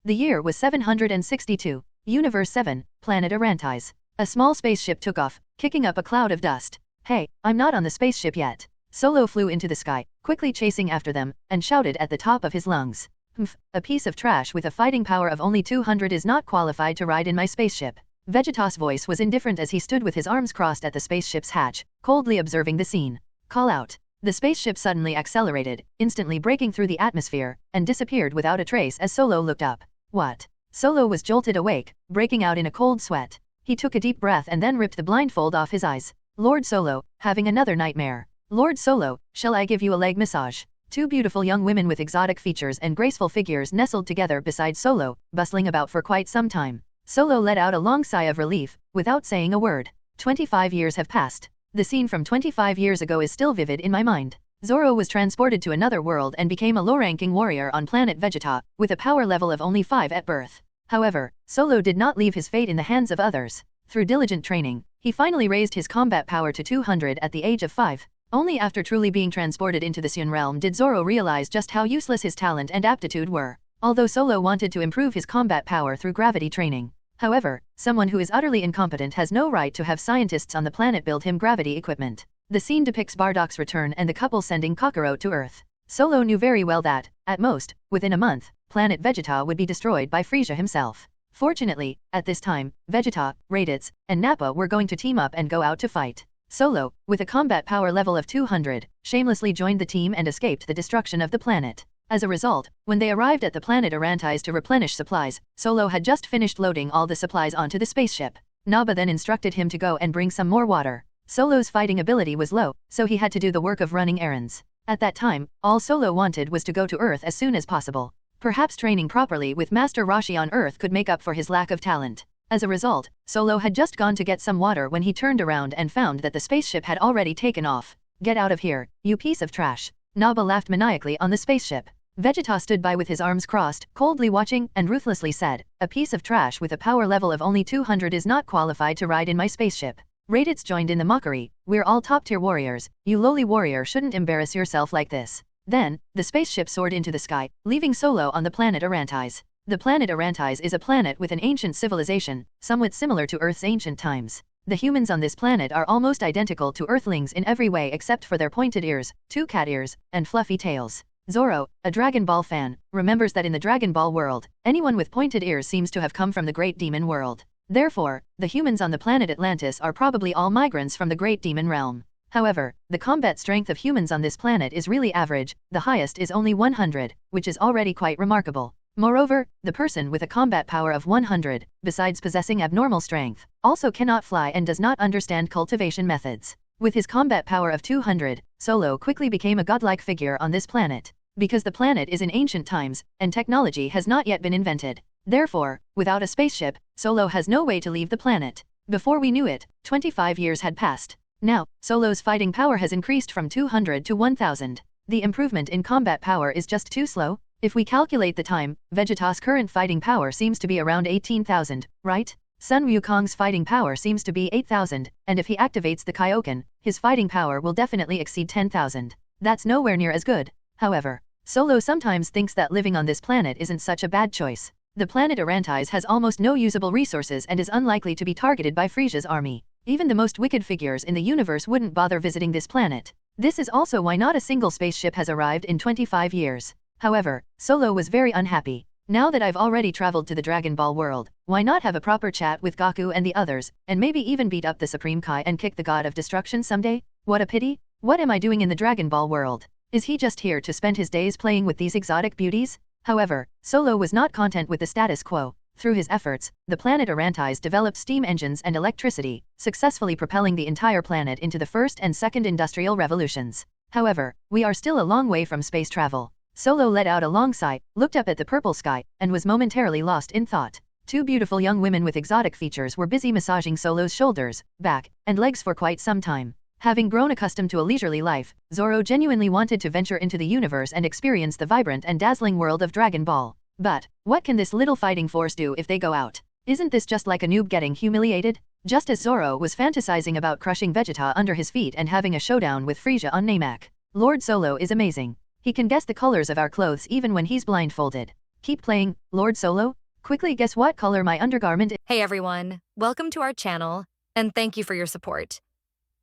The year was 762. Universe 7, Planet Arantes. A small spaceship took off, kicking up a cloud of dust. Hey, I'm not on the spaceship yet. Solo flew into the sky, quickly chasing after them, and shouted at the top of his lungs. Humph, a piece of trash with a fighting power of only 200 is not qualified to ride in my spaceship. Vegeta's voice was indifferent as he stood with his arms crossed at the spaceship's hatch, coldly observing the scene. Call out. The spaceship suddenly accelerated, instantly breaking through the atmosphere, and disappeared without a trace as Solo looked up. What? Solo was jolted awake, breaking out in a cold sweat. He took a deep breath and then ripped the blindfold off his eyes. Lord Solo, having another nightmare. Lord Solo, shall I give you a leg massage? Two beautiful young women with exotic features and graceful figures nestled together beside Solo, bustling about for quite some time. Solo let out a long sigh of relief, without saying a word. 25 years have passed. The scene from 25 years ago is still vivid in my mind. Zoro was transported to another world and became a low-ranking warrior on planet Vegeta, with a power level of only 5 at birth. However, Solo did not leave his fate in the hands of others. Through diligent training, he finally raised his combat power to 200 at the age of 5. Only after truly being transported into the Saiyan realm did Zoro realize just how useless his talent and aptitude were. Although Solo wanted to improve his combat power through gravity training. However, someone who is utterly incompetent has no right to have scientists on the planet build him gravity equipment. The scene depicts Bardock's return and the couple sending Kakarot to Earth. Solo knew very well that, at most, within a month, planet Vegeta would be destroyed by Frieza himself. Fortunately, at this time, Vegeta, Raditz, and Nappa were going to team up and go out to fight. Solo, with a combat power level of 200, shamelessly joined the team and escaped the destruction of the planet. As a result, when they arrived at the planet Arantes to replenish supplies, Solo had just finished loading all the supplies onto the spaceship. Nappa then instructed him to go and bring some more water. Solo's fighting ability was low, so he had to do the work of running errands. At that time, all Solo wanted was to go to Earth as soon as possible. Perhaps training properly with Master Roshi on Earth could make up for his lack of talent. As a result, Solo had just gone to get some water when he turned around and found that the spaceship had already taken off. Get out of here, you piece of trash. Nappa laughed maniacally on the spaceship. Vegeta stood by with his arms crossed, coldly watching, and ruthlessly said, a piece of trash with a power level of only 200 is not qualified to ride in my spaceship. Raditz joined in the mockery, we're all top-tier warriors, you lowly warrior shouldn't embarrass yourself like this. Then, the spaceship soared into the sky, leaving Solo on the planet Arantes. The planet Arantes is a planet with an ancient civilization, somewhat similar to Earth's ancient times. The humans on this planet are almost identical to Earthlings in every way except for their pointed ears, 2 cat ears, and fluffy tails. Zoro, a Dragon Ball fan, remembers that in the Dragon Ball world, anyone with pointed ears seems to have come from the Great Demon world. Therefore, the humans on the planet Atlantis are probably all migrants from the Great Demon realm. However, the combat strength of humans on this planet is really average, the highest is only 100, which is already quite remarkable. Moreover, the person with a combat power of 100, besides possessing abnormal strength, also cannot fly and does not understand cultivation methods. With his combat power of 200, Solo quickly became a godlike figure on this planet. Because the planet is in ancient times, and technology has not yet been invented. Therefore, without a spaceship, Solo has no way to leave the planet. Before we knew it, 25 years had passed. Now, Solo's fighting power has increased from 200 to 1000. The improvement in combat power is just too slow. If we calculate the time, Vegeta's current fighting power seems to be around 18,000, right? Sun Wukong's fighting power seems to be 8,000, and if he activates the Kaioken, his fighting power will definitely exceed 10,000. That's nowhere near as good. However, Solo sometimes thinks that living on this planet isn't such a bad choice. The planet Arantes has almost no usable resources and is unlikely to be targeted by Frieza's army. Even the most wicked figures in the universe wouldn't bother visiting this planet. This is also why not a single spaceship has arrived in 25 years. However, Solo was very unhappy. Now that I've already traveled to the Dragon Ball world, why not have a proper chat with Goku and the others, and maybe even beat up the Supreme Kai and kick the God of Destruction someday? What a pity! What am I doing in the Dragon Ball world? Is he just here to spend his days playing with these exotic beauties? However, Solo was not content with the status quo. Through his efforts, the planet Arantes developed steam engines and electricity, successfully propelling the entire planet into the first and second industrial revolutions. However, we are still a long way from space travel. Solo let out a long sigh, looked up at the purple sky, and was momentarily lost in thought. Two beautiful young women with exotic features were busy massaging Solo's shoulders, back, and legs for quite some time. Having grown accustomed to a leisurely life, Zoro genuinely wanted to venture into the universe and experience the vibrant and dazzling world of Dragon Ball. But, what can this little fighting force do if they go out? Isn't this just like a noob getting humiliated? Just as Zoro was fantasizing about crushing Vegeta under his feet and having a showdown with Frieza on Namek. Lord Solo is amazing. He can guess the colors of our clothes even when he's blindfolded. Keep playing, Lord Solo. Quickly guess what color my undergarment is. Hey everyone, welcome to our channel, and thank you for your support.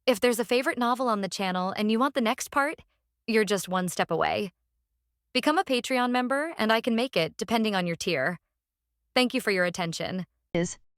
If there's a favorite novel on the channel and you want the next part, you're just one step away. Become a Patreon member and I can make it depending on your tier. Thank you for your attention.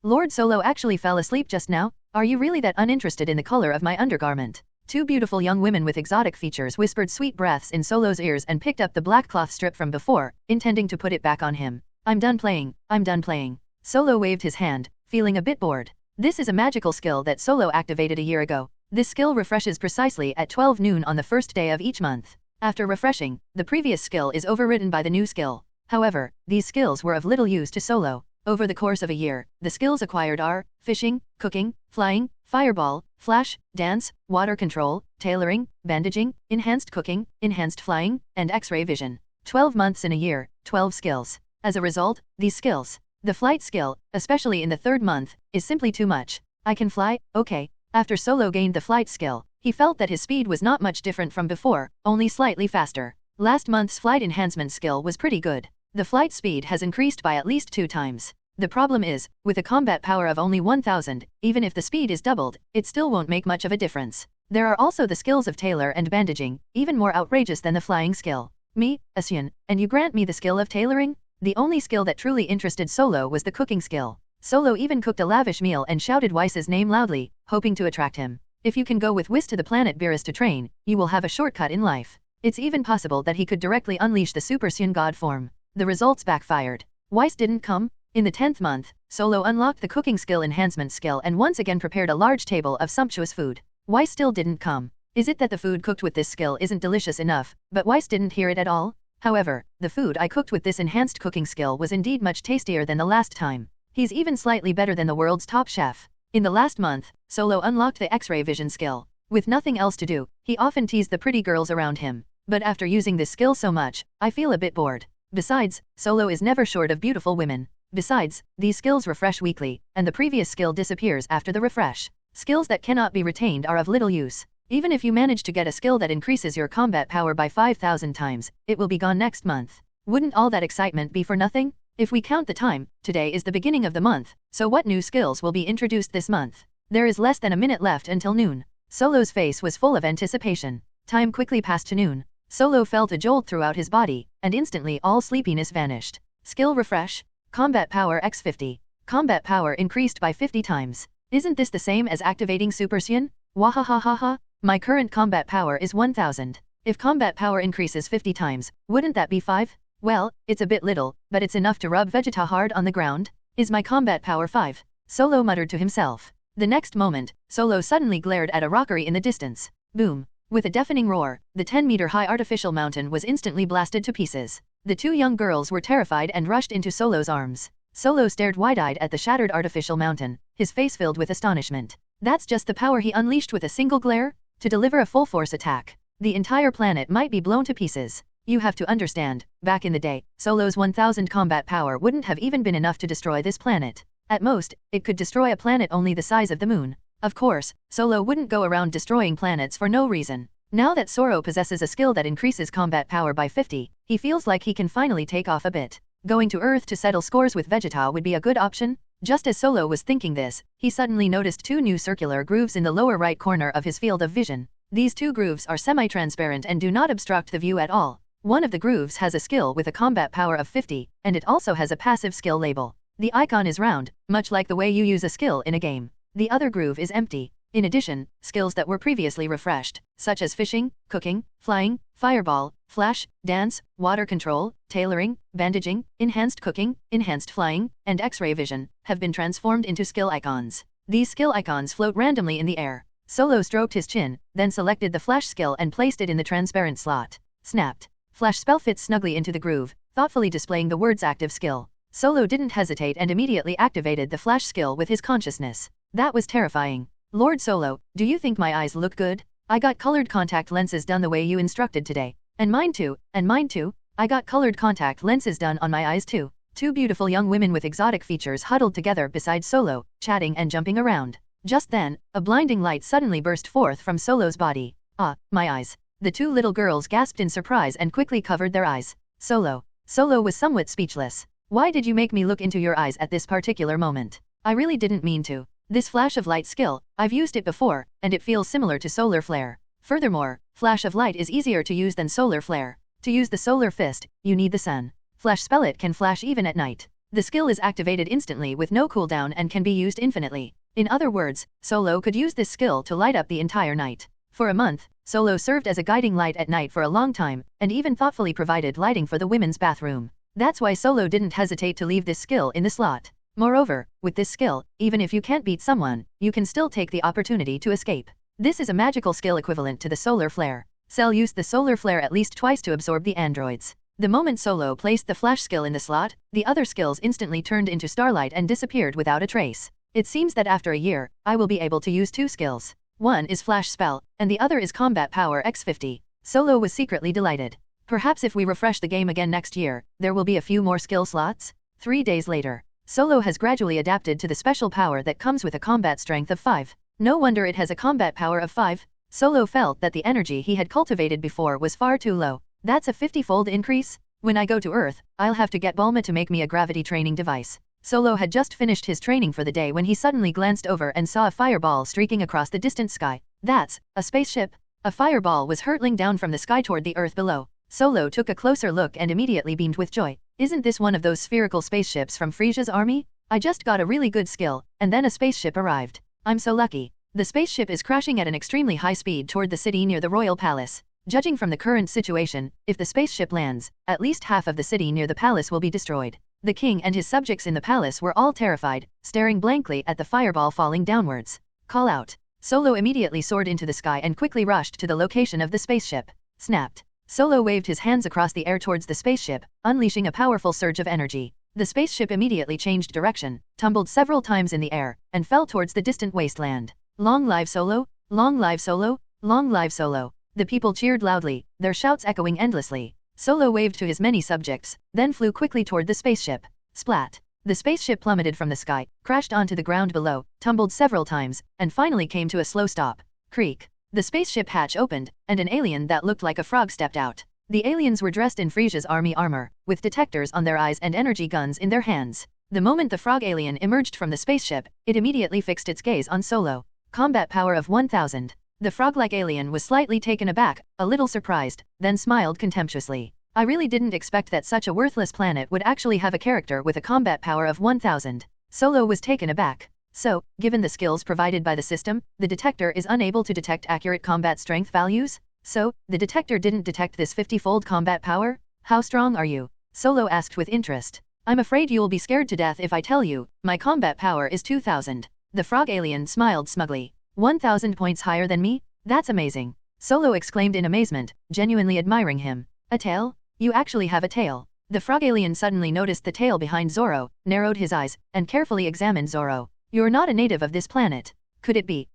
Lord Solo actually fell asleep just now. Are you really that uninterested in the color of my undergarment? Two beautiful young women with exotic features whispered sweet breaths in Solo's ears and picked up the black cloth strip from before, intending to put it back on him. I'm done playing, I'm done playing. Solo waved his hand, feeling a bit bored. This is a magical skill that Solo activated a year ago. This skill refreshes precisely at 12 noon on the first day of each month. After refreshing, the previous skill is overridden by the new skill. However, these skills were of little use to Solo. Over the course of a year, the skills acquired are fishing, cooking, flying, fireball, flash, dance, water control, tailoring, bandaging, enhanced cooking, enhanced flying, and X-ray vision. 12 months in a year, 12 skills. As a result, these skills, the flight skill, especially in the third month, is simply too much. I can fly, okay. After Solo gained the flight skill, he felt that his speed was not much different from before, only slightly faster. Last month's flight enhancement skill was pretty good. The flight speed has increased by at least 2 times. The problem is, with a combat power of only 1000, even if the speed is doubled, it still won't make much of a difference. There are also the skills of tailor and bandaging, even more outrageous than the flying skill. Me, a Saiyan, and you grant me the skill of tailoring? The only skill that truly interested Solo was the cooking skill. Solo even cooked a lavish meal and shouted Whice's name loudly, hoping to attract him. If you can go with Whis to the planet Beerus to train, you will have a shortcut in life. It's even possible that he could directly unleash the Super Saiyan God form. The results backfired. Whice didn't come. In the 10th month, Solo unlocked the cooking skill enhancement skill and once again prepared a large table of sumptuous food. Whice still didn't come. Is it that the food cooked with this skill isn't delicious enough, but Whice didn't hear it at all? However, the food I cooked with this enhanced cooking skill was indeed much tastier than the last time. He's even slightly better than the world's top chef. In the last month, Solo unlocked the X-ray vision skill. With nothing else to do, he often teased the pretty girls around him. But after using this skill so much, I feel a bit bored. Besides, Solo is never short of beautiful women. Besides, these skills refresh weekly, and the previous skill disappears after the refresh. Skills that cannot be retained are of little use. Even if you manage to get a skill that increases your combat power by 5000 times, it will be gone next month. Wouldn't all that excitement be for nothing? If we count the time, today is the beginning of the month, so what new skills will be introduced this month? There is less than a minute left until noon. Solo's face was full of anticipation. Time quickly passed to noon. Solo felt a jolt throughout his body, and instantly all sleepiness vanished. Skill refresh. Combat power x50. Combat power increased by 50 times. Isn't this the same as activating Super Saiyan? Wahahahaha. My current combat power is 1000. If combat power increases 50 times, wouldn't that be 5? Well, it's a bit little, but it's enough to rub Vegeta hard on the ground. Is my combat power 5? Solo muttered to himself. The next moment, Solo suddenly glared at a rockery in the distance. Boom. With a deafening roar, the 10-meter-high artificial mountain was instantly blasted to pieces. The two young girls were terrified and rushed into Solo's arms. Solo stared wide-eyed at the shattered artificial mountain, his face filled with astonishment. That's just the power he unleashed with a single glare? To deliver a full-force attack, the entire planet might be blown to pieces. You have to understand, back in the day, Solo's 1000 combat power wouldn't have even been enough to destroy this planet. At most, it could destroy a planet only the size of the moon. Of course, Solo wouldn't go around destroying planets for no reason. Now that Zoro possesses a skill that increases combat power by 50, he feels like he can finally take off a bit. Going to Earth to settle scores with Vegeta would be a good option. Just as Solo was thinking this, he suddenly noticed 2 new circular grooves in the lower right corner of his field of vision. These 2 grooves are semi-transparent and do not obstruct the view at all. One of the grooves has a skill with a combat power of 50, and it also has a passive skill label. The icon is round, much like the way you use a skill in a game. The other groove is empty. In addition, skills that were previously refreshed, such as fishing, cooking, flying, fireball, flash, dance, water control, tailoring, bandaging, enhanced cooking, enhanced flying, and X-ray vision, have been transformed into skill icons. These skill icons float randomly in the air. Solo stroked his chin, then selected the flash skill and placed it in the transparent slot. Snapped. Flash spell fits snugly into the groove, thoughtfully displaying the words active skill. Solo didn't hesitate and immediately activated the flash skill with his consciousness. That was terrifying. Lord Solo, do you think my eyes look good? I got colored contact lenses done the way you instructed today. And mine too, and mine too. I got colored contact lenses done on my eyes too. 2 beautiful young women with exotic features huddled together beside Solo, chatting and jumping around. Just then, a blinding light suddenly burst forth from Solo's body. Ah, my eyes. The 2 little girls gasped in surprise and quickly covered their eyes. Solo, Solo was somewhat speechless. Why did you make me look into your eyes at this particular moment? I really didn't mean to. This flash of light skill, I've used it before, and it feels similar to solar flare. Furthermore, flash of light is easier to use than solar flare. To use the solar fist, you need the sun. Flash spell. It can flash even at night. The skill is activated instantly with no cooldown and can be used infinitely. In other words, Solo could use this skill to light up the entire night. For a month, Solo served as a guiding light at night for a long time, and even thoughtfully provided lighting for the women's bathroom. That's why Solo didn't hesitate to leave this skill in the slot. Moreover, with this skill, even if you can't beat someone, you can still take the opportunity to escape. This is a magical skill equivalent to the solar flare. Cell used the solar flare at least twice to absorb the androids. The moment Solo placed the flash skill in the slot, the other skills instantly turned into starlight and disappeared without a trace. It seems that after a year, I will be able to use two skills. One is flash spell, and the other is combat power x50. Solo was secretly delighted. Perhaps if we refresh the game again next year, there will be a few more skill slots? 3 days later. Solo has gradually adapted to the special power that comes with a combat strength of 5. No wonder it has a combat power of 5. Solo felt that the energy he had cultivated before was far too low. That's a 50-fold increase? When I go to Earth, I'll have to get Bulma to make me a gravity training device. Solo had just finished his training for the day when he suddenly glanced over and saw a fireball streaking across the distant sky. That's a spaceship. A fireball was hurtling down from the sky toward the Earth below. Solo took a closer look and immediately beamed with joy. Isn't this one of those spherical spaceships from Frisia's army? I just got a really good skill, and then a spaceship arrived. I'm so lucky. The spaceship is crashing at an extremely high speed toward the city near the royal palace. Judging from the current situation, if the spaceship lands, at least half of the city near the palace will be destroyed. The king and his subjects in the palace were all terrified, staring blankly at the fireball falling downwards. Call out. Solo immediately soared into the sky and quickly rushed to the location of the spaceship. Snapped. Solo waved his hands across the air towards the spaceship, unleashing a powerful surge of energy. The spaceship immediately changed direction, tumbled several times in the air, and fell towards the distant wasteland. Long live Solo! Long live Solo! Long live Solo! The people cheered loudly, their shouts echoing endlessly. Solo waved to his many subjects, then flew quickly toward the spaceship. Splat! The spaceship plummeted from the sky, crashed onto the ground below, tumbled several times, and finally came to a slow stop. Creak! The spaceship hatch opened, and an alien that looked like a frog stepped out. The aliens were dressed in Frisia's army armor, with detectors on their eyes and energy guns in their hands. The moment the frog alien emerged from the spaceship, it immediately fixed its gaze on Solo. Combat power of 1000. The frog-like alien was slightly taken aback, a little surprised, then smiled contemptuously. I really didn't expect that such a worthless planet would actually have a character with a combat power of 1000. Solo was taken aback. So, given the skills provided by the system, the detector is unable to detect accurate combat strength values? So, the detector didn't detect this 50-fold combat power? How strong are you? Solo asked with interest. I'm afraid you'll be scared to death if I tell you, my combat power is 2000. The frog alien smiled smugly. 1000 points higher than me? That's amazing. Solo exclaimed in amazement, genuinely admiring him. A tail? You actually have a tail. The frog alien suddenly noticed the tail behind Zoro, narrowed his eyes, and carefully examined Zoro. You're not a native of this planet. Could it be,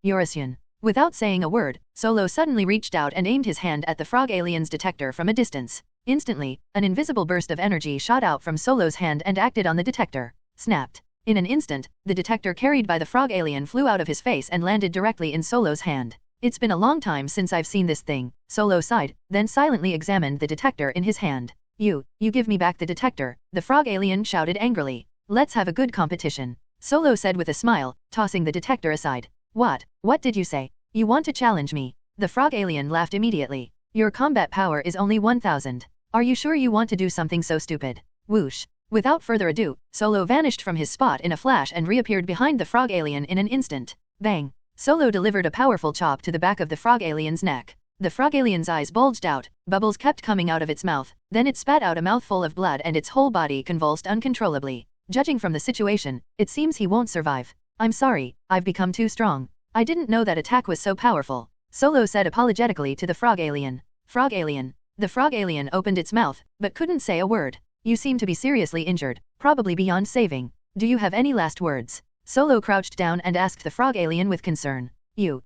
you're a Saiyan? Without saying a word, Solo suddenly reached out and aimed his hand at the frog alien's detector from a distance. Instantly, an invisible burst of energy shot out from Solo's hand and acted on the detector. Snapped. In an instant, the detector carried by the frog alien flew out of his face and landed directly in Solo's hand. It's been a long time since I've seen this thing, Solo sighed, then silently examined the detector in his hand. You give me back the detector, the frog alien shouted angrily. Let's have a good competition, Solo said with a smile, tossing the detector aside. What did you say? You want to challenge me? The frog alien laughed immediately. Your combat power is only 1000. Are you sure you want to do something so stupid? Whoosh. Without further ado, Solo vanished from his spot in a flash and reappeared behind the frog alien in an instant. Bang! Solo delivered a powerful chop to the back of the frog alien's neck. The frog alien's eyes bulged out, bubbles kept coming out of its mouth, then it spat out a mouthful of blood and its whole body convulsed uncontrollably. Judging from the situation, it seems he won't survive. I'm sorry, I've become too strong. I didn't know that attack was so powerful, Solo said apologetically to the frog alien. Frog alien. The frog alien opened its mouth, but couldn't say a word. You seem to be seriously injured, probably beyond saving. Do you have any last words? Solo crouched down and asked the frog alien with concern. You.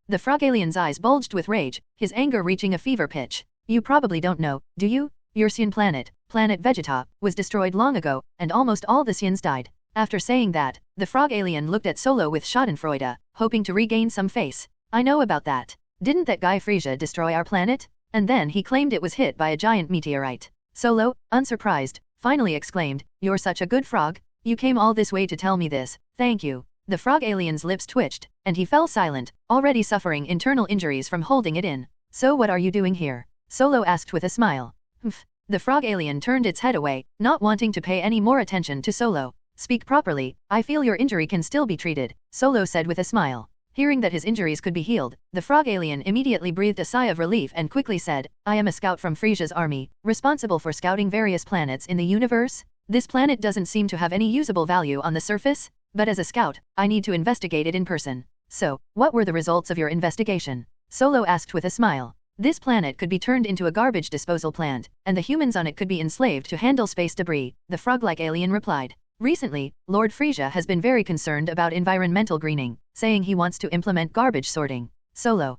The frog alien's eyes bulged with rage, his anger reaching a fever pitch. You probably don't know, do you? Your Saiyan planet, Planet Vegeta, was destroyed long ago, and almost all the Saiyans died. After saying that, the frog alien looked at Solo with schadenfreude, hoping to regain some face. I know about that. Didn't that guy Frisia destroy our planet? And then he claimed it was hit by a giant meteorite. Solo, unsurprised, finally exclaimed, "You're such a good frog. You came all this way to tell me this, thank you." The frog alien's lips twitched, and he fell silent, already suffering internal injuries from holding it in. "So what are you doing here?" Solo asked with a smile. "Humph." The frog alien turned its head away, not wanting to pay any more attention to Solo. "Speak properly, I feel your injury can still be treated," Solo said with a smile. Hearing that his injuries could be healed, the frog alien immediately breathed a sigh of relief and quickly said, "I am a scout from Frisia's army, responsible for scouting various planets in the universe. This planet doesn't seem to have any usable value on the surface, but as a scout, I need to investigate it in person." "So, what were the results of your investigation?" Solo asked with a smile. This planet could be turned into a garbage disposal plant, and the humans on it could be enslaved to handle space debris, the frog-like alien replied. "Recently, Lord Frisia has been very concerned about environmental greening, saying he wants to implement garbage sorting." Solo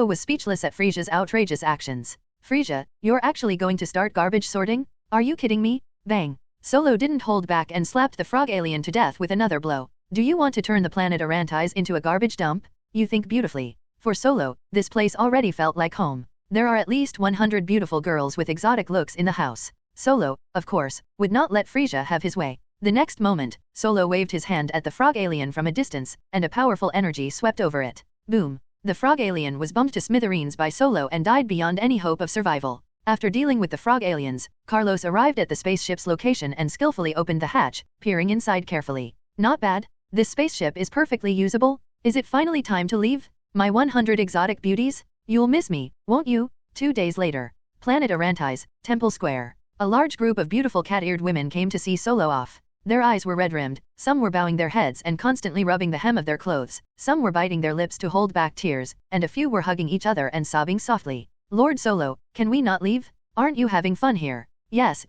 was speechless at Frisia's outrageous actions. "Frisia, you're actually going to start garbage sorting? Are you kidding me?" Bang! Solo didn't hold back and slapped the frog alien to death with another blow. "Do you want to turn the planet Arantis into a garbage dump? You think beautifully." For Solo, this place already felt like home. There are at least 100 beautiful girls with exotic looks in the house. Solo, of course, would not let Frisia have his way. The next moment, Solo waved his hand at the frog alien from a distance, and a powerful energy swept over it. Boom! The frog alien was bumped to smithereens by Solo and died beyond any hope of survival. After dealing with the frog aliens, Carlos arrived at the spaceship's location and skillfully opened the hatch, peering inside carefully. "Not bad. This spaceship is perfectly usable. Is it finally time to leave? My 100 exotic beauties? You'll miss me, won't you?" 2 days later. Planet Arantis, Temple Square. A large group of beautiful cat-eared women came to see Solo off. Their eyes were red-rimmed, some were bowing their heads and constantly rubbing the hem of their clothes, some were biting their lips to hold back tears, and a few were hugging each other and sobbing softly. "Lord Solo, can we not leave? Aren't you having fun here?" Yes.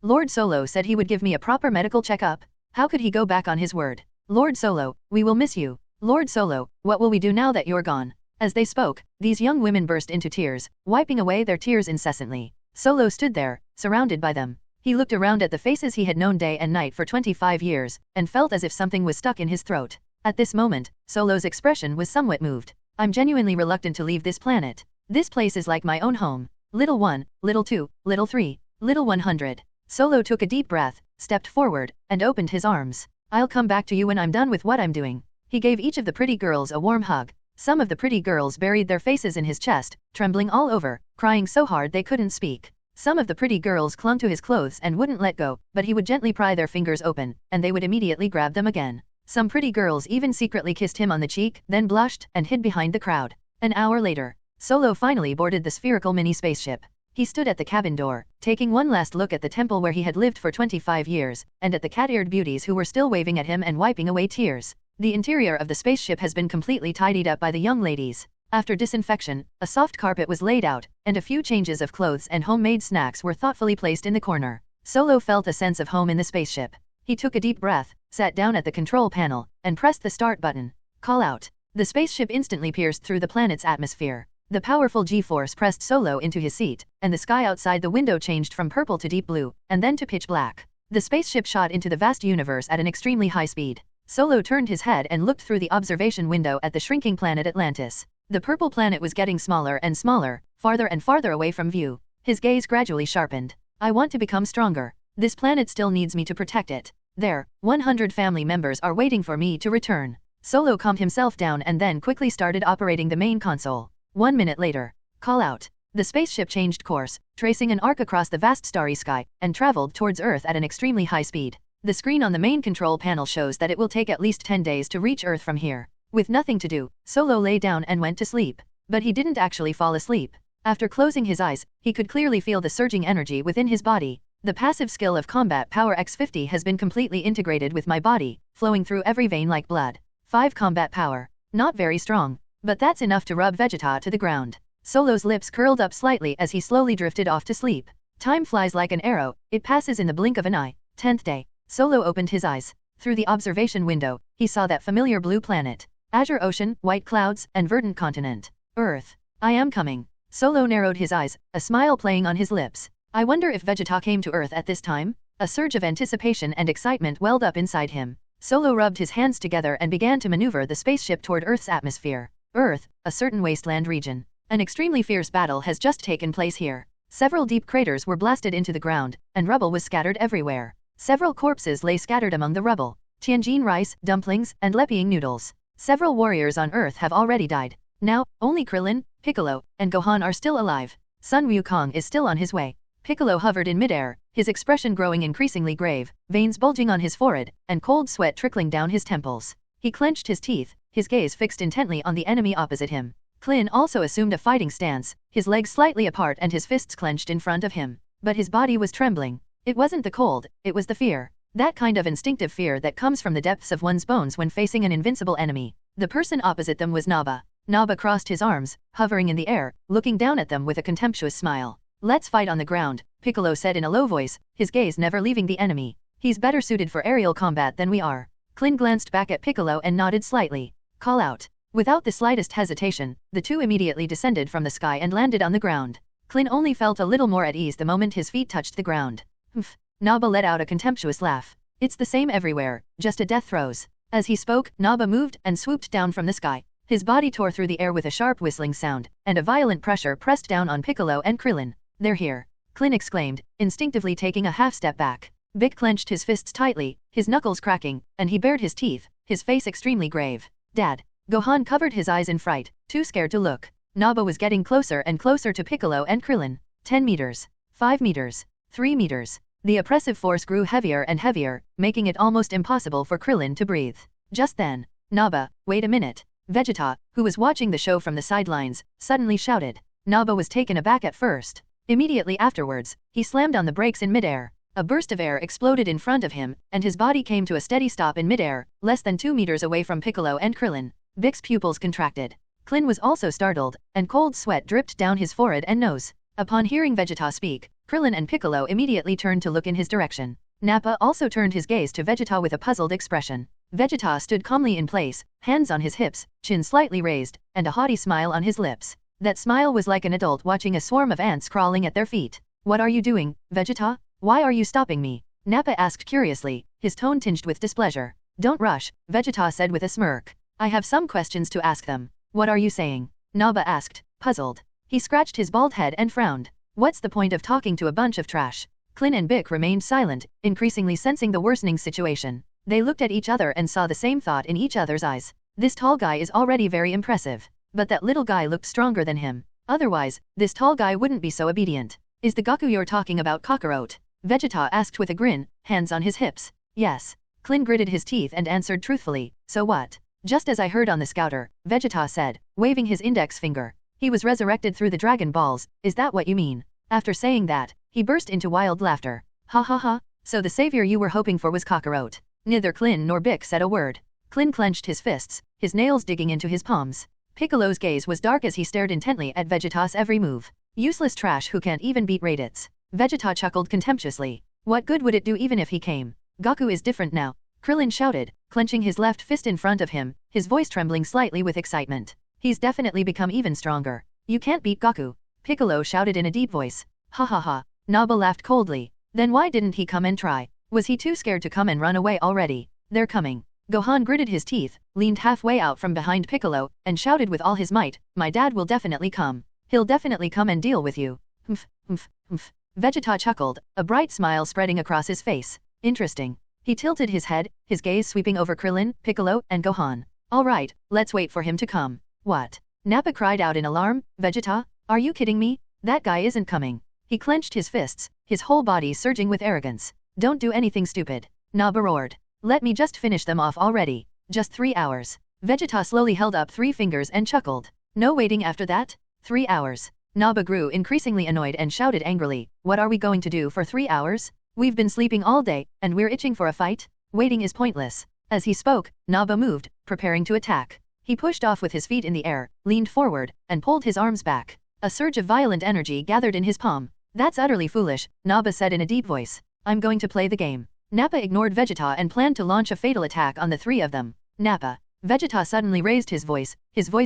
Lord Solo said he would give me a proper medical checkup. How could he go back on his word? "Lord Solo, we will miss you. Lord Solo, what will we do now that you're gone?" As they spoke, these young women burst into tears, wiping away their tears incessantly. Solo stood there, surrounded by them. He looked around at the faces he had known day and night for 25 years, and felt as if something was stuck in his throat. At this moment, Solo's expression was somewhat moved. "I'm genuinely reluctant to leave this planet. This place is like my own home. Little 1, little 2, little 3, little 100. Solo took a deep breath, stepped forward, and opened his arms. "I'll come back to you when I'm done with what I'm doing." He gave each of the pretty girls a warm hug. Some of the pretty girls buried their faces in his chest, trembling all over, crying so hard they couldn't speak. Some of the pretty girls clung to his clothes and wouldn't let go, but he would gently pry their fingers open, and they would immediately grab them again. Some pretty girls even secretly kissed him on the cheek, then blushed and hid behind the crowd. An hour later, Solo finally boarded the spherical mini spaceship. He stood at the cabin door, taking one last look at the temple where he had lived for 25 years, and at the cat-eared beauties who were still waving at him and wiping away tears. The interior of the spaceship has been completely tidied up by the young ladies. After disinfection, a soft carpet was laid out, and a few changes of clothes and homemade snacks were thoughtfully placed in the corner. Solo felt a sense of home in the spaceship. He took a deep breath, sat down at the control panel, and pressed the start button. Call out. The spaceship instantly pierced through the planet's atmosphere. The powerful G-force pressed Solo into his seat, and the sky outside the window changed from purple to deep blue, and then to pitch black. The spaceship shot into the vast universe at an extremely high speed. Solo turned his head and looked through the observation window at the shrinking planet Atlantis. The purple planet was getting smaller and smaller, farther and farther away from view. His gaze gradually sharpened. "I want to become stronger. This planet still needs me to protect it. There, 100 family members are waiting for me to return." Solo calmed himself down and then quickly started operating the main console. 1 minute later. Call out. The spaceship changed course, tracing an arc across the vast starry sky, and traveled towards Earth at an extremely high speed. The screen on the main control panel shows that it will take at least 10 days to reach Earth from here. With nothing to do, Solo lay down and went to sleep. But he didn't actually fall asleep. After closing his eyes, he could clearly feel the surging energy within his body. The passive skill of Combat Power X50 has been completely integrated with my body, flowing through every vein like blood. 5 Combat Power. Not very strong, but that's enough to rub Vegeta to the ground. Solo's lips curled up slightly as he slowly drifted off to sleep. Time flies like an arrow, it passes in the blink of an eye. 10th day. Solo opened his eyes. Through the observation window, he saw that familiar blue planet. Azure ocean, white clouds, and verdant continent. Earth. "I am coming." Solo narrowed his eyes, a smile playing on his lips. I wonder if Vegeta came to Earth at this time? A surge of anticipation and excitement welled up inside him. Solo rubbed his hands together and began to maneuver the spaceship toward Earth's atmosphere. Earth, a certain wasteland region. An extremely fierce battle has just taken place here. Several deep craters were blasted into the ground, and rubble was scattered everywhere. Several corpses lay scattered among the rubble. Tianjin rice, dumplings, and leping noodles. Several warriors on Earth have already died. Now, only Krillin, Piccolo, and Gohan are still alive. Sun Wukong is still on his way. Piccolo hovered in midair, his expression growing increasingly grave, veins bulging on his forehead, and cold sweat trickling down his temples. He clenched his teeth, his gaze fixed intently on the enemy opposite him. Klin also assumed a fighting stance, his legs slightly apart and his fists clenched in front of him. But his body was trembling. It wasn't the cold, it was the fear. That kind of instinctive fear that comes from the depths of one's bones when facing an invincible enemy. The person opposite them was Naba. Naba crossed his arms, hovering in the air, looking down at them with a contemptuous smile. Let's fight on the ground, Piccolo said in a low voice, his gaze never leaving the enemy. He's better suited for aerial combat than we are. Klin glanced back at Piccolo and nodded slightly. Call out. Without the slightest hesitation, the two immediately descended from the sky and landed on the ground. Klin only felt a little more at ease the moment his feet touched the ground. Humph. Naba let out a contemptuous laugh. It's the same everywhere, just a death throes. As he spoke, Naba moved and swooped down from the sky. His body tore through the air with a sharp whistling sound, and a violent pressure pressed down on Piccolo and Krillin. They're here. Klin exclaimed, instinctively taking a half step back. Vic clenched his fists tightly, his knuckles cracking, and he bared his teeth, his face extremely grave. Dad. Gohan covered his eyes in fright, too scared to look. Naba was getting closer and closer to Piccolo and Krillin. 10 meters. 5 meters. 3 meters. The oppressive force grew heavier and heavier, making it almost impossible for Krillin to breathe. Just then, Naba, wait a minute. Vegeta, who was watching the show from the sidelines, suddenly shouted. Naba was taken aback at first. Immediately afterwards, he slammed on the brakes in midair. A burst of air exploded in front of him, and his body came to a steady stop in midair, less than 2 meters away from Piccolo and Krillin. Vic's pupils contracted. Klin was also startled, and cold sweat dripped down his forehead and nose. Upon hearing Vegeta speak, Krillin and Piccolo immediately turned to look in his direction. Nappa also turned his gaze to Vegeta with a puzzled expression. Vegeta stood calmly in place, hands on his hips, chin slightly raised, and a haughty smile on his lips. That smile was like an adult watching a swarm of ants crawling at their feet. What are you doing, Vegeta? Why are you stopping me? Nappa asked curiously, his tone tinged with displeasure. Don't rush, Vegeta said with a smirk. I have some questions to ask them. What are you saying? Naba asked, puzzled. He scratched his bald head and frowned. What's the point of talking to a bunch of trash? Klin and Bic remained silent, increasingly sensing the worsening situation. They looked at each other and saw the same thought in each other's eyes. This tall guy is already very impressive. But that little guy looked stronger than him. Otherwise, this tall guy wouldn't be so obedient. Is the Goku you're talking about Kakarot? Vegeta asked with a grin, hands on his hips. Yes. Klin gritted his teeth and answered truthfully, so what? Just as I heard on the scouter, Vegeta said, waving his index finger. He was resurrected through the Dragon Balls, is that what you mean? After saying that, he burst into wild laughter. Ha ha ha, so the savior you were hoping for was Kakarot. Neither Klin nor Bic said a word. Klin clenched his fists, his nails digging into his palms. Piccolo's gaze was dark as he stared intently at Vegeta's every move. Useless trash who can't even beat Raditz. Vegeta chuckled contemptuously. What good would it do even if he came? Goku is different now. Krillin shouted, clenching his left fist in front of him, his voice trembling slightly with excitement. He's definitely become even stronger. You can't beat Goku. Piccolo shouted in a deep voice. Ha ha ha. Naba laughed coldly. Then why didn't he come and try? Was he too scared to come and run away already? They're coming. Gohan gritted his teeth, leaned halfway out from behind Piccolo, and shouted with all his might, my dad will definitely come. He'll definitely come and deal with you. Humph, humph, humph. Vegeta chuckled, a bright smile spreading across his face. Interesting. He tilted his head, his gaze sweeping over Krillin, Piccolo, and Gohan. All right, let's wait for him to come. What? Nappa cried out in alarm. Vegeta? Are you kidding me? That guy isn't coming. He clenched his fists, his whole body surging with arrogance. Don't do anything stupid. Naba roared. Let me just finish them off already. Just 3 hours. Vegeta slowly held up 3 fingers and chuckled. No waiting after that? 3 hours. Naba grew increasingly annoyed and shouted angrily, what are we going to do for 3 hours? We've been sleeping all day, and we're itching for a fight? Waiting is pointless. As he spoke, Naba moved, preparing to attack. He pushed off with his feet in the air, leaned forward, and pulled his arms back. A surge of violent energy gathered in his palm. That's utterly foolish, Naba said in a deep voice. I'm going to play the game. Nappa ignored Vegeta and planned to launch a fatal attack on the 3 of them. Nappa. Vegeta suddenly raised his voice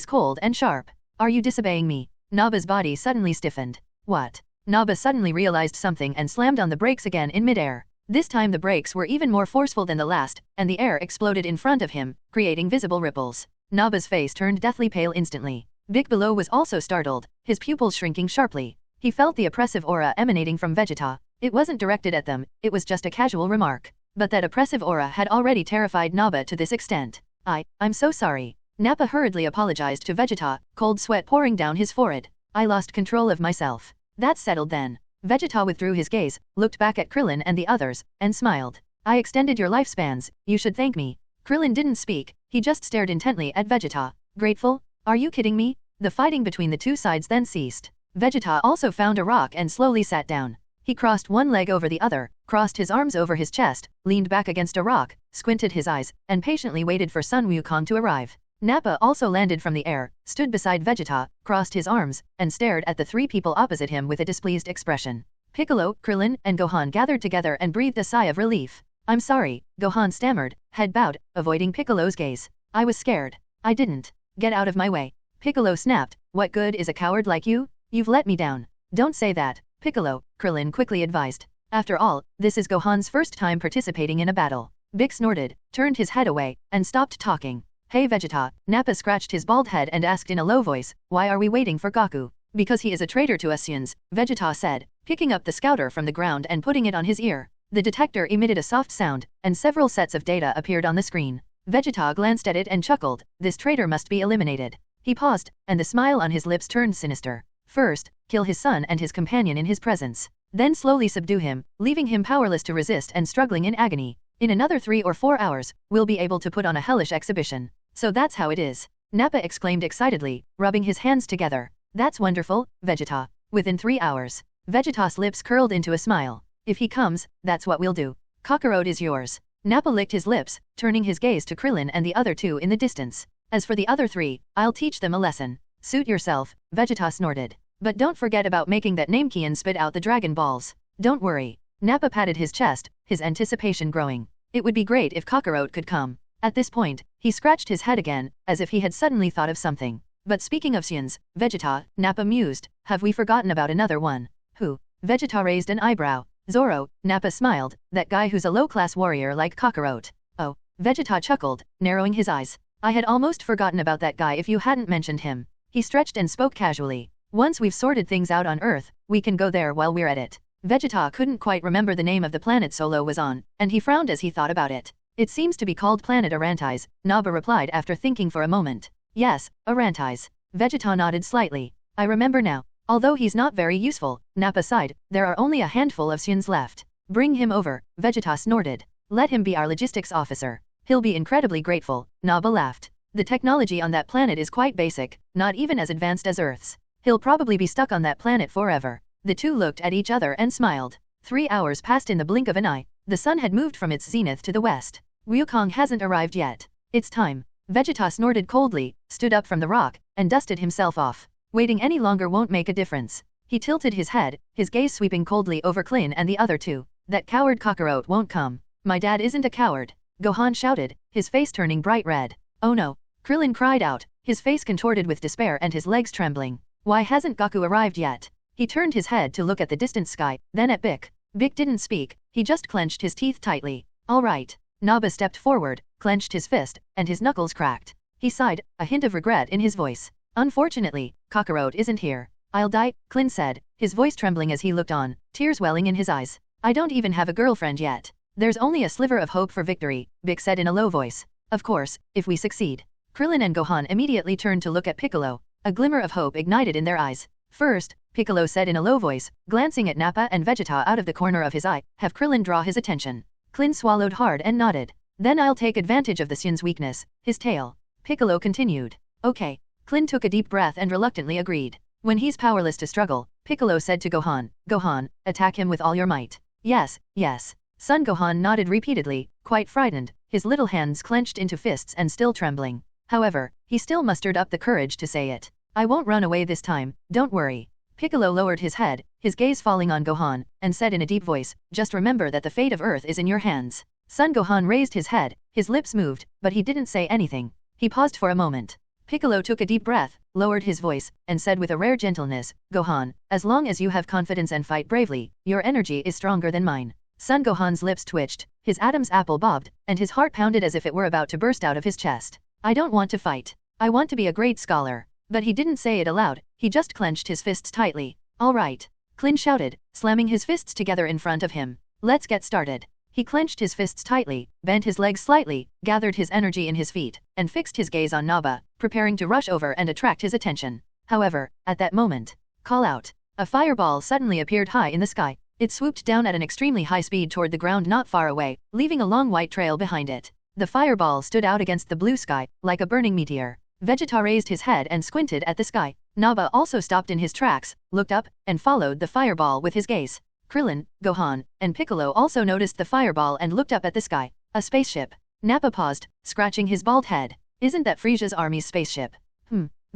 cold and sharp. Are you disobeying me? Naba's body suddenly stiffened. What? Naba suddenly realized something and slammed on the brakes again in midair. This time the brakes were even more forceful than the last, and the air exploded in front of him, creating visible ripples. Naba's face turned deathly pale instantly. Bic below was also startled, his pupils shrinking sharply. He felt the oppressive aura emanating from Vegeta. It wasn't directed at them, it was just a casual remark. But that oppressive aura had already terrified Nappa to this extent. I'm so sorry. Nappa hurriedly apologized to Vegeta, cold sweat pouring down his forehead. I lost control of myself. That's settled then. Vegeta withdrew his gaze, looked back at Krillin and the others, and smiled. I extended your lifespans, you should thank me. Krillin didn't speak, he just stared intently at Vegeta. Grateful? Are you kidding me? The fighting between the two sides then ceased. Vegeta also found a rock and slowly sat down. He crossed one leg over the other, crossed his arms over his chest, leaned back against a rock, squinted his eyes, and patiently waited for Sun Wukong to arrive. Nappa also landed from the air, stood beside Vegeta, crossed his arms, and stared at the three people opposite him with a displeased expression. Piccolo, Krillin, and Gohan gathered together and breathed a sigh of relief. I'm sorry, Gohan stammered, head bowed, avoiding Piccolo's gaze. I was scared. I didn't. Get out of my way. Piccolo snapped, what good is a coward like you? You've let me down. Don't say that, Piccolo, Krillin quickly advised. After all, this is Gohan's first time participating in a battle. Big snorted, turned his head away, and stopped talking. Hey Vegeta, Nappa scratched his bald head and asked in a low voice, why are we waiting for Goku? Because he is a traitor to us Saiyans, Vegeta said, picking up the scouter from the ground and putting it on his ear. The detector emitted a soft sound, and several sets of data appeared on the screen. Vegeta glanced at it and chuckled, this traitor must be eliminated. He paused, and the smile on his lips turned sinister. First, kill his son and his companion in his presence. Then slowly subdue him, leaving him powerless to resist and struggling in agony. In another 3 or 4 hours, we'll be able to put on a hellish exhibition. So that's how it is. Nappa exclaimed excitedly, rubbing his hands together. That's wonderful, Vegeta. Within 3 hours. Vegeta's lips curled into a smile. If he comes, that's what we'll do. Kakarot is yours. Nappa licked his lips, turning his gaze to Krillin and the other two in the distance. As for the other 3, I'll teach them a lesson. Suit yourself, Vegeta snorted. But don't forget about making that Namekian spit out the Dragon Balls. Don't worry. Nappa patted his chest, his anticipation growing. It would be great if Kakarot could come. At this point, he scratched his head again, as if he had suddenly thought of something. But speaking of Saiyans, Vegeta, Nappa mused, have we forgotten about another one? Who? Vegeta raised an eyebrow. Zoro, Nappa smiled, that guy who's a low-class warrior like Kakarot. Oh, Vegeta chuckled, narrowing his eyes. I had almost forgotten about that guy if you hadn't mentioned him. He stretched and spoke casually. Once we've sorted things out on Earth, we can go there while we're at it. Vegeta couldn't quite remember the name of the planet Solo was on, and he frowned as he thought about it. It seems to be called Planet Arantis, Nappa replied after thinking for a moment. Yes, Arantis. Vegeta nodded slightly. I remember now. Although he's not very useful, Nappa sighed, there are only a handful of Saiyans left. Bring him over, Vegeta snorted. Let him be our logistics officer. He'll be incredibly grateful, Nappa laughed. The technology on that planet is quite basic, not even as advanced as Earth's. He'll probably be stuck on that planet forever. The two looked at each other and smiled. 3 hours passed in the blink of an eye. The sun had moved from its zenith to the west. Wukong hasn't arrived yet. It's time. Vegeta snorted coldly, stood up from the rock, and dusted himself off. Waiting any longer won't make a difference. He tilted his head, his gaze sweeping coldly over Klin and the other two. That coward Kakarot won't come. My dad isn't a coward. Gohan shouted, his face turning bright red. Oh no. Krillin cried out, his face contorted with despair and his legs trembling. Why hasn't Goku arrived yet? He turned his head to look at the distant sky, then at Bic. Bic didn't speak, he just clenched his teeth tightly. All right. Nappa stepped forward, clenched his fist, and his knuckles cracked. He sighed, a hint of regret in his voice. Unfortunately, Kakarot isn't here. I'll die, Klin said, his voice trembling as he looked on, tears welling in his eyes. I don't even have a girlfriend yet. There's only a sliver of hope for victory, Bic said in a low voice. Of course, if we succeed. Krillin and Gohan immediately turned to look at Piccolo. A glimmer of hope ignited in their eyes. First, Piccolo said in a low voice, glancing at Nappa and Vegeta out of the corner of his eye, have Krillin draw his attention. Klin swallowed hard and nodded. Then I'll take advantage of the Saiyans' weakness, his tail. Piccolo continued. Okay. Klin took a deep breath and reluctantly agreed. When he's powerless to struggle, Piccolo said to Gohan, Gohan, attack him with all your might. Yes, yes. Son Gohan nodded repeatedly, quite frightened, his little hands clenched into fists and still trembling. However, he still mustered up the courage to say it. I won't run away this time, don't worry. Piccolo lowered his head, his gaze falling on Gohan, and said in a deep voice, just remember that the fate of Earth is in your hands. Son Gohan raised his head, his lips moved, but he didn't say anything. He paused for a moment. Piccolo took a deep breath, lowered his voice, and said with a rare gentleness, Gohan, as long as you have confidence and fight bravely, your energy is stronger than mine. Son Gohan's lips twitched, his Adam's apple bobbed, and his heart pounded as if it were about to burst out of his chest. I don't want to fight. I want to be a great scholar. But he didn't say it aloud, he just clenched his fists tightly. All right. Clint shouted, slamming his fists together in front of him. Let's get started. He clenched his fists tightly, bent his legs slightly, gathered his energy in his feet, and fixed his gaze on Naba, preparing to rush over and attract his attention. However, at that moment, call out. A fireball suddenly appeared high in the sky. It swooped down at an extremely high speed toward the ground not far away, leaving a long white trail behind it. The fireball stood out against the blue sky, like a burning meteor. Vegeta raised his head and squinted at the sky. Naba also stopped in his tracks, looked up, and followed the fireball with his gaze. Krillin, Gohan, and Piccolo also noticed the fireball and looked up at the sky. A spaceship. Nappa paused, scratching his bald head. Isn't that Frisia's army's spaceship?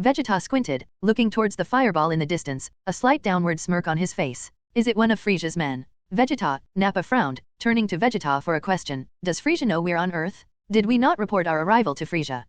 Vegeta squinted, looking towards the fireball in the distance, a slight downward smirk on his face. Is it one of Frisia's men? Vegeta, Nappa frowned, turning to Vegeta for a question. Does Frisia know we're on Earth? Did we not report our arrival to Frisia?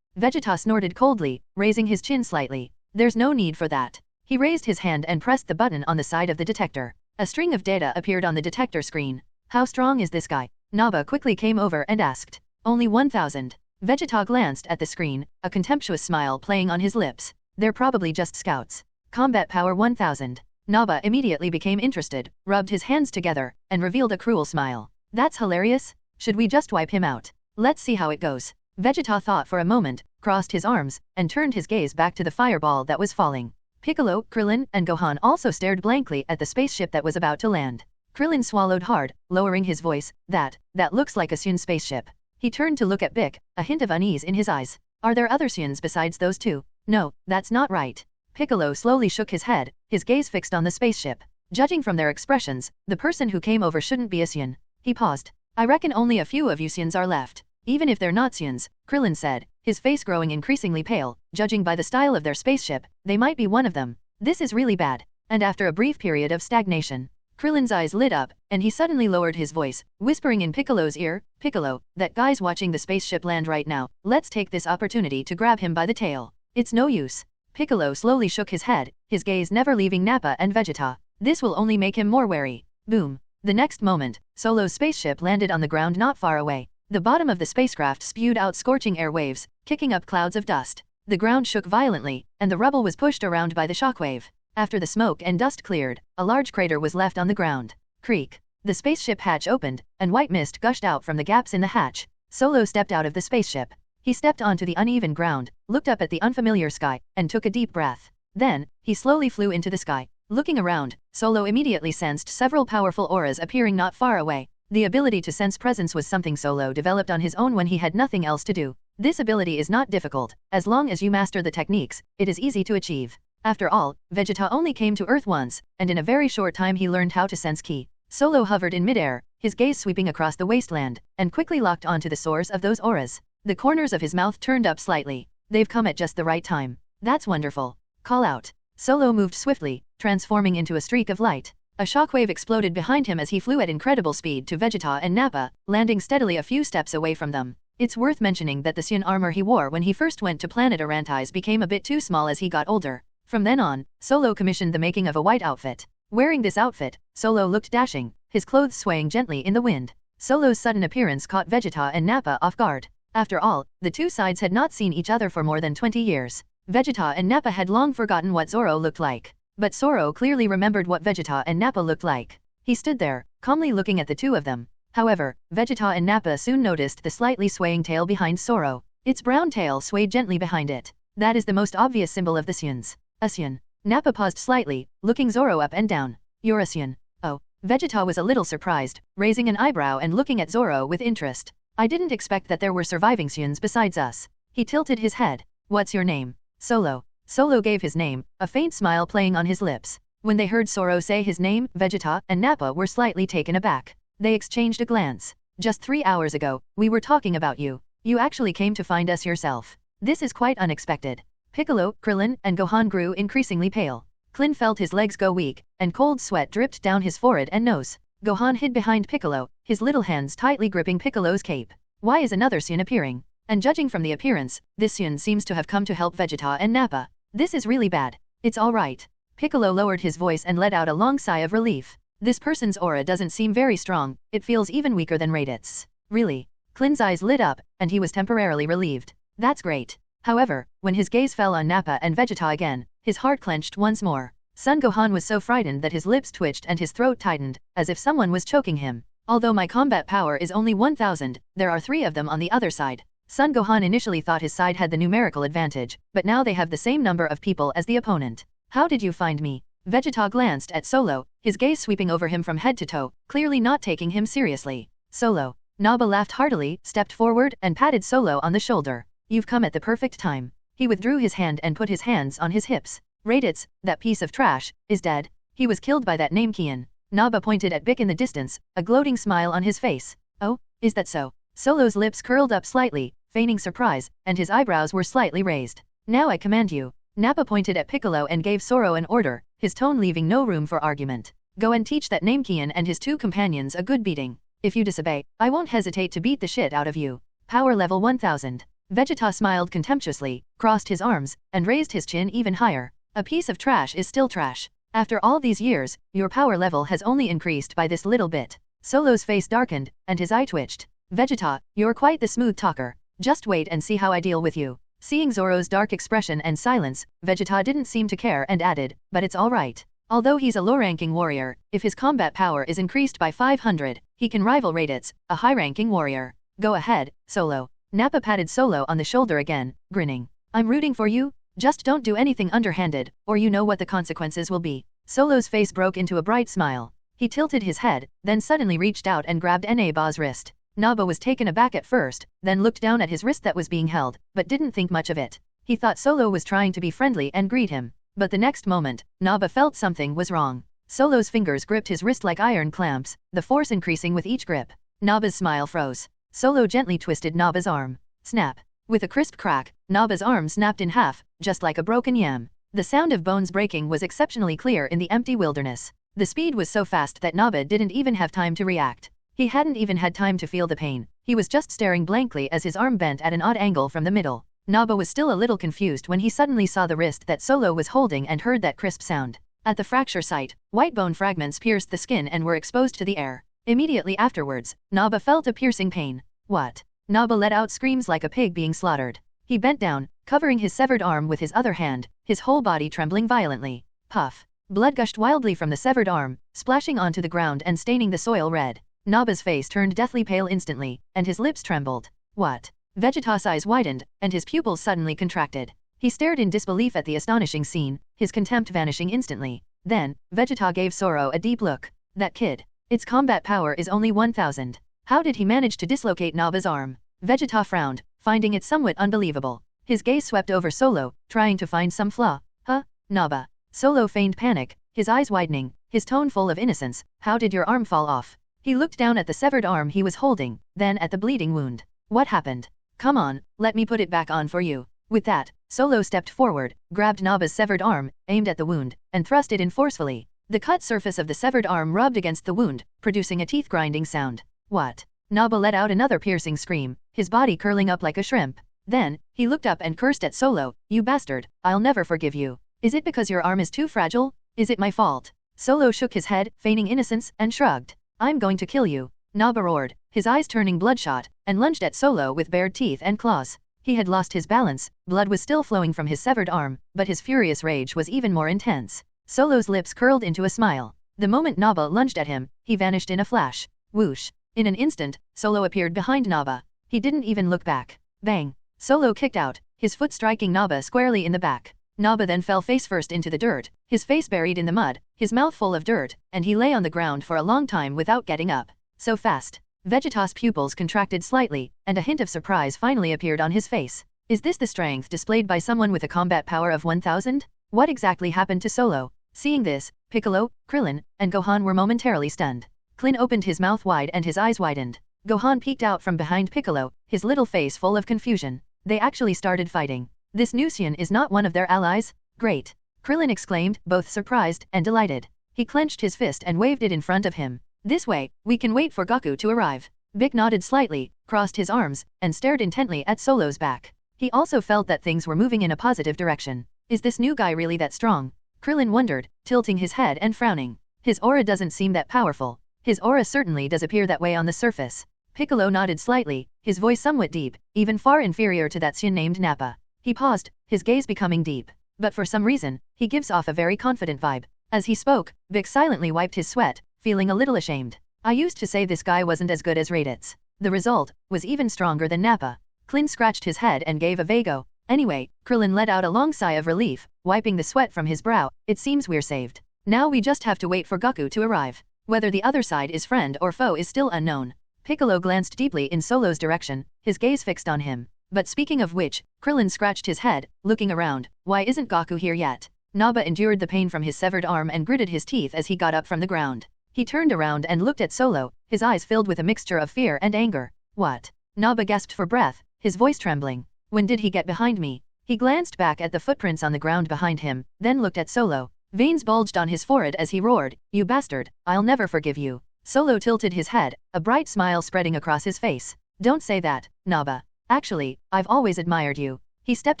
Vegeta snorted coldly, raising his chin slightly. There's no need for that. He raised his hand and pressed the button on the side of the detector. A string of data appeared on the detector screen. How strong is this guy? Naba quickly came over and asked. Only 1,000. Vegeta glanced at the screen, a contemptuous smile playing on his lips. They're probably just scouts. Combat power 1,000. Naba immediately became interested, rubbed his hands together, and revealed a cruel smile. That's hilarious. Should we just wipe him out? Let's see how it goes. Vegeta thought for a moment, crossed his arms, and turned his gaze back to the fireball that was falling. Piccolo, Krillin, and Gohan also stared blankly at the spaceship that was about to land. Krillin swallowed hard, lowering his voice. That looks like a Saiyan spaceship. He turned to look at Bic, a hint of unease in his eyes. Are there other Saiyans besides those two? No, that's not right. Piccolo slowly shook his head, his gaze fixed on the spaceship. Judging from their expressions, the person who came over shouldn't be a Saiyan. He paused. I reckon only a few of you Saiyans are left. Even if they're not Saiyans, Krillin said, his face growing increasingly pale. Judging by the style of their spaceship, they might be one of them. This is really bad. And after a brief period of stagnation, Krillin's eyes lit up, and he suddenly lowered his voice, whispering in Piccolo's ear, Piccolo, that guy's watching the spaceship land right now. Let's take this opportunity to grab him by the tail. It's no use. Piccolo slowly shook his head, his gaze never leaving Nappa and Vegeta. This will only make him more wary. Boom. The next moment, Solo's spaceship landed on the ground not far away. The bottom of the spacecraft spewed out scorching air waves, kicking up clouds of dust. The ground shook violently, and the rubble was pushed around by the shockwave. After the smoke and dust cleared, a large crater was left on the ground. Creak. The spaceship hatch opened, and white mist gushed out from the gaps in the hatch. Solo stepped out of the spaceship. He stepped onto the uneven ground, looked up at the unfamiliar sky, and took a deep breath. Then, he slowly flew into the sky. Looking around, Solo immediately sensed several powerful auras appearing not far away. The ability to sense presence was something Solo developed on his own when he had nothing else to do. This ability is not difficult. As long as you master the techniques, it is easy to achieve. After all, Vegeta only came to Earth once, and in a very short time he learned how to sense ki. Solo hovered in midair, his gaze sweeping across the wasteland, and quickly locked onto the source of those auras. The corners of his mouth turned up slightly. They've come at just the right time. That's wonderful. Call out. Solo moved swiftly, transforming into a streak of light. A shockwave exploded behind him as he flew at incredible speed to Vegeta and Nappa, landing steadily a few steps away from them. It's worth mentioning that the Saiyan armor he wore when he first went to planet Arantis became a bit too small as he got older. From then on, Solo commissioned the making of a white outfit. Wearing this outfit, Solo looked dashing, his clothes swaying gently in the wind. Solo's sudden appearance caught Vegeta and Nappa off guard. After all, the two sides had not seen each other for more than 20 years. Vegeta and Nappa had long forgotten what Zoro looked like. But Zoro clearly remembered what Vegeta and Nappa looked like. He stood there, calmly looking at the two of them. However, Vegeta and Nappa soon noticed the slightly swaying tail behind Zoro. Its brown tail swayed gently behind it. That is the most obvious symbol of the Saiyans. A Saiyan. Nappa paused slightly, looking Zoro up and down. You're a Saiyan. Oh. Vegeta was a little surprised, raising an eyebrow and looking at Zoro with interest. I didn't expect that there were surviving Saiyans besides us. He tilted his head. What's your name? Solo. Solo gave his name, a faint smile playing on his lips. When they heard Zoro say his name, Vegeta and Nappa were slightly taken aback. They exchanged a glance. Just 3 hours ago, we were talking about you. You actually came to find us yourself. This is quite unexpected. Piccolo, Krillin, and Gohan grew increasingly pale. Klin felt his legs go weak, and cold sweat dripped down his forehead and nose. Gohan hid behind Piccolo, his little hands tightly gripping Piccolo's cape. Why is another Saiyan appearing? And judging from the appearance, this Saiyan seems to have come to help Vegeta and Nappa. This is really bad. It's all right. Piccolo lowered his voice and let out a long sigh of relief. This person's aura doesn't seem very strong, it feels even weaker than Raditz. Really? Klin's eyes lit up, and he was temporarily relieved. That's great. However, when his gaze fell on Nappa and Vegeta again, his heart clenched once more. Son Gohan was so frightened that his lips twitched and his throat tightened, as if someone was choking him. Although my combat power is only 1000, there are 3 of them on the other side. Son Gohan initially thought his side had the numerical advantage, but now they have the same number of people as the opponent. How did you find me? Vegeta glanced at Solo, his gaze sweeping over him from head to toe, clearly not taking him seriously. Solo. Naba laughed heartily, stepped forward, and patted Solo on the shoulder. You've come at the perfect time. He withdrew his hand and put his hands on his hips. Raditz, that piece of trash, is dead. He was killed by that Namekian. Naba pointed at Bic in the distance, a gloating smile on his face. Oh, is that so? Solo's lips curled up slightly, feigning surprise, and his eyebrows were slightly raised. Now I command you. Nappa pointed at Piccolo and gave Zoro an order, his tone leaving no room for argument. Go and teach that Namekian and his 2 companions a good beating. If you disobey, I won't hesitate to beat the shit out of you. Power level 1000. Vegeta smiled contemptuously, crossed his arms, and raised his chin even higher. A piece of trash is still trash. After all these years, your power level has only increased by this little bit. Solo's face darkened, and his eye twitched. Vegeta, you're quite the smooth talker. Just wait and see how I deal with you. Seeing Zoro's dark expression and silence, Vegeta didn't seem to care and added, but it's alright. Although he's a low-ranking warrior, if his combat power is increased by 500, he can rival Raditz, a high-ranking warrior. Go ahead, Solo. Nappa patted Solo on the shoulder again, grinning. I'm rooting for you. Just don't do anything underhanded, or you know what the consequences will be. Solo's face broke into a bright smile. He tilted his head, then suddenly reached out and grabbed Naba's wrist. Naba was taken aback at first, then looked down at his wrist that was being held, but didn't think much of it. He thought Solo was trying to be friendly and greet him. But the next moment, Naba felt something was wrong. Solo's fingers gripped his wrist like iron clamps, the force increasing with each grip. Naba's smile froze. Solo gently twisted Naba's arm. Snap. With a crisp crack, Naba's arm snapped in half, just like a broken yam. The sound of bones breaking was exceptionally clear in the empty wilderness. The speed was so fast that Naba didn't even have time to react. He hadn't even had time to feel the pain. He was just staring blankly as his arm bent at an odd angle from the middle. Naba was still a little confused when he suddenly saw the wrist that Solo was holding and heard that crisp sound. At the fracture site, white bone fragments pierced the skin and were exposed to the air. Immediately afterwards, Naba felt a piercing pain. What? Naba let out screams like a pig being slaughtered. He bent down, covering his severed arm with his other hand, his whole body trembling violently. Puff. Blood gushed wildly from the severed arm, splashing onto the ground and staining the soil red. Naba's face turned deathly pale instantly, and his lips trembled. What? Vegeta's eyes widened, and his pupils suddenly contracted. He stared in disbelief at the astonishing scene, his contempt vanishing instantly. Then, Vegeta gave Zoro a deep look. That kid. Its combat power is only 1000. How did he manage to dislocate Naba's arm? Vegeta frowned, finding it somewhat unbelievable. His gaze swept over Solo, trying to find some flaw. Huh? Naba. Solo feigned panic, his eyes widening, his tone full of innocence. How did your arm fall off? He looked down at the severed arm he was holding, then at the bleeding wound. What happened? Come on, let me put it back on for you. With that, Solo stepped forward, grabbed Naba's severed arm, aimed at the wound, and thrust it in forcefully. The cut surface of the severed arm rubbed against the wound, producing a teeth-grinding sound. What? Naba let out another piercing scream, his body curling up like a shrimp. Then, he looked up and cursed at Solo. You bastard, I'll never forgive you. Is it because your arm is too fragile? Is it my fault? Solo shook his head, feigning innocence, and shrugged. I'm going to kill you. Naba roared, his eyes turning bloodshot, and lunged at Solo with bared teeth and claws. He had lost his balance, blood was still flowing from his severed arm, but his furious rage was even more intense. Solo's lips curled into a smile. The moment Naba lunged at him, he vanished in a flash. Whoosh. In an instant, Solo appeared behind Naba. He didn't even look back. Bang. Solo kicked out, his foot striking Naba squarely in the back. Naba then fell face first into the dirt, his face buried in the mud, his mouth full of dirt, and he lay on the ground for a long time without getting up. So fast. Vegeta's pupils contracted slightly, and a hint of surprise finally appeared on his face. Is this the strength displayed by someone with a combat power of 1000? What exactly happened to Solo? Seeing this, Piccolo, Krillin, and Gohan were momentarily stunned. Krillin opened his mouth wide and his eyes widened. Gohan peeked out from behind Piccolo, his little face full of confusion. They actually started fighting. This new Saiyan is not one of their allies? Great! Krillin exclaimed, both surprised and delighted. He clenched his fist and waved it in front of him. This way, we can wait for Goku to arrive. Bic nodded slightly, crossed his arms, and stared intently at Solo's back. He also felt that things were moving in a positive direction. Is this new guy really that strong? Krillin wondered, tilting his head and frowning. His aura doesn't seem that powerful. His aura certainly does appear that way on the surface. Piccolo nodded slightly, his voice somewhat deep, even far inferior to that Saiyan named Nappa. He paused, his gaze becoming deep. but for some reason, he gives off a very confident vibe. As he spoke, Vic silently wiped his sweat, feeling a little ashamed. I used to say this guy wasn't as good as Raditz. The result was even stronger than Nappa. Clint scratched his head and gave a vague "oh." Anyway, Krillin let out a long sigh of relief, wiping the sweat from his brow. It seems we're saved. Now we just have to wait for Goku to arrive. Whether the other side is friend or foe is still unknown. Piccolo glanced deeply in Solo's direction, his gaze fixed on him. But speaking of which, Krillin scratched his head, looking around. Why isn't Goku here yet? Naba endured the pain from his severed arm and gritted his teeth as he got up from the ground. He turned around and looked at Solo, his eyes filled with a mixture of fear and anger. What? Naba gasped for breath, his voice trembling. When did he get behind me? He glanced back at the footprints on the ground behind him, then looked at Solo. Veins bulged on his forehead as he roared, "You bastard, I'll never forgive you." Solo tilted his head, a bright smile spreading across his face. Don't say that, Naba. Actually, I've always admired you. He stepped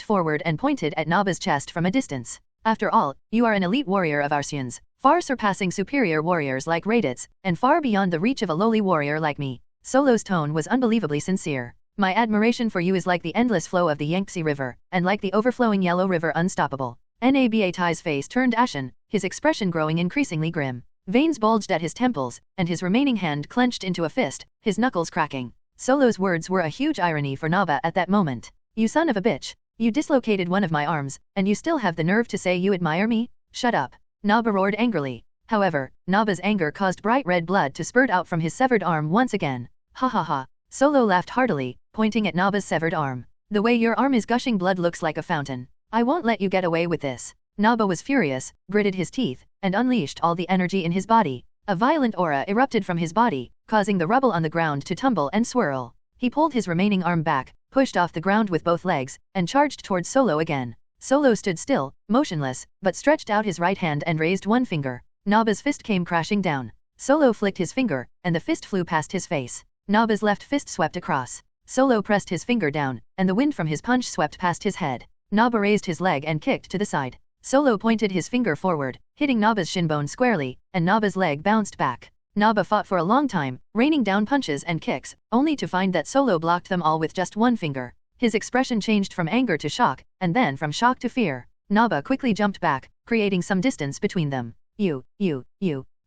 forward and pointed at Naba's chest from a distance. After all, you are an elite warrior of our Saiyans, far surpassing superior warriors like Raditz, and far beyond the reach of a lowly warrior like me. Solo's tone was unbelievably sincere. My admiration for you is like the endless flow of the Yangtze River, and like the overflowing Yellow River unstoppable. Nabatai's face turned ashen, his expression growing increasingly grim. Veins bulged at his temples, and his remaining hand clenched into a fist, his knuckles cracking. Solo's words were a huge irony for Naba at that moment. You son of a bitch. You dislocated one of my arms, and you still have the nerve to say you admire me? Shut up. Naba roared angrily. However, Naba's anger caused bright red blood to spurt out from his severed arm once again. Ha ha ha. Solo laughed heartily, pointing at Naba's severed arm. The way your arm is gushing blood looks like a fountain. I won't let you get away with this. Naba was furious, gritted his teeth, and unleashed all the energy in his body. A violent aura erupted from his body, causing the rubble on the ground to tumble and swirl. He pulled his remaining arm back, pushed off the ground with both legs, and charged towards Solo again. Solo stood still, motionless, but stretched out his right hand and raised one finger. Naba's fist came crashing down. Solo flicked his finger, and the fist flew past his face. Naba's left fist swept across. Solo pressed his finger down, and the wind from his punch swept past his head. Naba raised his leg and kicked to the side. Solo pointed his finger forward, hitting Naba's shinbone squarely, and Naba's leg bounced back. Naba fought for a long time, raining down punches and kicks, only to find that Solo blocked them all with just one finger. His expression changed from anger to shock, and then from shock to fear. Naba quickly jumped back, creating some distance between them. You.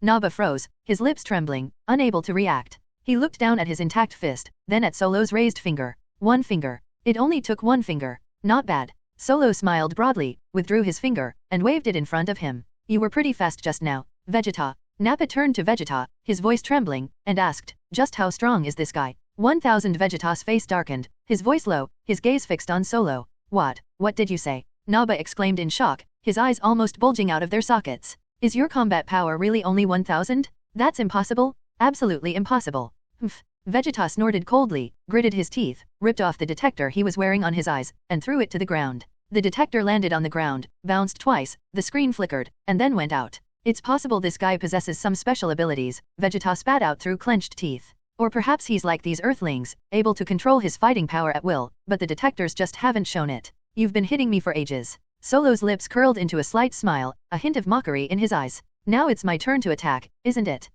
Naba froze, his lips trembling, unable to react. He looked down at his intact fist, then at Solo's raised finger. One finger. It only took one finger. Not bad. Solo smiled broadly, withdrew his finger, and waved it in front of him. You were pretty fast just now, Vegeta. Nappa turned to Vegeta, his voice trembling, and asked, just how strong is this guy? 1000. Vegeta's face darkened, his voice low, his gaze fixed on Solo. What did you say? Naba exclaimed in shock, his eyes almost bulging out of their sockets. Is your combat power really only 1000? That's impossible? Absolutely impossible. Humph. Vegeta snorted coldly, gritted his teeth, ripped off the detector he was wearing on his eyes, and threw it to the ground. The detector landed on the ground, bounced twice, the screen flickered, and then went out. It's possible this guy possesses some special abilities, Vegeta spat out through clenched teeth. Or perhaps he's like these Earthlings, able to control his fighting power at will, but the detectors just haven't shown it. You've been hitting me for ages. Solo's lips curled into a slight smile, a hint of mockery in his eyes. Now it's my turn to attack, isn't it?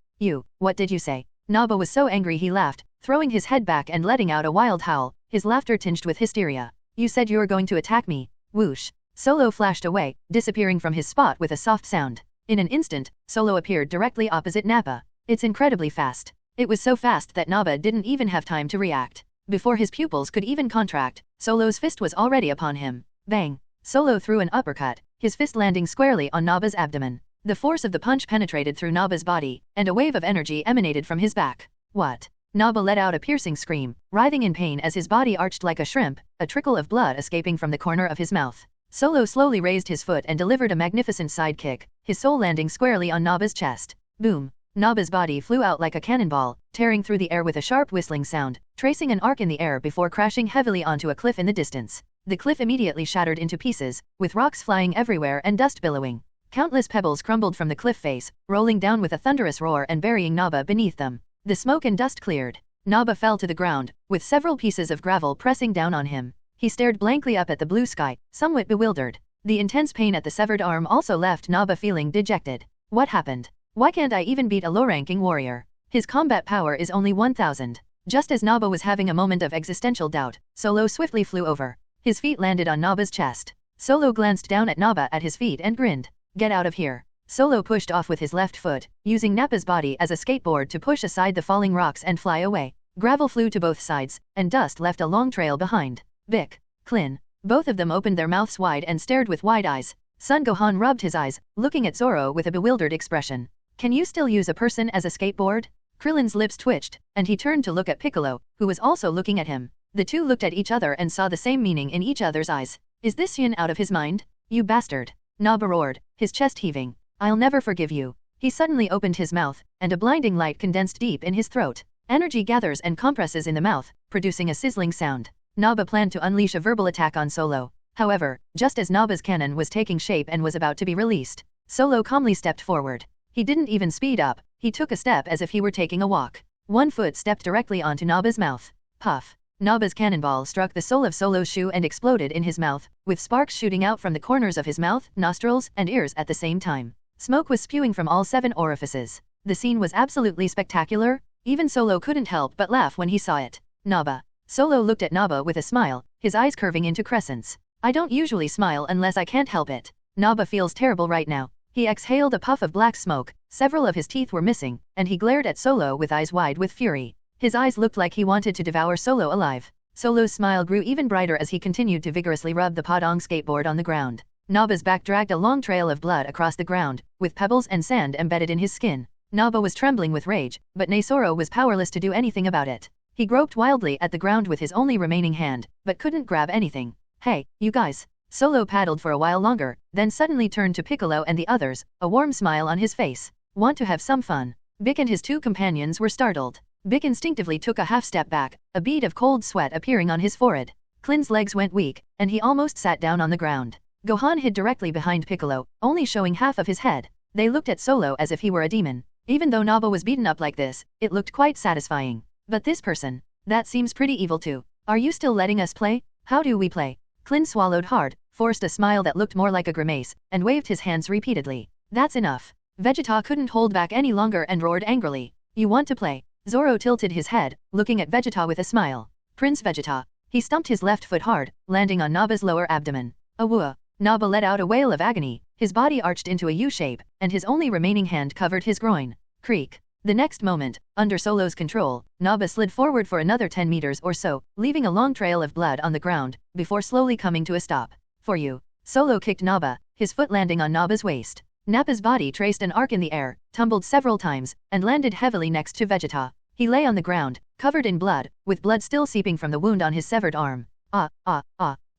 What did you say? Naba was so angry he laughed, throwing his head back and letting out a wild howl, his laughter tinged with hysteria. You said you were going to attack me. Whoosh. Solo flashed away, disappearing from his spot with a soft sound. In an instant, Solo appeared directly opposite Nappa. It's incredibly fast. It was so fast that Naba didn't even have time to react. Before his pupils could even contract, Solo's fist was already upon him. Bang! Solo threw an uppercut, his fist landing squarely on Naba's abdomen. The force of the punch penetrated through Naba's body, and a wave of energy emanated from his back. What? Naba let out a piercing scream, writhing in pain as his body arched like a shrimp, a trickle of blood escaping from the corner of his mouth. Solo slowly raised his foot and delivered a magnificent side kick, his soul landing squarely on Naba's chest. Boom! Naba's body flew out like a cannonball, tearing through the air with a sharp whistling sound, tracing an arc in the air before crashing heavily onto a cliff in the distance. The cliff immediately shattered into pieces, with rocks flying everywhere and dust billowing. Countless pebbles crumbled from the cliff face, rolling down with a thunderous roar and burying Naba beneath them. The smoke and dust cleared. Naba fell to the ground, with several pieces of gravel pressing down on him. He stared blankly up at the blue sky, somewhat bewildered. The intense pain at the severed arm also left Naba feeling dejected. What happened? Why can't I even beat a low-ranking warrior? His combat power is only 1000. Just as Naba was having a moment of existential doubt, Solo swiftly flew over. His feet landed on Naba's chest. Solo glanced down at Naba at his feet and grinned. Get out of here. Solo pushed off with his left foot, using Nappa's body as a skateboard to push aside the falling rocks and fly away. Gravel flew to both sides, and dust left a long trail behind. Bick. Klin. Both of them opened their mouths wide and stared with wide eyes. Son Gohan rubbed his eyes, looking at Zoro with a bewildered expression. Can you still use a person as a skateboard? Krillin's lips twitched, and he turned to look at Piccolo, who was also looking at him. The two looked at each other and saw the same meaning in each other's eyes. Is this Saiyan out of his mind? You bastard. Naba roared, his chest heaving. I'll never forgive you. He suddenly opened his mouth, and a blinding light condensed deep in his throat. Energy gathers and compresses in the mouth, producing a sizzling sound. Naba planned to unleash a verbal attack on Solo. However, just as Naba's cannon was taking shape and was about to be released, Solo calmly stepped forward. He didn't even speed up, he took a step as if he were taking a walk. One foot stepped directly onto Naba's mouth. Puff. Naba's cannonball struck the sole of Solo's shoe and exploded in his mouth, with sparks shooting out from the corners of his mouth, nostrils, and ears at the same time. Smoke was spewing from all 7 orifices. The scene was absolutely spectacular. Even Solo couldn't help but laugh when he saw it. Naba. Solo looked at Naba with a smile, his eyes curving into crescents. I don't usually smile unless I can't help it. Naba feels terrible right now. He exhaled a puff of black smoke, several of his teeth were missing, and he glared at Solo with eyes wide with fury. His eyes looked like he wanted to devour Solo alive. Solo's smile grew even brighter as he continued to vigorously rub the Padang skateboard on the ground. Naba's back dragged a long trail of blood across the ground, with pebbles and sand embedded in his skin. Naba was trembling with rage, but Zoro was powerless to do anything about it. He groped wildly at the ground with his only remaining hand, but couldn't grab anything. Hey, you guys. Solo paddled for a while longer, then suddenly turned to Piccolo and the others, a warm smile on his face. Want to have some fun? Bick and his 2 companions were startled. Bick instinctively took a half step back, a bead of cold sweat appearing on his forehead. Klin's legs went weak, and he almost sat down on the ground. Gohan hid directly behind Piccolo, only showing half of his head. They looked at Solo as if he were a demon. Even though Naba was beaten up like this, it looked quite satisfying. But this person, that seems pretty evil too. Are you still letting us play? How do we play? Klin swallowed hard, forced a smile that looked more like a grimace, and waved his hands repeatedly. That's enough. Vegeta couldn't hold back any longer and roared angrily. You want to play? Zoro tilted his head, looking at Vegeta with a smile. Prince Vegeta. He stumped his left foot hard, landing on Naba's lower abdomen. Awooah. Naba let out a wail of agony, his body arched into a U shape, and his only remaining hand covered his groin. Creak. The next moment, under Solo's control, Naba slid forward for another 10 meters or so, leaving a long trail of blood on the ground, before slowly coming to a stop. For you. Solo kicked Naba, his foot landing on Naba's waist. Nappa's body traced an arc in the air, tumbled several times, and landed heavily next to Vegeta. He lay on the ground, covered in blood, with blood still seeping from the wound on his severed arm.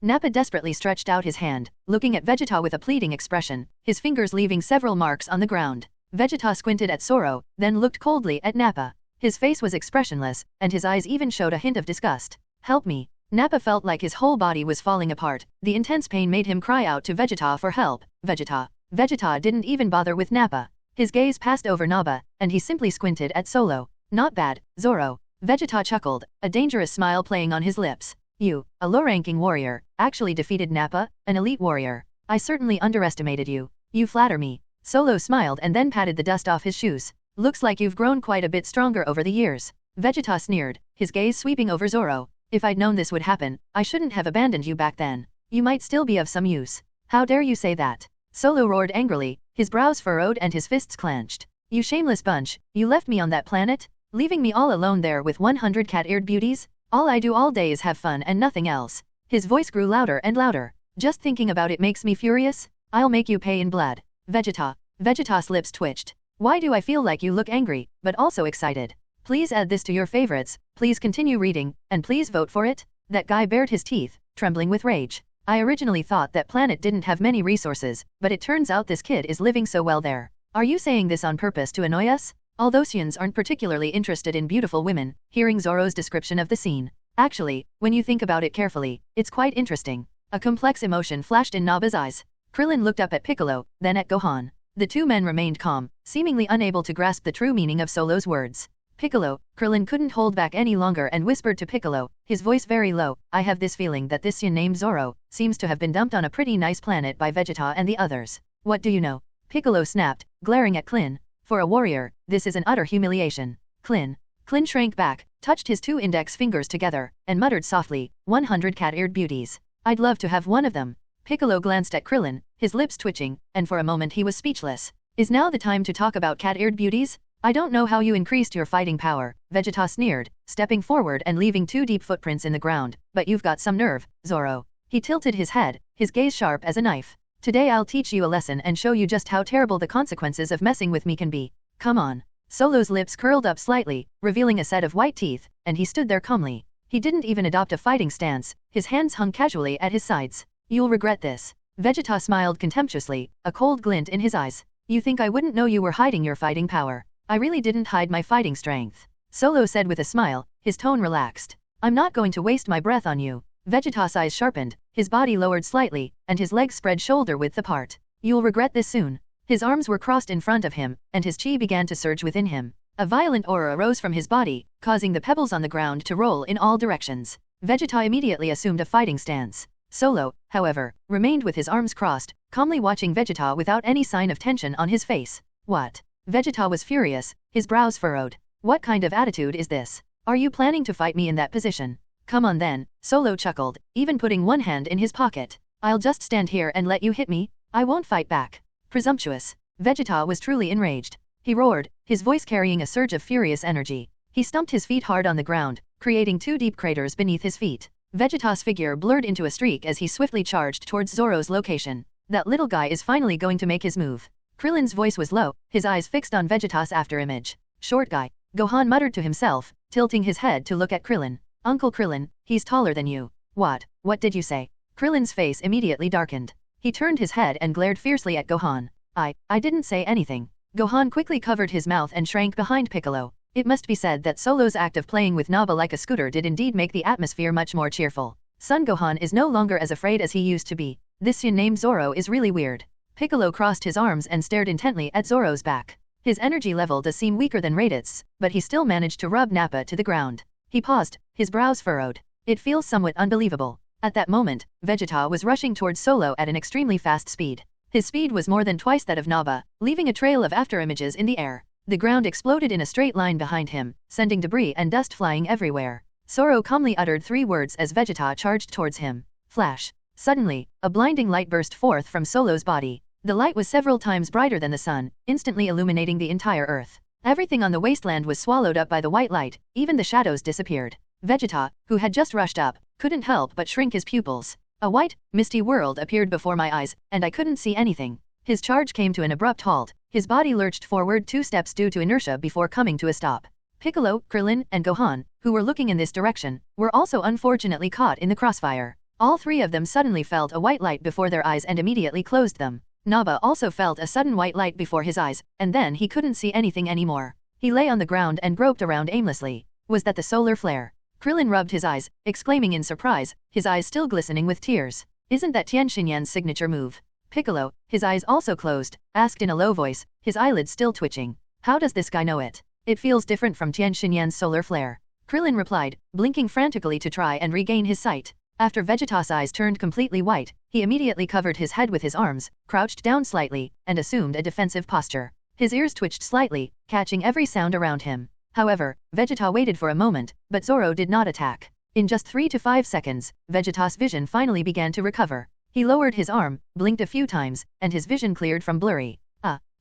Nappa desperately stretched out his hand, looking at Vegeta with a pleading expression, his fingers leaving several marks on the ground. Vegeta squinted at Zoro, then looked coldly at Nappa. His face was expressionless, and his eyes even showed a hint of disgust. Help me. Nappa felt like his whole body was falling apart. The intense pain made him cry out to Vegeta for help. Vegeta. Vegeta didn't even bother with Nappa. His gaze passed over Naba, and he simply squinted at Solo. Not bad, Zoro. Vegeta chuckled, a dangerous smile playing on his lips. You, a low-ranking warrior, actually defeated Nappa, an elite warrior. I certainly underestimated you. You flatter me. Solo smiled and then patted the dust off his shoes. Looks like you've grown quite a bit stronger over the years. Vegeta sneered, his gaze sweeping over Zoro. If I'd known this would happen, I shouldn't have abandoned you back then. You might still be of some use. How dare you say that? Solo roared angrily, his brows furrowed and his fists clenched. You shameless bunch, you left me on that planet? Leaving me all alone there with 100 cat-eared beauties? All I do all day is have fun and nothing else. His voice grew louder and louder. Just thinking about it makes me furious. I'll make you pay in blood. Vegeta. Vegeta's lips twitched. Why do I feel like you look angry, but also excited? Please add this to your favorites, please continue reading, and please vote for it. That guy bared his teeth, trembling with rage. I originally thought that planet didn't have many resources, but it turns out this kid is living so well there. Are you saying this on purpose to annoy us? Although Saiyans aren't particularly interested in beautiful women, hearing Zoro's description of the scene. Actually, when you think about it carefully, it's quite interesting. A complex emotion flashed in Naba's eyes. Krillin looked up at Piccolo, then at Gohan. The two men remained calm, seemingly unable to grasp the true meaning of Solo's words. Piccolo, Krillin couldn't hold back any longer and whispered to Piccolo, his voice very low, I have this feeling that this Saiyan named Zoro seems to have been dumped on a pretty nice planet by Vegeta and the others. What do you know? Piccolo snapped, glaring at Klin. For a warrior, this is an utter humiliation. Klin shrank back, touched his 2 index fingers together, and muttered softly, 100 cat-eared beauties. I'd love to have one of them. Piccolo glanced at Krillin, his lips twitching, and for a moment he was speechless. Is now the time to talk about cat-eared beauties? I don't know how you increased your fighting power, Vegeta sneered, stepping forward and leaving 2 deep footprints in the ground, but you've got some nerve, Zoro. He tilted his head, his gaze sharp as a knife. Today I'll teach you a lesson and show you just how terrible the consequences of messing with me can be. Come on. Solo's lips curled up slightly, revealing a set of white teeth, and he stood there calmly. He didn't even adopt a fighting stance, his hands hung casually at his sides. You'll regret this. Vegeta smiled contemptuously, a cold glint in his eyes. You think I wouldn't know you were hiding your fighting power? I really didn't hide my fighting strength. Solo said with a smile, his tone relaxed. I'm not going to waste my breath on you. Vegeta's eyes sharpened, his body lowered slightly, and his legs spread shoulder-width apart. You'll regret this soon. His arms were crossed in front of him, and his chi began to surge within him. A violent aura rose from his body, causing the pebbles on the ground to roll in all directions. Vegeta immediately assumed a fighting stance. Solo, however, remained with his arms crossed, calmly watching Vegeta without any sign of tension on his face. What? Vegeta was furious, his brows furrowed. What kind of attitude is this? Are you planning to fight me in that position? Come on then, Solo chuckled, even putting one hand in his pocket. I'll just stand here and let you hit me? I won't fight back. Presumptuous. Vegeta was truly enraged. He roared, his voice carrying a surge of furious energy. He stumped his feet hard on the ground, creating 2 deep craters beneath his feet. Vegeta's figure blurred into a streak as he swiftly charged towards Zoro's location. That little guy is finally going to make his move. Krillin's voice was low, his eyes fixed on Vegeta's afterimage. Short guy. Gohan muttered to himself, tilting his head to look at Krillin. Uncle Krillin, he's taller than you. What did you say? Krillin's face immediately darkened. He turned his head and glared fiercely at Gohan. I didn't say anything. Gohan quickly covered his mouth and shrank behind Piccolo. It must be said that Solo's act of playing with Naba like a scooter did indeed make the atmosphere much more cheerful. Son Gohan is no longer as afraid as he used to be. This Saiyan named Zoro is really weird. Piccolo crossed his arms and stared intently at Zoro's back. His energy level does seem weaker than Raditz, but he still managed to rub Nappa to the ground. He paused, his brows furrowed. It feels somewhat unbelievable. At that moment, Vegeta was rushing towards Solo at an extremely fast speed. His speed was more than twice that of Naba, leaving a trail of afterimages in the air. The ground exploded in a straight line behind him, sending debris and dust flying everywhere. Zoro calmly uttered 3 words as Vegeta charged towards him. Flash. Suddenly, a blinding light burst forth from Solo's body. The light was several times brighter than the sun, instantly illuminating the entire earth. Everything on the wasteland was swallowed up by the white light, even the shadows disappeared. Vegeta, who had just rushed up, couldn't help but shrink his pupils. A white, misty world appeared before my eyes, and I couldn't see anything. His charge came to an abrupt halt. His body lurched forward 2 steps due to inertia before coming to a stop. Piccolo, Krillin, and Gohan, who were looking in this direction, were also unfortunately caught in the crossfire. All 3 of them suddenly felt a white light before their eyes and immediately closed them. Naba also felt a sudden white light before his eyes, and then he couldn't see anything anymore. He lay on the ground and groped around aimlessly. Was that the solar flare? Krillin rubbed his eyes, exclaiming in surprise, his eyes still glistening with tears. Isn't that Tien Shinyan's signature move? Piccolo, his eyes also closed, asked in a low voice, his eyelids still twitching. How does this guy know it? It feels different from Tien Shinyan's solar flare. Krillin replied, blinking frantically to try and regain his sight. After Vegeta's eyes turned completely white, he immediately covered his head with his arms, crouched down slightly, and assumed a defensive posture. His ears twitched slightly, catching every sound around him. However, Vegeta waited for a moment, but Zoro did not attack. In just 3 to 5 seconds, Vegeta's vision finally began to recover. He lowered his arm, blinked a few times, and his vision cleared from blurry.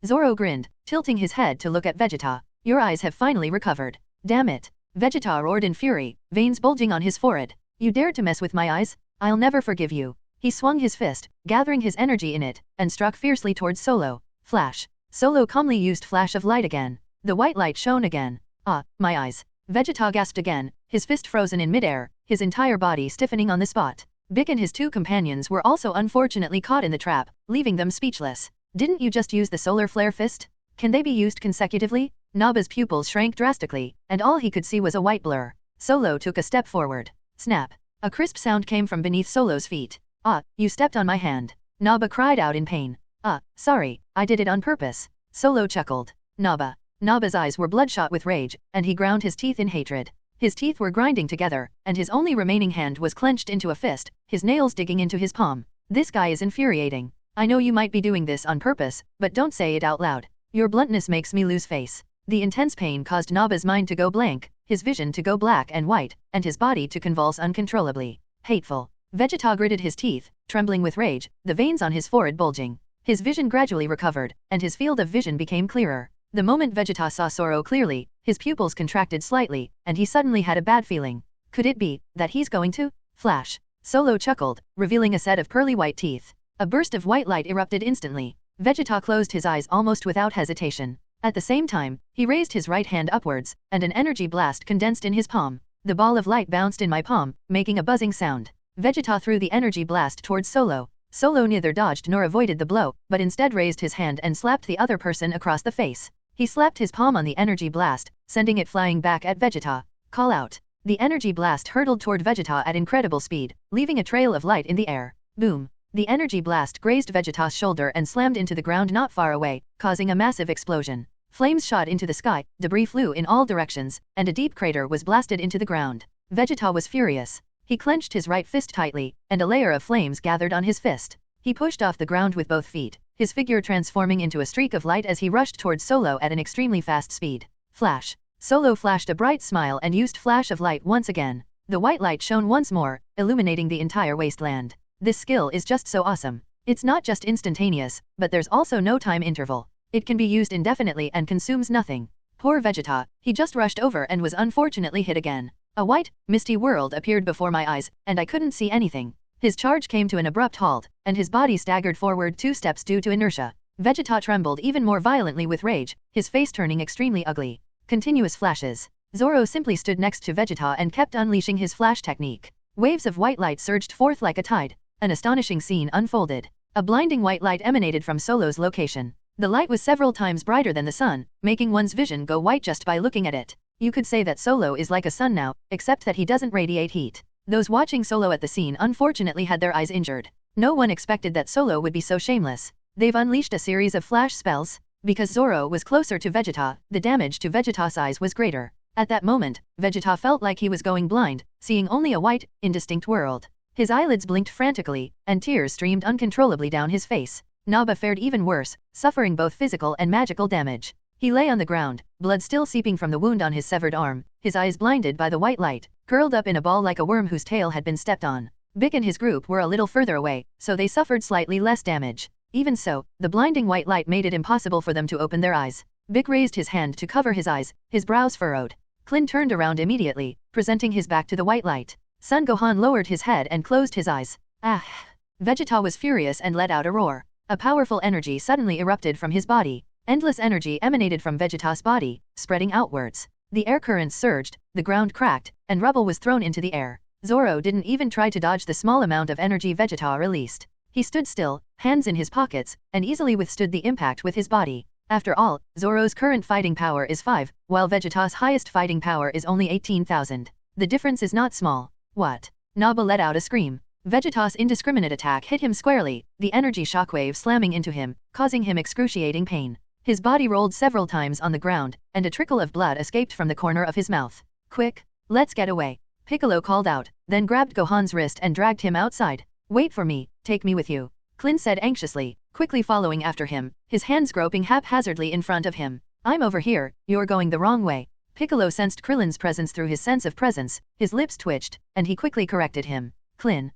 Zoro grinned, tilting his head to look at Vegeta. Your eyes have finally recovered. Damn it. Vegeta roared in fury, veins bulging on his forehead. You dared to mess with my eyes? I'll never forgive you. He swung his fist, gathering his energy in it, and struck fiercely towards Solo. Flash. Solo calmly used flash of light again. The white light shone again. My eyes. Vegeta gasped again, his fist frozen in midair, his entire body stiffening on the spot. Bick and his 2 companions were also unfortunately caught in the trap, leaving them speechless. Didn't you just use the solar flare fist? Can they be used consecutively? Naba's pupils shrank drastically, and all he could see was a white blur. Solo took a step forward. Snap. A crisp sound came from beneath Solo's feet. You stepped on my hand. Naba cried out in pain. Sorry, I did it on purpose. Solo chuckled. Naba's eyes were bloodshot with rage, and he ground his teeth in hatred. His teeth were grinding together, and his only remaining hand was clenched into a fist, his nails digging into his palm. This guy is infuriating. I know you might be doing this on purpose, but don't say it out loud. Your bluntness makes me lose face. The intense pain caused Naba's mind to go blank, his vision to go black and white, and his body to convulse uncontrollably. Hateful. Vegeta gritted his teeth, trembling with rage, the veins on his forehead bulging. His vision gradually recovered, and his field of vision became clearer. The moment Vegeta saw Zoro clearly, his pupils contracted slightly, and he suddenly had a bad feeling. Could it be that he's going to flash? Solo chuckled, revealing a set of pearly white teeth. A burst of white light erupted instantly. Vegeta closed his eyes almost without hesitation. At the same time, he raised his right hand upwards, and an energy blast condensed in his palm. The ball of light bounced in my palm, making a buzzing sound. Vegeta threw the energy blast towards Solo. Solo neither dodged nor avoided the blow, but instead raised his hand and slapped the other person across the face. He slapped his palm on the energy blast, sending it flying back at Vegeta. Call out. The energy blast hurtled toward Vegeta at incredible speed, leaving a trail of light in the air. Boom. The energy blast grazed Vegeta's shoulder and slammed into the ground not far away, causing a massive explosion. Flames shot into the sky, debris flew in all directions, and a deep crater was blasted into the ground. Vegeta was furious. He clenched his right fist tightly, and a layer of flames gathered on his fist. He pushed off the ground with both feet, his figure transforming into a streak of light as he rushed towards Solo at an extremely fast speed. Flash. Solo flashed a bright smile and used flash of light once again. The white light shone once more, illuminating the entire wasteland. This skill is just so awesome. It's not just instantaneous, but there's also no time interval. It can be used indefinitely and consumes nothing. Poor Vegeta, he just rushed over and was unfortunately hit again. A white, misty world appeared before my eyes, and I couldn't see anything. His charge came to an abrupt halt, and his body staggered forward 2 steps due to inertia. Vegeta trembled even more violently with rage, his face turning extremely ugly. Continuous flashes. Zoro simply stood next to Vegeta and kept unleashing his flash technique. Waves of white light surged forth like a tide. An astonishing scene unfolded. A blinding white light emanated from Solo's location. The light was several times brighter than the sun, making one's vision go white just by looking at it. You could say that Solo is like a sun now, except that he doesn't radiate heat. Those watching Solo at the scene unfortunately had their eyes injured. No one expected that Solo would be so shameless. They've unleashed a series of flash spells. Because Zoro was closer to Vegeta, the damage to Vegeta's eyes was greater. At that moment, Vegeta felt like he was going blind, seeing only a white, indistinct world. His eyelids blinked frantically, and tears streamed uncontrollably down his face. Naba fared even worse, suffering both physical and magical damage. He lay on the ground, blood still seeping from the wound on his severed arm, his eyes blinded by the white light, curled up in a ball like a worm whose tail had been stepped on. Bick and his group were a little further away, so they suffered slightly less damage. Even so, the blinding white light made it impossible for them to open their eyes. Bick raised his hand to cover his eyes, his brows furrowed. Klin turned around immediately, presenting his back to the white light. Son Gohan lowered his head and closed his eyes. Ah! Vegeta was furious and let out a roar. A powerful energy suddenly erupted from his body. Endless energy emanated from Vegeta's body, spreading outwards. The air currents surged, the ground cracked, and rubble was thrown into the air. Zoro didn't even try to dodge the small amount of energy Vegeta released. He stood still, hands in his pockets, and easily withstood the impact with his body. After all, Zoro's current fighting power is 5, while Vegeta's highest fighting power is only 18,000. The difference is not small. What? Naba let out a scream. Vegeta's indiscriminate attack hit him squarely, the energy shockwave slamming into him, causing him excruciating pain. His body rolled several times on the ground, and a trickle of blood escaped from the corner of his mouth. Quick! Let's get away! Piccolo called out, then grabbed Gohan's wrist and dragged him outside. Wait for me, take me with you. Klin said anxiously, quickly following after him, his hands groping haphazardly in front of him. I'm over here, you're going the wrong way. Piccolo sensed Krillin's presence through his sense of presence, his lips twitched, and he quickly corrected him. Klin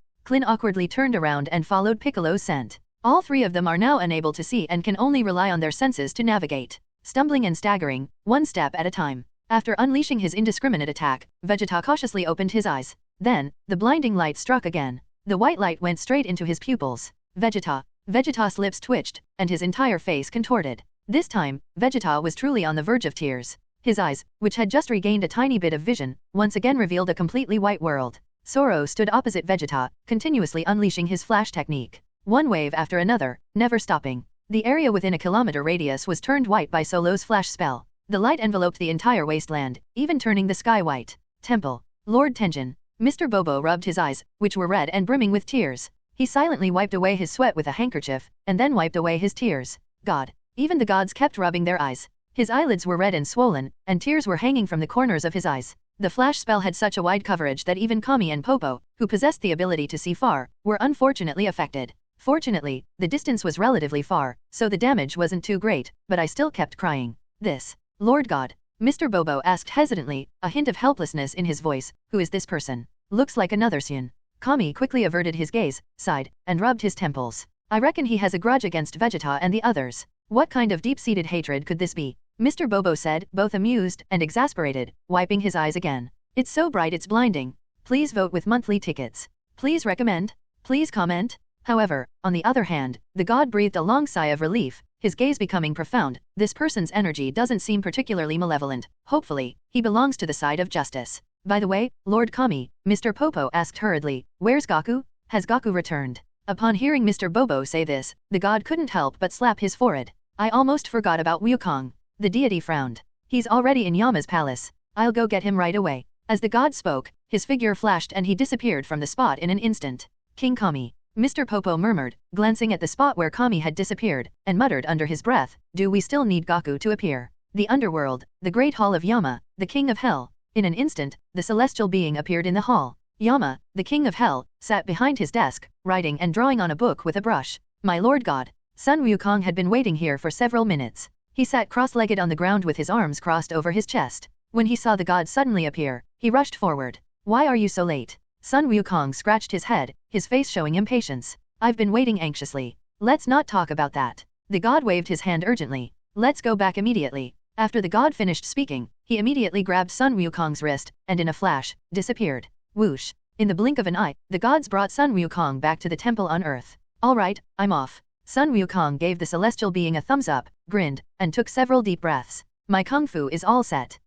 awkwardly turned around and followed Piccolo's scent. All 3 of them are now unable to see and can only rely on their senses to navigate. Stumbling and staggering, one step at a time. After unleashing his indiscriminate attack, Vegeta cautiously opened his eyes. Then, the blinding light struck again. The white light went straight into his pupils. Vegeta's lips twitched, and his entire face contorted. This time, Vegeta was truly on the verge of tears. His eyes, which had just regained a tiny bit of vision, once again revealed a completely white world. Zoro stood opposite Vegeta, continuously unleashing his flash technique. One wave after another, never stopping. The area within a kilometer radius was turned white by Solo's flash spell. The light enveloped the entire wasteland, even turning the sky white. Temple. Lord Tenjin. Mr. Bobo rubbed his eyes, which were red and brimming with tears. He silently wiped away his sweat with a handkerchief, and then wiped away his tears. God. Even the gods kept rubbing their eyes. His eyelids were red and swollen, and tears were hanging from the corners of his eyes. The flash spell had such a wide coverage that even Kami and Popo, who possessed the ability to see far, were unfortunately affected. Fortunately, the distance was relatively far, so the damage wasn't too great, but I still kept crying. This. Lord God. Mr. Bobo asked hesitantly, a hint of helplessness in his voice, who is this person? Looks like another Saiyan. Kami quickly averted his gaze, sighed, and rubbed his temples. I reckon he has a grudge against Vegeta and the others. What kind of deep-seated hatred could this be? Mr. Bobo said, both amused and exasperated, wiping his eyes again. It's so bright it's blinding. Please vote with monthly tickets. Please recommend. Please comment. However, on the other hand, the god breathed a long sigh of relief, his gaze becoming profound. This person's energy doesn't seem particularly malevolent. Hopefully, he belongs to the side of justice. By the way, Lord Kami, Mr. Popo asked hurriedly, where's Gaku? Has Gaku returned? Upon hearing Mr. Bobo say this, the god couldn't help but slap his forehead. I almost forgot about Wukong. The deity frowned. He's already in Yama's palace. I'll go get him right away. As the god spoke, his figure flashed and he disappeared from the spot in an instant. King Kami. Mr. Popo murmured, glancing at the spot where Kami had disappeared, and muttered under his breath, do we still need Gaku to appear? The underworld, the great hall of Yama, the king of hell. In an instant, the celestial being appeared in the hall. Yama, the king of hell, sat behind his desk, writing and drawing on a book with a brush. My lord god. Sun Wukong had been waiting here for several minutes. He sat cross-legged on the ground with his arms crossed over his chest. When he saw the god suddenly appear, he rushed forward. Why are you so late? Sun Wukong scratched his head, his face showing impatience. I've been waiting anxiously. Let's not talk about that. The god waved his hand urgently. Let's go back immediately. After the god finished speaking, he immediately grabbed Sun Wukong's wrist, and in a flash, disappeared. Whoosh. In the blink of an eye, the gods brought Sun Wukong back to the temple on earth. Alright, I'm off. Sun Wukong gave the celestial being a thumbs up, grinned, and took several deep breaths. My kung fu is all set.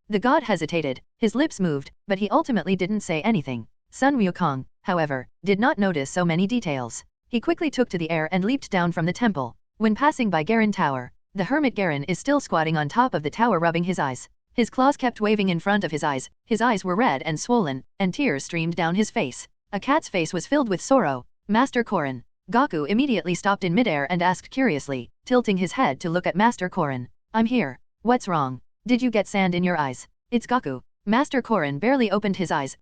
The god hesitated, his lips moved, but he ultimately didn't say anything. Sun Wukong, however, did not notice so many details. He quickly took to the air and leaped down from the temple. When passing by Garen Tower, the hermit Garen is still squatting on top of the tower rubbing his eyes. His claws kept waving in front of his eyes were red and swollen, and tears streamed down his face. A cat's face was filled with sorrow. Master Korin. Gaku immediately stopped in midair and asked curiously, tilting his head to look at Master Korin. I'm here. What's wrong? Did you get sand in your eyes? It's Gaku. Master Korin barely opened his eyes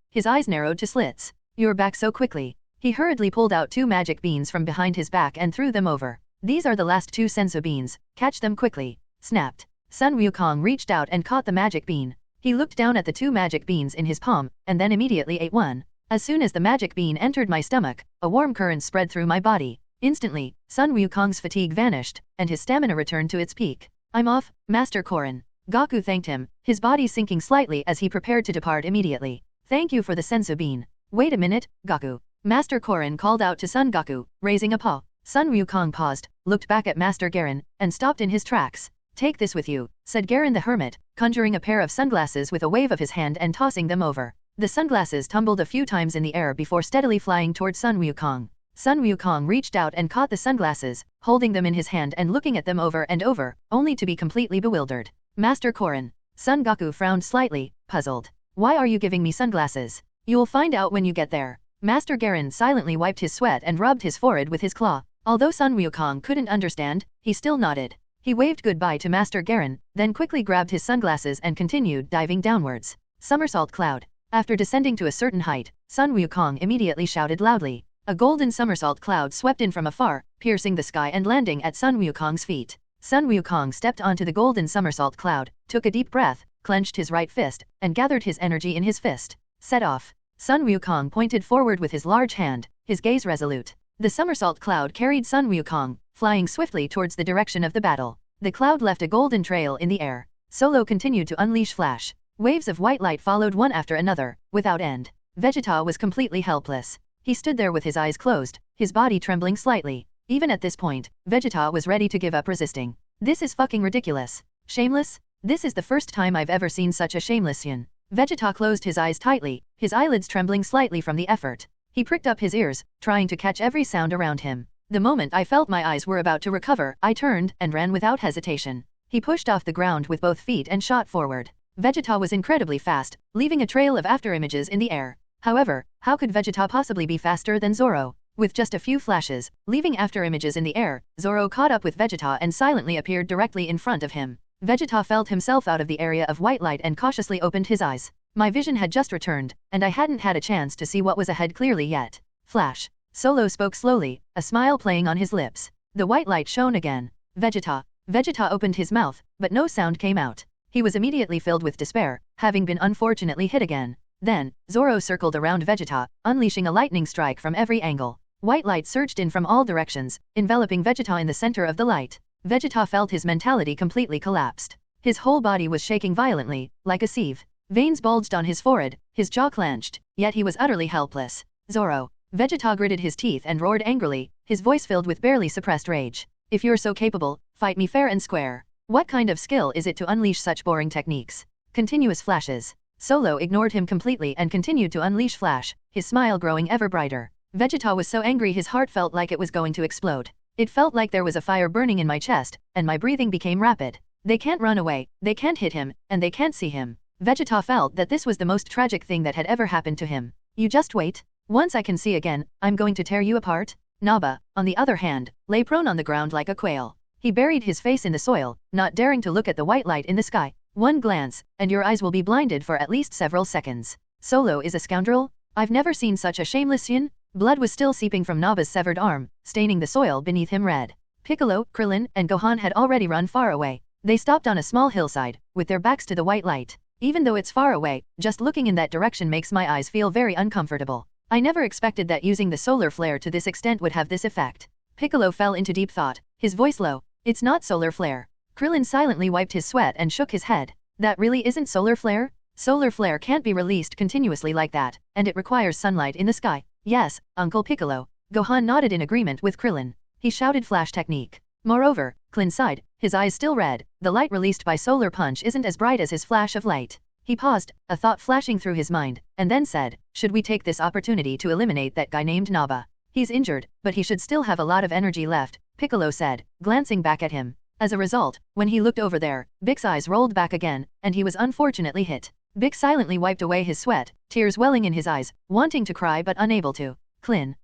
narrowed to slits. You're back so quickly. He hurriedly pulled out 2 magic beans from behind his back and threw them over. These are the last 2 senzu beans, catch them quickly. Snapped. Sun Wukong reached out and caught the magic bean. He looked down at the 2 magic beans in his palm, and then immediately ate one. As soon as the magic bean entered my stomach, a warm current spread through my body. Instantly, Sun Wukong's fatigue vanished, and his stamina returned to its peak. I'm off, Master Korin. Gaku thanked him, his body sinking slightly as he prepared to depart immediately. Thank you for the senzu bean. Wait a minute, Gaku. Master Korin called out to Sun Gaku, raising a paw. Sun Wukong paused, looked back at Master Garen, and stopped in his tracks. Take this with you, said Garen the hermit, conjuring a pair of sunglasses with a wave of his hand and tossing them over. The sunglasses tumbled a few times in the air before steadily flying toward Sun Wukong. Sun Wukong reached out and caught the sunglasses, holding them in his hand and looking at them over and over, only to be completely bewildered. Master Korin. Sun Gaku frowned slightly, puzzled. Why are you giving me sunglasses? You'll find out when you get there. Master Garen silently wiped his sweat and rubbed his forehead with his claw. Although Sun Wukong couldn't understand, he still nodded. He waved goodbye to Master Garen, then quickly grabbed his sunglasses and continued diving downwards. Somersault cloud. After descending to a certain height, Sun Wukong immediately shouted loudly. A golden somersault cloud swept in from afar, piercing the sky and landing at Sun Wukong's feet. Sun Wukong stepped onto the golden somersault cloud, took a deep breath, clenched his right fist, and gathered his energy in his fist. Set off. Sun Wukong pointed forward with his large hand, his gaze resolute. The somersault cloud carried Sun Wukong, flying swiftly towards the direction of the battle. The cloud left a golden trail in the air. Solo continued to unleash flash. Waves of white light followed one after another, without end. Vegeta was completely helpless. He stood there with his eyes closed, his body trembling slightly. Even at this point, Vegeta was ready to give up resisting. This is fucking ridiculous. Shameless? This is the first time I've ever seen such a shameless Saiyan. Vegeta closed his eyes tightly, his eyelids trembling slightly from the effort. He pricked up his ears, trying to catch every sound around him. The moment I felt my eyes were about to recover, I turned and ran without hesitation. He pushed off the ground with both feet and shot forward. Vegeta was incredibly fast, leaving a trail of afterimages in the air. However, how could Vegeta possibly be faster than Zoro? With just a few flashes, leaving afterimages in the air, Zoro caught up with Vegeta and silently appeared directly in front of him. Vegeta felt himself out of the area of white light and cautiously opened his eyes. My vision had just returned, and I hadn't had a chance to see what was ahead clearly yet. Flash. Solo spoke slowly, a smile playing on his lips. The white light shone again. Vegeta. Vegeta opened his mouth, but no sound came out. He was immediately filled with despair, having been unfortunately hit again. Then, Zoro circled around Vegeta, unleashing a lightning strike from every angle. White light surged in from all directions, enveloping Vegeta in the center of the light. Vegeta felt his mentality completely collapsed. His whole body was shaking violently, like a sieve. Veins bulged on his forehead, his jaw clenched, yet he was utterly helpless. Zoro. Vegeta gritted his teeth and roared angrily, his voice filled with barely suppressed rage. If you're so capable, fight me fair and square. What kind of skill is it to unleash such boring techniques? Continuous flashes. Solo ignored him completely and continued to unleash flash, his smile growing ever brighter. Vegeta was so angry his heart felt like it was going to explode. It felt like there was a fire burning in my chest, and my breathing became rapid. They can't run away, they can't hit him, and they can't see him. Vegeta felt that this was the most tragic thing that had ever happened to him. You just wait. Once I can see again, I'm going to tear you apart. Naba, on the other hand, lay prone on the ground like a quail. He buried his face in the soil, not daring to look at the white light in the sky. One glance, and your eyes will be blinded for at least several seconds. Solo is a scoundrel? I've never seen such a shameless Saiyan. Blood was still seeping from Naba's severed arm, staining the soil beneath him red. Piccolo, Krillin, and Gohan had already run far away. They stopped on a small hillside, with their backs to the white light. Even though it's far away, just looking in that direction makes my eyes feel very uncomfortable. I never expected that using the solar flare to this extent would have this effect. Piccolo fell into deep thought, his voice low. It's not solar flare. Krillin silently wiped his sweat and shook his head. That really isn't solar flare? Solar flare can't be released continuously like that, and it requires sunlight in the sky. Yes, Uncle Piccolo. Gohan nodded in agreement with Krillin. He shouted flash technique. Moreover, Krillin sighed, his eyes still red, the light released by solar punch isn't as bright as his flash of light. He paused, a thought flashing through his mind, and then said, should we take this opportunity to eliminate that guy named Naba? He's injured, but he should still have a lot of energy left, Piccolo said, glancing back at him. As a result, when he looked over there, Big's eyes rolled back again, and he was unfortunately hit. Big silently wiped away his sweat, tears welling in his eyes, wanting to cry but unable to. Klin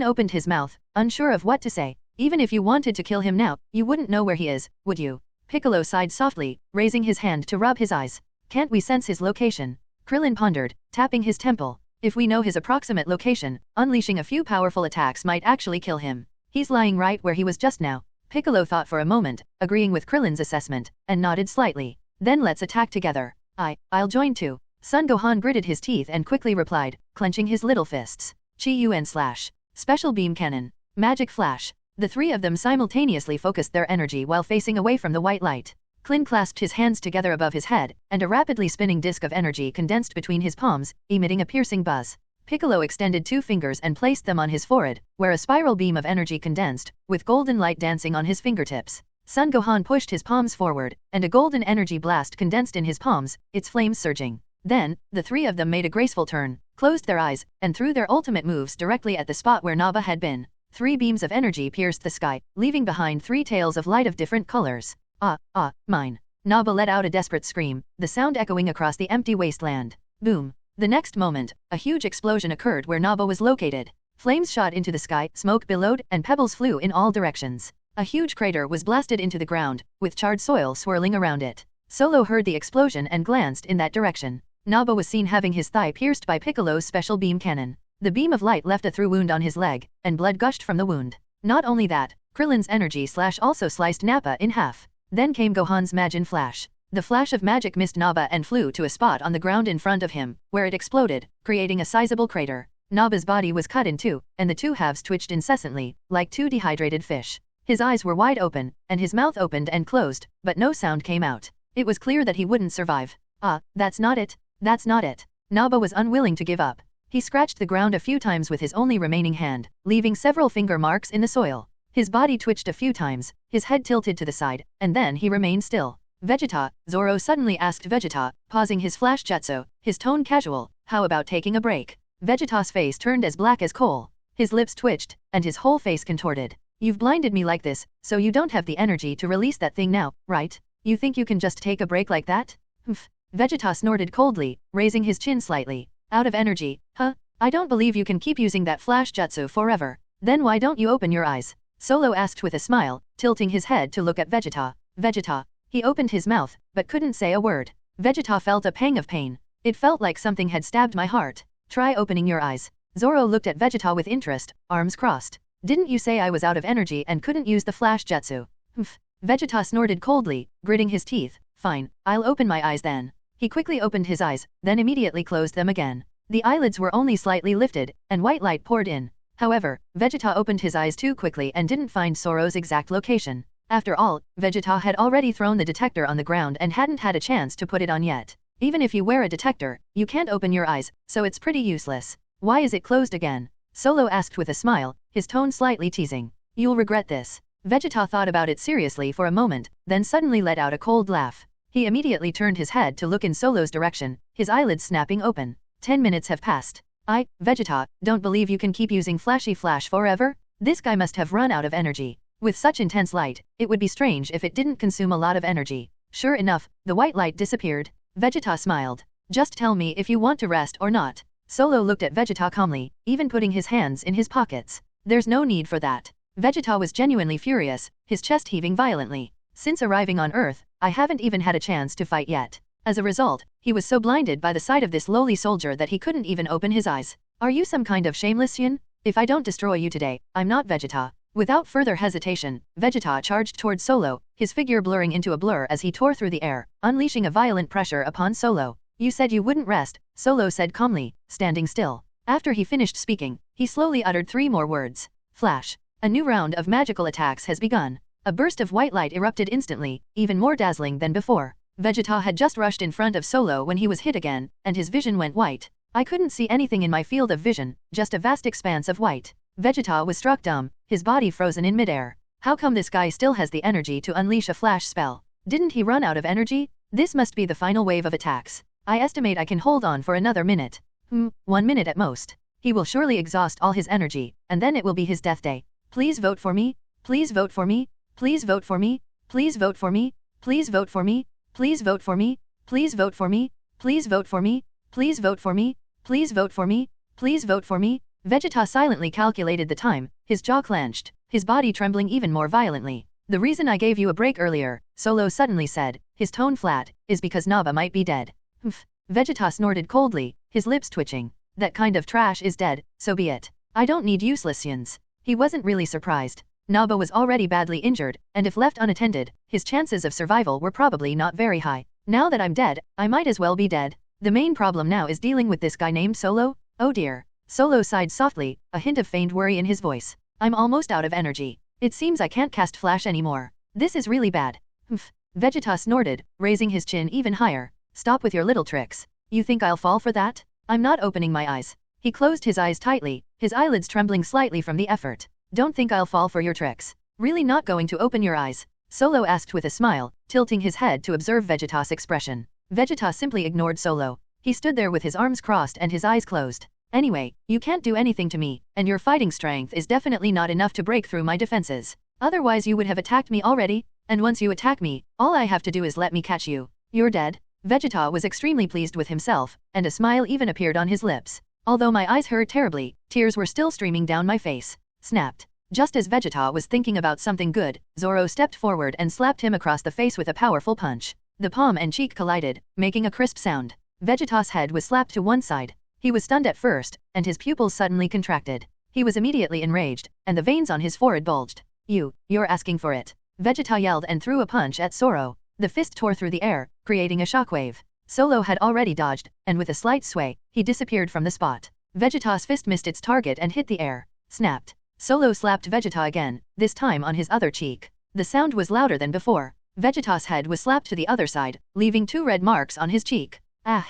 opened his mouth, unsure of what to say. Even if you wanted to kill him now, you wouldn't know where he is, would you? Piccolo sighed softly, raising his hand to rub his eyes. Can't we sense his location? Krillin pondered, tapping his temple. If we know his approximate location, unleashing a few powerful attacks might actually kill him. He's lying right where he was just now. Piccolo thought for a moment, agreeing with Krillin's assessment, and nodded slightly. Then let's attack together. I'll join too. Son Gohan gritted his teeth and quickly replied, clenching his little fists. Chi-Yuan slash. Special beam cannon. Magic flash. The three of them simultaneously focused their energy while facing away from the white light. Klin clasped his hands together above his head, and a rapidly spinning disk of energy condensed between his palms, emitting a piercing buzz. Piccolo extended 2 fingers and placed them on his forehead, where a spiral beam of energy condensed, with golden light dancing on his fingertips. Son Gohan pushed his palms forward, and a golden energy blast condensed in his palms, its flames surging. Then, the three of them made a graceful turn, closed their eyes, and threw their ultimate moves directly at the spot where Naba had been. 3 beams of energy pierced the sky, leaving behind 3 tails of light of different colors. Mine. Naba let out a desperate scream, the sound echoing across the empty wasteland. Boom. The next moment, a huge explosion occurred where Naba was located. Flames shot into the sky, smoke billowed, and pebbles flew in all directions. A huge crater was blasted into the ground, with charred soil swirling around it. Solo heard the explosion and glanced in that direction. Naba was seen having his thigh pierced by Piccolo's special beam cannon. The beam of light left a through wound on his leg, and blood gushed from the wound. Not only that, Krillin's energy slash also sliced Nappa in half. Then came Gohan's Majin Flash. The flash of magic missed Naba and flew to a spot on the ground in front of him, where it exploded, creating a sizable crater. Naba's body was cut in 2, and the 2 halves twitched incessantly, like 2 dehydrated fish. His eyes were wide open, and his mouth opened and closed, but no sound came out. It was clear that he wouldn't survive. That's not it. That's not it. Naba was unwilling to give up. He scratched the ground a few times with his only remaining hand, leaving several finger marks in the soil. His body twitched a few times, his head tilted to the side, and then he remained still. Vegeta, Zoro suddenly asked Vegeta, pausing his flash jutsu, his tone casual, how about taking a break? Vegeta's face turned as black as coal. His lips twitched, and his whole face contorted. You've blinded me like this, so you don't have the energy to release that thing now, right? You think you can just take a break like that? Humph. Vegeta snorted coldly, raising his chin slightly. Out of energy, huh? I don't believe you can keep using that flash jutsu forever. Then why don't you open your eyes? Solo asked with a smile, tilting his head to look at Vegeta. Vegeta. He opened his mouth, but couldn't say a word. Vegeta felt a pang of pain. It felt like something had stabbed my heart. Try opening your eyes. Zoro looked at Vegeta with interest, arms crossed. Didn't you say I was out of energy and couldn't use the flash jutsu? Humph. Vegeta snorted coldly, gritting his teeth. Fine, I'll open my eyes then. He quickly opened his eyes, then immediately closed them again. The eyelids were only slightly lifted, and white light poured in. However, Vegeta opened his eyes too quickly and didn't find Zoro's exact location. After all, Vegeta had already thrown the detector on the ground and hadn't had a chance to put it on yet. Even if you wear a detector, you can't open your eyes, so it's pretty useless. Why is it closed again? Solo asked with a smile, his tone slightly teasing. You'll regret this. Vegeta thought about it seriously for a moment, then suddenly let out a cold laugh. He immediately turned his head to look in Solo's direction, his eyelids snapping open. 10 minutes have passed. Vegeta, don't believe you can keep using flashy flash forever? This guy must have run out of energy. With such intense light, it would be strange if it didn't consume a lot of energy. Sure enough, the white light disappeared. Vegeta smiled. Just tell me if you want to rest or not. Solo looked at Vegeta calmly, even putting his hands in his pockets. There's no need for that. Vegeta was genuinely furious, his chest heaving violently. Since arriving on Earth, I haven't even had a chance to fight yet. As a result, he was so blinded by the sight of this lowly soldier that he couldn't even open his eyes. Are you some kind of shameless Saiyan? If I don't destroy you today, I'm not Vegeta. Without further hesitation, Vegeta charged towards Solo, his figure blurring into a blur as he tore through the air, unleashing a violent pressure upon Solo. You said you wouldn't rest, Solo said calmly, standing still. After he finished speaking, he slowly uttered 3 more words. Flash. A new round of magical attacks has begun. A burst of white light erupted instantly, even more dazzling than before. Vegeta had just rushed in front of Solo when he was hit again, and his vision went white. I couldn't see anything in my field of vision, just a vast expanse of white. Vegeta was struck dumb, his body frozen in midair. How come this guy still has the energy to unleash a flash spell? Didn't he run out of energy? This must be the final wave of attacks. I estimate I can hold on for another minute. 1 minute at most. He will surely exhaust all his energy, and then it will be his death day. Please vote for me. Please vote for me. Please vote for me. Please vote for me. Please vote for me. Please vote for me. Please vote for me. Please vote for me. Please vote for me. Please vote for me. Please vote for me. Vegeta silently calculated the time, his jaw clenched, his body trembling even more violently. The reason I gave you a break earlier, Solo suddenly said, his tone flat, is because Naba might be dead. Vegeta snorted coldly, his lips twitching. That kind of trash is dead, so be it. I don't need useless Saiyans. He wasn't really surprised. Naba was already badly injured, and if left unattended, his chances of survival were probably not very high. Now that I'm dead, I might as well be dead. The main problem now is dealing with this guy named Solo. Oh dear. Solo sighed softly, a hint of feigned worry in his voice. I'm almost out of energy. It seems I can't cast flash anymore. This is really bad. Vegeta snorted, raising his chin even higher. Stop with your little tricks. You think I'll fall for that? I'm not opening my eyes. He closed his eyes tightly, his eyelids trembling slightly from the effort. Don't think I'll fall for your tricks. Really not going to open your eyes? Solo asked with a smile, tilting his head to observe Vegeta's expression. Vegeta simply ignored Solo. He stood there with his arms crossed and his eyes closed. Anyway, you can't do anything to me, and your fighting strength is definitely not enough to break through my defenses. Otherwise you would have attacked me already, and once you attack me, all I have to do is let me catch you. You're dead. Vegeta was extremely pleased with himself, and a smile even appeared on his lips. Although my eyes hurt terribly, tears were still streaming down my face. Snapped. Just as Vegeta was thinking about something good, Zoro stepped forward and slapped him across the face with a powerful punch. The palm and cheek collided, making a crisp sound. Vegeta's head was slapped to one side. He was stunned at first, and his pupils suddenly contracted. He was immediately enraged, and the veins on his forehead bulged. You're asking for it. Vegeta yelled and threw a punch at Zoro. The fist tore through the air, creating a shockwave. Solo had already dodged, and with a slight sway, he disappeared from the spot. Vegeta's fist missed its target and hit the air. Snapped. Solo slapped Vegeta again, this time on his other cheek. The sound was louder than before. Vegeta's head was slapped to the other side, leaving 2 red marks on his cheek. Ah!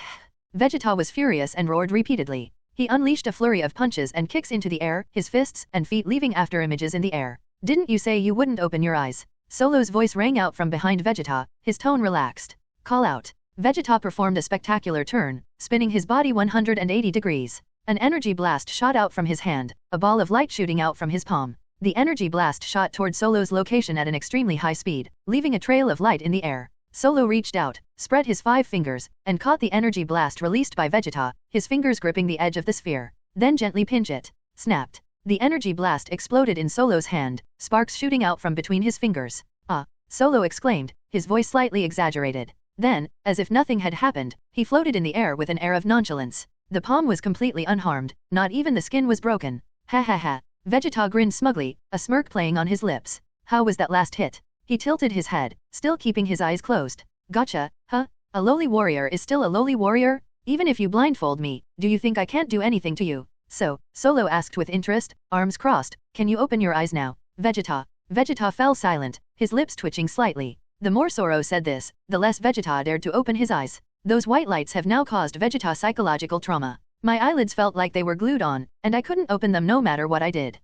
Vegeta was furious and roared repeatedly. He unleashed a flurry of punches and kicks into the air, his fists and feet leaving after images in the air. Didn't you say you wouldn't open your eyes? Solo's voice rang out from behind Vegeta, his tone relaxed. Call out. Vegeta performed a spectacular turn, spinning his body 180 degrees. An energy blast shot out from his hand, a ball of light shooting out from his palm. The energy blast shot toward Solo's location at an extremely high speed, leaving a trail of light in the air. Solo reached out, spread his 5 fingers, and caught the energy blast released by Vegeta, his fingers gripping the edge of the sphere. Then gently pinch it. Snapped. The energy blast exploded in Solo's hand, sparks shooting out from between his fingers. Ah! Solo exclaimed, his voice slightly exaggerated. Then, as if nothing had happened, he floated in the air with an air of nonchalance. The palm was completely unharmed, not even the skin was broken. Ha ha ha. Vegeta grinned smugly, a smirk playing on his lips. How was that last hit? He tilted his head, still keeping his eyes closed. Gotcha, huh? A lowly warrior is still a lowly warrior? Even if you blindfold me, do you think I can't do anything to you? So, Solo asked with interest, arms crossed, can you open your eyes now? Vegeta fell silent, his lips twitching slightly. The more Zoro said this, the less Vegeta dared to open his eyes. Those white lights have now caused Vegeta psychological trauma. My eyelids felt like they were glued on, and I couldn't open them no matter what I did.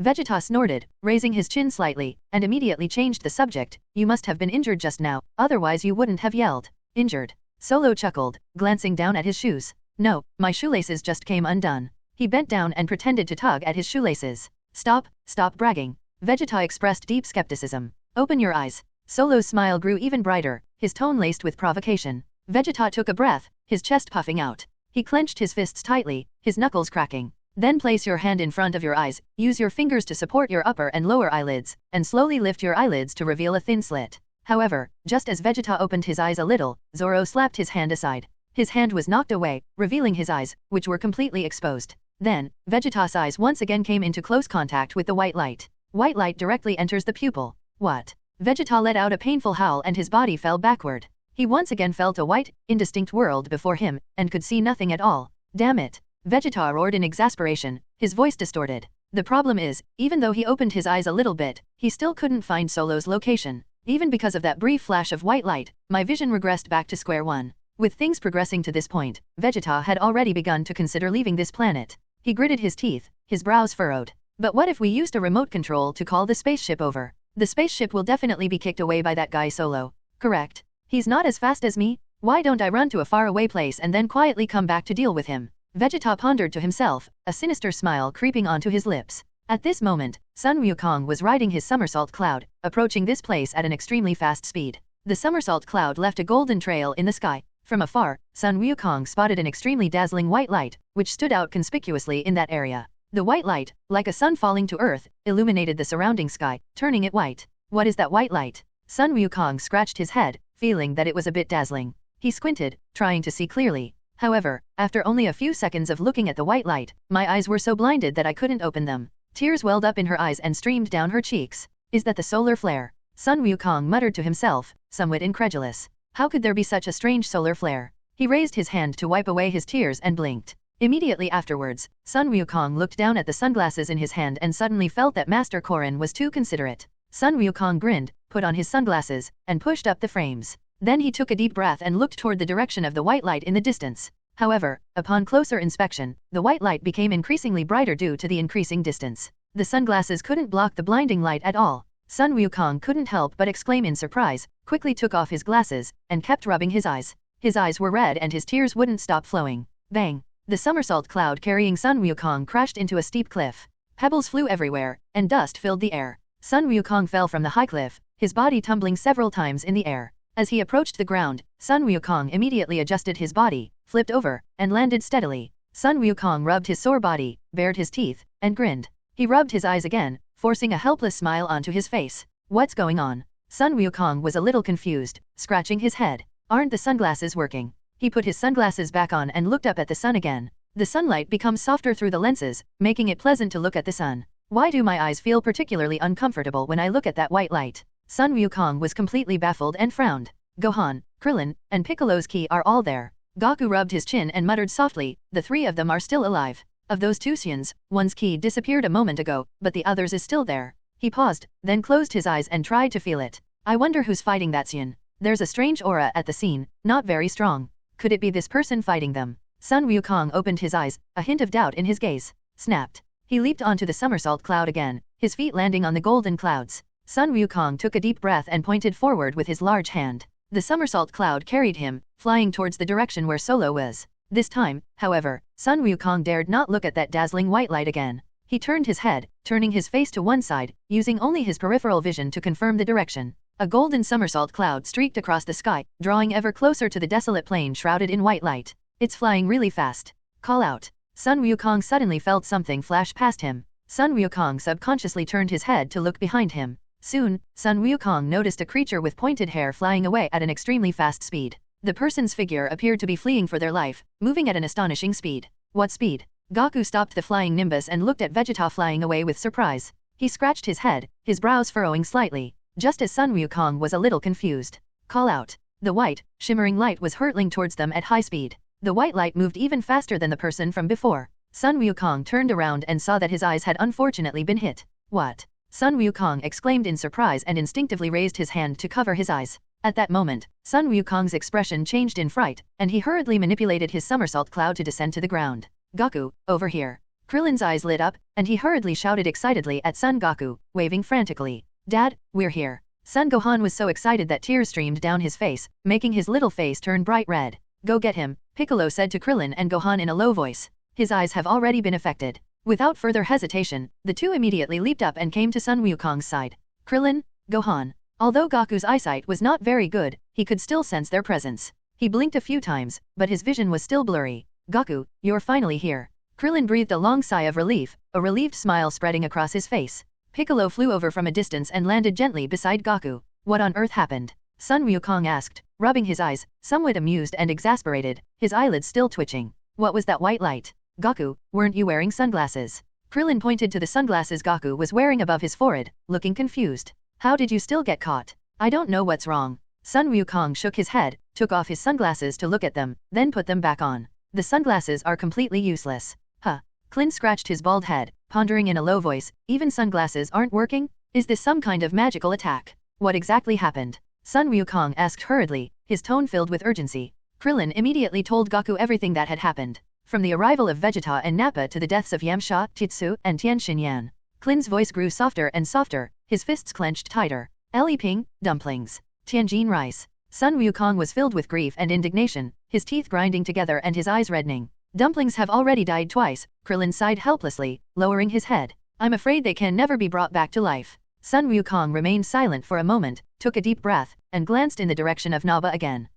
Vegeta snorted, raising his chin slightly, and immediately changed the subject. You must have been injured just now, otherwise you wouldn't have yelled. Injured? Solo chuckled, glancing down at his shoes. No, my shoelaces just came undone. He bent down and pretended to tug at his shoelaces. Stop bragging. Vegeta expressed deep skepticism. Open your eyes. Solo's smile grew even brighter, his tone laced with provocation. Vegeta took a breath, his chest puffing out. He clenched his fists tightly, his knuckles cracking. Then place your hand in front of your eyes, use your fingers to support your upper and lower eyelids, and slowly lift your eyelids to reveal a thin slit. However, just as Vegeta opened his eyes a little, Zoro slapped his hand aside. His hand was knocked away, revealing his eyes, which were completely exposed. Then, Vegeta's eyes once again came into close contact with the white light. White light directly enters the pupil. What? Vegeta let out a painful howl and his body fell backward. He once again felt a white, indistinct world before him, and could see nothing at all. Damn it! Vegeta roared in exasperation, his voice distorted. The problem is, even though he opened his eyes a little bit, he still couldn't find Solo's location. Even because of that brief flash of white light, my vision regressed back to square one. With things progressing to this point, Vegeta had already begun to consider leaving this planet. He gritted his teeth, his brows furrowed. But what if we used a remote control to call the spaceship over? The spaceship will definitely be kicked away by that guy Solo. Correct. He's not as fast as me? Why don't I run to a faraway place and then quietly come back to deal with him? Vegeta pondered to himself, a sinister smile creeping onto his lips. At this moment, Sun Wukong was riding his somersault cloud, approaching this place at an extremely fast speed. The somersault cloud left a golden trail in the sky. From afar, Sun Wukong spotted an extremely dazzling white light, which stood out conspicuously in that area. The white light, like a sun falling to earth, illuminated the surrounding sky, turning it white. What is that white light? Sun Wukong scratched his head, feeling that it was a bit dazzling. He squinted, trying to see clearly. However, after only a few seconds of looking at the white light, my eyes were so blinded that I couldn't open them. Tears welled up in her eyes and streamed down her cheeks. Is that the solar flare? Sun Wukong muttered to himself, somewhat incredulous. How could there be such a strange solar flare? He raised his hand to wipe away his tears and blinked. Immediately afterwards, Sun Wukong looked down at the sunglasses in his hand and suddenly felt that Master Korin was too considerate. Sun Wukong grinned, put on his sunglasses, and pushed up the frames. Then he took a deep breath and looked toward the direction of the white light in the distance. However, upon closer inspection, the white light became increasingly brighter due to the increasing distance. The sunglasses couldn't block the blinding light at all. Sun Wukong couldn't help but exclaim in surprise, quickly took off his glasses, and kept rubbing his eyes. His eyes were red and his tears wouldn't stop flowing. Bang! The somersault cloud carrying Sun Wukong crashed into a steep cliff. Pebbles flew everywhere, and dust filled the air. Sun Wukong fell from the high cliff, his body tumbling several times in the air. As he approached the ground, Sun Wukong immediately adjusted his body, flipped over, and landed steadily. Sun Wukong rubbed his sore body, bared his teeth, and grinned. He rubbed his eyes again, forcing a helpless smile onto his face. What's going on? Sun Wukong was a little confused, scratching his head. Aren't the sunglasses working? He put his sunglasses back on and looked up at the sun again. The sunlight becomes softer through the lenses, making it pleasant to look at the sun. Why do my eyes feel particularly uncomfortable when I look at that white light? Sun Wukong was completely baffled and frowned. Gohan, Krillin, and Piccolo's ki are all there. Goku rubbed his chin and muttered softly, the three of them are still alive. Of those two Saiyans, one's ki disappeared a moment ago, but the other's is still there. He paused, then closed his eyes and tried to feel it. I wonder who's fighting that Saiyan. There's a strange aura at the scene, not very strong. Could it be this person fighting them? Sun Wukong opened his eyes, a hint of doubt in his gaze. Snapped. He leaped onto the somersault cloud again, his feet landing on the golden clouds. Sun Wukong took a deep breath and pointed forward with his large hand. The somersault cloud carried him, flying towards the direction where Solo was. This time, however, Sun Wukong dared not look at that dazzling white light again. He turned his head, turning his face to one side, using only his peripheral vision to confirm the direction. A golden somersault cloud streaked across the sky, drawing ever closer to the desolate plain shrouded in white light. It's flying really fast. Call out. Sun Wukong suddenly felt something flash past him. Sun Wukong subconsciously turned his head to look behind him. Soon, Sun Wukong noticed a creature with pointed hair flying away at an extremely fast speed. The person's figure appeared to be fleeing for their life, moving at an astonishing speed. What speed? Goku stopped the flying Nimbus and looked at Vegeta flying away with surprise. He scratched his head, his brows furrowing slightly, just as Sun Wukong was a little confused. Call out. The white, shimmering light was hurtling towards them at high speed. The white light moved even faster than the person from before. Sun Wukong turned around and saw that his eyes had unfortunately been hit. What? Sun Wukong exclaimed in surprise and instinctively raised his hand to cover his eyes. At that moment, Sun Wukong's expression changed in fright, and he hurriedly manipulated his somersault cloud to descend to the ground. Goku, over here. Krillin's eyes lit up, and he hurriedly shouted excitedly at Son Goku, waving frantically. Dad, we're here. Son Gohan was so excited that tears streamed down his face, making his little face turn bright red. Go get him, Piccolo said to Krillin and Gohan in a low voice. His eyes have already been affected. Without further hesitation, the two immediately leaped up and came to Sun Wukong's side. Krillin, Gohan. Although Goku's eyesight was not very good, he could still sense their presence. He blinked a few times, but his vision was still blurry. Goku, you're finally here. Krillin breathed a long sigh of relief, a relieved smile spreading across his face. Piccolo flew over from a distance and landed gently beside Goku. What on earth happened? Sun Wukong asked, rubbing his eyes, somewhat amused and exasperated, his eyelids still twitching. What was that white light? Goku, weren't you wearing sunglasses? Krillin pointed to the sunglasses Goku was wearing above his forehead, looking confused. How did you still get caught? I don't know what's wrong. Sun Wukong shook his head, took off his sunglasses to look at them, then put them back on. The sunglasses are completely useless. Huh. Clint scratched his bald head, pondering in a low voice, even sunglasses aren't working? Is this some kind of magical attack? What exactly happened? Sun Wukong asked hurriedly, his tone filled with urgency. Krillin immediately told Goku everything that had happened. From the arrival of Vegeta and Nappa to the deaths of Yamcha, Jitsu, and Tian Xinyan. Clint's voice grew softer and softer, his fists clenched tighter. Li Ping, dumplings. Tianjin rice. Sun Wukong was filled with grief and indignation, his teeth grinding together and his eyes reddening. Dumplings have already died twice, Krillin sighed helplessly, lowering his head. I'm afraid they can never be brought back to life. Sun Wukong remained silent for a moment, took a deep breath, and glanced in the direction of Nappa again.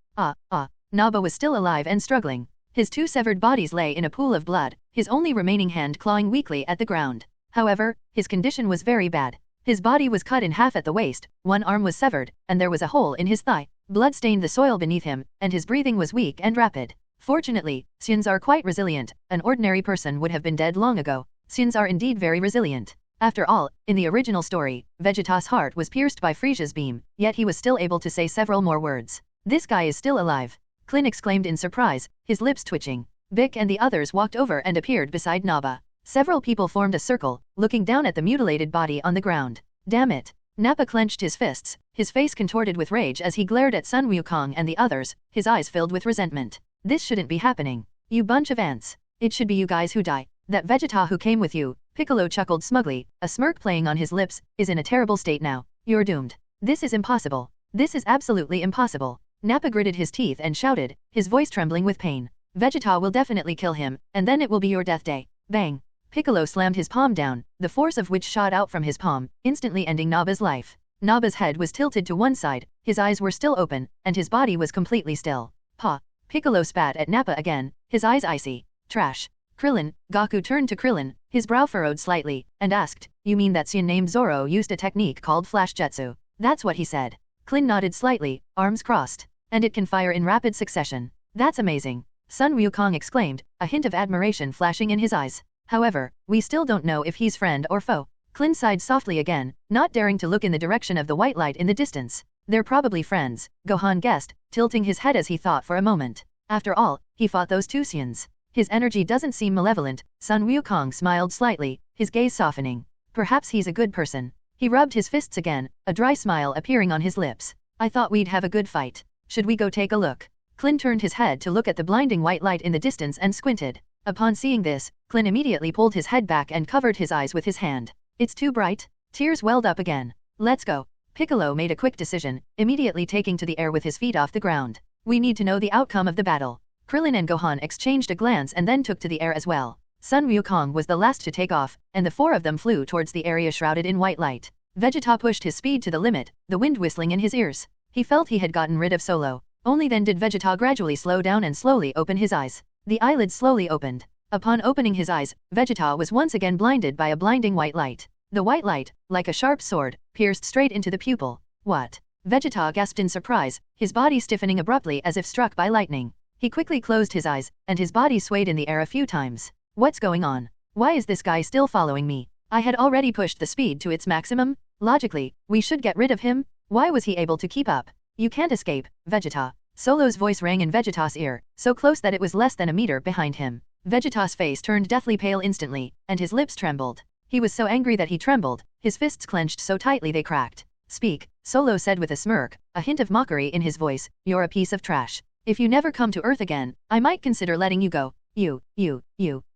Nappa was still alive and struggling. His two severed bodies lay in a pool of blood, his only remaining hand clawing weakly at the ground. However, his condition was very bad. His body was cut in half at the waist, one arm was severed, and there was a hole in his thigh. Blood stained the soil beneath him, and his breathing was weak and rapid. Fortunately, Saiyans are quite resilient, an ordinary person would have been dead long ago. Saiyans are indeed very resilient. After all, in the original story, Vegeta's heart was pierced by Frieza's beam, yet he was still able to say several more words. This guy is still alive. Clint exclaimed in surprise, his lips twitching. Vic and the others walked over and appeared beside Nappa. Several people formed a circle, looking down at the mutilated body on the ground. Damn it. Nappa clenched his fists, his face contorted with rage as he glared at Sun Wukong and the others, his eyes filled with resentment. This shouldn't be happening. You bunch of ants. It should be you guys who die. That Vegeta who came with you, Piccolo chuckled smugly, a smirk playing on his lips, is in a terrible state now. You're doomed. This is impossible. This is absolutely impossible. Nappa gritted his teeth and shouted, his voice trembling with pain. Vegeta will definitely kill him, and then it will be your death day. Bang. Piccolo slammed his palm down, the force of which shot out from his palm, instantly ending Nappa's life. Nappa's head was tilted to one side, his eyes were still open, and his body was completely still. Pa. Piccolo spat at Nappa again, his eyes icy. Trash. Krillin, Goku turned to Krillin, his brow furrowed slightly, and asked, you mean that Saiyan named Zoro used a technique called flash jutsu? That's what he said. Krillin nodded slightly, arms crossed. And it can fire in rapid succession. That's amazing. Sun Wukong exclaimed, a hint of admiration flashing in his eyes. However, we still don't know if he's friend or foe. Clint sighed softly again, not daring to look in the direction of the white light in the distance. They're probably friends, Gohan guessed, tilting his head as he thought for a moment. After all, he fought those two Saiyans. His energy doesn't seem malevolent. Sun Wukong smiled slightly, his gaze softening. Perhaps he's a good person. He rubbed his fists again, a dry smile appearing on his lips. I thought we'd have a good fight. Should we go take a look? Clint turned his head to look at the blinding white light in the distance and squinted. Upon seeing this, Clint immediately pulled his head back and covered his eyes with his hand. It's too bright. Tears welled up again. Let's go. Piccolo made a quick decision, immediately taking to the air with his feet off the ground. We need to know the outcome of the battle. Krillin and Gohan exchanged a glance and then took to the air as well. Sun Wukong was the last to take off, and the four of them flew towards the area shrouded in white light. Vegeta pushed his speed to the limit, the wind whistling in his ears. He felt he had gotten rid of Solo. Only then did Vegeta gradually slow down and slowly open his eyes. The eyelids slowly opened. Upon opening his eyes, Vegeta was once again blinded by a blinding white light. The white light, like a sharp sword, pierced straight into the pupil. What? Vegeta gasped in surprise, his body stiffening abruptly as if struck by lightning. He quickly closed his eyes, and his body swayed in the air a few times. What's going on? Why is this guy still following me? I had already pushed the speed to its maximum. Logically, we should get rid of him. Why was he able to keep up? You can't escape, Vegeta. Solo's voice rang in Vegeta's ear, so close that it was less than a meter behind him. Vegeta's face turned deathly pale instantly, and his lips trembled. He was so angry that he trembled, his fists clenched so tightly they cracked. Speak, Solo said with a smirk, a hint of mockery in his voice, you're a piece of trash. If you never come to Earth again, I might consider letting you go. You.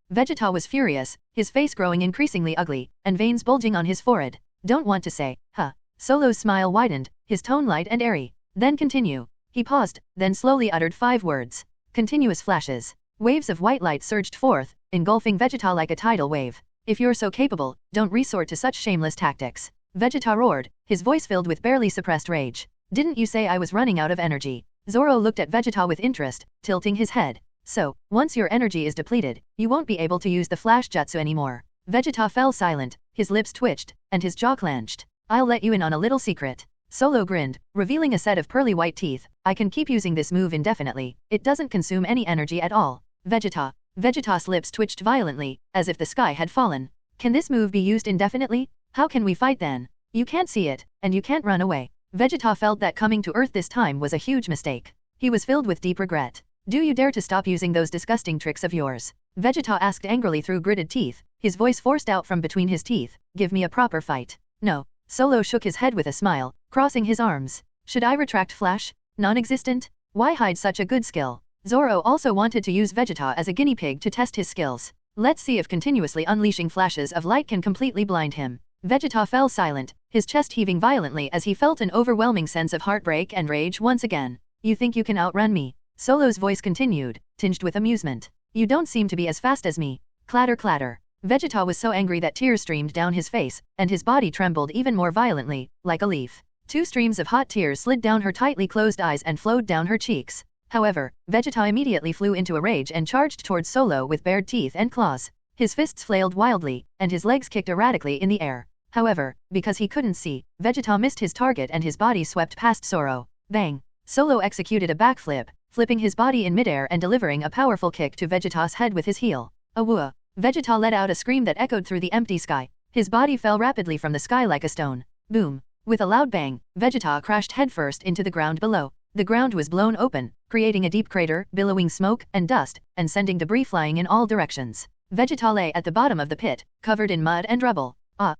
Vegeta was furious, his face growing increasingly ugly, and veins bulging on his forehead. Don't want to say, huh? Solo's smile widened, his tone light and airy. Then continue. He paused, then slowly uttered 5 words. Continuous flashes. Waves of white light surged forth, engulfing Vegeta like a tidal wave. If you're so capable, don't resort to such shameless tactics. Vegeta roared, his voice filled with barely suppressed rage. Didn't you say I was running out of energy? Zoro looked at Vegeta with interest, tilting his head. So, once your energy is depleted, you won't be able to use the flash jutsu anymore. Vegeta fell silent, his lips twitched, and his jaw clenched. I'll let you in on a little secret. Solo grinned, revealing a set of pearly white teeth. I can keep using this move indefinitely, it doesn't consume any energy at all. Vegeta's lips twitched violently, as if the sky had fallen. Can this move be used indefinitely? How can we fight then? You can't see it, and you can't run away. Vegeta felt that coming to Earth this time was a huge mistake. He was filled with deep regret. Do you dare to stop using those disgusting tricks of yours? Vegeta asked angrily through gritted teeth, his voice forced out from between his teeth. Give me a proper fight. No. Solo shook his head with a smile, crossing his arms. Should I retract Flash? Non-existent? Why hide such a good skill? Zoro also wanted to use Vegeta as a guinea pig to test his skills. Let's see if continuously unleashing flashes of light can completely blind him. Vegeta fell silent, his chest heaving violently as he felt an overwhelming sense of heartbreak and rage once again. You think you can outrun me? Solo's voice continued, tinged with amusement. You don't seem to be as fast as me. Clatter clatter. Vegeta was so angry that tears streamed down his face, and his body trembled even more violently, like a leaf. 2 streams of hot tears slid down her tightly closed eyes and flowed down her cheeks. However, Vegeta immediately flew into a rage and charged towards Solo with bared teeth and claws. His fists flailed wildly, and his legs kicked erratically in the air. However, because he couldn't see, Vegeta missed his target and his body swept past Zoro. Bang! Solo executed a backflip, flipping his body in midair and delivering a powerful kick to Vegeta's head with his heel. Awooah! Vegeta let out a scream that echoed through the empty sky. His body fell rapidly from the sky like a stone. Boom! With a loud bang, Vegeta crashed headfirst into the ground below. The ground was blown open, creating a deep crater, billowing smoke and dust, and sending debris flying in all directions. Vegeta lay at the bottom of the pit, covered in mud and rubble. At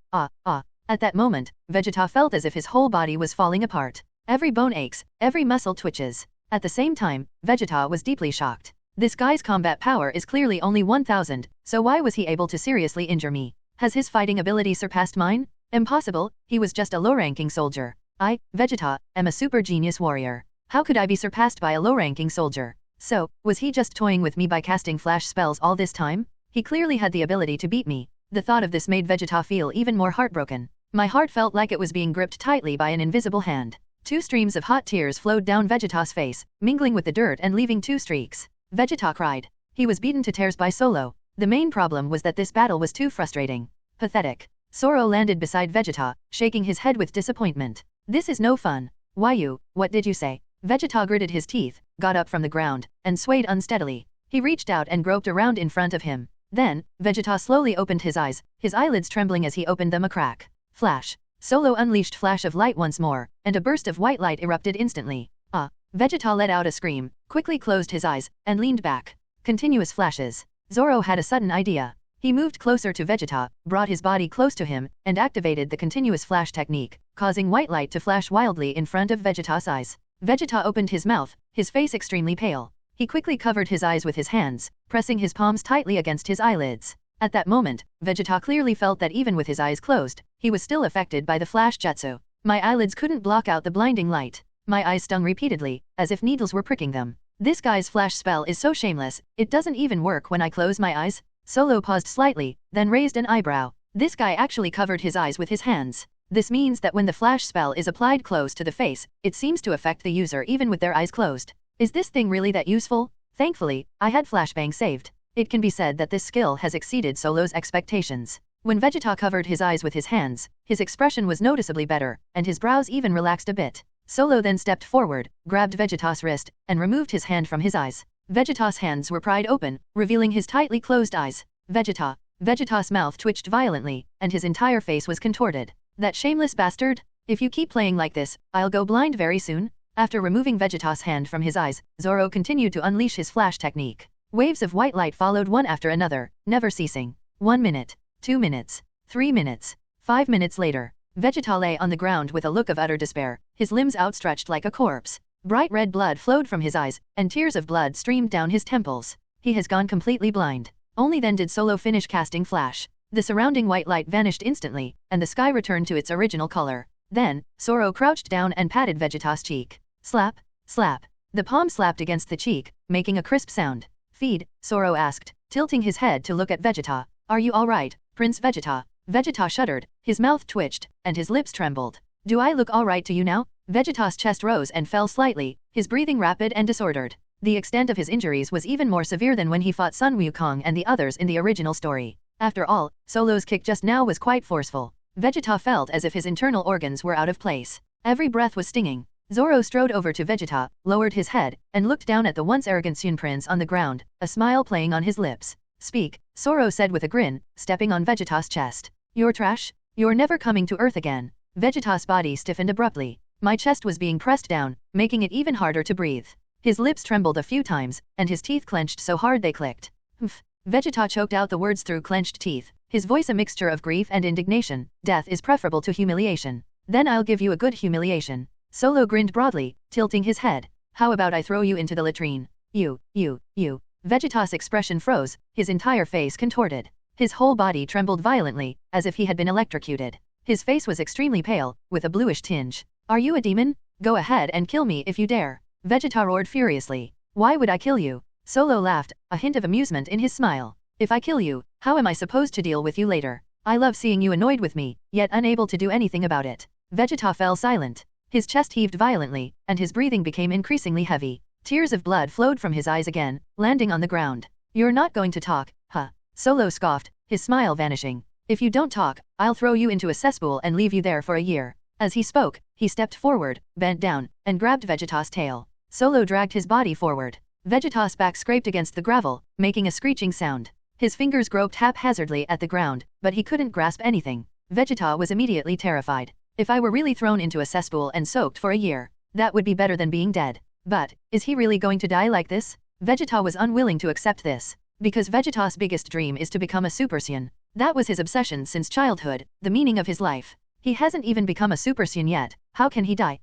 that moment, Vegeta felt as if his whole body was falling apart. Every bone aches, every muscle twitches. At the same time, Vegeta was deeply shocked. This guy's combat power is clearly only 1000, so why was he able to seriously injure me? Has his fighting ability surpassed mine? Impossible, he was just a low-ranking soldier. I, Vegeta, am a super genius warrior. How could I be surpassed by a low-ranking soldier? So, was he just toying with me by casting flash spells all this time? He clearly had the ability to beat me. The thought of this made Vegeta feel even more heartbroken. My heart felt like it was being gripped tightly by an invisible hand. 2 streams of hot tears flowed down Vegeta's face, mingling with the dirt and leaving 2 streaks. Vegeta cried. He was beaten to tears by Solo. The main problem was that this battle was too frustrating. Pathetic. Zoro landed beside Vegeta, shaking his head with disappointment. This is no fun. Why you, what did you say? Vegeta gritted his teeth, got up from the ground, and swayed unsteadily. He reached out and groped around in front of him. Then, Vegeta slowly opened his eyes, his eyelids trembling as he opened them a crack. Flash. Solo unleashed flash of light once more, and a burst of white light erupted instantly. Vegeta let out a scream, quickly closed his eyes, and leaned back. Continuous flashes. Zoro had a sudden idea. He moved closer to Vegeta, brought his body close to him, and activated the continuous flash technique, causing white light to flash wildly in front of Vegeta's eyes. Vegeta opened his mouth, his face extremely pale. He quickly covered his eyes with his hands, pressing his palms tightly against his eyelids. At that moment, Vegeta clearly felt that even with his eyes closed, he was still affected by the flash jutsu. My eyelids couldn't block out the blinding light. My eyes stung repeatedly, as if needles were pricking them. This guy's flash spell is so shameless, it doesn't even work when I close my eyes. Solo paused slightly, then raised an eyebrow. This guy actually covered his eyes with his hands. This means that when the flash spell is applied close to the face, it seems to affect the user even with their eyes closed. Is this thing really that useful? Thankfully, I had flashbang saved. It can be said that this skill has exceeded Solo's expectations. When Vegeta covered his eyes with his hands, his expression was noticeably better, and his brows even relaxed a bit. Solo then stepped forward, grabbed Vegeta's wrist, and removed his hand from his eyes. Vegeta's hands were pried open, revealing his tightly closed eyes. Vegeta's mouth twitched violently, and his entire face was contorted. That shameless bastard! If you keep playing like this, I'll go blind very soon. After removing Vegeta's hand from his eyes, Zoro continued to unleash his flash technique. Waves of white light followed one after another, never ceasing. 1 minute, 2 minutes, 3 minutes, 5 minutes later, Vegeta lay on the ground with a look of utter despair, his limbs outstretched like a corpse. Bright red blood flowed from his eyes, and tears of blood streamed down his temples. He has gone completely blind. Only then did Solo finish casting flash. The surrounding white light vanished instantly, and the sky returned to its original color. Then, Zoro crouched down and patted Vegeta's cheek. Slap, slap. The palm slapped against the cheek, making a crisp sound. Feed, Zoro asked, tilting his head to look at Vegeta. Are you alright, Prince Vegeta? Vegeta shuddered, his mouth twitched, and his lips trembled. Do I look alright to you now? Vegeta's chest rose and fell slightly, his breathing rapid and disordered. The extent of his injuries was even more severe than when he fought Sun Wukong and the others in the original story. After all, Solo's kick just now was quite forceful. Vegeta felt as if his internal organs were out of place. Every breath was stinging. Zoro strode over to Vegeta, lowered his head, and looked down at the once arrogant Sun Prince on the ground, a smile playing on his lips. Speak, Zoro said with a grin, stepping on Vegeta's chest. You're trash? You're never coming to Earth again. Vegeta's body stiffened abruptly. My chest was being pressed down, making it even harder to breathe. His lips trembled a few times, and his teeth clenched so hard they clicked. Humph. Vegeta choked out the words through clenched teeth, his voice a mixture of grief and indignation. Death is preferable to humiliation. Then I'll give you a good humiliation. Solo grinned broadly, tilting his head. How about I throw you into the latrine? You. Vegeta's expression froze, his entire face contorted. His whole body trembled violently, as if he had been electrocuted. His face was extremely pale, with a bluish tinge. Are you a demon? Go ahead and kill me if you dare. Vegeta roared furiously. Why would I kill you? Solo laughed, a hint of amusement in his smile. If I kill you, how am I supposed to deal with you later? I love seeing you annoyed with me, yet unable to do anything about it. Vegeta fell silent. His chest heaved violently, and his breathing became increasingly heavy. Tears of blood flowed from his eyes again, landing on the ground. You're not going to talk, huh? Solo scoffed, his smile vanishing. If you don't talk, I'll throw you into a cesspool and leave you there for a year. As he spoke, he stepped forward, bent down, and grabbed Vegeta's tail. Solo dragged his body forward. Vegeta's back scraped against the gravel, making a screeching sound. His fingers groped haphazardly at the ground, but he couldn't grasp anything. Vegeta was immediately terrified. If I were really thrown into a cesspool and soaked for a year, that would be better than being dead. But, is he really going to die like this? Vegeta was unwilling to accept this. Because Vegeta's biggest dream is to become a Super Saiyan. That was his obsession since childhood, the meaning of his life. He hasn't even become a Super Saiyan yet. How can he die?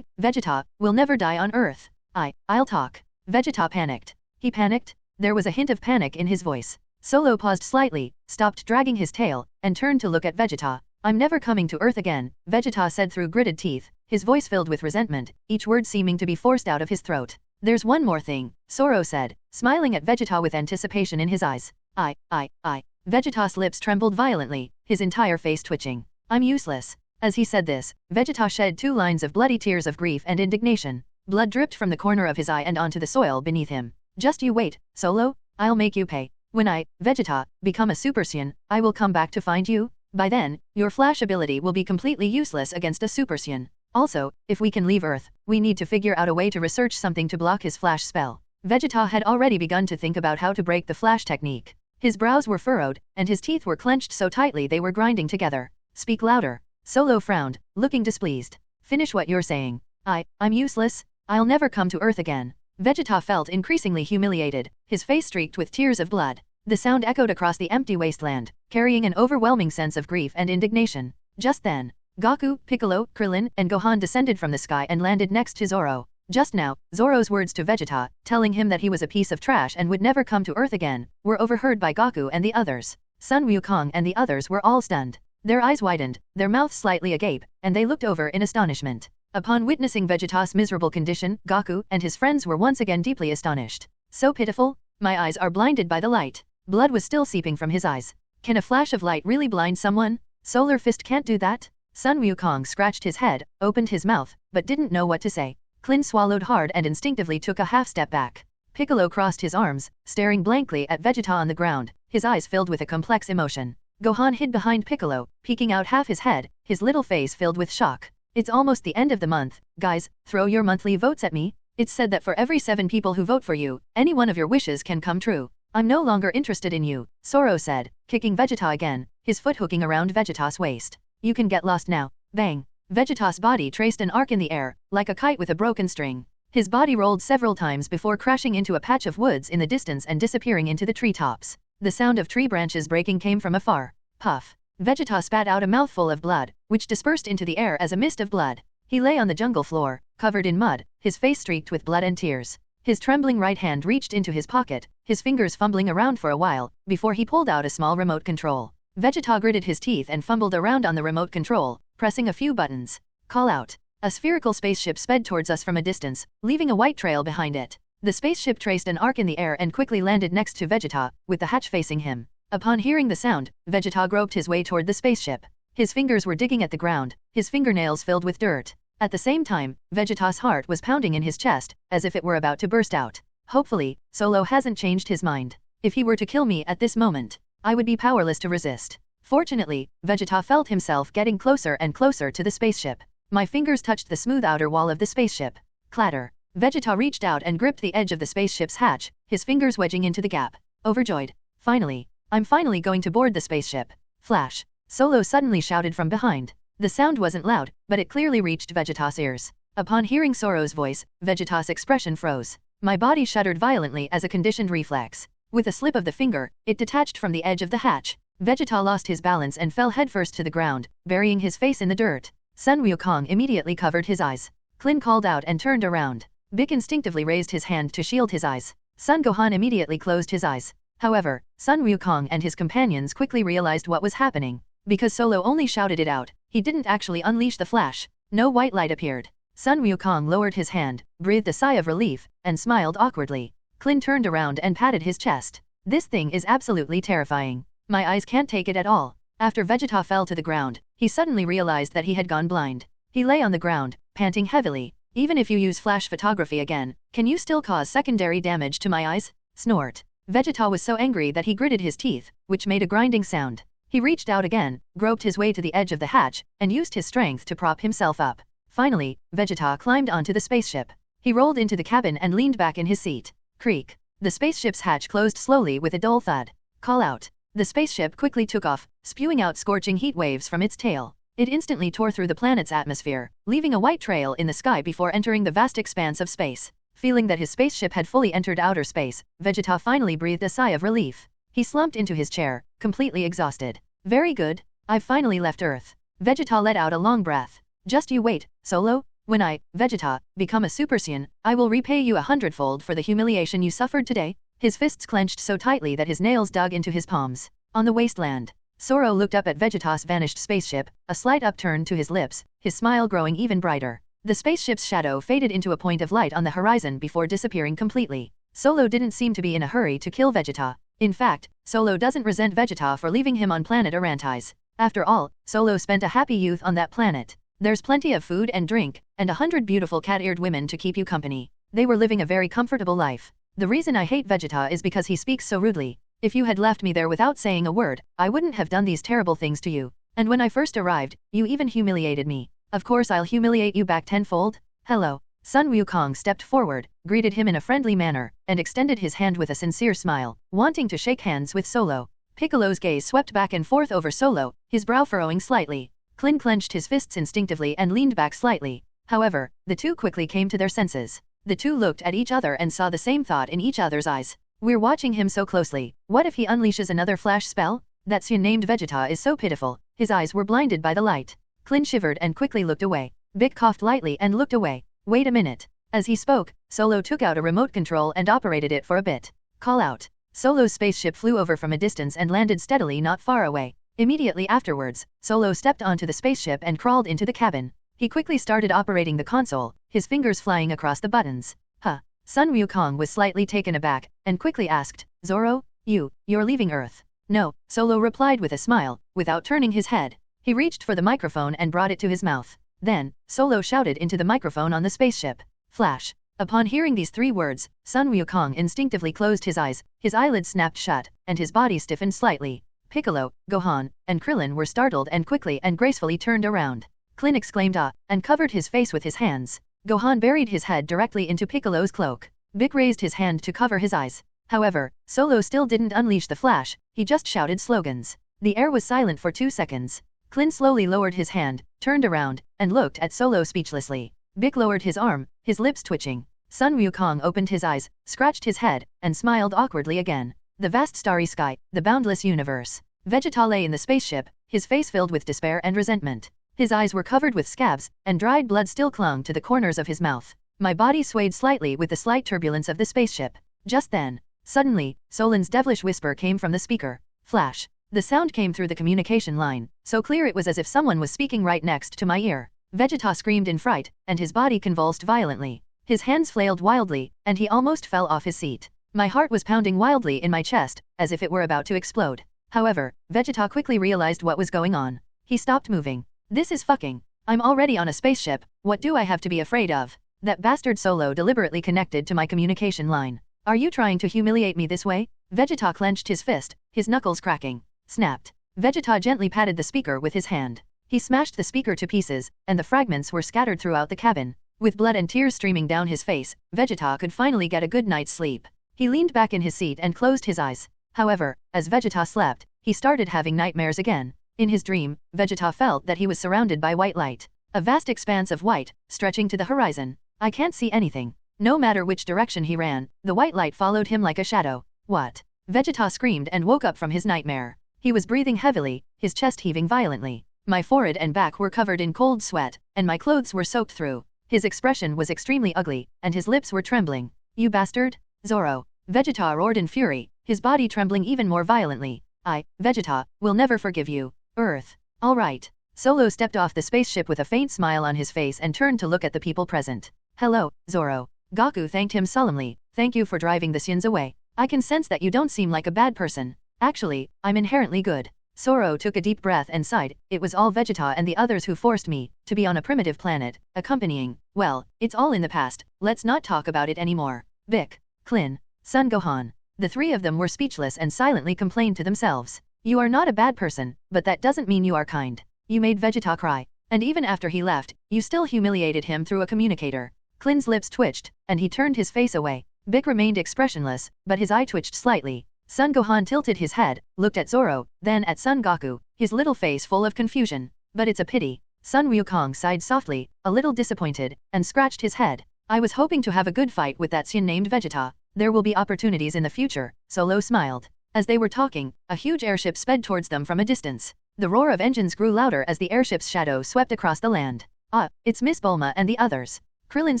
Vegeta, will never die on Earth. I'll talk. Vegeta panicked. He panicked? There was a hint of panic in his voice. Solo paused slightly, stopped dragging his tail, and turned to look at Vegeta. I'm never coming to Earth again, Vegeta said through gritted teeth, his voice filled with resentment, each word seeming to be forced out of his throat. There's one more thing, Zoro said, smiling at Vegeta with anticipation in his eyes. Vegeta's lips trembled violently, his entire face twitching. I'm useless. As he said this, Vegeta shed 2 lines of bloody tears of grief and indignation. Blood dripped from the corner of his eye and onto the soil beneath him. Just you wait, Solo, I'll make you pay. When I, Vegeta, become a Super Saiyan, I will come back to find you. By then, your flash ability will be completely useless against a Super Saiyan. Also, if we can leave Earth, we need to figure out a way to research something to block his flash spell. Vegeta had already begun to think about how to break the flash technique. His brows were furrowed, and his teeth were clenched so tightly they were grinding together. Speak louder. Solo frowned, looking displeased. Finish what you're saying. I'm useless. I'll never come to Earth again. Vegeta felt increasingly humiliated, his face streaked with tears of blood. The sound echoed across the empty wasteland, carrying an overwhelming sense of grief and indignation. Just then, Goku, Piccolo, Krillin, and Gohan descended from the sky and landed next to Zoro. Just now, Zoro's words to Vegeta, telling him that he was a piece of trash and would never come to Earth again, were overheard by Goku and the others. Sun Wukong and the others were all stunned. Their eyes widened, their mouths slightly agape, and they looked over in astonishment. Upon witnessing Vegeta's miserable condition, Goku and his friends were once again deeply astonished. So pitiful? My eyes are blinded by the light. Blood was still seeping from his eyes. Can a flash of light really blind someone? Solar Fist can't do that? Sun Wukong scratched his head, opened his mouth, but didn't know what to say. Klin swallowed hard and instinctively took a half-step back. Piccolo crossed his arms, staring blankly at Vegeta on the ground, his eyes filled with a complex emotion. Gohan hid behind Piccolo, peeking out half his head, his little face filled with shock. It's almost the end of the month, guys, throw your monthly votes at me. It's said that for every 7 people who vote for you, any one of your wishes can come true. I'm no longer interested in you, Zoro said, kicking Vegeta again, his foot hooking around Vegeta's waist. You can get lost now. Bang. Vegeta's body traced an arc in the air, like a kite with a broken string. His body rolled several times before crashing into a patch of woods in the distance and disappearing into the treetops. The sound of tree branches breaking came from afar. Puff. Vegeta spat out a mouthful of blood, which dispersed into the air as a mist of blood. He lay on the jungle floor, covered in mud, his face streaked with blood and tears. His trembling right hand reached into his pocket, his fingers fumbling around for a while, before he pulled out a small remote control. Vegeta gritted his teeth and fumbled around on the remote control, pressing a few buttons. Call out. A spherical spaceship sped towards us from a distance, leaving a white trail behind it. The spaceship traced an arc in the air and quickly landed next to Vegeta, with the hatch facing him. Upon hearing the sound, Vegeta groped his way toward the spaceship. His fingers were digging at the ground, his fingernails filled with dirt. At the same time, Vegeta's heart was pounding in his chest, as if it were about to burst out. Hopefully, Solo hasn't changed his mind. If he were to kill me at this moment, I would be powerless to resist. Fortunately, Vegeta felt himself getting closer and closer to the spaceship. My fingers touched the smooth outer wall of the spaceship. Clatter. Vegeta reached out and gripped the edge of the spaceship's hatch, his fingers wedging into the gap. Overjoyed. Finally. I'm finally going to board the spaceship. Flash. Solo suddenly shouted from behind. The sound wasn't loud, but it clearly reached Vegeta's ears. Upon hearing Zoro's voice, Vegeta's expression froze. My body shuddered violently as a conditioned reflex. With a slip of the finger, it detached from the edge of the hatch. Vegeta lost his balance and fell headfirst to the ground, burying his face in the dirt. Sun Wukong immediately covered his eyes. Klin called out and turned around. Bick instinctively raised his hand to shield his eyes. Sun Gohan immediately closed his eyes. However, Sun Wukong and his companions quickly realized what was happening. Because Solo only shouted it out, he didn't actually unleash the flash. No white light appeared. Sun Wukong lowered his hand, breathed a sigh of relief, and smiled awkwardly. Klin turned around and patted his chest. This thing is absolutely terrifying. My eyes can't take it at all. After Vegeta fell to the ground, he suddenly realized that he had gone blind. He lay on the ground, panting heavily. Even if you use flash photography again, can you still cause secondary damage to my eyes? Snort. Vegeta was so angry that he gritted his teeth, which made a grinding sound. He reached out again, groped his way to the edge of the hatch, and used his strength to prop himself up. Finally, Vegeta climbed onto the spaceship. He rolled into the cabin and leaned back in his seat. Creak. The spaceship's hatch closed slowly with a dull thud. Call out. The spaceship quickly took off, spewing out scorching heat waves from its tail. It instantly tore through the planet's atmosphere, leaving a white trail in the sky before entering the vast expanse of space. Feeling that his spaceship had fully entered outer space, Vegeta finally breathed a sigh of relief. He slumped into his chair, completely exhausted. Very good. I've finally left Earth. Vegeta let out a long breath. Just you wait, Solo. When I, Vegeta, become a Super Saiyan, I will repay you 100-fold for the humiliation you suffered today. His fists clenched so tightly that his nails dug into his palms. On the wasteland, Zoro looked up at Vegeta's vanished spaceship, a slight upturn to his lips, his smile growing even brighter. The spaceship's shadow faded into a point of light on the horizon before disappearing completely. Solo didn't seem to be in a hurry to kill Vegeta. In fact, Solo doesn't resent Vegeta for leaving him on planet Arantis. After all, Solo spent a happy youth on that planet. There's plenty of food and drink, and 100 beautiful cat-eared women to keep you company. They were living a very comfortable life. The reason I hate Vegeta is because he speaks so rudely. If you had left me there without saying a word, I wouldn't have done these terrible things to you. And when I first arrived, you even humiliated me. Of course I'll humiliate you back tenfold. Hello. Sun Wukong stepped forward, greeted him in a friendly manner, and extended his hand with a sincere smile, wanting to shake hands with Solo. Piccolo's gaze swept back and forth over Solo, his brow furrowing slightly. Klin clenched his fists instinctively and leaned back slightly. However, the two quickly came to their senses. The two looked at each other and saw the same thought in each other's eyes. We're watching him so closely. What if he unleashes another flash spell? That Saiyan named Vegeta is so pitiful. His eyes were blinded by the light. Klin shivered and quickly looked away. Bick coughed lightly and looked away. Wait a minute. As he spoke, Solo took out a remote control and operated it for a bit. Call out. Solo's spaceship flew over from a distance and landed steadily not far away. Immediately afterwards, Solo stepped onto the spaceship and crawled into the cabin. He quickly started operating the console, his fingers flying across the buttons. Huh. Sun Wukong was slightly taken aback, and quickly asked, Zoro, you're leaving Earth. No, Solo replied with a smile, without turning his head. He reached for the microphone and brought it to his mouth. Then, Solo shouted into the microphone on the spaceship. Flash. Upon hearing these three words, Sun Wukong instinctively closed his eyes, his eyelids snapped shut, and his body stiffened slightly. Piccolo, Gohan, and Krillin were startled and quickly and gracefully turned around. Klin exclaimed ah, and covered his face with his hands. Gohan buried his head directly into Piccolo's cloak. Bick raised his hand to cover his eyes. However, Solo still didn't unleash the flash, he just shouted slogans. The air was silent for 2 seconds. Clint slowly lowered his hand, turned around, and looked at Solo speechlessly. Bick lowered his arm, his lips twitching. Sun Wukong opened his eyes, scratched his head, and smiled awkwardly again. The vast starry sky, the boundless universe. Vegeta lay in the spaceship, his face filled with despair and resentment. His eyes were covered with scabs, and dried blood still clung to the corners of his mouth. My body swayed slightly with the slight turbulence of the spaceship. Just then, suddenly, Solan's devilish whisper came from the speaker. Flash. The sound came through the communication line, so clear it was as if someone was speaking right next to my ear. Vegeta screamed in fright, and his body convulsed violently. His hands flailed wildly, and he almost fell off his seat. My heart was pounding wildly in my chest, as if it were about to explode. However, Vegeta quickly realized what was going on. He stopped moving. This is fucking. I'm already on a spaceship, what do I have to be afraid of? That bastard Solo deliberately connected to my communication line. Are you trying to humiliate me this way? Vegeta clenched his fist, his knuckles cracking. Snapped. Vegeta gently patted the speaker with his hand. He smashed the speaker to pieces, and the fragments were scattered throughout the cabin. With blood and tears streaming down his face, Vegeta could finally get a good night's sleep. He leaned back in his seat and closed his eyes. However, as Vegeta slept, he started having nightmares again. In his dream, Vegeta felt that he was surrounded by white light. A vast expanse of white, stretching to the horizon. I can't see anything. No matter which direction he ran, the white light followed him like a shadow. What? Vegeta screamed and woke up from his nightmare. He was breathing heavily, his chest heaving violently. My forehead and back were covered in cold sweat, and my clothes were soaked through. His expression was extremely ugly, and his lips were trembling. You bastard! Zoro! Vegeta roared in fury, his body trembling even more violently. Vegeta, will never forgive you. Earth. All right. Solo stepped off the spaceship with a faint smile on his face and turned to look at the people present. Hello, Zoro. Goku thanked him solemnly. Thank you for driving the Saiyans away. I can sense that you don't seem like a bad person. Actually, I'm inherently good. Zoro took a deep breath and sighed. It was all Vegeta and the others who forced me to be on a primitive planet, accompanying. Well, it's all in the past. Let's not talk about it anymore. Bick, Klin, Son Gohan. The three of them were speechless and silently complained to themselves. You are not a bad person, but that doesn't mean you are kind. You made Vegeta cry. And even after he left, you still humiliated him through a communicator. Klin's lips twitched, and he turned his face away. Bick remained expressionless, but his eye twitched slightly. Son Gohan tilted his head, looked at Zoro, then at Son Goku, his little face full of confusion. But it's a pity. Sun Wukong sighed softly, a little disappointed, and scratched his head. I was hoping to have a good fight with that Saiyan named Vegeta. There will be opportunities in the future, Solo smiled. As they were talking, a huge airship sped towards them from a distance. The roar of engines grew louder as the airship's shadow swept across the land. Ah, it's Miss Bulma and the others. Krillin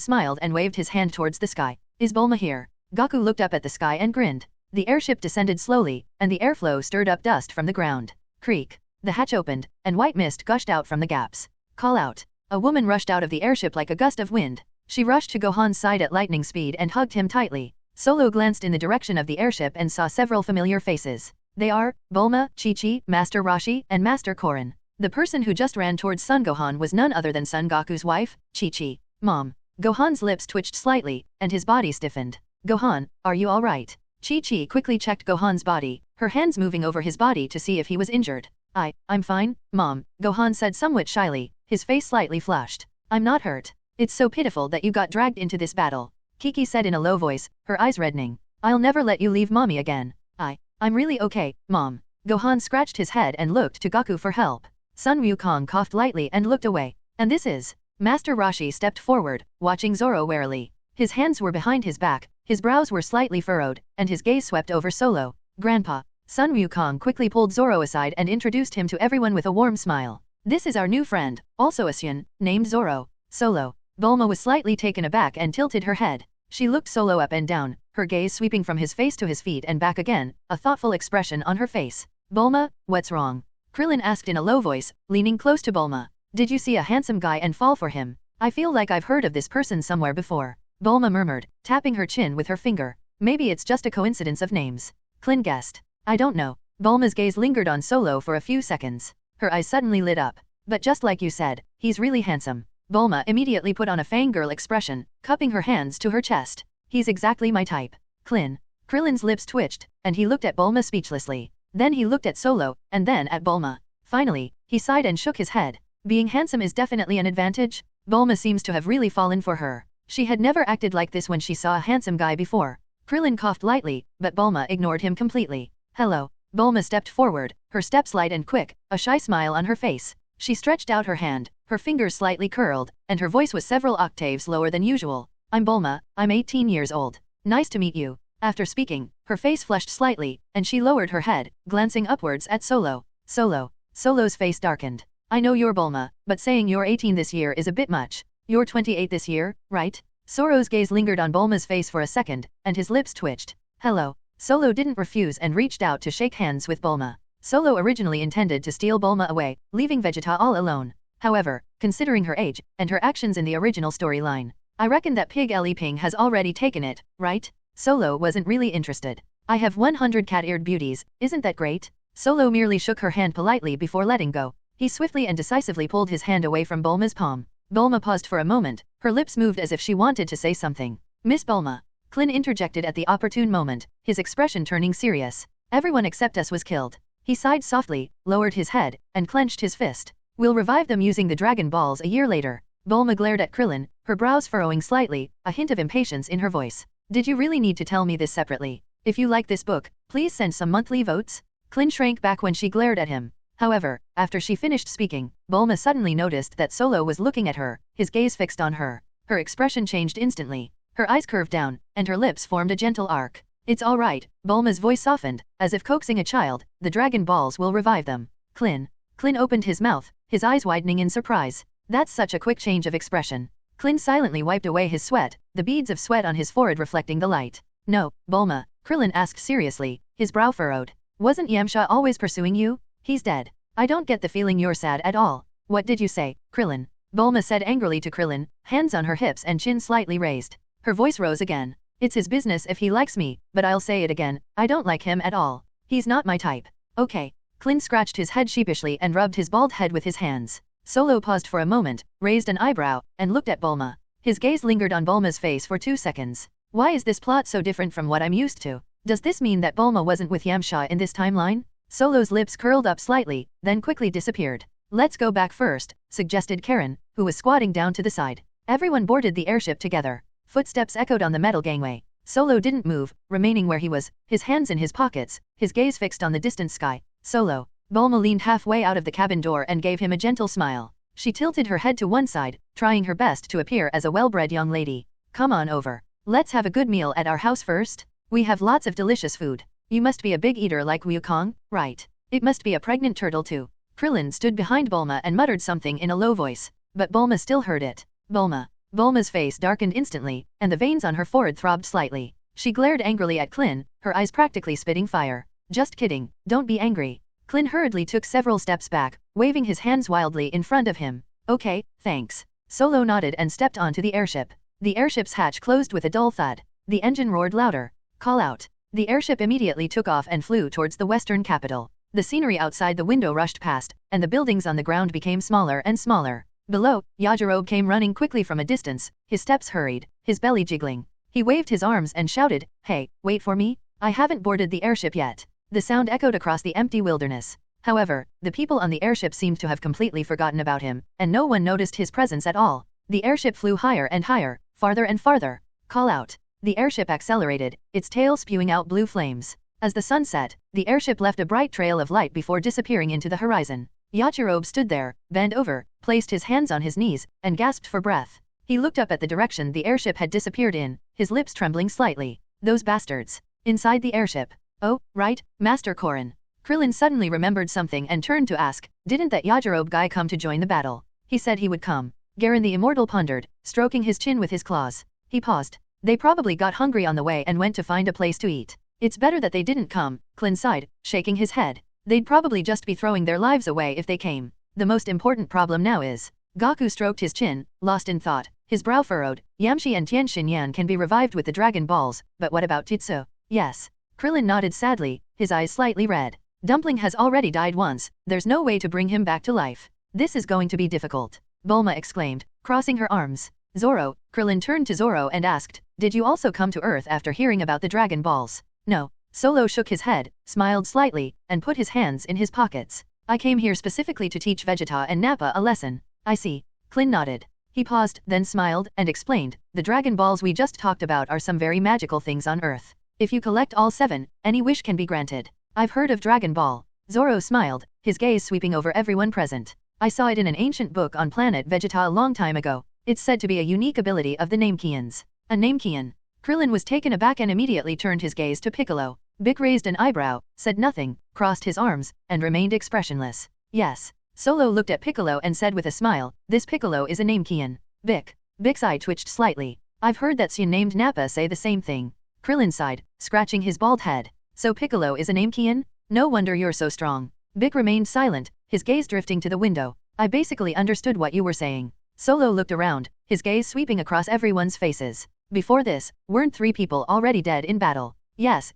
smiled and waved his hand towards the sky. Is Bulma here? Goku looked up at the sky and grinned. The airship descended slowly, and the airflow stirred up dust from the ground. Creak. The hatch opened, and white mist gushed out from the gaps. Call out. A woman rushed out of the airship like a gust of wind. She rushed to Gohan's side at lightning speed and hugged him tightly. Solo glanced in the direction of the airship and saw several familiar faces. They are Bulma, Chi-Chi, Master Roshi, and Master Korin. The person who just ran towards Son Gohan was none other than Son Goku's wife, Chi-Chi. Mom. Gohan's lips twitched slightly, and his body stiffened. Gohan, are you alright? Chi-Chi quickly checked Gohan's body, her hands moving over his body to see if he was injured. I'm fine, Mom, Gohan said somewhat shyly, his face slightly flushed. I'm not hurt. It's so pitiful that you got dragged into this battle. Kiki said in a low voice, her eyes reddening. I'll never let you leave Mommy again. I'm really okay, Mom. Gohan scratched his head and looked to Goku for help. Sun Wukong coughed lightly and looked away. And this is... Master Roshi stepped forward, watching Zoro warily. His hands were behind his back, his brows were slightly furrowed, and his gaze swept over Solo. Grandpa. Sun Wukong quickly pulled Zoro aside and introduced him to everyone with a warm smile. This is our new friend, also a Saiyan, named Zoro. Solo. Bulma was slightly taken aback and tilted her head. She looked Solo up and down, her gaze sweeping from his face to his feet and back again, a thoughtful expression on her face. Bulma, what's wrong? Krillin asked in a low voice, leaning close to Bulma. Did you see a handsome guy and fall for him? I feel like I've heard of this person somewhere before. Bulma murmured, tapping her chin with her finger. Maybe it's just a coincidence of names. Klin guessed. I don't know. Bulma's gaze lingered on Solo for a few seconds. Her eyes suddenly lit up. But just like you said, he's really handsome. Bulma immediately put on a fangirl expression, cupping her hands to her chest. He's exactly my type. Klin. Krillin's lips twitched, and he looked at Bulma speechlessly. Then he looked at Solo, and then at Bulma. Finally, he sighed and shook his head. Being handsome is definitely an advantage. Bulma seems to have really fallen for her. She had never acted like this when she saw a handsome guy before. Krillin coughed lightly, but Bulma ignored him completely. Hello. Bulma stepped forward, her steps light and quick, a shy smile on her face. She stretched out her hand, her fingers slightly curled, and her voice was several octaves lower than usual. I'm Bulma, I'm 18 years old. Nice to meet you. After speaking, her face flushed slightly, and she lowered her head, glancing upwards at Solo. Solo's face darkened. I know you're Bulma, but saying you're 18 this year is a bit much. You're 28 this year, right? Zoro's gaze lingered on Bulma's face for a second, and his lips twitched. Hello. Solo didn't refuse and reached out to shake hands with Bulma. Solo originally intended to steal Bulma away, leaving Vegeta all alone. However, considering her age, and her actions in the original storyline, I reckon that Pig Li Ping has already taken it, right? Solo wasn't really interested. I have 100 cat-eared beauties, isn't that great? Solo merely shook her hand politely before letting go. He swiftly and decisively pulled his hand away from Bulma's palm. Bulma paused for a moment, her lips moved as if she wanted to say something. Miss Bulma. Clint interjected at the opportune moment, his expression turning serious. Everyone except us was killed. He sighed softly, lowered his head, and clenched his fist. We'll revive them using the Dragon Balls a year later. Bulma glared at Krillin, her brows furrowing slightly, a hint of impatience in her voice. Did you really need to tell me this separately? If you like this book, please send some monthly votes? Clint shrank back when she glared at him. However, after she finished speaking, Bulma suddenly noticed that Solo was looking at her, his gaze fixed on her. Her expression changed instantly. Her eyes curved down, and her lips formed a gentle arc. It's all right, Bulma's voice softened, as if coaxing a child, the Dragon Balls will revive them. Clint opened his mouth, his eyes widening in surprise. That's such a quick change of expression. Clint silently wiped away his sweat, the beads of sweat on his forehead reflecting the light. No, Bulma, Krillin asked seriously, his brow furrowed. Wasn't Yamcha always pursuing you? He's dead. I don't get the feeling you're sad at all. What did you say, Krillin? Bulma said angrily to Krillin, hands on her hips and chin slightly raised. Her voice rose again. It's his business if he likes me, but I'll say it again, I don't like him at all. He's not my type. Okay. Clint scratched his head sheepishly and rubbed his bald head with his hands. Solo paused for a moment, raised an eyebrow, and looked at Bulma. His gaze lingered on Bulma's face for 2 seconds. Why is this plot so different from what I'm used to? Does this mean that Bulma wasn't with Yamcha in this timeline? Solo's lips curled up slightly, then quickly disappeared. Let's go back first, suggested Karen, who was squatting down to the side. Everyone boarded the airship together. Footsteps echoed on the metal gangway. Solo didn't move, remaining where he was, his hands in his pockets, his gaze fixed on the distant sky. Solo. Bulma leaned halfway out of the cabin door and gave him a gentle smile. She tilted her head to one side, trying her best to appear as a well-bred young lady. Come on over. Let's have a good meal at our house first. We have lots of delicious food. You must be a big eater like Wukong, right? It must be a pregnant turtle too. Krillin stood behind Bulma and muttered something in a low voice, but Bulma still heard it. Bulma's face darkened instantly, and the veins on her forehead throbbed slightly. She glared angrily at Clint, her eyes practically spitting fire. Just kidding, don't be angry. Clint hurriedly took several steps back, waving his hands wildly in front of him. Okay, thanks. Solo nodded and stepped onto the airship. The airship's hatch closed with a dull thud. The engine roared louder. Call out. The airship immediately took off and flew towards the western capital. The scenery outside the window rushed past, and the buildings on the ground became smaller and smaller. Below, Yajirobe came running quickly from a distance, his steps hurried, his belly jiggling. He waved his arms and shouted, "Hey, wait for me? I haven't boarded the airship yet." The sound echoed across the empty wilderness. However, the people on the airship seemed to have completely forgotten about him, and no one noticed his presence at all. The airship flew higher and higher, farther and farther. Call out. The airship accelerated, its tail spewing out blue flames. As the sun set, the airship left a bright trail of light before disappearing into the horizon. Yajirobe stood there, bent over, placed his hands on his knees, and gasped for breath. He looked up at the direction the airship had disappeared in, his lips trembling slightly. Those bastards. Inside the airship. Oh, right, Master Korin. Krillin suddenly remembered something and turned to ask, didn't that Yajirobe guy come to join the battle? He said he would come. Garen the Immortal pondered, stroking his chin with his claws. He paused. They probably got hungry on the way and went to find a place to eat. It's better that they didn't come, Clint sighed, shaking his head. They'd probably just be throwing their lives away if they came. The most important problem now is... Gaku stroked his chin, lost in thought, his brow furrowed. Yamcha and Tien Shinyan can be revived with the Dragon Balls, but what about Jitsu? Yes. Krillin nodded sadly, his eyes slightly red. Dumpling has already died once, there's no way to bring him back to life. This is going to be difficult. Bulma exclaimed, crossing her arms. Zoro, Krillin turned to Zoro and asked, did you also come to Earth after hearing about the Dragon Balls? No. Solo shook his head, smiled slightly, and put his hands in his pockets. I came here specifically to teach Vegeta and Nappa a lesson. I see. Clint nodded. He paused, then smiled, and explained, the Dragon Balls we just talked about are some very magical things on Earth. If you collect all 7, any wish can be granted. I've heard of Dragon Ball. Zoro smiled, his gaze sweeping over everyone present. I saw it in an ancient book on planet Vegeta a long time ago. It's said to be a unique ability of the Namekians. A Namekian? Krillin was taken aback and immediately turned his gaze to Piccolo. Bic raised an eyebrow, said nothing, crossed his arms, and remained expressionless. Yes. Solo looked at Piccolo and said with a smile, this Piccolo is a Namekian. Bic's eye twitched slightly. I've heard that Saiyan named Nappa say the same thing. Krillin sighed, scratching his bald head. So Piccolo is a Namekian? No wonder you're so strong. Bic remained silent, his gaze drifting to the window. I basically understood what you were saying. Solo looked around, his gaze sweeping across everyone's faces. Before this, weren't 3 people already dead in battle? Yes.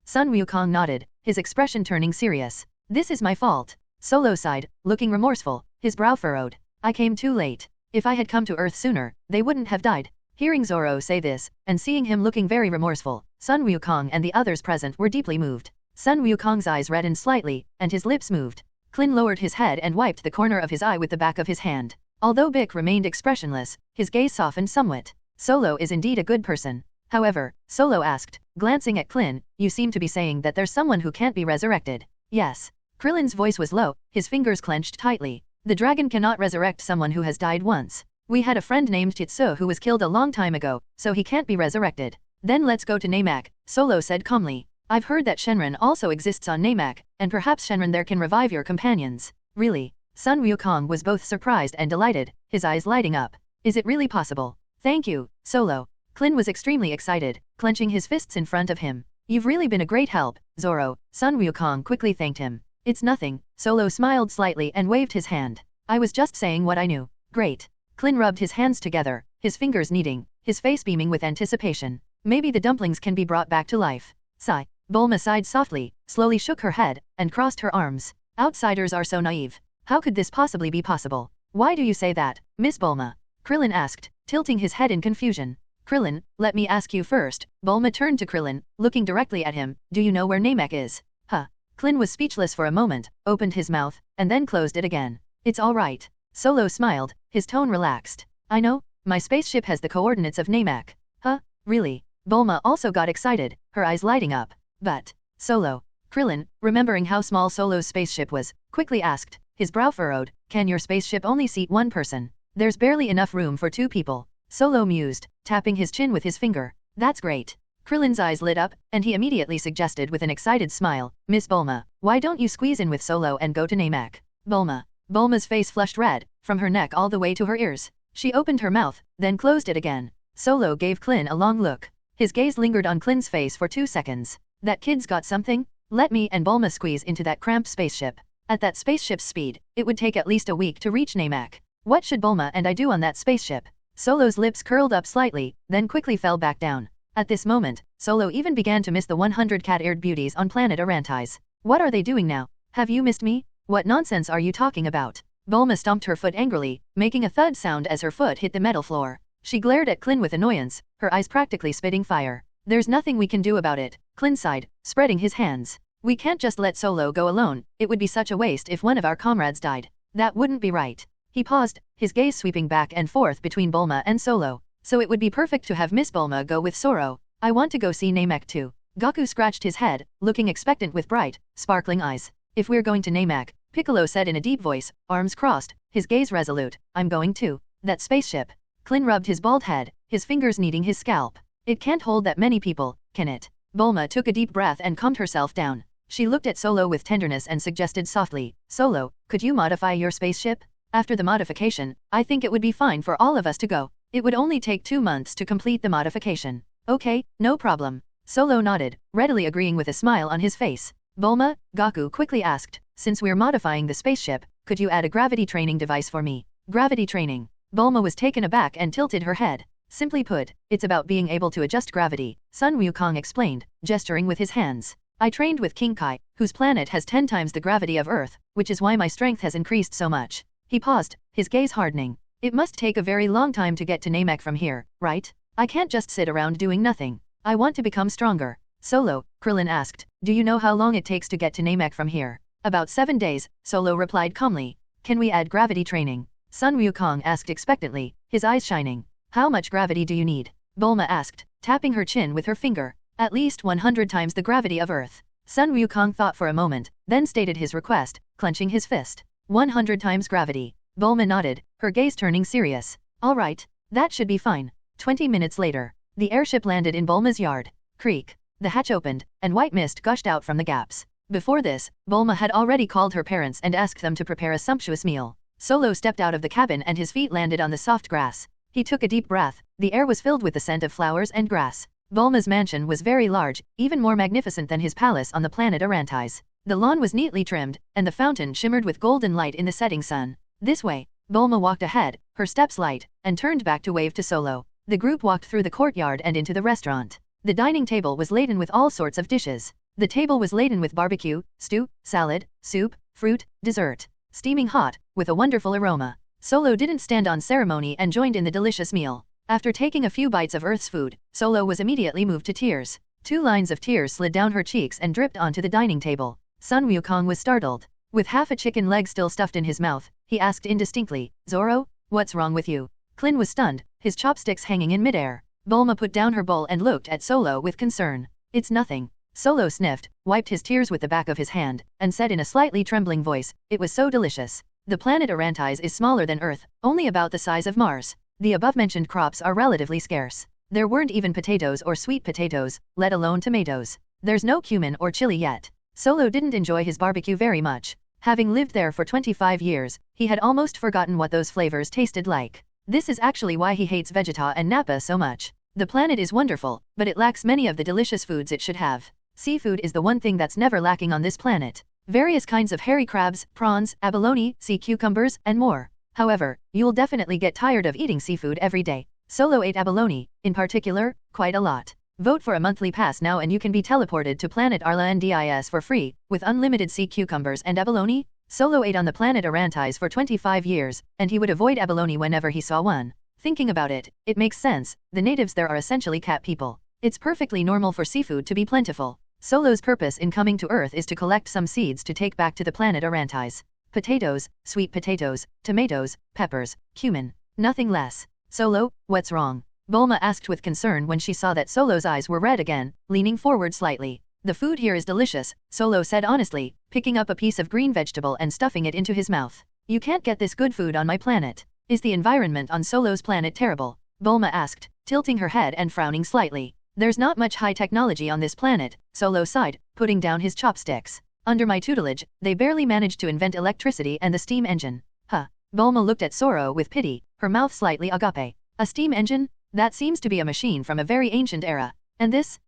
Sun Wukong nodded, his expression turning serious. This is my fault. Solo sighed, looking remorseful, his brow furrowed. I came too late. If I had come to Earth sooner, they wouldn't have died. Hearing Zoro say this, and seeing him looking very remorseful, Sun Wukong and the others present were deeply moved. Sun Wukong's eyes reddened slightly, and his lips moved. Klin lowered his head and wiped the corner of his eye with the back of his hand. Although Bic remained expressionless, his gaze softened somewhat. Solo is indeed a good person. However, Solo asked, glancing at Klin, you seem to be saying that there's someone who can't be resurrected. Yes. Krillin's voice was low, his fingers clenched tightly. The dragon cannot resurrect someone who has died once. We had a friend named Titsu who was killed a long time ago, so he can't be resurrected. Then let's go to Namek, Solo said calmly. I've heard that Shenron also exists on Namek, and perhaps Shenron there can revive your companions. Really? Sun Wukong was both surprised and delighted, his eyes lighting up. Is it really possible? Thank you, Solo. Klin was extremely excited, clenching his fists in front of him. You've really been a great help, Zoro. Sun Wukong quickly thanked him. It's nothing, Solo smiled slightly and waved his hand. I was just saying what I knew. Great. Klin rubbed his hands together, his fingers kneading, his face beaming with anticipation. Maybe the dumplings can be brought back to life. Sigh. Bulma sighed softly, slowly shook her head, and crossed her arms. Outsiders are so naive. How could this possibly be possible? Why do you say that, Miss Bulma? Krillin asked, tilting his head in confusion. Krillin, let me ask you first. Bulma turned to Krillin, looking directly at him. Do you know where Namek is? Huh. Klin was speechless for a moment, opened his mouth, and then closed it again. It's all right. Solo smiled, his tone relaxed. I know, my spaceship has the coordinates of Namek. Huh? Really? Bulma also got excited, her eyes lighting up. But, Solo. Krillin, remembering how small Solo's spaceship was, quickly asked, his brow furrowed, can your spaceship only seat 1 person? There's barely enough room for 2 people. Solo mused, tapping his chin with his finger. That's great. Krillin's eyes lit up, and he immediately suggested with an excited smile, Miss Bulma, why don't you squeeze in with Solo and go to Namek? Bulma's face flushed red, from her neck all the way to her ears. She opened her mouth, then closed it again. Solo gave Klin a long look. His gaze lingered on Klin's face for 2 seconds. That kid's got something? Let me and Bulma squeeze into that cramped spaceship. At that spaceship's speed, it would take at least a week to reach Namek. What should Bulma and I do on that spaceship? Solo's lips curled up slightly, then quickly fell back down. At this moment, Solo even began to miss the 100 cat-eared beauties on planet Arantis. What are they doing now? Have you missed me? What nonsense are you talking about? Bulma stomped her foot angrily, making a thud sound as her foot hit the metal floor. She glared at Klin with annoyance, her eyes practically spitting fire. There's nothing we can do about it, Klin sighed, spreading his hands. We can't just let Solo go alone, it would be such a waste if one of our comrades died. That wouldn't be right. He paused, his gaze sweeping back and forth between Bulma and Solo. So it would be perfect to have Miss Bulma go with Zoro. I want to go see Namek too. Goku scratched his head, looking expectant with bright, sparkling eyes. If we're going to Namek, Piccolo said in a deep voice, arms crossed, his gaze resolute, I'm going too. That spaceship. Klin rubbed his bald head, his fingers kneading his scalp. It can't hold that many people, can it? Bulma took a deep breath and calmed herself down. She looked at Solo with tenderness and suggested softly, Solo, could you modify your spaceship? After the modification, I think it would be fine for all of us to go. It would only take 2 months to complete the modification. Okay, no problem. Solo nodded, readily agreeing with a smile on his face. Bulma, Goku quickly asked, since we're modifying the spaceship, could you add a gravity training device for me? Gravity training. Bulma was taken aback and tilted her head. Simply put, it's about being able to adjust gravity, Sun Wukong explained, gesturing with his hands. I trained with King Kai, whose planet has 10 times the gravity of Earth, which is why my strength has increased so much. He paused, his gaze hardening. It must take a very long time to get to Namek from here, right? I can't just sit around doing nothing. I want to become stronger. Solo, Krillin asked, do you know how long it takes to get to Namek from here? About 7 days, Solo replied calmly. Can we add gravity training? Sun Wukong asked expectantly, his eyes shining. How much gravity do you need? Bulma asked, tapping her chin with her finger. At least 100 times the gravity of Earth. Sun Wukong thought for a moment, then stated his request, clenching his fist. 100 times gravity. Bulma nodded, her gaze turning serious. Alright, that should be fine. 20 minutes later, the airship landed in Bulma's yard. Creak. The hatch opened, and white mist gushed out from the gaps. Before this, Bulma had already called her parents and asked them to prepare a sumptuous meal. Solo stepped out of the cabin and his feet landed on the soft grass. He took a deep breath. The air was filled with the scent of flowers and grass. Bulma's mansion was very large, even more magnificent than his palace on the planet Arantis. The lawn was neatly trimmed, and the fountain shimmered with golden light in the setting sun. This way, Bulma walked ahead, her steps light, and turned back to wave to Solo. The group walked through the courtyard and into the restaurant. The dining table was laden with all sorts of dishes. The table was laden with barbecue, stew, salad, soup, fruit, dessert. Steaming hot, with a wonderful aroma. Solo didn't stand on ceremony and joined in the delicious meal. After taking a few bites of Earth's food, Solo was immediately moved to tears. 2 lines of tears slid down her cheeks and dripped onto the dining table. Sun Wukong was startled. With half a chicken leg still stuffed in his mouth, he asked indistinctly, Zoro, what's wrong with you? Klin was stunned, his chopsticks hanging in midair. Bulma put down her bowl and looked at Solo with concern. It's nothing. Solo sniffed, wiped his tears with the back of his hand, and said in a slightly trembling voice, it was so delicious. The planet Arantis is smaller than Earth, only about the size of Mars. The above-mentioned crops are relatively scarce. There weren't even potatoes or sweet potatoes, let alone tomatoes. There's no cumin or chili yet. Solo didn't enjoy his barbecue very much. Having lived there for 25 years, he had almost forgotten what those flavors tasted like. This is actually why he hates Vegeta and Nappa so much. The planet is wonderful, but it lacks many of the delicious foods it should have. Seafood is the one thing that's never lacking on this planet. Various kinds of hairy crabs, prawns, abalone, sea cucumbers, and more. However, you'll definitely get tired of eating seafood every day. Solo ate abalone, in particular, quite a lot. Vote for a monthly pass now and you can be teleported to planet Arla Ndis for free, with unlimited sea cucumbers and abalone. Solo ate on the planet Arantis for 25 years, and he would avoid abalone whenever he saw one. Thinking about it, it makes sense, the natives there are essentially cat people. It's perfectly normal for seafood to be plentiful. Solo's purpose in coming to Earth is to collect some seeds to take back to the planet Arantis. Potatoes, sweet potatoes, tomatoes, peppers, cumin. Nothing less. Solo, what's wrong? Bulma asked with concern when she saw that Solo's eyes were red again, leaning forward slightly. The food here is delicious, Solo said honestly, picking up a piece of green vegetable and stuffing it into his mouth. You can't get this good food on my planet. Is the environment on Solo's planet terrible? Bulma asked, tilting her head and frowning slightly. There's not much high technology on this planet, Solo sighed, putting down his chopsticks. Under my tutelage, they barely managed to invent electricity and the steam engine. Huh. Bulma looked at Zoro with pity, her mouth slightly agape. A steam engine? That seems to be a machine from a very ancient era. And this?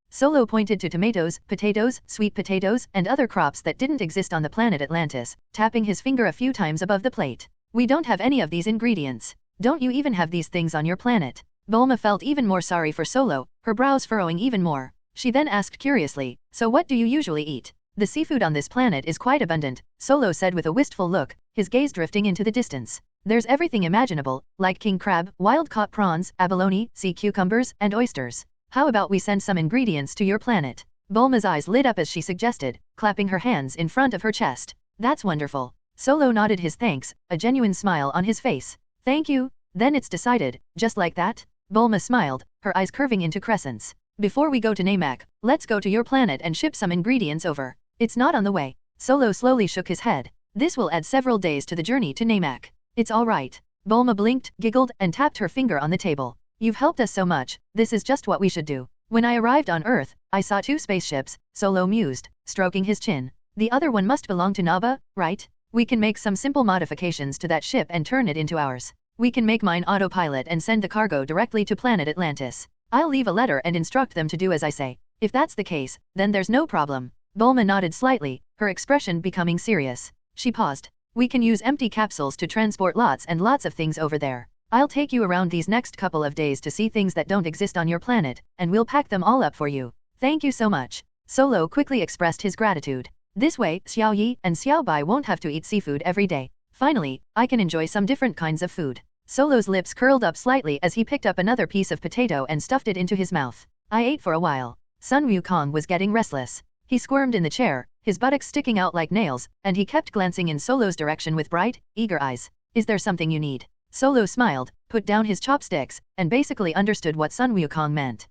Solo pointed to tomatoes, potatoes, sweet potatoes, and other crops that didn't exist on the planet Atlantis, tapping his finger a few times above the plate. We don't have any of these ingredients. Don't you even have these things on your planet? Bulma felt even more sorry for Solo, her brows furrowing even more. She then asked curiously, so what do you usually eat? The seafood on this planet is quite abundant, Solo said with a wistful look, his gaze drifting into the distance. There's everything imaginable, like king crab, wild-caught prawns, abalone, sea cucumbers, and oysters. How about we send some ingredients to your planet? Bulma's eyes lit up as she suggested, clapping her hands in front of her chest. That's wonderful. Solo nodded his thanks, a genuine smile on his face. Thank you, then it's decided, just like that? Bulma smiled, her eyes curving into crescents. Before we go to Namek, let's go to your planet and ship some ingredients over. It's not on the way. Solo slowly shook his head. This will add several days to the journey to Namek. It's all right. Bulma blinked, giggled, and tapped her finger on the table. You've helped us so much, this is just what we should do. When I arrived on Earth, I saw 2 spaceships, Solo mused, stroking his chin. The other one must belong to Naba, right? We can make some simple modifications to that ship and turn it into ours. We can make mine autopilot and send the cargo directly to planet Atlantis. I'll leave a letter and instruct them to do as I say. If that's the case, then there's no problem. Bulma nodded slightly, her expression becoming serious. She paused. We can use empty capsules to transport lots and lots of things over there. I'll take you around these next couple of days to see things that don't exist on your planet, and we'll pack them all up for you. Thank you so much. Solo quickly expressed his gratitude. This way, Xiao Yi and Xiao Bai won't have to eat seafood every day. Finally, I can enjoy some different kinds of food. Solo's lips curled up slightly as he picked up another piece of potato and stuffed it into his mouth. I ate for a while. Sun Wukong was getting restless. He squirmed in the chair, his buttocks sticking out like nails, and he kept glancing in Solo's direction with bright, eager eyes. Is there something you need? Solo smiled, put down his chopsticks, and basically understood what Sun Wukong meant.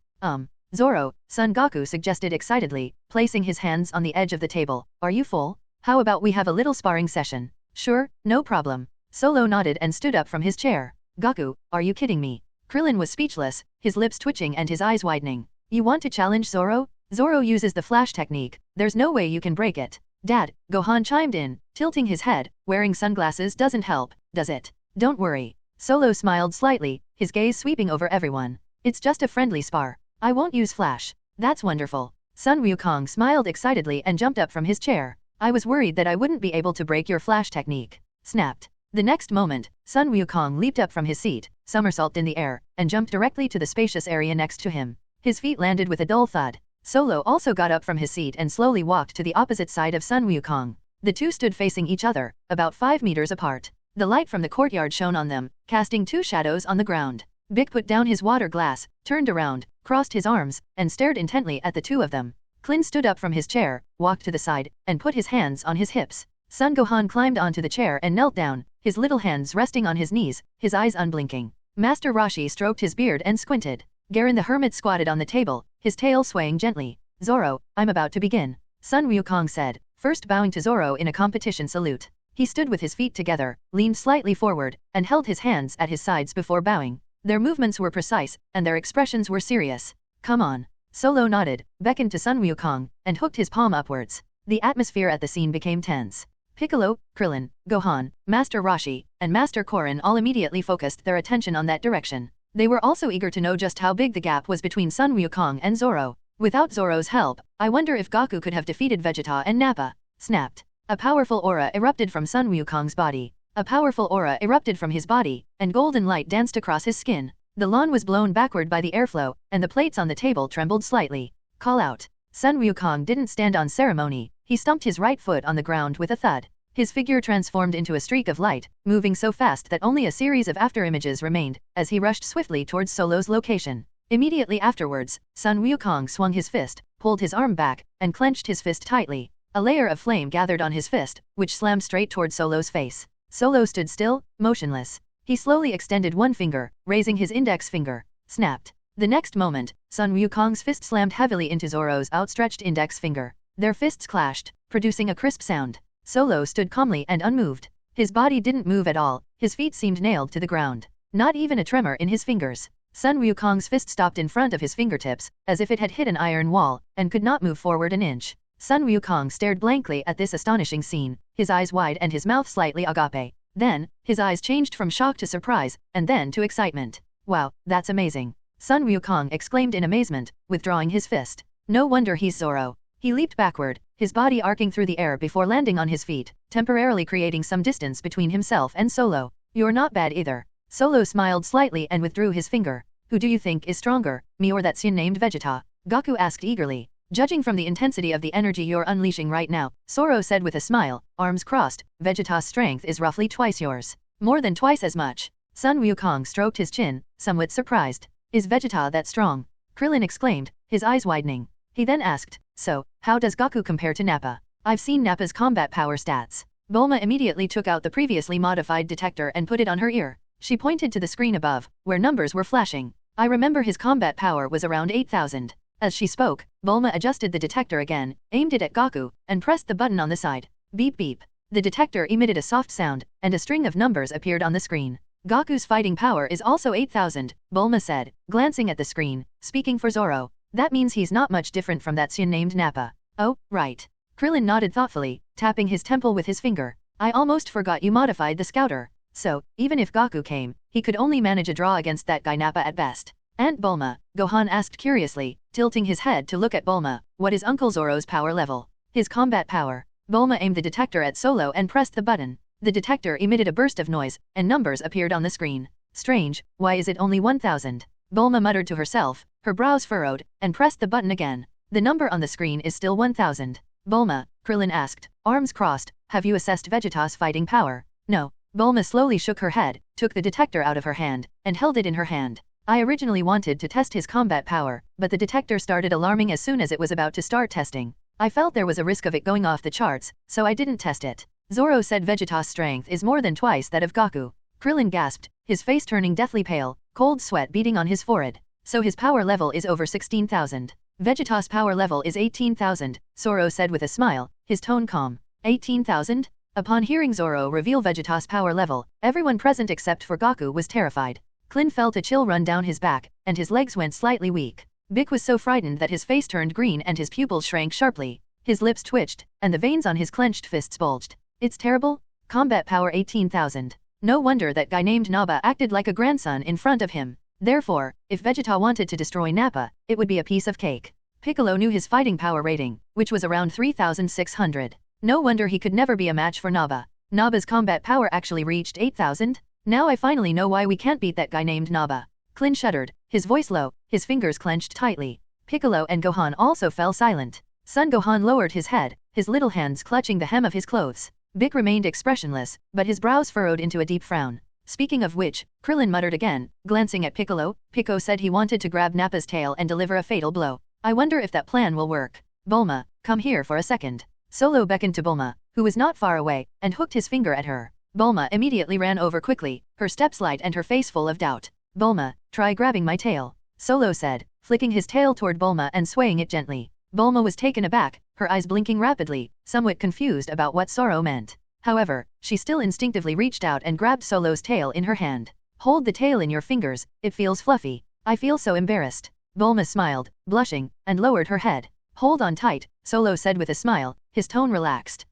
Zoro, Son Goku suggested excitedly, placing his hands on the edge of the table. Are you full? How about we have a little sparring session? Sure, no problem. Solo nodded and stood up from his chair. Gaku, are you kidding me? Krillin was speechless, his lips twitching and his eyes widening. You want to challenge Zoro? Zoro uses the flash technique, there's no way you can break it. Dad, Gohan chimed in, tilting his head, wearing sunglasses doesn't help, does it? Don't worry. Solo smiled slightly, his gaze sweeping over everyone. It's just a friendly spar. I won't use flash. That's wonderful. Sun Wukong smiled excitedly and jumped up from his chair. I was worried that I wouldn't be able to break your flash technique. Snapped. The next moment, Sun Wukong leaped up from his seat, somersaulted in the air, and jumped directly to the spacious area next to him. His feet landed with a dull thud. Solo also got up from his seat and slowly walked to the opposite side of Sun Wukong. The two stood facing each other, about 5 meters apart. The light from the courtyard shone on them, casting two shadows on the ground. Bick put down his water glass, turned around, crossed his arms, and stared intently at the two of them. Klin stood up from his chair, walked to the side, and put his hands on his hips. Son Gohan climbed onto the chair and knelt down, his little hands resting on his knees, his eyes unblinking. Master Roshi stroked his beard and squinted. Garen the Hermit squatted on the table, his tail swaying gently. Zoro, I'm about to begin. Sun Wukong said, first bowing to Zoro in a competition salute. He stood with his feet together, leaned slightly forward, and held his hands at his sides before bowing. Their movements were precise, and their expressions were serious. Come on. Solo nodded, beckoned to Sun Wukong, and hooked his palm upwards. The atmosphere at the scene became tense. Piccolo, Krillin, Gohan, Master Roshi, and Master Korin all immediately focused their attention on that direction. They were also eager to know just how big the gap was between Sun Wukong and Zoro. Without Zoro's help, I wonder if Gaku could have defeated Vegeta and Nappa. Snapped. A powerful aura erupted from Sun Wukong's body. A powerful aura erupted from his body, and golden light danced across his skin. The lawn was blown backward by the airflow, and the plates on the table trembled slightly. Call out. Sun Wukong didn't stand on ceremony, he stumped his right foot on the ground with a thud. His figure transformed into a streak of light, moving so fast that only a series of afterimages remained, as he rushed swiftly towards Solo's location. Immediately afterwards, Sun Wukong swung his fist, pulled his arm back, and clenched his fist tightly. A layer of flame gathered on his fist, which slammed straight towards Solo's face. Solo stood still, motionless. He slowly extended one finger, raising his index finger. Snapped. The next moment, Sun Wukong's fist slammed heavily into Zoro's outstretched index finger. Their fists clashed, producing a crisp sound. Solo stood calmly and unmoved. His body didn't move at all, his feet seemed nailed to the ground. Not even a tremor in his fingers. Sun Wukong's fist stopped in front of his fingertips, as if it had hit an iron wall, and could not move forward an inch. Sun Wukong stared blankly at this astonishing scene, his eyes wide and his mouth slightly agape. Then, his eyes changed from shock to surprise, and then to excitement. Wow, that's amazing. Sun Wukong exclaimed in amazement, withdrawing his fist. No wonder he's Zoro. He leaped backward, his body arcing through the air before landing on his feet, temporarily creating some distance between himself and Solo. You're not bad either. Solo smiled slightly and withdrew his finger. Who do you think is stronger, me or that Saiyan named Vegeta? Gaku asked eagerly. Judging from the intensity of the energy you're unleashing right now, Zoro said with a smile, arms crossed, Vegeta's strength is roughly twice yours. More than twice as much. Sun Wukong stroked his chin, somewhat surprised. Is Vegeta that strong? Krillin exclaimed, his eyes widening. He then asked, so, how does Gaku compare to Nappa? I've seen Nappa's combat power stats. Bulma immediately took out the previously modified detector and put it on her ear. She pointed to the screen above, where numbers were flashing. I remember his combat power was around 8,000. As she spoke, Bulma adjusted the detector again, aimed it at Gaku, and pressed the button on the side. Beep beep. The detector emitted a soft sound, and a string of numbers appeared on the screen. Gaku's fighting power is also 8,000, Bulma said, glancing at the screen, speaking for Zoro. That means he's not much different from that Saiyan named Nappa. Oh, right. Krillin nodded thoughtfully, tapping his temple with his finger. I almost forgot you modified the scouter. So, even if Gaku came, he could only manage a draw against that guy Nappa at best. Aunt Bulma, Gohan asked curiously, tilting his head to look at Bulma, what is Uncle Zoro's power level? His combat power. Bulma aimed the detector at Solo and pressed the button. The detector emitted a burst of noise, and numbers appeared on the screen. Strange, why is it only 1,000? Bulma muttered to herself, her brows furrowed, and pressed the button again. The number on the screen is still 1,000. Bulma, Krillin asked, arms crossed, have you assessed Vegeta's fighting power? No. Bulma slowly shook her head, took the detector out of her hand, and held it in her hand. I originally wanted to test his combat power, but the detector started alarming as soon as it was about to start testing. I felt there was a risk of it going off the charts, so I didn't test it. Zoro said Vegeta's strength is more than twice that of Gaku. Krillin gasped, his face turning deathly pale, cold sweat beading on his forehead. So his power level is over 16,000. Vegeta's power level is 18,000, Zoro said with a smile, his tone calm. 18,000? Upon hearing Zoro reveal Vegeta's power level, everyone present except for Gaku was terrified. Clint felt a chill run down his back, and his legs went slightly weak. Bick was so frightened that his face turned green and his pupils shrank sharply. His lips twitched, and the veins on his clenched fists bulged. It's terrible? Combat power 18,000. No wonder that guy named Naba acted like a grandson in front of him. Therefore, if Vegeta wanted to destroy Nappa, it would be a piece of cake. Piccolo knew his fighting power rating, which was around 3,600. No wonder he could never be a match for Naba. Naba's combat power actually reached 8,000? Now I finally know why we can't beat that guy named Naba. Clint shuddered, his voice low, his fingers clenched tightly. Piccolo and Gohan also fell silent. Son Gohan lowered his head, his little hands clutching the hem of his clothes. Bick remained expressionless, but his brows furrowed into a deep frown. Speaking of which, Krillin muttered again, glancing at Piccolo. Pico said he wanted to grab Nappa's tail and deliver a fatal blow. I wonder if that plan will work. Bulma, come here for a second. Solo beckoned to Bulma, who was not far away, and hooked his finger at her. Bulma immediately ran over quickly, her steps light and her face full of doubt. Bulma, try grabbing my tail, Solo said, flicking his tail toward Bulma and swaying it gently. Bulma was taken aback, her eyes blinking rapidly, somewhat confused about what Zoro meant. However, she still instinctively reached out and grabbed Solo's tail in her hand. Hold the tail in your fingers, it feels fluffy. I feel so embarrassed. Bulma smiled, blushing, and lowered her head. Hold on tight, Solo said with a smile, his tone relaxed.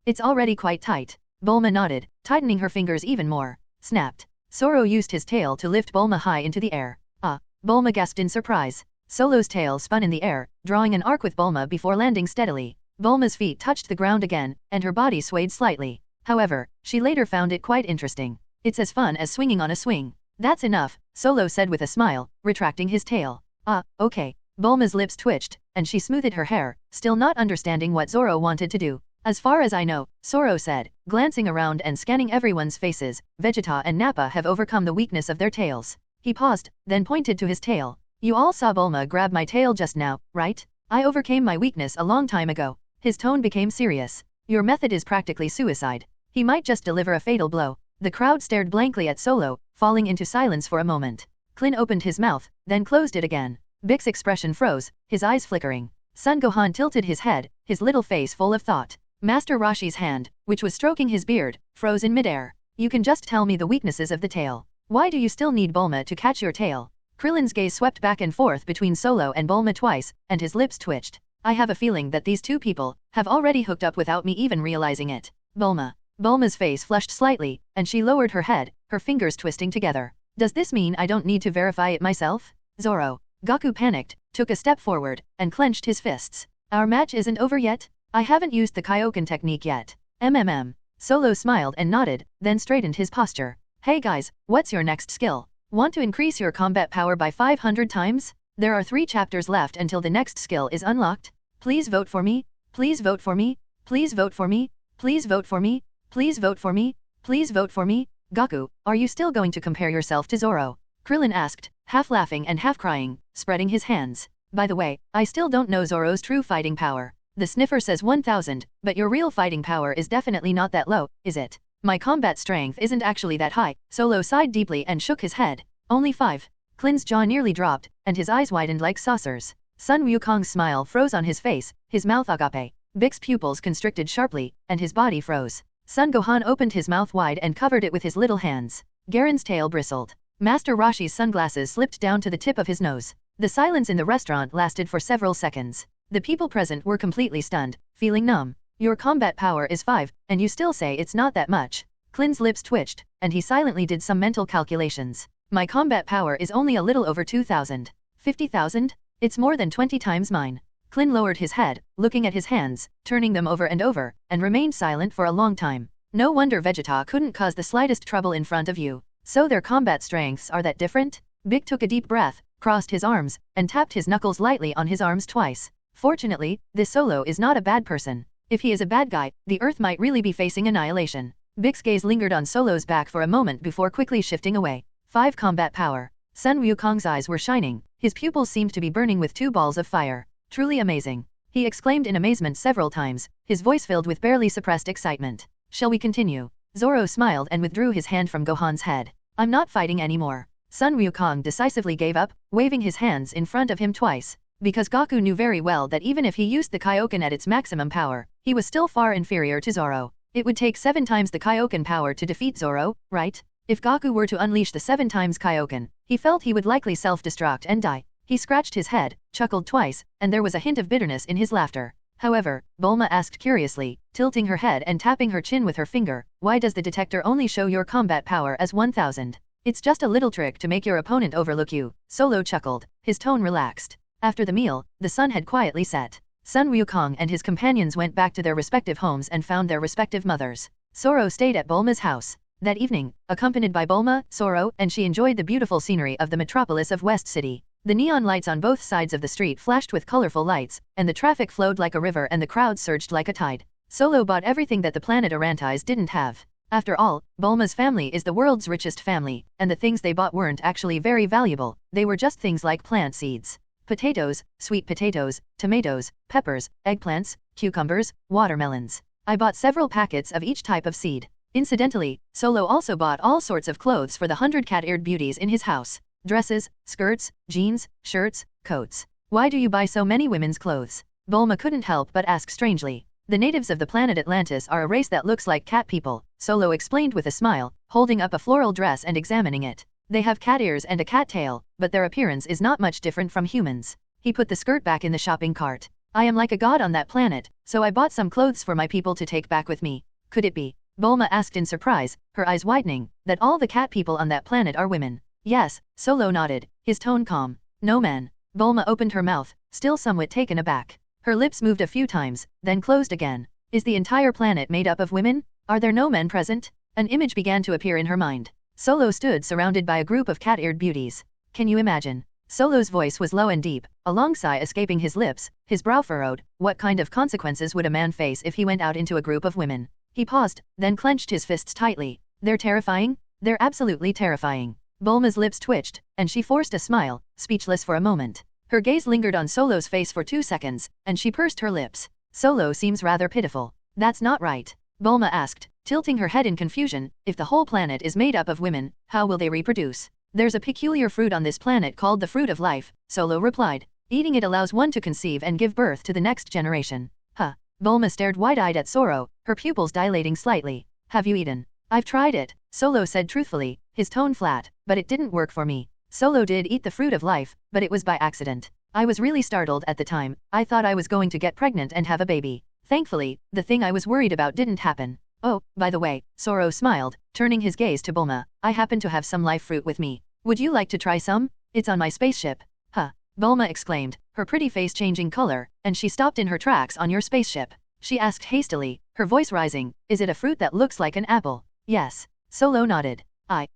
It's already quite tight. Bulma nodded, tightening her fingers even more. Snapped. Zoro used his tail to lift Bulma high into the air. Bulma gasped in surprise. Solo's tail spun in the air, drawing an arc with Bulma before landing steadily. Bulma's feet touched the ground again, and her body swayed slightly. However, she later found it quite interesting. It's as fun as swinging on a swing. That's enough, Solo said with a smile, retracting his tail. Okay. Bulma's lips twitched, and she smoothed her hair, still not understanding what Zoro wanted to do. As far as I know, Zoro said, glancing around and scanning everyone's faces, Vegeta and Nappa have overcome the weakness of their tails. He paused, then pointed to his tail. You all saw Bulma grab my tail just now, right? I overcame my weakness a long time ago. His tone became serious. Your method is practically suicide. He might just deliver a fatal blow. The crowd stared blankly at Solo, falling into silence for a moment. Clint opened his mouth, then closed it again. Bick's expression froze, his eyes flickering. Son Gohan tilted his head, his little face full of thought. Master Roshi's hand, which was stroking his beard, froze in midair. You can just tell me the weaknesses of the tail. Why do you still need Bulma to catch your tail? Krillin's gaze swept back and forth between Solo and Bulma twice, and his lips twitched. I have a feeling that these two people have already hooked up without me even realizing it. Bulma. Bulma's face flushed slightly, and she lowered her head, her fingers twisting together. Does this mean I don't need to verify it myself? Zoro. Gaku panicked, took a step forward, and clenched his fists. Our match isn't over yet? I haven't used the Kaioken technique yet. Solo smiled and nodded, then straightened his posture. Hey guys, what's your next skill? Want to increase your combat power by 500 times? There are 3 chapters left until the next skill is unlocked. Please vote for me. Please vote for me. Please vote for me. Please vote for me. Please vote for me. Please vote for me. Gaku, are you still going to compare yourself to Zoro? Krillin asked, half laughing and half crying, spreading his hands. By the way, I still don't know Zoro's true fighting power. The sniffer says 1000, but your real fighting power is definitely not that low, is it? My combat strength isn't actually that high. Solo sighed deeply and shook his head. Only 5. Clint's jaw nearly dropped, and his eyes widened like saucers. Sun Wukong's smile froze on his face, his mouth agape. Bick's pupils constricted sharply, and his body froze. Son Gohan opened his mouth wide and covered it with his little hands. Garen's tail bristled. Master Roshi's sunglasses slipped down to the tip of his nose. The silence in the restaurant lasted for several seconds. The people present were completely stunned, feeling numb. Your combat power is 5, and you still say it's not that much. Clint's lips twitched, and he silently did some mental calculations. My combat power is only a little over 2,000. 50,000? It's more than 20 times mine. Clint lowered his head, looking at his hands, turning them over, and remained silent for a long time. No wonder Vegeta couldn't cause the slightest trouble in front of you. So their combat strengths are that different? Bick took a deep breath, crossed his arms, and tapped his knuckles lightly on his arms twice. Fortunately, this Solo is not a bad person. If he is a bad guy, the Earth might really be facing annihilation. Bick's gaze lingered on Solo's back for a moment before quickly shifting away. 5 combat power. Sun Wukong's eyes were shining, his pupils seemed to be burning with 2 balls of fire. Truly amazing. He exclaimed in amazement several times, his voice filled with barely suppressed excitement. Shall we continue? Zoro smiled and withdrew his hand from Gohan's head. I'm not fighting anymore. Sun Wukong decisively gave up, waving his hands in front of him twice. because Gaku knew very well that even if he used the Kaioken at its maximum power, he was still far inferior to Zoro. It would take 7 times the Kaioken power to defeat Zoro, right? If Gaku were to unleash the 7 times Kaioken, he felt he would likely self-destruct and die. He scratched his head, chuckled twice, and there was a hint of bitterness in his laughter. However, Bulma asked curiously, tilting her head and tapping her chin with her finger, why does the detector only show your combat power as 1000? It's just a little trick to make your opponent overlook you. Solo chuckled, his tone relaxed. After the meal, the sun had quietly set. Sun Wukong and his companions went back to their respective homes and found their respective mothers. Zoro stayed at Bulma's house. That evening, accompanied by Bulma, Zoro, and she enjoyed the beautiful scenery of the metropolis of West City. The neon lights on both sides of the street flashed with colorful lights, and the traffic flowed like a river and the crowd surged like a tide. Solo bought everything that the planet Arantes didn't have. After all, Bulma's family is the world's richest family, and the things they bought weren't actually very valuable, they were just things like plant seeds. Potatoes, sweet potatoes, tomatoes, peppers, eggplants, cucumbers, watermelons. I bought several packets of each type of seed. Incidentally, Solo also bought all sorts of clothes for the 100 cat-eared beauties in his house. Dresses, skirts, jeans, shirts, coats. Why do you buy so many women's clothes? Bulma couldn't help but ask strangely. The natives of the planet Atlantis are a race that looks like cat people, Solo explained with a smile, holding up a floral dress and examining it. They have cat ears and a cat tail, but their appearance is not much different from humans. He put the skirt back in the shopping cart. I am like a god on that planet, so I bought some clothes for my people to take back with me. Could it be? Bulma asked in surprise, her eyes widening, that all the cat people on that planet are women. Yes, Solo nodded, his tone calm. No man. Bulma opened her mouth, still somewhat taken aback. Her lips moved a few times, then closed again. Is the entire planet made up of women? Are there no men present? An image began to appear in her mind. Solo stood surrounded by a group of cat-eared beauties. Can you imagine? Solo's voice was low and deep, a long sigh escaping his lips, his brow furrowed. What kind of consequences would a man face if he went out into a group of women? He paused, then clenched his fists tightly. They're terrifying? They're absolutely terrifying. Bulma's lips twitched, and she forced a smile, speechless for a moment. Her gaze lingered on Solo's face for 2 seconds, and she pursed her lips. Solo seems rather pitiful. That's not right. Bulma asked, tilting her head in confusion. If the whole planet is made up of women, how will they reproduce? There's a peculiar fruit on this planet called the fruit of life, Solo replied. Eating it allows one to conceive and give birth to the next generation. Huh. Bulma stared wide-eyed at Zoro, her pupils dilating slightly. Have you eaten? I've tried it, Solo said truthfully, his tone flat, but it didn't work for me. Solo did eat the fruit of life, but it was by accident. I was really startled at the time. I thought I was going to get pregnant and have a baby. Thankfully, the thing I was worried about didn't happen. Oh, by the way, Zoro smiled, turning his gaze to Bulma. I happen to have some life fruit with me. Would you like to try some? It's on my spaceship. Huh. Bulma exclaimed, her pretty face changing color, and she stopped in her tracks. On your spaceship? She asked hastily, her voice rising. Is it a fruit that looks like an apple? Yes. Solo nodded. I.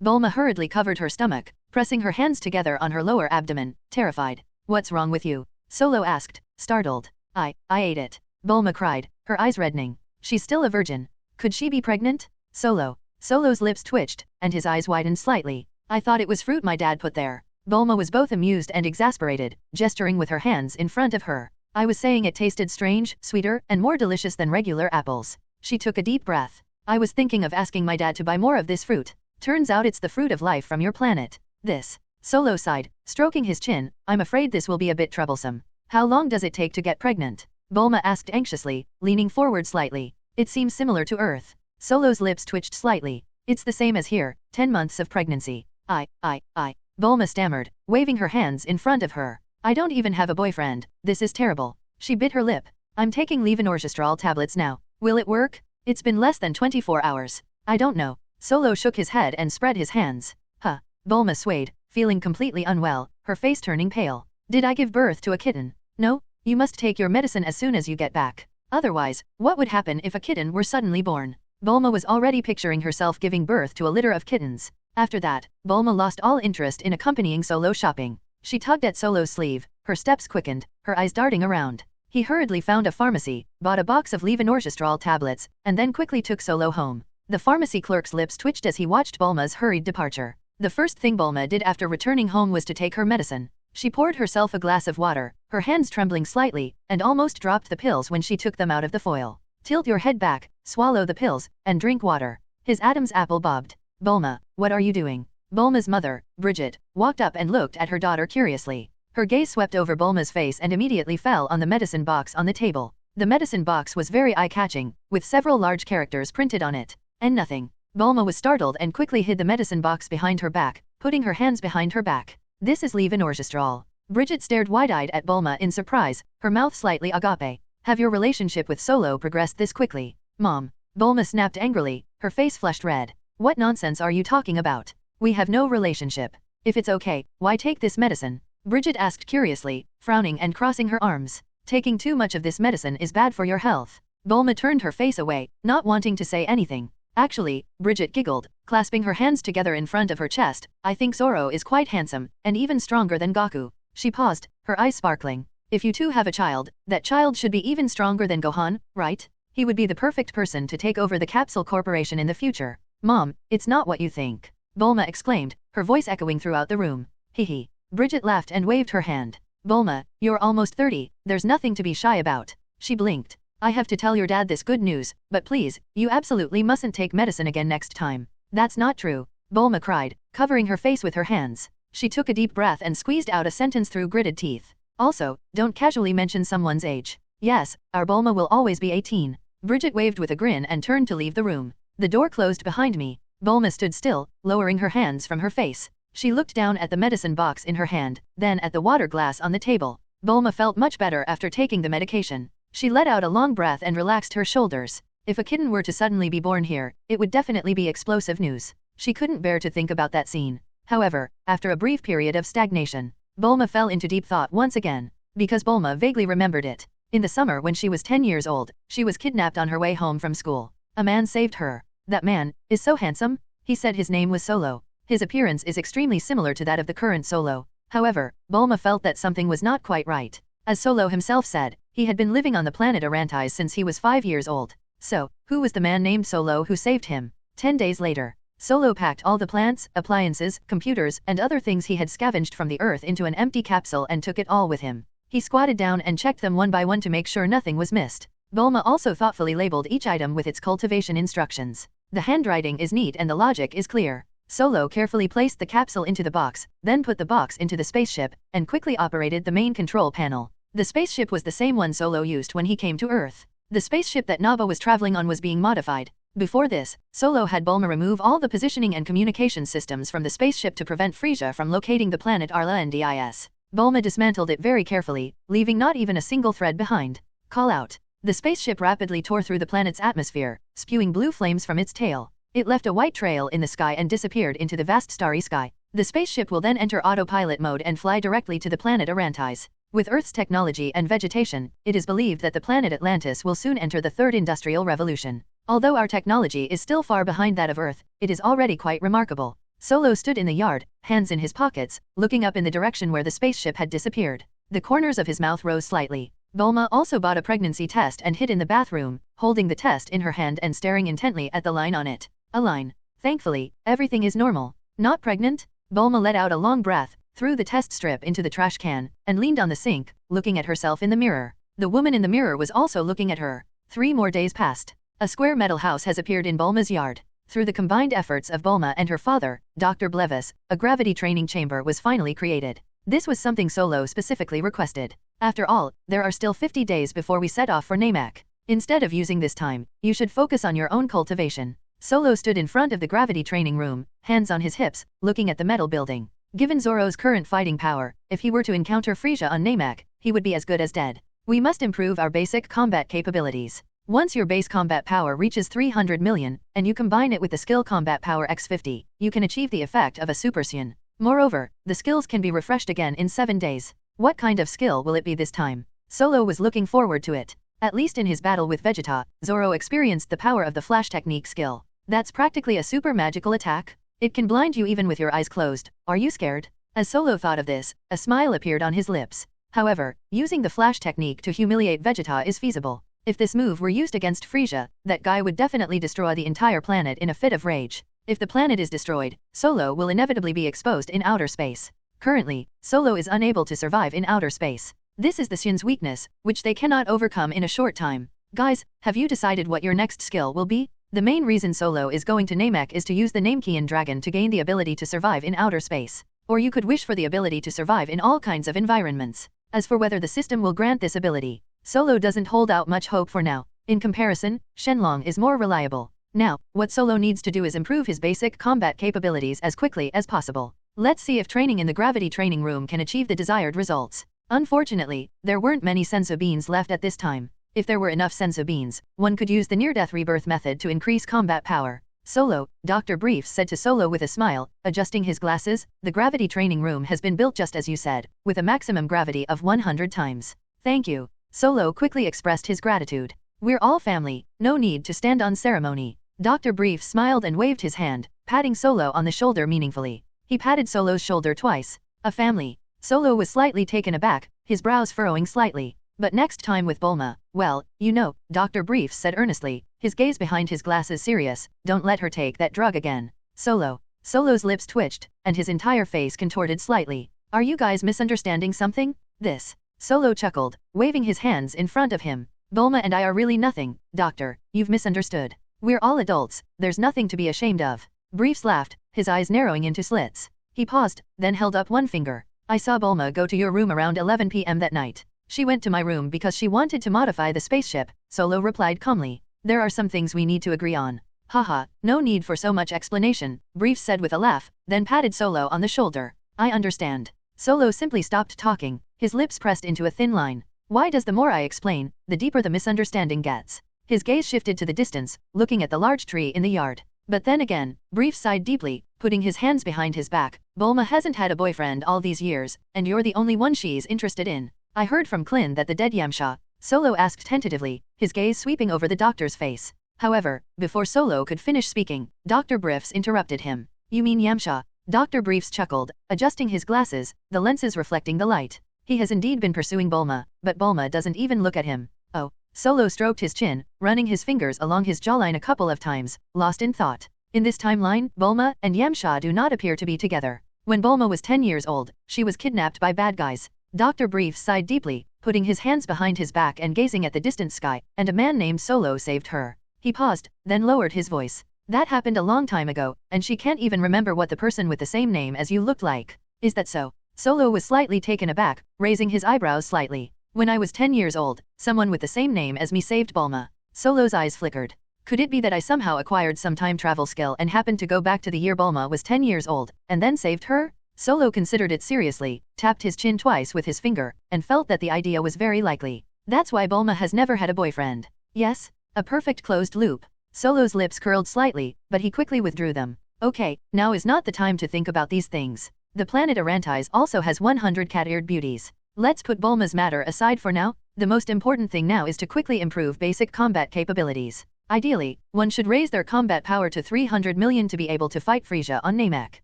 Bulma hurriedly covered her stomach, pressing her hands together on her lower abdomen, terrified. What's wrong with you? Solo asked, startled. I ate it. Bulma cried, her eyes reddening. She's still a virgin. Could she be pregnant? Solo's lips twitched, and his eyes widened slightly. I thought it was fruit my dad put there. Bulma was both amused and exasperated, gesturing with her hands in front of her. I was saying it tasted strange, sweeter, and more delicious than regular apples. She took a deep breath. I was thinking of asking my dad to buy more of this fruit. Turns out it's the fruit of life from your planet. This. Solo sighed, stroking his chin. I'm afraid this will be a bit troublesome. How long does it take to get pregnant? Bulma asked anxiously, leaning forward slightly. It seems similar to Earth. Solo's lips twitched slightly. It's the same as here, 10 months of pregnancy. Bulma stammered, waving her hands in front of her. I don't even have a boyfriend. This is terrible. She bit her lip. I'm taking levonorgestrel tablets now. Will it work? It's been less than 24 hours. I don't know. Solo shook his head and spread his hands. Huh. Bulma swayed, feeling completely unwell, her face turning pale. Did I give birth to a kitten? No? You must take your medicine as soon as you get back. Otherwise, what would happen if a kitten were suddenly born? Bulma was already picturing herself giving birth to a litter of kittens. After that, Bulma lost all interest in accompanying Solo shopping. She tugged at Solo's sleeve, her steps quickened, her eyes darting around. He hurriedly found a pharmacy, bought a box of levonorgestrel tablets, and then quickly took Solo home. The pharmacy clerk's lips twitched as he watched Bulma's hurried departure. The first thing Bulma did after returning home was to take her medicine. She poured herself a glass of water, her hands trembling slightly, and almost dropped the pills when she took them out of the foil. Tilt your head back, swallow the pills, and drink water. His Adam's apple bobbed. Bulma, what are you doing? Bulma's mother, Bridget, walked up and looked at her daughter curiously. Her gaze swept over Bulma's face and immediately fell on the medicine box on the table. The medicine box was very eye-catching, with several large characters printed on it. And nothing. Bulma was startled and quickly hid the medicine box behind her back, putting her hands behind her back. This is levonorgestrel. Bridget stared wide-eyed at Bulma in surprise, her mouth slightly agape. Have your relationship with Solo progressed this quickly? Mom. Bulma snapped angrily, her face flushed red. What nonsense are you talking about? We have no relationship. If it's okay, why take this medicine? Bridget asked curiously, frowning and crossing her arms. Taking too much of this medicine is bad for your health. Bulma turned her face away, not wanting to say anything. Actually, Bridget giggled, clasping her hands together in front of her chest, I think Zoro is quite handsome, and even stronger than Goku. She paused, her eyes sparkling. If you two have a child, that child should be even stronger than Gohan, right? He would be the perfect person to take over the Capsule Corporation in the future. Mom, it's not what you think. Bulma exclaimed, her voice echoing throughout the room. Hehe. Bridget laughed and waved her hand. Bulma, you're almost 30, there's nothing to be shy about. She blinked. I have to tell your dad this good news, but please, you absolutely mustn't take medicine again next time. That's not true. Bulma cried, covering her face with her hands. She took a deep breath and squeezed out a sentence through gritted teeth. Also, don't casually mention someone's age. Yes, our Bulma will always be 18. Bridget waved with a grin and turned to leave the room. The door closed behind me. Bulma stood still, lowering her hands from her face. She looked down at the medicine box in her hand, then at the water glass on the table. Bulma felt much better after taking the medication. She let out a long breath and relaxed her shoulders. If a kitten were to suddenly be born here, it would definitely be explosive news. She couldn't bear to think about that scene. However, after a brief period of stagnation, Bulma fell into deep thought once again, because Bulma vaguely remembered it. In the summer when she was 10 years old, she was kidnapped on her way home from school. A man saved her. That man is so handsome. He said his name was Solo. His appearance is extremely similar to that of the current Solo. However, Bulma felt that something was not quite right. As Solo himself said, he had been living on the planet Arantis since he was 5 years old. So, who was the man named Solo who saved him? 10 days later, Solo packed all the plants, appliances, computers, and other things he had scavenged from the earth into an empty capsule and took it all with him. He squatted down and checked them one by one to make sure nothing was missed. Bulma also thoughtfully labeled each item with its cultivation instructions. The handwriting is neat and the logic is clear. Solo carefully placed the capsule into the box, then put the box into the spaceship, and quickly operated the main control panel. The spaceship was the same one Solo used when he came to Earth. The spaceship that Naba was traveling on was being modified. Before this, Solo had Bulma remove all the positioning and communication systems from the spaceship to prevent Frisia from locating the planet Arla Ndis. Bulma dismantled it very carefully, leaving not even a single thread behind. Call out. The spaceship rapidly tore through the planet's atmosphere, spewing blue flames from its tail. It left a white trail in the sky and disappeared into the vast starry sky. The spaceship will then enter autopilot mode and fly directly to the planet Arantis. With Earth's technology and vegetation, it is believed that the planet Atlantis will soon enter the Third Industrial Revolution. Although our technology is still far behind that of Earth, it is already quite remarkable. Solo stood in the yard, hands in his pockets, looking up in the direction where the spaceship had disappeared. The corners of his mouth rose slightly. Bulma also bought a pregnancy test and hid in the bathroom, holding the test in her hand and staring intently at the line on it. A line. Thankfully, everything is normal. Not pregnant? Bulma let out a long breath, threw the test strip into the trash can, and leaned on the sink, looking at herself in the mirror. The woman in the mirror was also looking at her. 3 more days passed. A square metal house has appeared in Bulma's yard. Through the combined efforts of Bulma and her father, Dr. Blevis, a gravity training chamber was finally created. This was something Solo specifically requested. After all, there are still 50 days before we set off for Namek. Instead of using this time, you should focus on your own cultivation. Solo stood in front of the gravity training room, hands on his hips, looking at the metal building. Given Zoro's current fighting power, if he were to encounter Frisia on Namek, he would be as good as dead. We must improve our basic combat capabilities. Once your base combat power reaches 300 million, and you combine it with the skill combat power x50, you can achieve the effect of a Super Saiyan. Moreover, the skills can be refreshed again in 7 days. What kind of skill will it be this time? Solo was looking forward to it. At least in his battle with Vegeta, Zoro experienced the power of the flash technique skill. That's practically a super magical attack. It can blind you even with your eyes closed. Are you scared? As Solo thought of this, a smile appeared on his lips. However, using the flash technique to humiliate Vegeta is feasible. If this move were used against Frisia, that guy would definitely destroy the entire planet in a fit of rage. If the planet is destroyed, Solo will inevitably be exposed in outer space. Currently, Solo is unable to survive in outer space. This is the Saiyan's weakness, which they cannot overcome in a short time. Guys, have you decided what your next skill will be? The main reason Solo is going to Namek is to use the Namekian dragon to gain the ability to survive in outer space. or you could wish for the ability to survive in all kinds of environments. As for whether the system will grant this ability, Solo doesn't hold out much hope for now. In comparison, Shenlong is more reliable. Now, what Solo needs to do is improve his basic combat capabilities as quickly as possible. Let's see if training in the gravity training room can achieve the desired results. Unfortunately, there weren't many senzu beans left at this time. If there were enough senzu beans, one could use the near-death rebirth method to increase combat power. Solo, Dr. Briefs said to Solo with a smile, adjusting his glasses, the gravity training room has been built just as you said, with a maximum gravity of 100 times. Thank you. Solo quickly expressed his gratitude. We're all family, no need to stand on ceremony. Dr. Briefs smiled and waved his hand, patting Solo on the shoulder meaningfully. He patted Solo's shoulder twice. A family. Solo was slightly taken aback, his brows furrowing slightly. But next time with Bulma, well, you know, Dr. Briefs said earnestly, his gaze behind his glasses serious, don't let her take that drug again. Solo's lips twitched, and his entire face contorted slightly. Are you guys misunderstanding something? This. Solo chuckled, waving his hands in front of him. Bulma and I are really nothing, Doctor, you've misunderstood. We're all adults, there's nothing to be ashamed of. Briefs laughed, his eyes narrowing into slits. He paused, then held up one finger. I saw Bulma go to your room around 11 p.m. that night. She went to my room because she wanted to modify the spaceship, Solo replied calmly. There are some things we need to agree on. Haha, no need for so much explanation, Briefs said with a laugh, then patted Solo on the shoulder. I understand. Solo simply stopped talking, his lips pressed into a thin line. Why does the more I explain, the deeper the misunderstanding gets? His gaze shifted to the distance, looking at the large tree in the yard. But then again, Briefs sighed deeply, putting his hands behind his back. Bulma hasn't had a boyfriend all these years, and you're the only one she's interested in. I heard from Klin that the dead Yamcha. Solo asked tentatively, his gaze sweeping over the doctor's face. However, before Solo could finish speaking, Dr. Briefs interrupted him. You mean Yamcha? Dr. Briefs chuckled, adjusting his glasses, the lenses reflecting the light. He has indeed been pursuing Bulma, but Bulma doesn't even look at him. Oh. Solo stroked his chin, running his fingers along his jawline a couple of times, lost in thought. In this timeline, Bulma and Yamcha do not appear to be together. When Bulma was 10 years old, she was kidnapped by bad guys. Dr. Briefs sighed deeply, putting his hands behind his back and gazing at the distant sky, and a man named Solo saved her. He paused, then lowered his voice. That happened a long time ago, and she can't even remember what the person with the same name as you looked like. Is that so? Solo was slightly taken aback, raising his eyebrows slightly. When I was 10 years old, someone with the same name as me saved Bulma. Solo's eyes flickered. Could it be that I somehow acquired some time travel skill and happened to go back to the year Bulma was 10 years old, and then saved her? Solo considered it seriously, tapped his chin twice with his finger, and felt that the idea was very likely. That's why Bulma has never had a boyfriend. Yes? A perfect closed loop. Solo's lips curled slightly, but he quickly withdrew them. Okay, now is not the time to think about these things. The planet Arantis also has 100 cat-eared beauties. Let's put Bulma's matter aside for now. The most important thing now is to quickly improve basic combat capabilities. Ideally, one should raise their combat power to 300 million to be able to fight Frisia on Namek.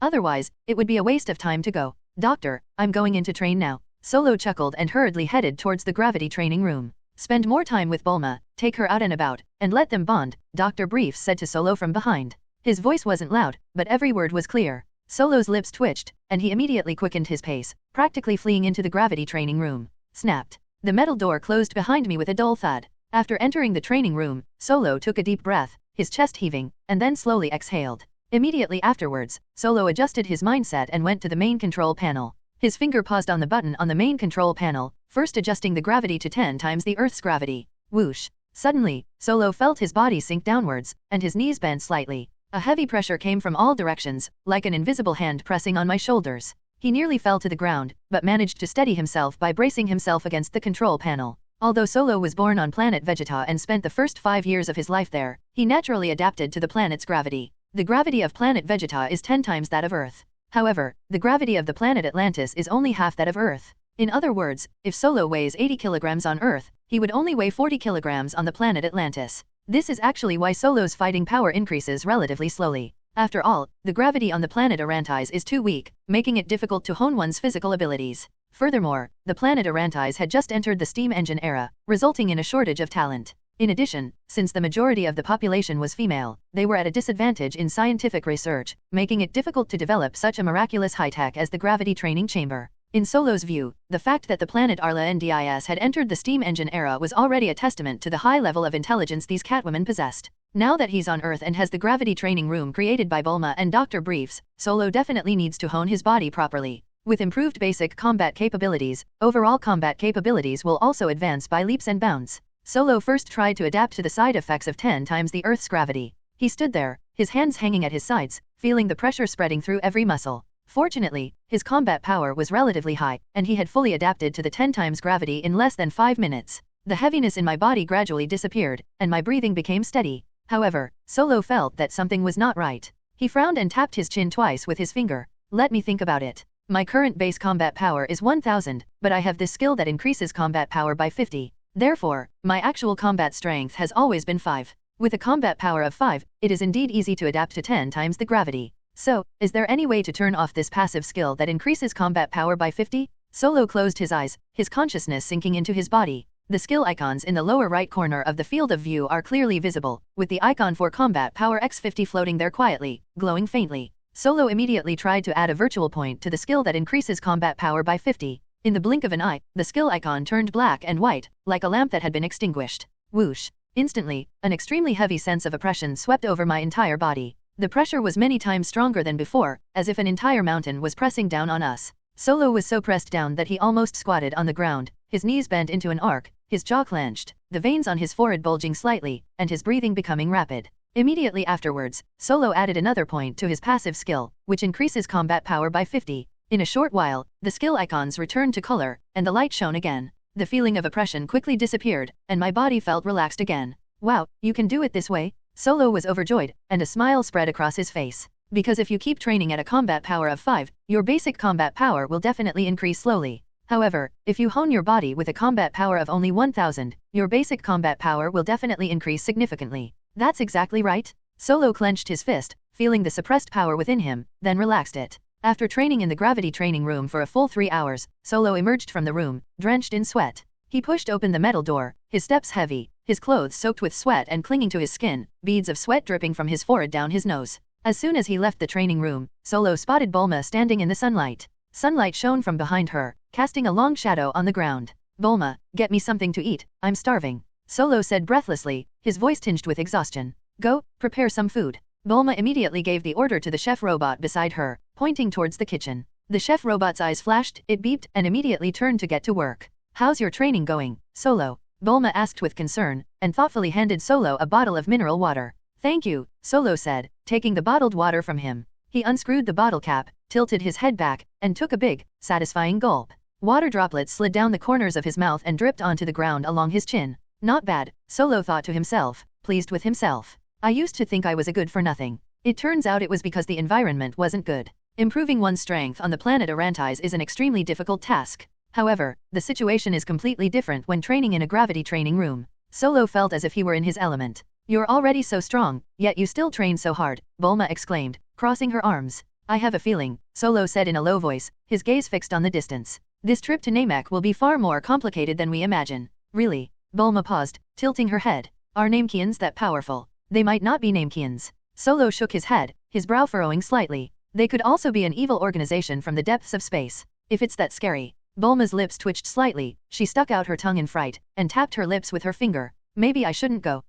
Otherwise, it would be a waste of time to go. Doctor, I'm going in to train now. Solo chuckled and hurriedly headed towards the gravity training room. Spend more time with Bulma, take her out and about, and let them bond, Dr. Briefs said to Solo from behind. His voice wasn't loud, but every word was clear. Solo's lips twitched, and he immediately quickened his pace, practically fleeing into the gravity training room. Snapped. The metal door closed behind me with a dull thud. After entering the training room, Solo took a deep breath, his chest heaving, and then slowly exhaled. Immediately afterwards, Solo adjusted his mindset and went to the main control panel. His finger paused on the button on the main control panel, first adjusting the gravity to 10 times the Earth's gravity. Whoosh. Suddenly, Solo felt his body sink downwards, and his knees bent slightly. A heavy pressure came from all directions, like an invisible hand pressing on my shoulders. He nearly fell to the ground, but managed to steady himself by bracing himself against the control panel. Although Solo was born on planet Vegeta and spent the first 5 years of his life there, he naturally adapted to the planet's gravity. The gravity of planet Vegeta is 10 times that of Earth. However, the gravity of the planet Atlantis is only half that of Earth. In other words, if Solo weighs 80 kilograms on Earth, he would only weigh 40 kilograms on the planet Atlantis. This is actually why Solo's fighting power increases relatively slowly. After all, the gravity on the planet Arantis is too weak, making it difficult to hone one's physical abilities. Furthermore, the planet Arantis had just entered the steam engine era, resulting in a shortage of talent. In addition, since the majority of the population was female, they were at a disadvantage in scientific research, making it difficult to develop such a miraculous high-tech as the gravity training chamber. In Solo's view, the fact that the planet Arla Ndis had entered the steam engine era was already a testament to the high level of intelligence these catwomen possessed. Now that he's on Earth and has the gravity training room created by Bulma and Dr. Briefs, Solo definitely needs to hone his body properly. With improved basic combat capabilities, overall combat capabilities will also advance by leaps and bounds. Solo first tried to adapt to the side effects of 10 times the Earth's gravity. He stood there, his hands hanging at his sides, feeling the pressure spreading through every muscle. Fortunately, his combat power was relatively high, and he had fully adapted to the 10 times gravity in less than 5 minutes. The heaviness in my body gradually disappeared, and my breathing became steady. However, Solo felt that something was not right. He frowned and tapped his chin twice with his finger. Let me think about it. My current base combat power is 1000, but I have this skill that increases combat power by 50. Therefore, my actual combat strength has always been 5. With a combat power of 5, it is indeed easy to adapt to 10 times the gravity. So, is there any way to turn off this passive skill that increases combat power by 50? Solo closed his eyes, his consciousness sinking into his body. The skill icons in the lower right corner of the field of view are clearly visible, with the icon for combat power x50 floating there quietly, glowing faintly. Solo immediately tried to add a virtual point to the skill that increases combat power by 50. In the blink of an eye, the skill icon turned black and white, like a lamp that had been extinguished. Whoosh! Instantly, an extremely heavy sense of oppression swept over my entire body. The pressure was many times stronger than before, as if an entire mountain was pressing down on us. Solo was so pressed down that he almost squatted on the ground, his knees bent into an arc, his jaw clenched, the veins on his forehead bulging slightly, and his breathing becoming rapid. Immediately afterwards, Solo added another point to his passive skill, which increases combat power by 50. In a short while, the skill icons returned to color, and the light shone again. The feeling of oppression quickly disappeared, and my body felt relaxed again. Wow, you can do it this way? Solo was overjoyed, and a smile spread across his face. Because if you keep training at a combat power of 5, your basic combat power will definitely increase slowly. However, if you hone your body with a combat power of only 1000, your basic combat power will definitely increase significantly. That's exactly right. Solo clenched his fist, feeling the suppressed power within him, then relaxed it. After training in the gravity training room for a full 3 hours, Solo emerged from the room, drenched in sweat. He pushed open the metal door, his steps heavy, his clothes soaked with sweat and clinging to his skin, beads of sweat dripping from his forehead down his nose. As soon as he left the training room, Solo spotted Bulma standing in the sunlight. Sunlight shone from behind her, casting a long shadow on the ground. Bulma, get me something to eat, I'm starving. Solo said breathlessly, his voice tinged with exhaustion. Go, prepare some food. Bulma immediately gave the order to the chef robot beside her, pointing towards the kitchen. The chef robot's eyes flashed, it beeped, and immediately turned to get to work. How's your training going, Solo? Bulma asked with concern, and thoughtfully handed Solo a bottle of mineral water. Thank you, Solo said, taking the bottled water from him. He unscrewed the bottle cap, tilted his head back, and took a big, satisfying gulp. Water droplets slid down the corners of his mouth and dripped onto the ground along his chin. Not bad, Solo thought to himself, pleased with himself. I used to think I was a good for nothing. It turns out it was because the environment wasn't good. Improving one's strength on the planet Arantes is an extremely difficult task. However, the situation is completely different when training in a gravity training room. Solo felt as if he were in his element. You're already so strong, yet you still train so hard, Bulma exclaimed, crossing her arms. I have a feeling, Solo said in a low voice, his gaze fixed on the distance. This trip to Namek will be far more complicated than we imagine. Really? Bulma paused, tilting her head. Are Namekians that powerful? They might not be Namekians. Solo shook his head, his brow furrowing slightly. They could also be an evil organization from the depths of space. If it's that scary. Bulma's lips twitched slightly, she stuck out her tongue in fright, and tapped her lips with her finger. Maybe I shouldn't go.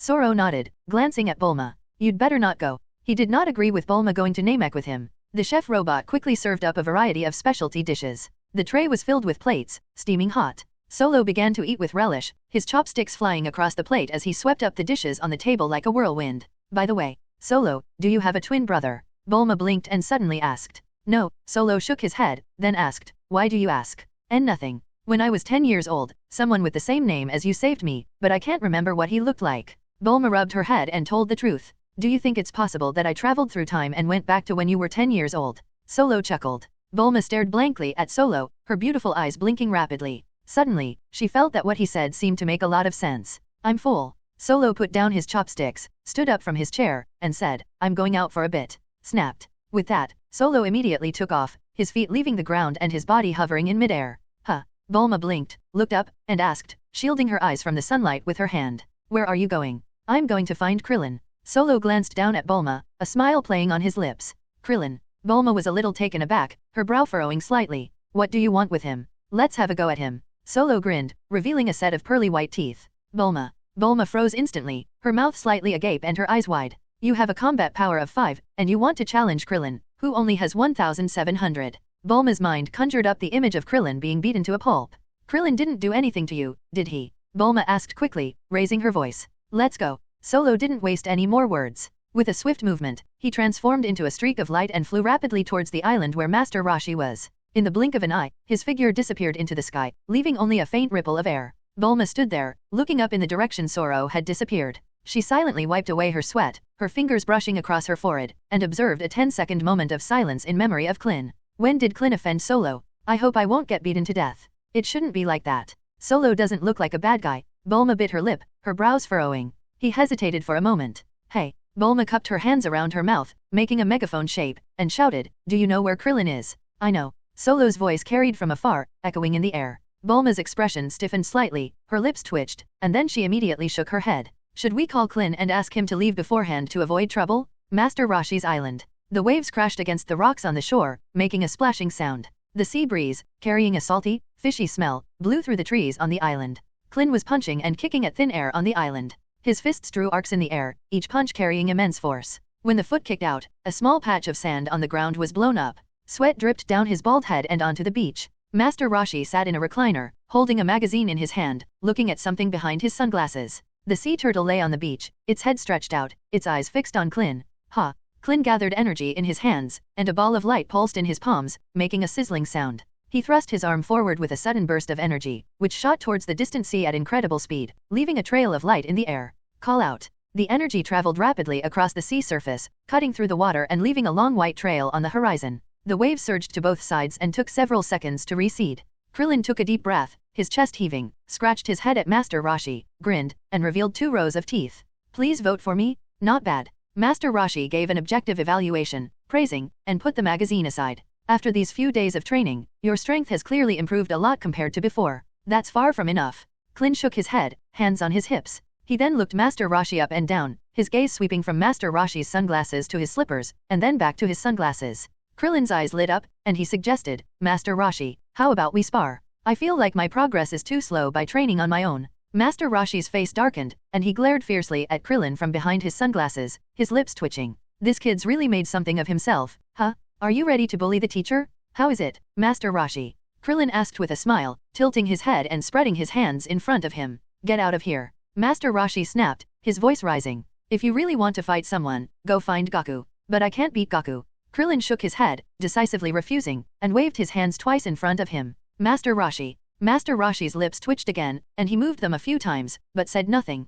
Zoro nodded, glancing at Bulma. You'd better not go. He did not agree with Bulma going to Namek with him. The chef robot quickly served up a variety of specialty dishes. The tray was filled with plates, steaming hot. Solo began to eat with relish, his chopsticks flying across the plate as he swept up the dishes on the table like a whirlwind. By the way, Solo, do you have a twin brother? Bulma blinked and suddenly asked. No, Solo shook his head, then asked, why do you ask? And nothing. When I was 10 years old, someone with the same name as you saved me, but I can't remember what he looked like. Bulma rubbed her head and told the truth. Do you think it's possible that I traveled through time and went back to when you were 10 years old? Solo chuckled. Bulma stared blankly at Solo, her beautiful eyes blinking rapidly. Suddenly, she felt that what he said seemed to make a lot of sense. I'm full. Solo put down his chopsticks, stood up from his chair, and said, I'm going out for a bit. Snapped. With that, Solo immediately took off, his feet leaving the ground and his body hovering in midair. Huh. Bulma blinked, looked up, and asked, shielding her eyes from the sunlight with her hand. Where are you going? I'm going to find Krillin. Solo glanced down at Bulma, a smile playing on his lips. Krillin. Bulma was a little taken aback, her brow furrowing slightly. What do you want with him? Let's have a go at him. Solo grinned, revealing a set of pearly white teeth. Bulma. Bulma froze instantly, her mouth slightly agape and her eyes wide. You have a combat power of 5, and you want to challenge Krillin, who only has 1,700. Bulma's mind conjured up the image of Krillin being beaten to a pulp. Krillin didn't do anything to you, did he? Bulma asked quickly, raising her voice. Let's go. Solo didn't waste any more words. With a swift movement, he transformed into a streak of light and flew rapidly towards the island where Master Roshi was. In the blink of an eye, his figure disappeared into the sky, leaving only a faint ripple of air. Bulma stood there, looking up in the direction Zoro had disappeared. She silently wiped away her sweat, her fingers brushing across her forehead, and observed a 10-second moment of silence in memory of Klin. When did Klin offend Solo? I hope I won't get beaten to death. It shouldn't be like that. Solo doesn't look like a bad guy. Bulma bit her lip, her brows furrowing. He hesitated for a moment. Hey. Bulma cupped her hands around her mouth, making a megaphone shape, and shouted, do you know where Krillin is? I know. Solo's voice carried from afar, echoing in the air. Bulma's expression stiffened slightly, her lips twitched, and then she immediately shook her head. Should we call Klin and ask him to leave beforehand to avoid trouble? Master Roshi's Island. The waves crashed against the rocks on the shore, making a splashing sound. The sea breeze, carrying a salty, fishy smell, blew through the trees on the island. Klin was punching and kicking at thin air on the island. His fists drew arcs in the air, each punch carrying immense force. When the foot kicked out, a small patch of sand on the ground was blown up. Sweat dripped down his bald head and onto the beach. Master Roshi sat in a recliner, holding a magazine in his hand, looking at something behind his sunglasses. The sea turtle lay on the beach, its head stretched out, its eyes fixed on Klin. Ha! Klin gathered energy in his hands, and a ball of light pulsed in his palms, making a sizzling sound. He thrust his arm forward with a sudden burst of energy, which shot towards the distant sea at incredible speed, leaving a trail of light in the air. Call out. The energy traveled rapidly across the sea surface, cutting through the water and leaving a long white trail on the horizon. The waves surged to both sides and took several seconds to recede. Krillin took a deep breath, his chest heaving, scratched his head at Master Roshi, grinned, and revealed 2 rows of teeth. Please vote for me? Not bad. Master Roshi gave an objective evaluation, praising, and put the magazine aside. After these few days of training, your strength has clearly improved a lot compared to before. That's far from enough. Klin shook his head, hands on his hips. He then looked Master Roshi up and down, his gaze sweeping from Master Roshi's sunglasses to his slippers, and then back to his sunglasses. Krillin's eyes lit up, and he suggested, Master Roshi, how about we spar? I feel like my progress is too slow by training on my own. Master Roshi's face darkened, and he glared fiercely at Krillin from behind his sunglasses, his lips twitching. This kid's really made something of himself, huh? Are you ready to bully the teacher? How is it, Master Roshi? Krillin asked with a smile, tilting his head and spreading his hands in front of him. Get out of here. Master Roshi snapped, his voice rising. If you really want to fight someone, go find Goku. But I can't beat Goku. Krillin shook his head, decisively refusing, and waved his hands twice in front of him. Master Roshi. Master Roshi's lips twitched again, and he moved them a few times, but said nothing.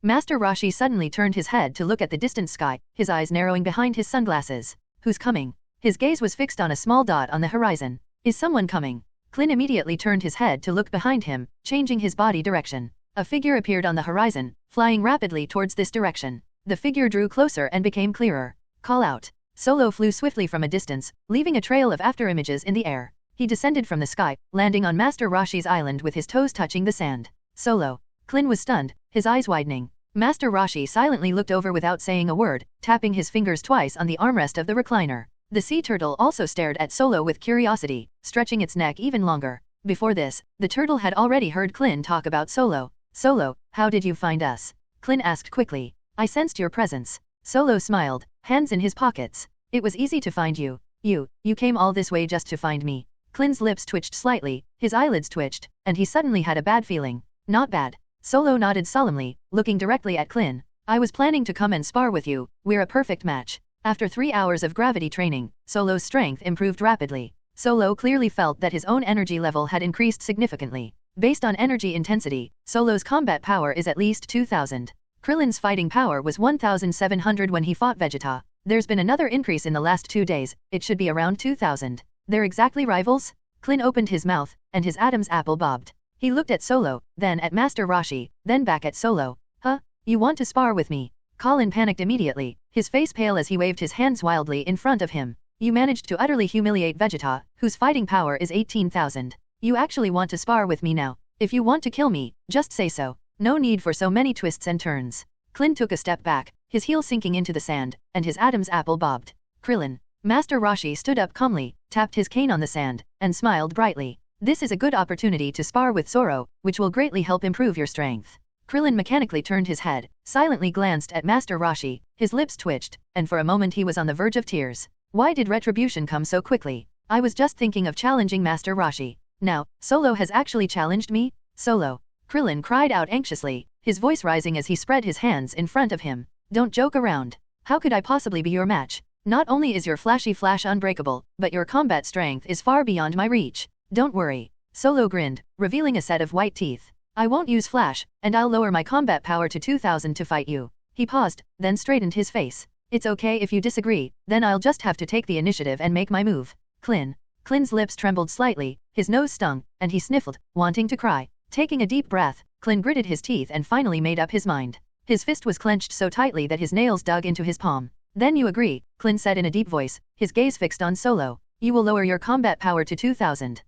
Master Roshi suddenly turned his head to look at the distant sky, his eyes narrowing behind his sunglasses. Who's coming? His gaze was fixed on a small dot on the horizon. Is someone coming? Klin immediately turned his head to look behind him, changing his body direction. A figure appeared on the horizon, flying rapidly towards this direction. The figure drew closer and became clearer. Call out. Solo flew swiftly from a distance, leaving a trail of afterimages in the air. He descended from the sky, landing on Master Roshi's island with his toes touching the sand. Solo. Klin was stunned, his eyes widening. Master Roshi silently looked over without saying a word, tapping his fingers twice on the armrest of the recliner. The sea turtle also stared at Solo with curiosity, stretching its neck even longer. Before this, the turtle had already heard Klin talk about Solo. Solo, how did you find us? Klin asked quickly. I sensed your presence. Solo smiled, hands in his pockets. It was easy to find you. You came all this way just to find me. Klin's lips twitched slightly, his eyelids twitched, and he suddenly had a bad feeling. Not bad. Solo nodded solemnly, looking directly at Klin. I was planning to come and spar with you, we're a perfect match. After 3 hours of gravity training, Solo's strength improved rapidly. Solo clearly felt that his own energy level had increased significantly. Based on energy intensity, Solo's combat power is at least 2,000. Krillin's fighting power was 1,700 when he fought Vegeta. There's been another increase in the last 2 days, it should be around 2,000. They're exactly rivals? Klin opened his mouth, and his Adam's apple bobbed. He looked at Solo, then at Master Roshi, then back at Solo. Huh? You want to spar with me? Colin panicked immediately, his face pale as he waved his hands wildly in front of him. You managed to utterly humiliate Vegeta, whose fighting power is 18,000. You actually want to spar with me now. If you want to kill me, just say so. No need for so many twists and turns. Klin took a step back, his heel sinking into the sand, and his Adam's apple bobbed. Krillin. Master Roshi stood up calmly, tapped his cane on the sand, and smiled brightly. This is a good opportunity to spar with Zoro, which will greatly help improve your strength. Krillin mechanically turned his head, silently glanced at Master Roshi, his lips twitched, and for a moment he was on the verge of tears. Why did retribution come so quickly? I was just thinking of challenging Master Roshi. Now, Solo has actually challenged me? Solo. Krillin cried out anxiously, his voice rising as he spread his hands in front of him. Don't joke around. How could I possibly be your match? Not only is your flashy flash unbreakable, but your combat strength is far beyond my reach. Don't worry. Solo grinned, revealing a set of white teeth. I won't use flash, and I'll lower my combat power to 2000 to fight you. He paused, then straightened his face. It's okay if you disagree, then I'll just have to take the initiative and make my move. Klin's lips trembled slightly, his nose stung, and he sniffled, wanting to cry. Taking a deep breath, Klin gritted his teeth and finally made up his mind. His fist was clenched so tightly that his nails dug into his palm. Then you agree, Klin said in a deep voice, his gaze fixed on Solo. You will lower your combat power to 2000.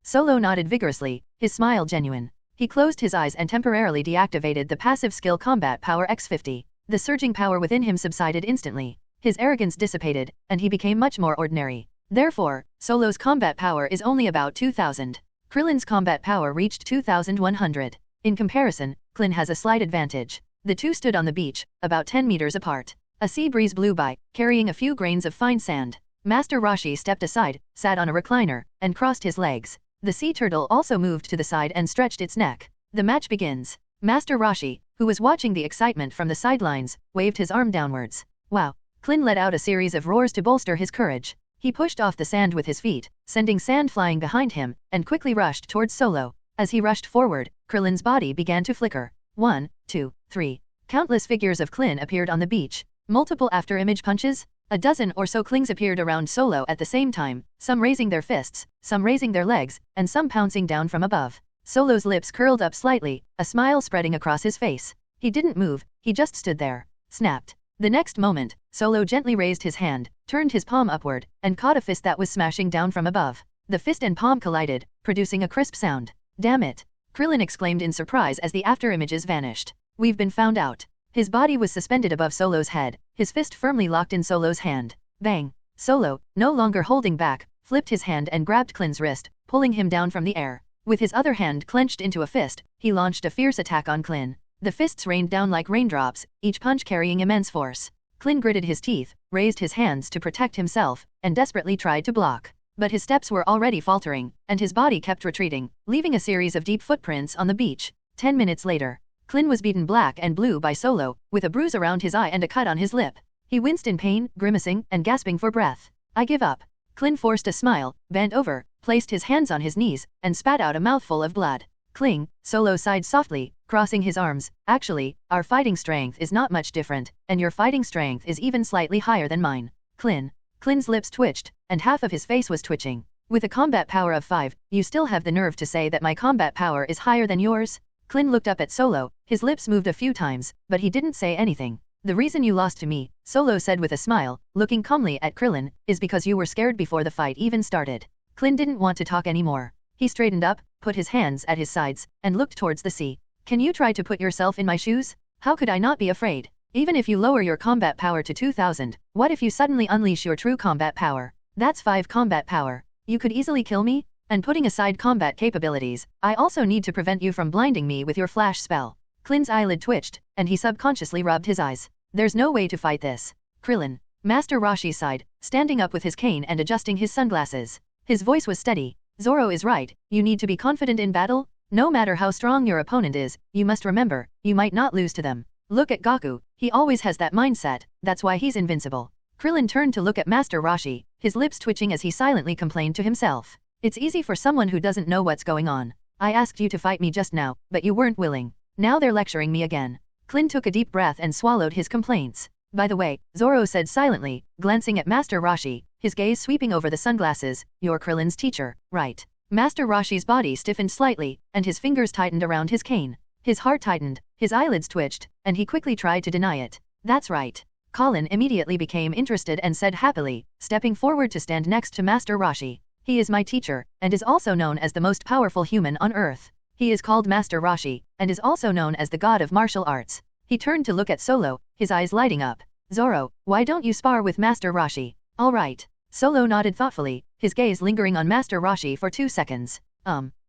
Solo nodded vigorously, his smile genuine. He closed his eyes and temporarily deactivated the passive skill Combat Power X50. The surging power within him subsided instantly. His arrogance dissipated, and he became much more ordinary. Therefore, Solo's combat power is only about 2000. Krillin's combat power reached 2100. In comparison, Klin has a slight advantage. The two stood on the beach, about 10 meters apart. A sea breeze blew by, carrying a few grains of fine sand. Master Roshi stepped aside, sat on a recliner, and crossed his legs. The sea turtle also moved to the side and stretched its neck. The match begins. Master Roshi, who was watching the excitement from the sidelines, waved his arm downwards. Wow! Klin let out a series of roars to bolster his courage. He pushed off the sand with his feet, sending sand flying behind him, and quickly rushed towards Solo. As he rushed forward, Krillin's body began to flicker. 1, 2, 3. Countless figures of Klin appeared on the beach. Multiple after-image punches? A dozen or so Klings appeared around Solo at the same time, some raising their fists, some raising their legs, and some pouncing down from above. Solo's lips curled up slightly, a smile spreading across his face. He didn't move, he just stood there. Snapped. The next moment, Solo gently raised his hand, turned his palm upward, and caught a fist that was smashing down from above. The fist and palm collided, producing a crisp sound. Damn it! Krillin exclaimed in surprise as the after-images vanished. We've been found out. His body was suspended above Solo's head, his fist firmly locked in Solo's hand. Bang! Solo, no longer holding back, flipped his hand and grabbed Klin's wrist, pulling him down from the air. With his other hand clenched into a fist, he launched a fierce attack on Klin. The fists rained down like raindrops, each punch carrying immense force. Klin gritted his teeth, raised his hands to protect himself, and desperately tried to block. But his steps were already faltering, and his body kept retreating, leaving a series of deep footprints on the beach. 10 minutes later, Klin was beaten black and blue by Solo, with a bruise around his eye and a cut on his lip. He winced in pain, grimacing and gasping for breath. I give up. Klin forced a smile, bent over, placed his hands on his knees, and spat out a mouthful of blood. Kling, Solo sighed softly, crossing his arms. Actually, our fighting strength is not much different, and your fighting strength is even slightly higher than mine. Klin's lips twitched, and half of his face was twitching. With a combat power of 5, you still have the nerve to say that my combat power is higher than yours? Klin looked up at Solo, his lips moved a few times, but he didn't say anything. The reason you lost to me, Solo said with a smile, looking calmly at Krillin, is because you were scared before the fight even started. Klin didn't want to talk anymore. He straightened up, put his hands at his sides, and looked towards the sea. Can you try to put yourself in my shoes? How could I not be afraid? Even if you lower your combat power to 2000, what if you suddenly unleash your true combat power? That's 5 combat power. You could easily kill me? And putting aside combat capabilities, I also need to prevent you from blinding me with your flash spell. Klin's eyelid twitched, and he subconsciously rubbed his eyes. There's no way to fight this. Krillin. Master Roshi sighed, standing up with his cane and adjusting his sunglasses. His voice was steady. Zoro is right, you need to be confident in battle. No matter how strong your opponent is, you must remember, you might not lose to them. Look at Goku, he always has that mindset, that's why he's invincible. Krillin turned to look at Master Roshi, his lips twitching as he silently complained to himself. It's easy for someone who doesn't know what's going on. I asked you to fight me just now, but you weren't willing. Now they're lecturing me again. Klin took a deep breath and swallowed his complaints. By the way, Zoro said silently, glancing at Master Roshi, his gaze sweeping over the sunglasses, you're Krillin's teacher, right? Master Roshi's body stiffened slightly, and his fingers tightened around his cane. His heart tightened, his eyelids twitched, and he quickly tried to deny it. That's right. Colin immediately became interested and said happily, stepping forward to stand next to Master Roshi. He is my teacher, and is also known as the most powerful human on Earth. He is called Master Roshi, and is also known as the god of martial arts. He turned to look at Solo, his eyes lighting up. Zoro, why don't you spar with Master Roshi? All right. Solo nodded thoughtfully, his gaze lingering on Master Roshi for 2 seconds.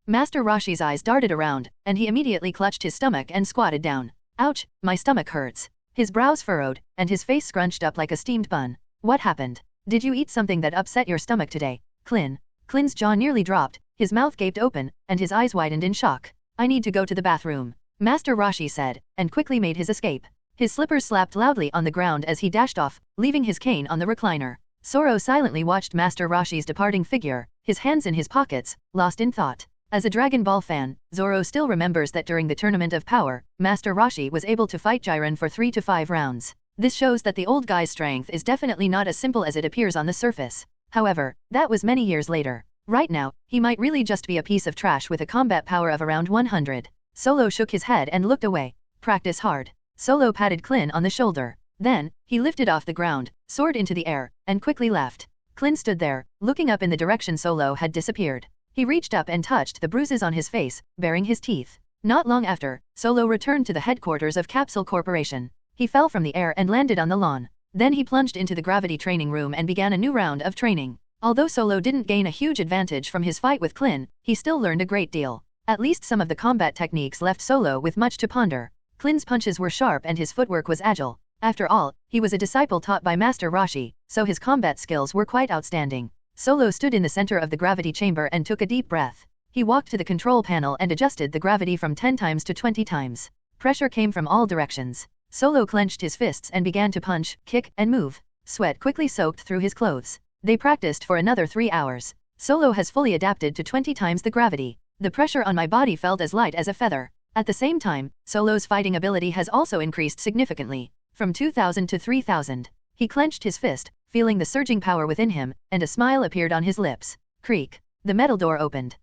Master Roshi's eyes darted around, and he immediately clutched his stomach and squatted down. Ouch, my stomach hurts. His brows furrowed, and his face scrunched up like a steamed bun. What happened? Did you eat something that upset your stomach today? Klin's jaw nearly dropped, his mouth gaped open, and his eyes widened in shock. I need to go to the bathroom, Master Roshi said, and quickly made his escape. His slippers slapped loudly on the ground as he dashed off, leaving his cane on the recliner. Zoro silently watched Master Roshi's departing figure, his hands in his pockets, lost in thought. As a Dragon Ball fan, Zoro still remembers that during the Tournament of Power, Master Roshi was able to fight Jiren for 3 to 5 rounds. This shows that the old guy's strength is definitely not as simple as it appears on the surface. However, that was many years later. Right now, he might really just be a piece of trash with a combat power of around 100. Solo shook his head and looked away. Practice hard. Solo patted Klin on the shoulder. Then, he lifted off the ground, soared into the air, and quickly left. Klin stood there, looking up in the direction Solo had disappeared. He reached up and touched the bruises on his face, baring his teeth. Not long after, Solo returned to the headquarters of Capsule Corporation. He fell from the air and landed on the lawn. Then he plunged into the gravity training room and began a new round of training. Although Solo didn't gain a huge advantage from his fight with Klin, he still learned a great deal. At least some of the combat techniques left Solo with much to ponder. Klin's punches were sharp and his footwork was agile. After all, he was a disciple taught by Master Roshi, so his combat skills were quite outstanding. Solo stood in the center of the gravity chamber and took a deep breath. He walked to the control panel and adjusted the gravity from 10 times to 20 times. Pressure came from all directions. Solo clenched his fists and began to punch, kick, and move. Sweat quickly soaked through his clothes. They practiced for another 3 hours. Solo has fully adapted to 20 times the gravity. The pressure on my body felt as light as a feather. At the same time, Solo's fighting ability has also increased significantly, from 2,000 to 3,000. He clenched his fist, feeling the surging power within him, and a smile appeared on his lips. Creak. The metal door opened.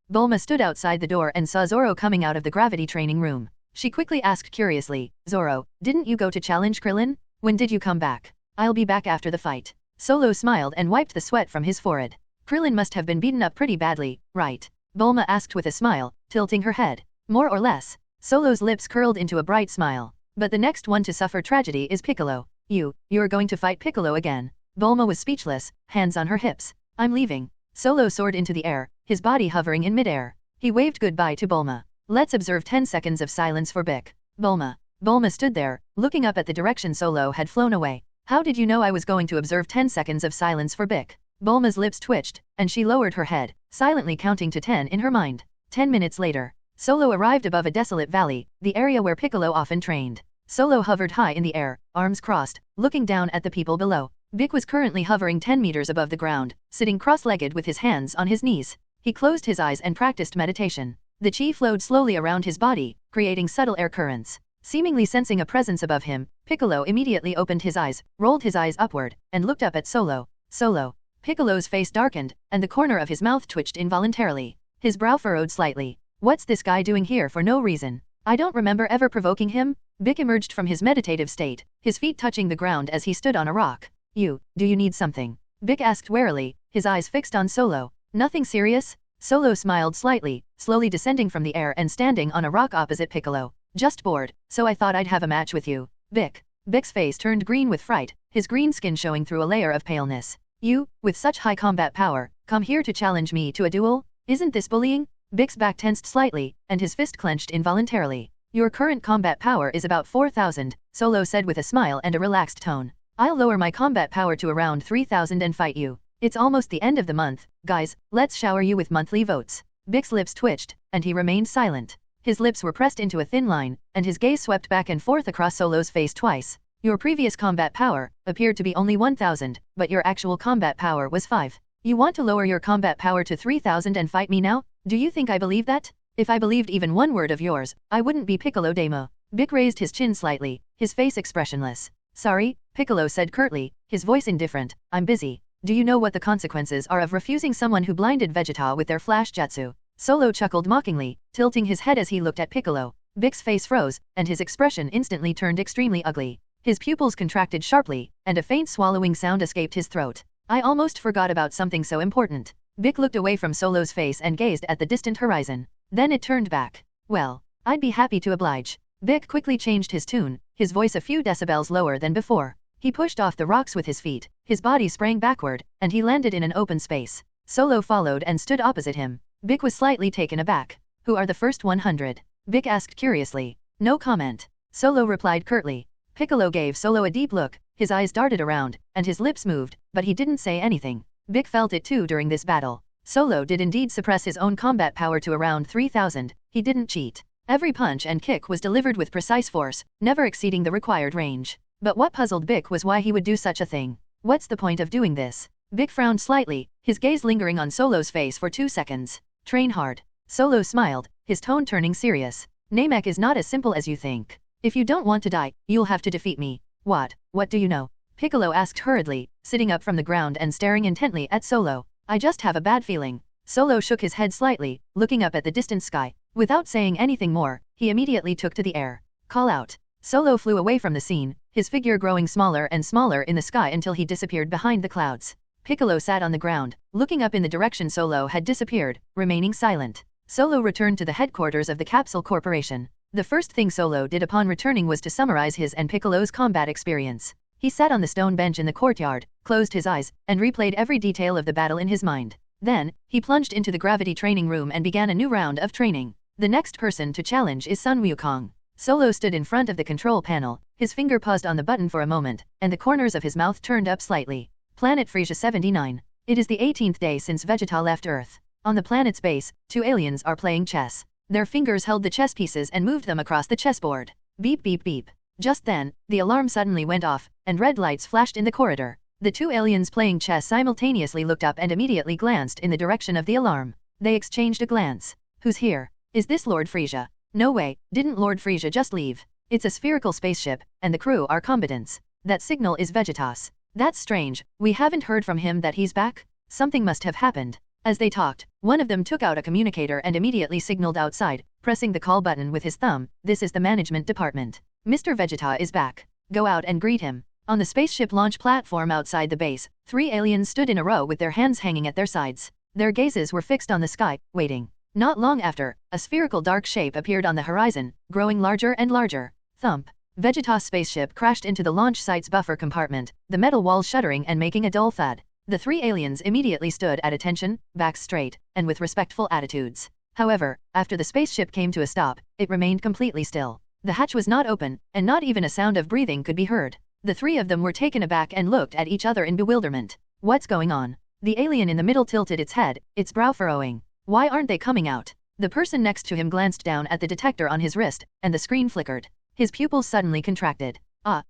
Bulma stood outside the door and saw Zoro coming out of the gravity training room. She quickly asked curiously, Zoro, didn't you go to challenge Krillin? When did you come back? I'll be back after the fight. Solo smiled and wiped the sweat from his forehead. Krillin must have been beaten up pretty badly, right? Bulma asked with a smile, tilting her head. More or less. Solo's lips curled into a bright smile. But the next one to suffer tragedy is Piccolo. You're going to fight Piccolo again. Bulma was speechless, hands on her hips. I'm leaving. Solo soared into the air, his body hovering in midair. He waved goodbye to Bulma. Let's observe 10 seconds of silence for Bic. Bulma. Bulma stood there, looking up at the direction Solo had flown away. How did you know I was going to observe 10 seconds of silence for Bic? Bulma's lips twitched, and she lowered her head, silently counting to 10 in her mind. 10 minutes later, Solo arrived above a desolate valley, the area where Piccolo often trained. Solo hovered high in the air, arms crossed, looking down at the people below. Bic was currently hovering 10 meters above the ground, sitting cross-legged with his hands on his knees. He closed his eyes and practiced meditation. The chi flowed slowly around his body, creating subtle air currents. Seemingly sensing a presence above him, Piccolo immediately opened his eyes, rolled his eyes upward, and looked up at Solo. Solo. Piccolo's face darkened, and the corner of his mouth twitched involuntarily. His brow furrowed slightly. What's this guy doing here for no reason? I don't remember ever provoking him. Bic emerged from his meditative state, his feet touching the ground as he stood on a rock. Do you need something? Bic asked warily, his eyes fixed on Solo. Nothing serious? Solo smiled slightly, slowly descending from the air and standing on a rock opposite Piccolo. Just bored, so I thought I'd have a match with you. Bic's face turned green with fright, his green skin showing through a layer of paleness. You, with such high combat power, come here to challenge me to a duel? Isn't this bullying? Bic's back tensed slightly, and his fist clenched involuntarily. Your current combat power is about 4,000, Solo said with a smile and a relaxed tone. I'll lower my combat power to around 3,000 and fight you. It's almost the end of the month, guys, let's shower you with monthly votes. Bic's lips twitched, and he remained silent. His lips were pressed into a thin line, and his gaze swept back and forth across Solo's face twice. Your previous combat power appeared to be only 1,000, but your actual combat power was 5. You want to lower your combat power to 3,000 and fight me now? Do you think I believe that? If I believed even one word of yours, I wouldn't be Piccolo Demo. Bic raised his chin slightly, his face expressionless. Sorry, Piccolo said curtly, his voice indifferent. I'm busy. Do you know what the consequences are of refusing someone who blinded Vegeta with their flash jutsu? Solo chuckled mockingly, tilting his head as he looked at Piccolo. Bic's face froze, and his expression instantly turned extremely ugly. His pupils contracted sharply, and a faint swallowing sound escaped his throat. I almost forgot about something so important. Bic looked away from Solo's face and gazed at the distant horizon. Then it turned back. Well, I'd be happy to oblige. Bic quickly changed his tune, his voice a few decibels lower than before. He pushed off the rocks with his feet, his body sprang backward, and he landed in an open space. Solo followed and stood opposite him. Vic was slightly taken aback. Who are the first 100? Vic asked curiously. No comment. Solo replied curtly. Piccolo gave Solo a deep look, his eyes darted around, and his lips moved, but he didn't say anything. Vic felt it too during this battle. Solo did indeed suppress his own combat power to around 3000, he didn't cheat. Every punch and kick was delivered with precise force, never exceeding the required range. But what puzzled Vic was why he would do such a thing. What's the point of doing this? Vic frowned slightly, his gaze lingering on Solo's face for 2 seconds. Train hard. Solo smiled, his tone turning serious. Namek is not as simple as you think. If you don't want to die, you'll have to defeat me. What do you know? Piccolo asked hurriedly, sitting up from the ground and staring intently at Solo. I just have a bad feeling. Solo shook his head slightly, looking up at the distant sky. Without saying anything more, he immediately took to the air. Call out. Solo flew away from the scene, his figure growing smaller and smaller in the sky until he disappeared behind the clouds. Piccolo sat on the ground, looking up in the direction Solo had disappeared, remaining silent. Solo returned to the headquarters of the Capsule Corporation. The first thing Solo did upon returning was to summarize his and Piccolo's combat experience. He sat on the stone bench in the courtyard, closed his eyes, and replayed every detail of the battle in his mind. Then, he plunged into the gravity training room and began a new round of training. The next person to challenge is Sun Wukong. Solo stood in front of the control panel, his finger paused on the button for a moment, and the corners of his mouth turned up slightly. Planet Frisia 79. It is the 18th day since Vegeta left Earth. On the planet's base, 2 aliens are playing chess. Their fingers held the chess pieces and moved them across the chessboard. Beep beep beep. Just then, the alarm suddenly went off, and red lights flashed in the corridor. The 2 aliens playing chess simultaneously looked up and immediately glanced in the direction of the alarm. They exchanged a glance. Who's here? Is this Lord Frisia? No way, didn't Lord Frisia just leave? It's a spherical spaceship, and the crew are combatants. That signal is Vegeta's. That's strange, we haven't heard from him that he's back? Something must have happened. As they talked, one of them took out a communicator and immediately signaled outside, pressing the call button with his thumb. This is the management department. Mr. Vegeta is back. Go out and greet him. On the spaceship launch platform outside the base, 3 aliens stood in a row with their hands hanging at their sides. Their gazes were fixed on the sky, waiting. Not long after, a spherical dark shape appeared on the horizon, growing larger and larger. Thump. Vegeta's spaceship crashed into the launch site's buffer compartment, the metal walls shuddering and making a dull thud. The 3 aliens immediately stood at attention, backs straight, and with respectful attitudes. However, after the spaceship came to a stop, it remained completely still. The hatch was not open, and not even a sound of breathing could be heard. The 3 of them were taken aback and looked at each other in bewilderment. What's going on? The alien in the middle tilted its head, its brow furrowing. Why aren't they coming out? The person next to him glanced down at the detector on his wrist, and the screen flickered. His pupils suddenly contracted.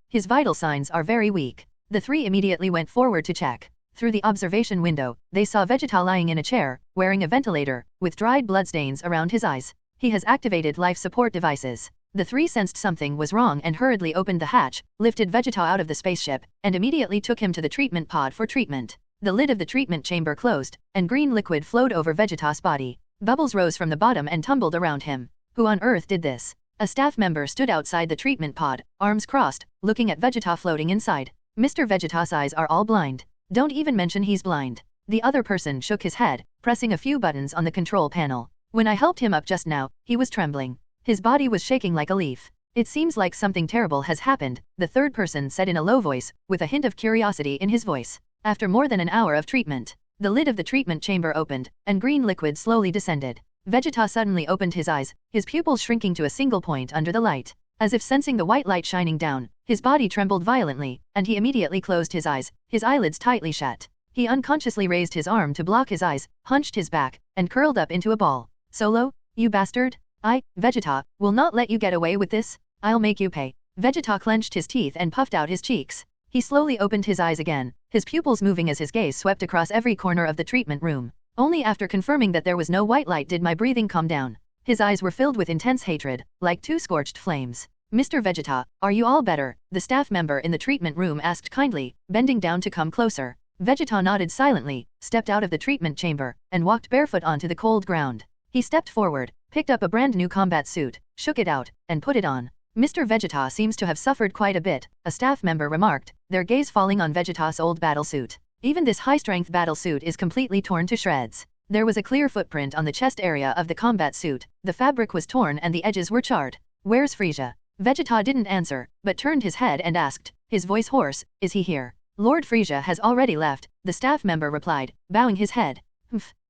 His vital signs are very weak. The 3 immediately went forward to check. Through the observation window, they saw Vegeta lying in a chair, wearing a ventilator, with dried bloodstains around his eyes. He has activated life support devices. The 3 sensed something was wrong and hurriedly opened the hatch, lifted Vegeta out of the spaceship, and immediately took him to the treatment pod for treatment. The lid of the treatment chamber closed, and green liquid flowed over Vegeta's body. Bubbles rose from the bottom and tumbled around him. Who on earth did this? A staff member stood outside the treatment pod, arms crossed, looking at Vegeta floating inside. Mr. Vegeta's eyes are all blind. Don't even mention he's blind. The other person shook his head, pressing a few buttons on the control panel. When I helped him up just now, he was trembling. His body was shaking like a leaf. It seems like something terrible has happened, the third person said in a low voice, with a hint of curiosity in his voice. After more than an hour of treatment, the lid of the treatment chamber opened, and green liquid slowly descended. Vegeta suddenly opened his eyes, his pupils shrinking to a single point under the light. As if sensing the white light shining down, his body trembled violently, and he immediately closed his eyes, his eyelids tightly shut. He unconsciously raised his arm to block his eyes, hunched his back, and curled up into a ball. Solo, you bastard! Vegeta, will not let you get away with this. I'll make you pay. Vegeta clenched his teeth and puffed out his cheeks. He slowly opened his eyes again, his pupils moving as his gaze swept across every corner of the treatment room. Only after confirming that there was no white light did my breathing calm down. His eyes were filled with intense hatred, like 2 scorched flames. Mr. Vegeta, are you all better? The staff member in the treatment room asked kindly, bending down to come closer. Vegeta nodded silently, stepped out of the treatment chamber, and walked barefoot onto the cold ground. He stepped forward, picked up a brand new combat suit, shook it out, and put it on. Mr. Vegeta seems to have suffered quite a bit, a staff member remarked, their gaze falling on Vegeta's old battle suit. Even this high-strength battle suit is completely torn to shreds. There was a clear footprint on the chest area of the combat suit, the fabric was torn and the edges were charred. Where's Frisia? Vegeta didn't answer, but turned his head and asked, his voice hoarse, is he here? Lord Frisia has already left, the staff member replied, bowing his head.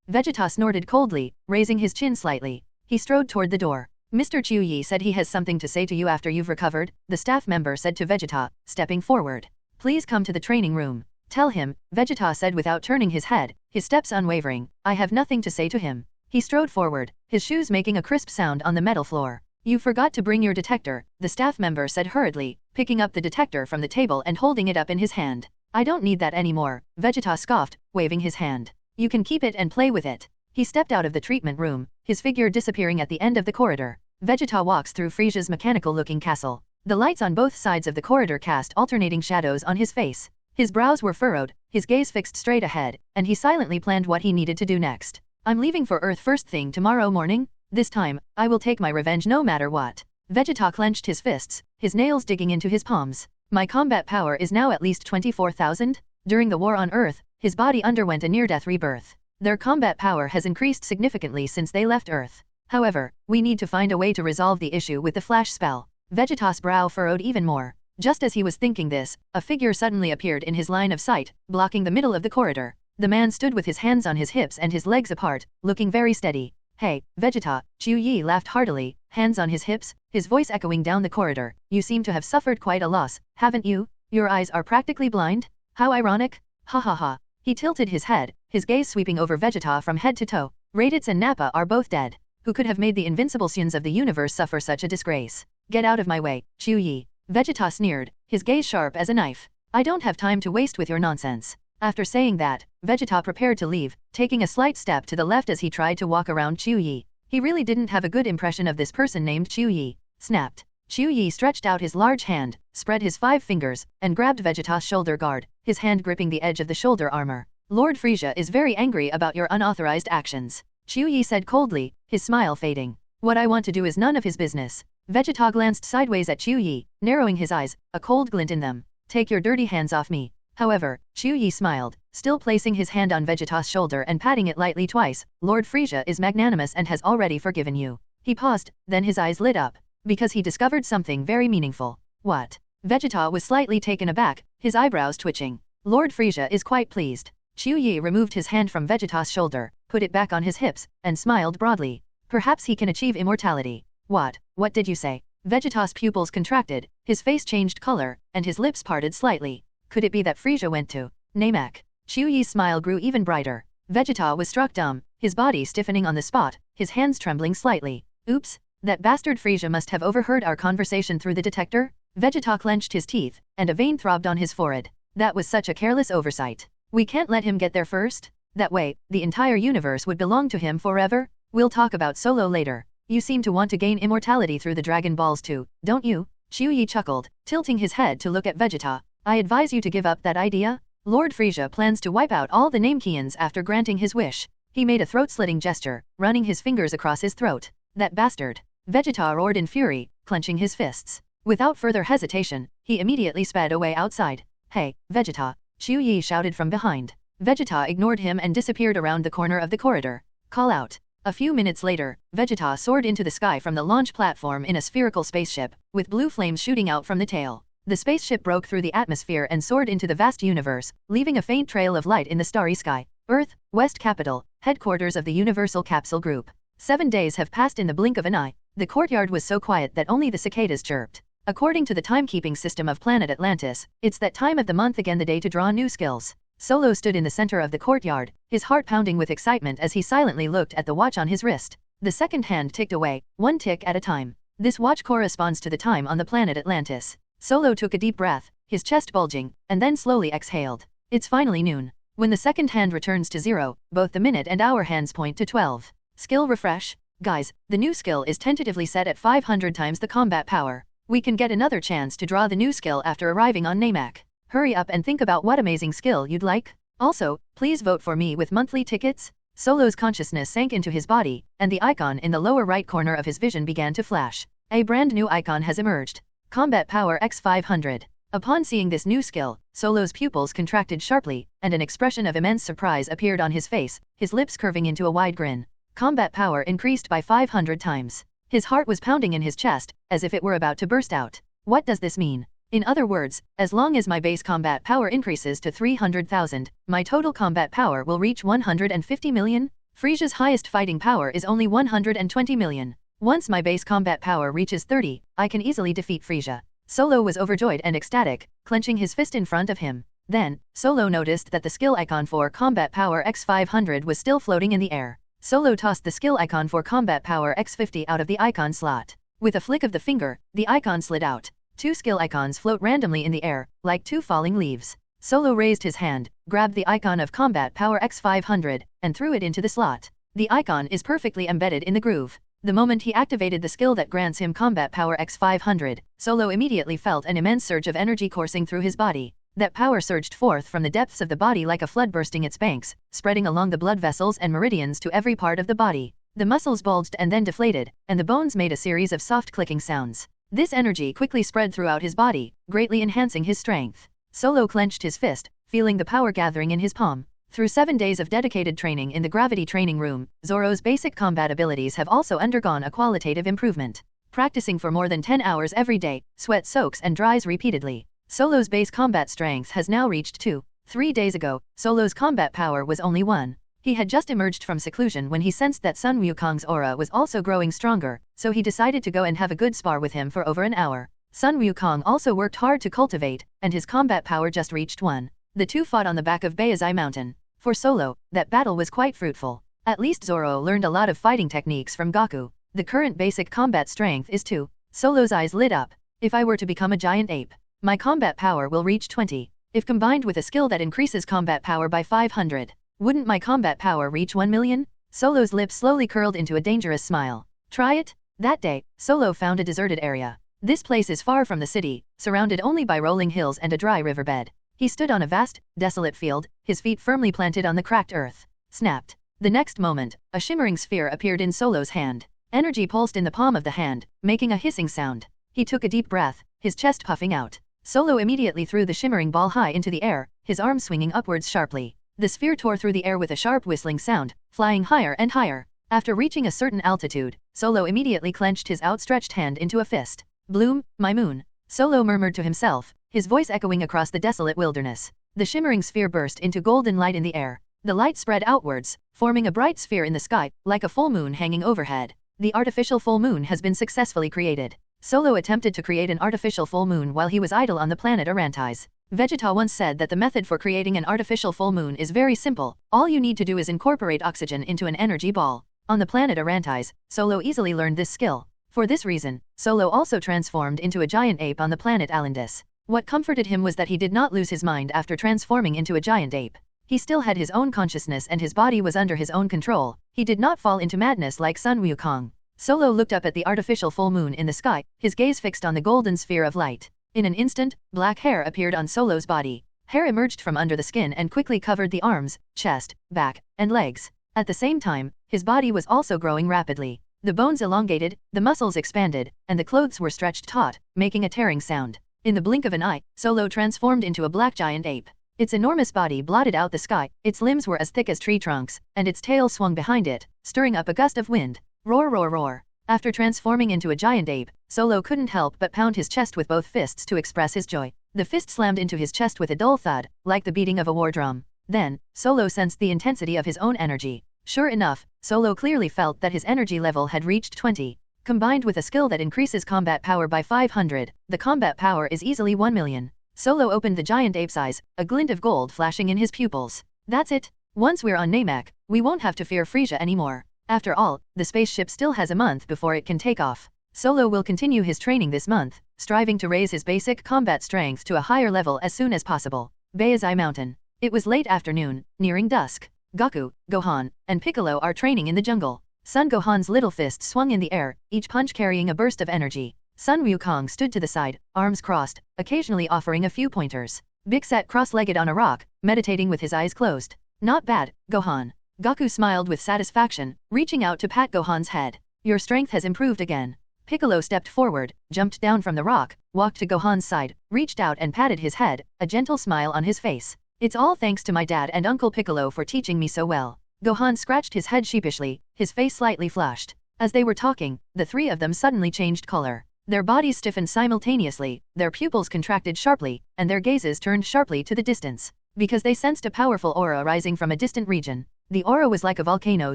Vegeta snorted coldly, raising his chin slightly. He strode toward the door. Mr. Chuyi said he has something to say to you after you've recovered, the staff member said to Vegeta, stepping forward. Please come to the training room. Tell him, Vegeta said without turning his head, his steps unwavering. I have nothing to say to him. He strode forward, his shoes making a crisp sound on the metal floor. You forgot to bring your detector, the staff member said hurriedly, picking up the detector from the table and holding it up in his hand. I don't need that anymore, Vegeta scoffed, waving his hand. You can keep it and play with it. He stepped out of the treatment room, his figure disappearing at the end of the corridor. Vegeta walks through Frieza's mechanical-looking castle. The lights on both sides of the corridor cast alternating shadows on his face. His brows were furrowed, his gaze fixed straight ahead, and he silently planned what he needed to do next. I'm leaving for Earth first thing tomorrow morning. This time, I will take my revenge no matter what. Vegeta clenched his fists, his nails digging into his palms. My combat power is now at least 24,000. During the war on Earth, his body underwent a near-death rebirth. Their combat power has increased significantly since they left Earth. However, we need to find a way to resolve the issue with the flash spell. Vegeta's brow furrowed even more. Just as he was thinking this, a figure suddenly appeared in his line of sight, blocking the middle of the corridor. The man stood with his hands on his hips and his legs apart, looking very steady. Hey, Vegeta, Chuyi laughed heartily, hands on his hips, his voice echoing down the corridor. You seem to have suffered quite a loss, haven't you? Your eyes are practically blind? How ironic? Ha ha ha. He tilted his head, his gaze sweeping over Vegeta from head to toe. Raditz and Nappa are both dead. Who could have made the invincible Saiyans of the universe suffer such a disgrace? Get out of my way, Chuyi. Vegeta sneered, his gaze sharp as a knife. I don't have time to waste with your nonsense. After saying that, Vegeta prepared to leave, taking a slight step to the left as he tried to walk around Chuyi. He really didn't have a good impression of this person named Chuyi. Snapped. Chuyi stretched out his large hand, spread his 5 fingers, and grabbed Vegeta's shoulder guard, his hand gripping the edge of the shoulder armor. Lord Frieza is very angry about your unauthorized actions. Chuyi said coldly, his smile fading. What I want to do is none of his business. Vegeta glanced sideways at Chuyi, narrowing his eyes, a cold glint in them. Take your dirty hands off me. However, Chuyi smiled, still placing his hand on Vegeta's shoulder and patting it lightly twice. Lord Frieza is magnanimous and has already forgiven you. He paused, then his eyes lit up, because he discovered something very meaningful. What? Vegeta was slightly taken aback, his eyebrows twitching. Lord Frieza is quite pleased. Chuyi removed his hand from Vegeta's shoulder, put it back on his hips, and smiled broadly. Perhaps he can achieve immortality. What did you say? Vegeta's pupils contracted, his face changed color, and his lips parted slightly. Could it be that Frieza went to Namek? Chuyi's smile grew even brighter. Vegeta was struck dumb, his body stiffening on the spot, his hands trembling slightly. Oops, that bastard Frieza must have overheard our conversation through the detector? Vegeta clenched his teeth, and a vein throbbed on his forehead. That was such a careless oversight. We can't let him get there first? That way, the entire universe would belong to him forever? We'll talk about Solo later. You seem to want to gain immortality through the Dragon Balls too, don't you? Chuyi chuckled, tilting his head to look at Vegeta. I advise you to give up that idea. Lord Frieza plans to wipe out all the Namekians after granting his wish. He made a throat-slitting gesture, running his fingers across his throat. That bastard. Vegeta roared in fury, clenching his fists. Without further hesitation, he immediately sped away outside. Hey, Vegeta, Chuyi shouted from behind. Vegeta ignored him and disappeared around the corner of the corridor. Call out. A few minutes later, Vegeta soared into the sky from the launch platform in a spherical spaceship, with blue flames shooting out from the tail. The spaceship broke through the atmosphere and soared into the vast universe, leaving a faint trail of light in the starry sky. Earth, West Capital, headquarters of the Universal Capsule Group. 7 days have passed in the blink of an eye. The courtyard was so quiet that only the cicadas chirped. According to the timekeeping system of planet Atlantis, it's that time of the month again, the day to draw new skills. Solo stood in the center of the courtyard, his heart pounding with excitement as he silently looked at the watch on his wrist. The second hand ticked away, 1 tick at a time. This watch corresponds to the time on the planet Atlantis. Solo took a deep breath, his chest bulging, and then slowly exhaled. It's finally noon. When the second hand returns to 0, both the minute and hour hands point to 12. Skill refresh. Guys, the new skill is tentatively set at 500 times the combat power. We can get another chance to draw the new skill after arriving on Namek. Hurry up and think about what amazing skill you'd like. Also, please vote for me with monthly tickets. Solo's consciousness sank into his body, and the icon in the lower right corner of his vision began to flash. A brand new icon has emerged. Combat Power X 500. Upon seeing this new skill, Solo's pupils contracted sharply, and an expression of immense surprise appeared on his face, his lips curving into a wide grin. Combat power increased by 500 times. His heart was pounding in his chest, as if it were about to burst out. What does this mean? In other words, as long as my base combat power increases to 300,000, my total combat power will reach 150 million? Frisia's highest fighting power is only 120 million. Once my base combat power reaches 30, I can easily defeat Frisia. Solo was overjoyed and ecstatic, clenching his fist in front of him. Then, Solo noticed that the skill icon for Combat Power X500 was still floating in the air. Solo tossed the skill icon for Combat Power X50 out of the icon slot. With a flick of the finger, the icon slid out. 2 skill icons float randomly in the air, like 2 falling leaves. Solo raised his hand, grabbed the icon of Combat Power X500, and threw it into the slot. The icon is perfectly embedded in the groove. The moment he activated the skill that grants him Combat Power X500, Solo immediately felt an immense surge of energy coursing through his body. That power surged forth from the depths of the body like a flood bursting its banks, spreading along the blood vessels and meridians to every part of the body. The muscles bulged and then deflated, and the bones made a series of soft clicking sounds. This energy quickly spread throughout his body, greatly enhancing his strength. Solo clenched his fist, feeling the power gathering in his palm. Through 7 days of dedicated training in the gravity training room, Zoro's basic combat abilities have also undergone a qualitative improvement. Practicing for more than 10 hours every day, sweat soaks and dries repeatedly. Solo's base combat strength has now reached 2. 3 days ago, Solo's combat power was only 1. He had just emerged from seclusion when he sensed that Sun Wukong's aura was also growing stronger, so he decided to go and have a good spar with him for over an hour. Sun Wukong also worked hard to cultivate, and his combat power just reached 1. The two fought on the back of Baezai Mountain. For Solo, that battle was quite fruitful. At least Zoro learned a lot of fighting techniques from Goku. The current basic combat strength is 2. Solo's eyes lit up. If I were to become a giant ape, my combat power will reach 20. If combined with a skill that increases combat power by 500, wouldn't my combat power reach 1 million? Solo's lips slowly curled into a dangerous smile. Try it? That day, Solo found a deserted area. This place is far from the city, surrounded only by rolling hills and a dry riverbed. He stood on a vast, desolate field, his feet firmly planted on the cracked earth. Snapped. The next moment, a shimmering sphere appeared in Solo's hand. Energy pulsed in the palm of the hand, making a hissing sound. He took a deep breath, his chest puffing out. Solo immediately threw the shimmering ball high into the air, his arm swinging upwards sharply. The sphere tore through the air with a sharp whistling sound, flying higher and higher. After reaching a certain altitude, Solo immediately clenched his outstretched hand into a fist. Bloom, my moon. Solo murmured to himself, his voice echoing across the desolate wilderness. The shimmering sphere burst into golden light in the air. The light spread outwards, forming a bright sphere in the sky, like a full moon hanging overhead. The artificial full moon has been successfully created. Solo attempted to create an artificial full moon while he was idle on the planet Arantis. Vegeta once said that the method for creating an artificial full moon is very simple. All you need to do is incorporate oxygen into an energy ball. On the planet Arantis, Solo easily learned this skill. For this reason, Solo also transformed into a giant ape on the planet Alindis. What comforted him was that he did not lose his mind after transforming into a giant ape. He still had his own consciousness and his body was under his own control. He did not fall into madness like Sun Wukong. Solo looked up at the artificial full moon in the sky, his gaze fixed on the golden sphere of light. In an instant, black hair appeared on Solo's body. Hair emerged from under the skin and quickly covered the arms, chest, back, and legs. At the same time, his body was also growing rapidly. The bones elongated, the muscles expanded, and the clothes were stretched taut, making a tearing sound. In the blink of an eye, Solo transformed into a black giant ape. Its enormous body blotted out the sky, its limbs were as thick as tree trunks, and its tail swung behind it, stirring up a gust of wind. Roar roar roar. After transforming into a giant ape, Solo couldn't help but pound his chest with both fists to express his joy. The fist slammed into his chest with a dull thud, like the beating of a war drum. Then, Solo sensed the intensity of his own energy. Sure enough, Solo clearly felt that his energy level had reached 20. Combined with a skill that increases combat power by 500, the combat power is easily 1 million. Solo opened the giant ape's eyes, a glint of gold flashing in his pupils. That's it. Once we're on Namek, we won't have to fear Frisia anymore. After all, the spaceship still has a month before it can take off. Solo will continue his training this month, striving to raise his basic combat strength to a higher level as soon as possible. Baezai Mountain. It was late afternoon, nearing dusk. Goku, Gohan, and Piccolo are training in the jungle. Son Gohan's little fist swung in the air, each punch carrying a burst of energy. Sun Wukong stood to the side, arms crossed, occasionally offering a few pointers. Big sat cross-legged on a rock, meditating with his eyes closed. Not bad, Gohan. Goku smiled with satisfaction, reaching out to pat Gohan's head. Your strength has improved again. Piccolo stepped forward, jumped down from the rock, walked to Gohan's side, reached out and patted his head, a gentle smile on his face. It's all thanks to my dad and Uncle Piccolo for teaching me so well. Gohan scratched his head sheepishly, his face slightly flushed. As they were talking, the three of them suddenly changed color. Their bodies stiffened simultaneously, their pupils contracted sharply, and their gazes turned sharply to the distance. because they sensed a powerful aura rising from a distant region. The aura was like a volcano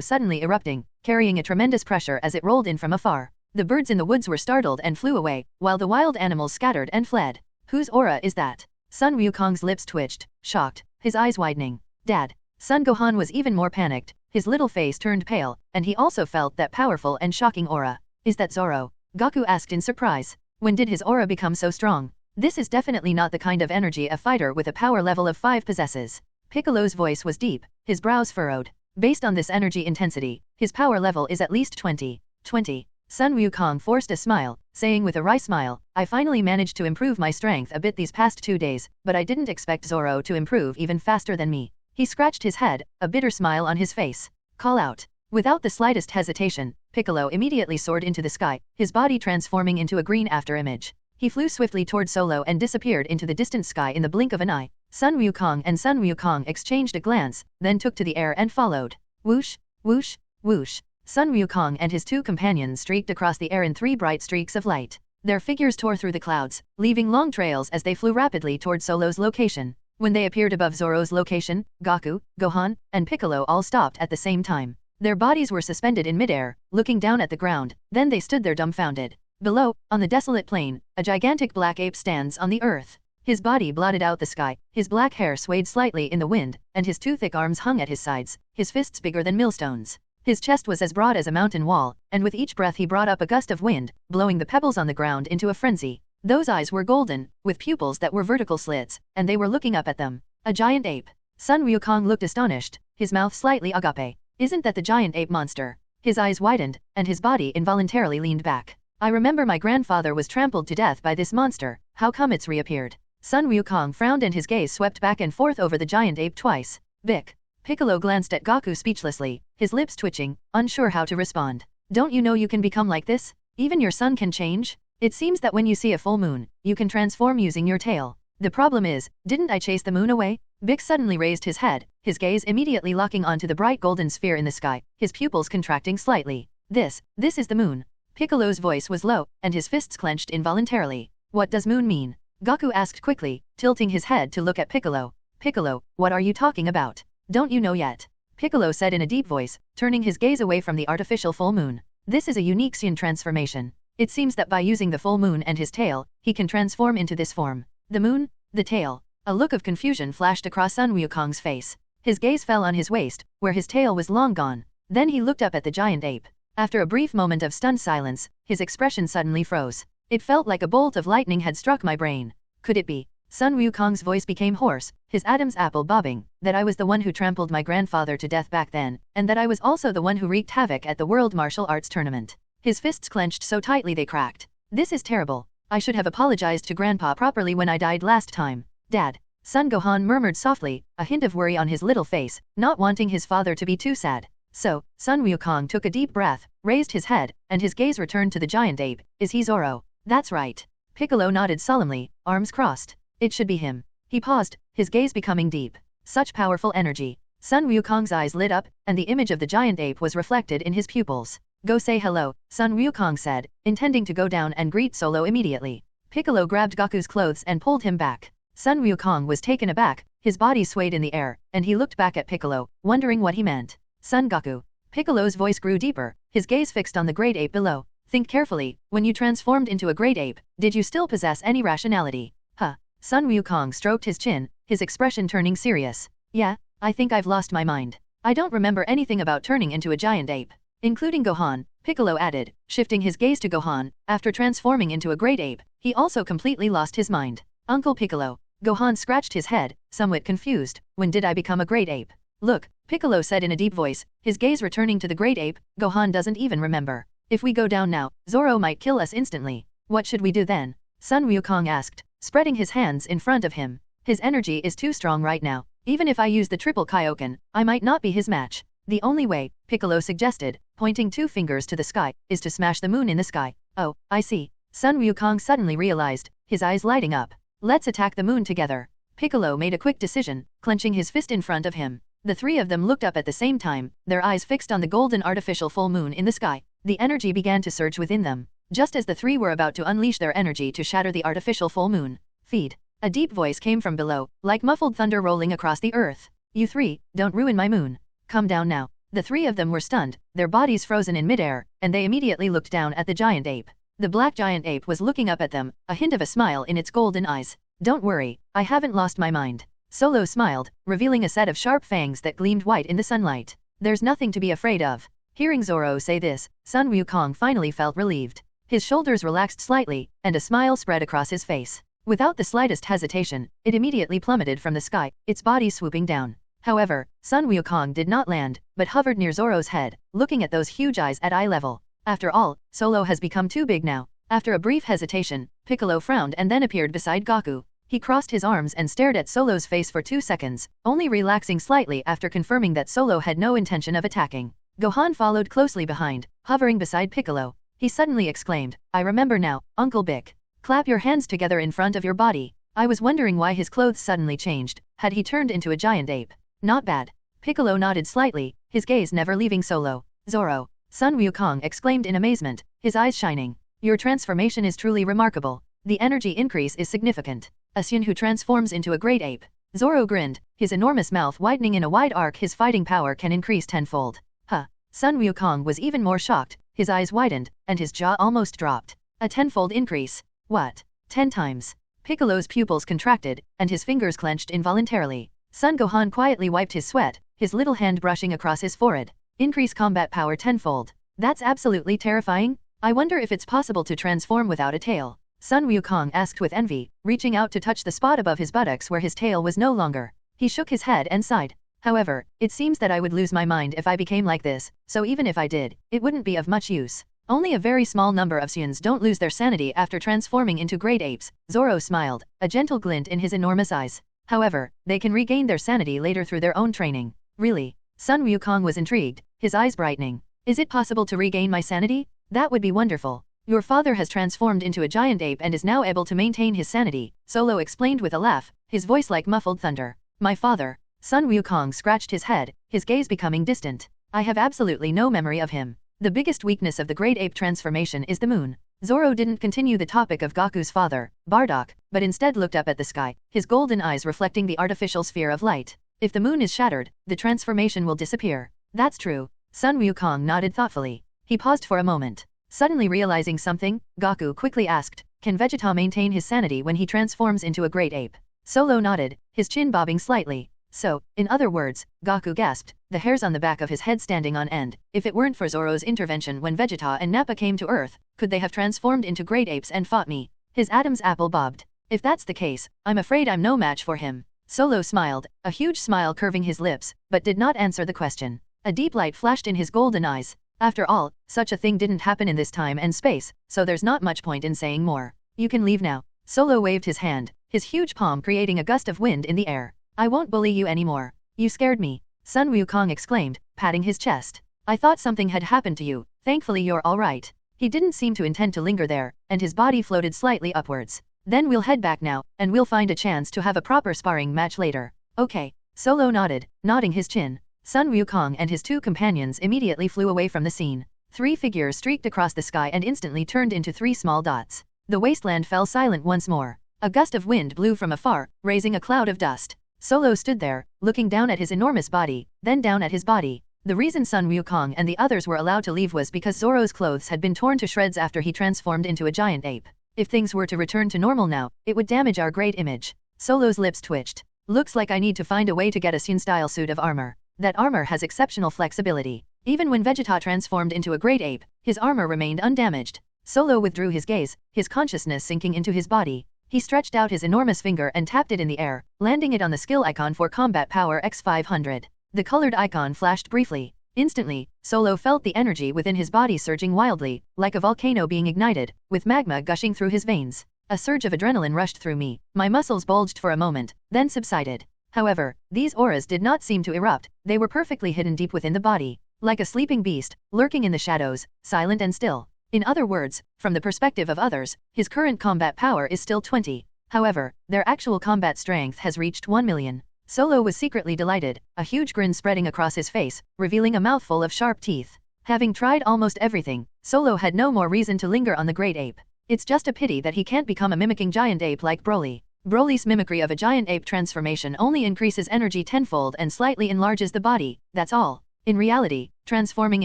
suddenly erupting, carrying a tremendous pressure as it rolled in from afar. The birds in the woods were startled and flew away, while the wild animals scattered and fled. Whose aura is that? Sun Wukong's lips twitched, shocked, his eyes widening. Dad. Son Gohan was even more panicked, his little face turned pale, and he also felt that powerful and shocking aura. Is that Zoro? Goku asked in surprise. When did his aura become so strong? This is definitely not the kind of energy a fighter with a power level of 5 possesses. Piccolo's voice was deep, his brows furrowed. Based on this energy intensity, his power level is at least 20. 20. Sun Wukong forced a smile, saying with a wry smile, I finally managed to improve my strength a bit these past 2 days, but I didn't expect Zoro to improve even faster than me. He scratched his head, a bitter smile on his face. Call out. Without the slightest hesitation, Piccolo immediately soared into the sky, his body transforming into a green afterimage. He flew swiftly toward Solo and disappeared into the distant sky in the blink of an eye. Sun Wukong and Sun Wukong exchanged a glance, then took to the air and followed. Whoosh, whoosh, whoosh. Sun Wukong and his 2 companions streaked across the air in 3 bright streaks of light. Their figures tore through the clouds, leaving long trails as they flew rapidly toward Solo's location. When they appeared above Zoro's location, Goku, Gohan, and Piccolo all stopped at the same time. Their bodies were suspended in midair, looking down at the ground, then they stood there dumbfounded. Below, on the desolate plain, a gigantic black ape stands on the earth. His body blotted out the sky, his black hair swayed slightly in the wind, and his 2 thick arms hung at his sides, his fists bigger than millstones. His chest was as broad as a mountain wall, and with each breath he brought up a gust of wind, blowing the pebbles on the ground into a frenzy. Those eyes were golden, with pupils that were vertical slits, and they were looking up at them. A giant ape. Sun Wukong looked astonished, his mouth slightly agape. Isn't that the giant ape monster? His eyes widened, and his body involuntarily leaned back. I remember my grandfather was trampled to death by this monster, how come it's reappeared? Sun Wukong frowned and his gaze swept back and forth over the giant ape twice. Bick. Piccolo glanced at Goku speechlessly, his lips twitching, unsure how to respond. Don't you know you can become like this? Even your son can change? It seems that when you see a full moon, you can transform using your tail. The problem is, didn't I chase the moon away? Bick suddenly raised his head, his gaze immediately locking onto the bright golden sphere in the sky, his pupils contracting slightly. This is the moon. Piccolo's voice was low, and his fists clenched involuntarily. What does moon mean? Goku asked quickly, tilting his head to look at Piccolo. Piccolo, what are you talking about? Don't you know yet? Piccolo said in a deep voice, turning his gaze away from the artificial full moon. This is a unique Saiyan transformation. It seems that by using the full moon and his tail, he can transform into this form. The moon? The tail? A look of confusion flashed across Sun Wukong's face. His gaze fell on his waist, where his tail was long gone. Then he looked up at the giant ape. After a brief moment of stunned silence, his expression suddenly froze. It felt like a bolt of lightning had struck my brain. Could it be? Sun Wukong's voice became hoarse, his Adam's apple bobbing, that I was the one who trampled my grandfather to death back then, and that I was also the one who wreaked havoc at the World Martial Arts Tournament. His fists clenched so tightly they cracked. This is terrible. I should have apologized to Grandpa properly when I died last time. Dad. Son Gohan murmured softly, a hint of worry on his little face, not wanting his father to be too sad. So, Sun Wukong took a deep breath, raised his head, and his gaze returned to the giant ape. Is he Zoro? That's right. Piccolo nodded solemnly, arms crossed. It should be him. He paused, his gaze becoming deep. Such powerful energy. Sun Wukong's eyes lit up, and the image of the giant ape was reflected in his pupils. Go say hello, Sun Wukong said, intending to go down and greet Solo immediately. Piccolo grabbed Goku's clothes and pulled him back. Sun Wukong was taken aback, his body swayed in the air, and he looked back at Piccolo, wondering what he meant. Son Goku. Piccolo's voice grew deeper, his gaze fixed on the great ape below. Think carefully, when you transformed into a great ape, did you still possess any rationality? Huh. Sun Wukong stroked his chin, his expression turning serious. Yeah, I think I've lost my mind. I don't remember anything about turning into a giant ape. Including Gohan, Piccolo added, shifting his gaze to Gohan. After transforming into a great ape, he also completely lost his mind. Uncle Piccolo. Gohan scratched his head, somewhat confused. When did I become a great ape? Look, Piccolo said in a deep voice, his gaze returning to the great ape. Gohan doesn't even remember. If we go down now, Zoro might kill us instantly. What should we do then? Sun Wukong asked, spreading his hands in front of him. His energy is too strong right now. Even if I use the triple Kaioken, I might not be his match. The only way, Piccolo suggested, pointing 2 fingers to the sky, is to smash the moon in the sky. Oh, I see. Sun Wukong suddenly realized, his eyes lighting up. Let's attack the moon together. Piccolo made a quick decision, clenching his fist in front of him. The 3 of them looked up at the same time, their eyes fixed on the golden artificial full moon in the sky. The energy began to surge within them. Just as the 3 were about to unleash their energy to shatter the artificial full moon. Feed. A deep voice came from below, like muffled thunder rolling across the earth. You three, don't ruin my moon. Come down now. The three of them were stunned, their bodies frozen in midair, and they immediately looked down at the giant ape. The black giant ape was looking up at them, a hint of a smile in its golden eyes. Don't worry, I haven't lost my mind. Solo smiled, revealing a set of sharp fangs that gleamed white in the sunlight. There's nothing to be afraid of. Hearing Zoro say this, Sun Wukong finally felt relieved. His shoulders relaxed slightly, and a smile spread across his face. Without the slightest hesitation, it immediately plummeted from the sky, its body swooping down. However, Sun Wukong did not land, but hovered near Zoro's head, looking at those huge eyes at eye level. After all, Solo has become too big now. After a brief hesitation, Piccolo frowned and then appeared beside Goku. He crossed his arms and stared at Solo's face for 2 seconds, only relaxing slightly after confirming that Solo had no intention of attacking. Gohan followed closely behind, hovering beside Piccolo. He suddenly exclaimed, I remember now, Uncle Bick. Clap your hands together in front of your body. I was wondering why his clothes suddenly changed. Had he turned into a giant ape? Not bad. Piccolo nodded slightly, his gaze never leaving Solo. Zoro. Sun Wukong exclaimed in amazement, his eyes shining. Your transformation is truly remarkable. The energy increase is significant. A Saiyan who transforms into a great ape. Zoro grinned, his enormous mouth widening in a wide arc. His fighting power can increase tenfold. Huh. Sun Wukong was even more shocked, his eyes widened, and his jaw almost dropped. A tenfold increase? What? 10 times. Piccolo's pupils contracted, and his fingers clenched involuntarily. Son Gohan quietly wiped his sweat, his little hand brushing across his forehead. Increase combat power tenfold. That's absolutely terrifying. I wonder if it's possible to transform without a tail. Sun Wukong asked with envy, reaching out to touch the spot above his buttocks where his tail was no longer. He shook his head and sighed. However, it seems that I would lose my mind if I became like this, so even if I did, it wouldn't be of much use. Only a very small number of Saiyans don't lose their sanity after transforming into great apes. Zoro smiled, a gentle glint in his enormous eyes. However, they can regain their sanity later through their own training. Really? Sun Wukong was intrigued, his eyes brightening. Is it possible to regain my sanity? That would be wonderful. Your father has transformed into a giant ape and is now able to maintain his sanity, Solo explained with a laugh, his voice like muffled thunder. My father. Sun Wukong scratched his head, his gaze becoming distant. I have absolutely no memory of him. The biggest weakness of the great ape transformation is the moon. Zoro didn't continue the topic of Goku's father, Bardock, but instead looked up at the sky, his golden eyes reflecting the artificial sphere of light. If the moon is shattered, the transformation will disappear. That's true. Sun Wukong nodded thoughtfully. He paused for a moment. Suddenly realizing something, Goku quickly asked, can Vegeta maintain his sanity when he transforms into a great ape? Solo nodded, his chin bobbing slightly. So, in other words, Goku gasped, the hairs on the back of his head standing on end. If it weren't for Zoro's intervention when Vegeta and Nappa came to Earth, could they have transformed into great apes and fought me? His Adam's apple bobbed. If that's the case, I'm afraid I'm no match for him. Solo smiled, a huge smile curving his lips, but did not answer the question. A deep light flashed in his golden eyes. After all, such a thing didn't happen in this time and space, so there's not much point in saying more. You can leave now. Solo waved his hand, his huge palm creating a gust of wind in the air. I won't bully you anymore. You scared me. Sun Wukong exclaimed, patting his chest. I thought something had happened to you. Thankfully you're alright. He didn't seem to intend to linger there, and his body floated slightly upwards. Then we'll head back now, and we'll find a chance to have a proper sparring match later. Okay. Solo nodded, nodding his chin. Sun Wukong and his two companions immediately flew away from the scene. 3 figures streaked across the sky and instantly turned into 3 small dots. The wasteland fell silent once more. A gust of wind blew from afar, raising a cloud of dust. Solo stood there, looking down at his enormous body, then down at his body. The reason Sun Wukong and the others were allowed to leave was because Zoro's clothes had been torn to shreds after he transformed into a giant ape. If things were to return to normal now, it would damage our great image. Solo's lips twitched. Looks like I need to find a way to get a Saiyan-style suit of armor. That armor has exceptional flexibility. Even when Vegeta transformed into a great ape, his armor remained undamaged. Solo withdrew his gaze, his consciousness sinking into his body. He stretched out his enormous finger and tapped it in the air, landing it on the skill icon for Combat Power X500. The colored icon flashed briefly. Instantly, Solo felt the energy within his body surging wildly, like a volcano being ignited, with magma gushing through his veins. A surge of adrenaline rushed through me. My muscles bulged for a moment, then subsided. However, these auras did not seem to erupt, they were perfectly hidden deep within the body. Like a sleeping beast, lurking in the shadows, silent and still. In other words, from the perspective of others, his current combat power is still 20. However, their actual combat strength has reached 1 million. Solo was secretly delighted, a huge grin spreading across his face, revealing a mouthful of sharp teeth. Having tried almost everything, Solo had no more reason to linger on the great ape. It's just a pity that he can't become a mimicking giant ape like Broly. Broly's mimicry of a giant ape transformation only increases energy tenfold and slightly enlarges the body, that's all. In reality, transforming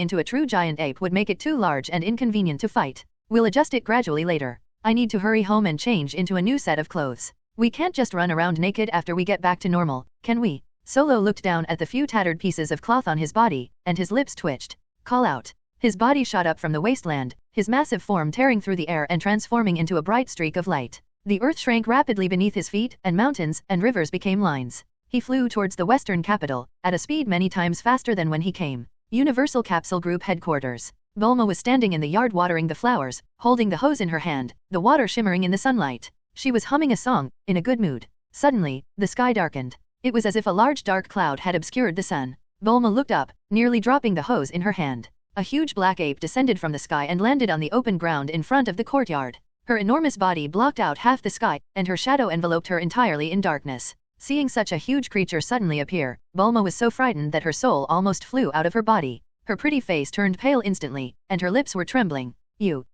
into a true giant ape would make it too large and inconvenient to fight. We'll adjust it gradually later. I need to hurry home and change into a new set of clothes. We can't just run around naked after we get back to normal, can we? Solo looked down at the few tattered pieces of cloth on his body, and his lips twitched. Call out. His body shot up from the wasteland, his massive form tearing through the air and transforming into a bright streak of light. The earth shrank rapidly beneath his feet, and mountains and rivers became lines. He flew towards the western capital, at a speed many times faster than when he came. Universal Capsule Group headquarters. Bulma was standing in the yard watering the flowers, holding the hose in her hand, the water shimmering in the sunlight. She was humming a song, in a good mood. Suddenly, the sky darkened. It was as if a large dark cloud had obscured the sun. Bulma looked up, nearly dropping the hose in her hand. A huge black ape descended from the sky and landed on the open ground in front of the courtyard. Her enormous body blocked out half the sky, and her shadow enveloped her entirely in darkness. Seeing such a huge creature suddenly appear, Bulma was so frightened that her soul almost flew out of her body. Her pretty face turned pale instantly, and her lips were trembling. You.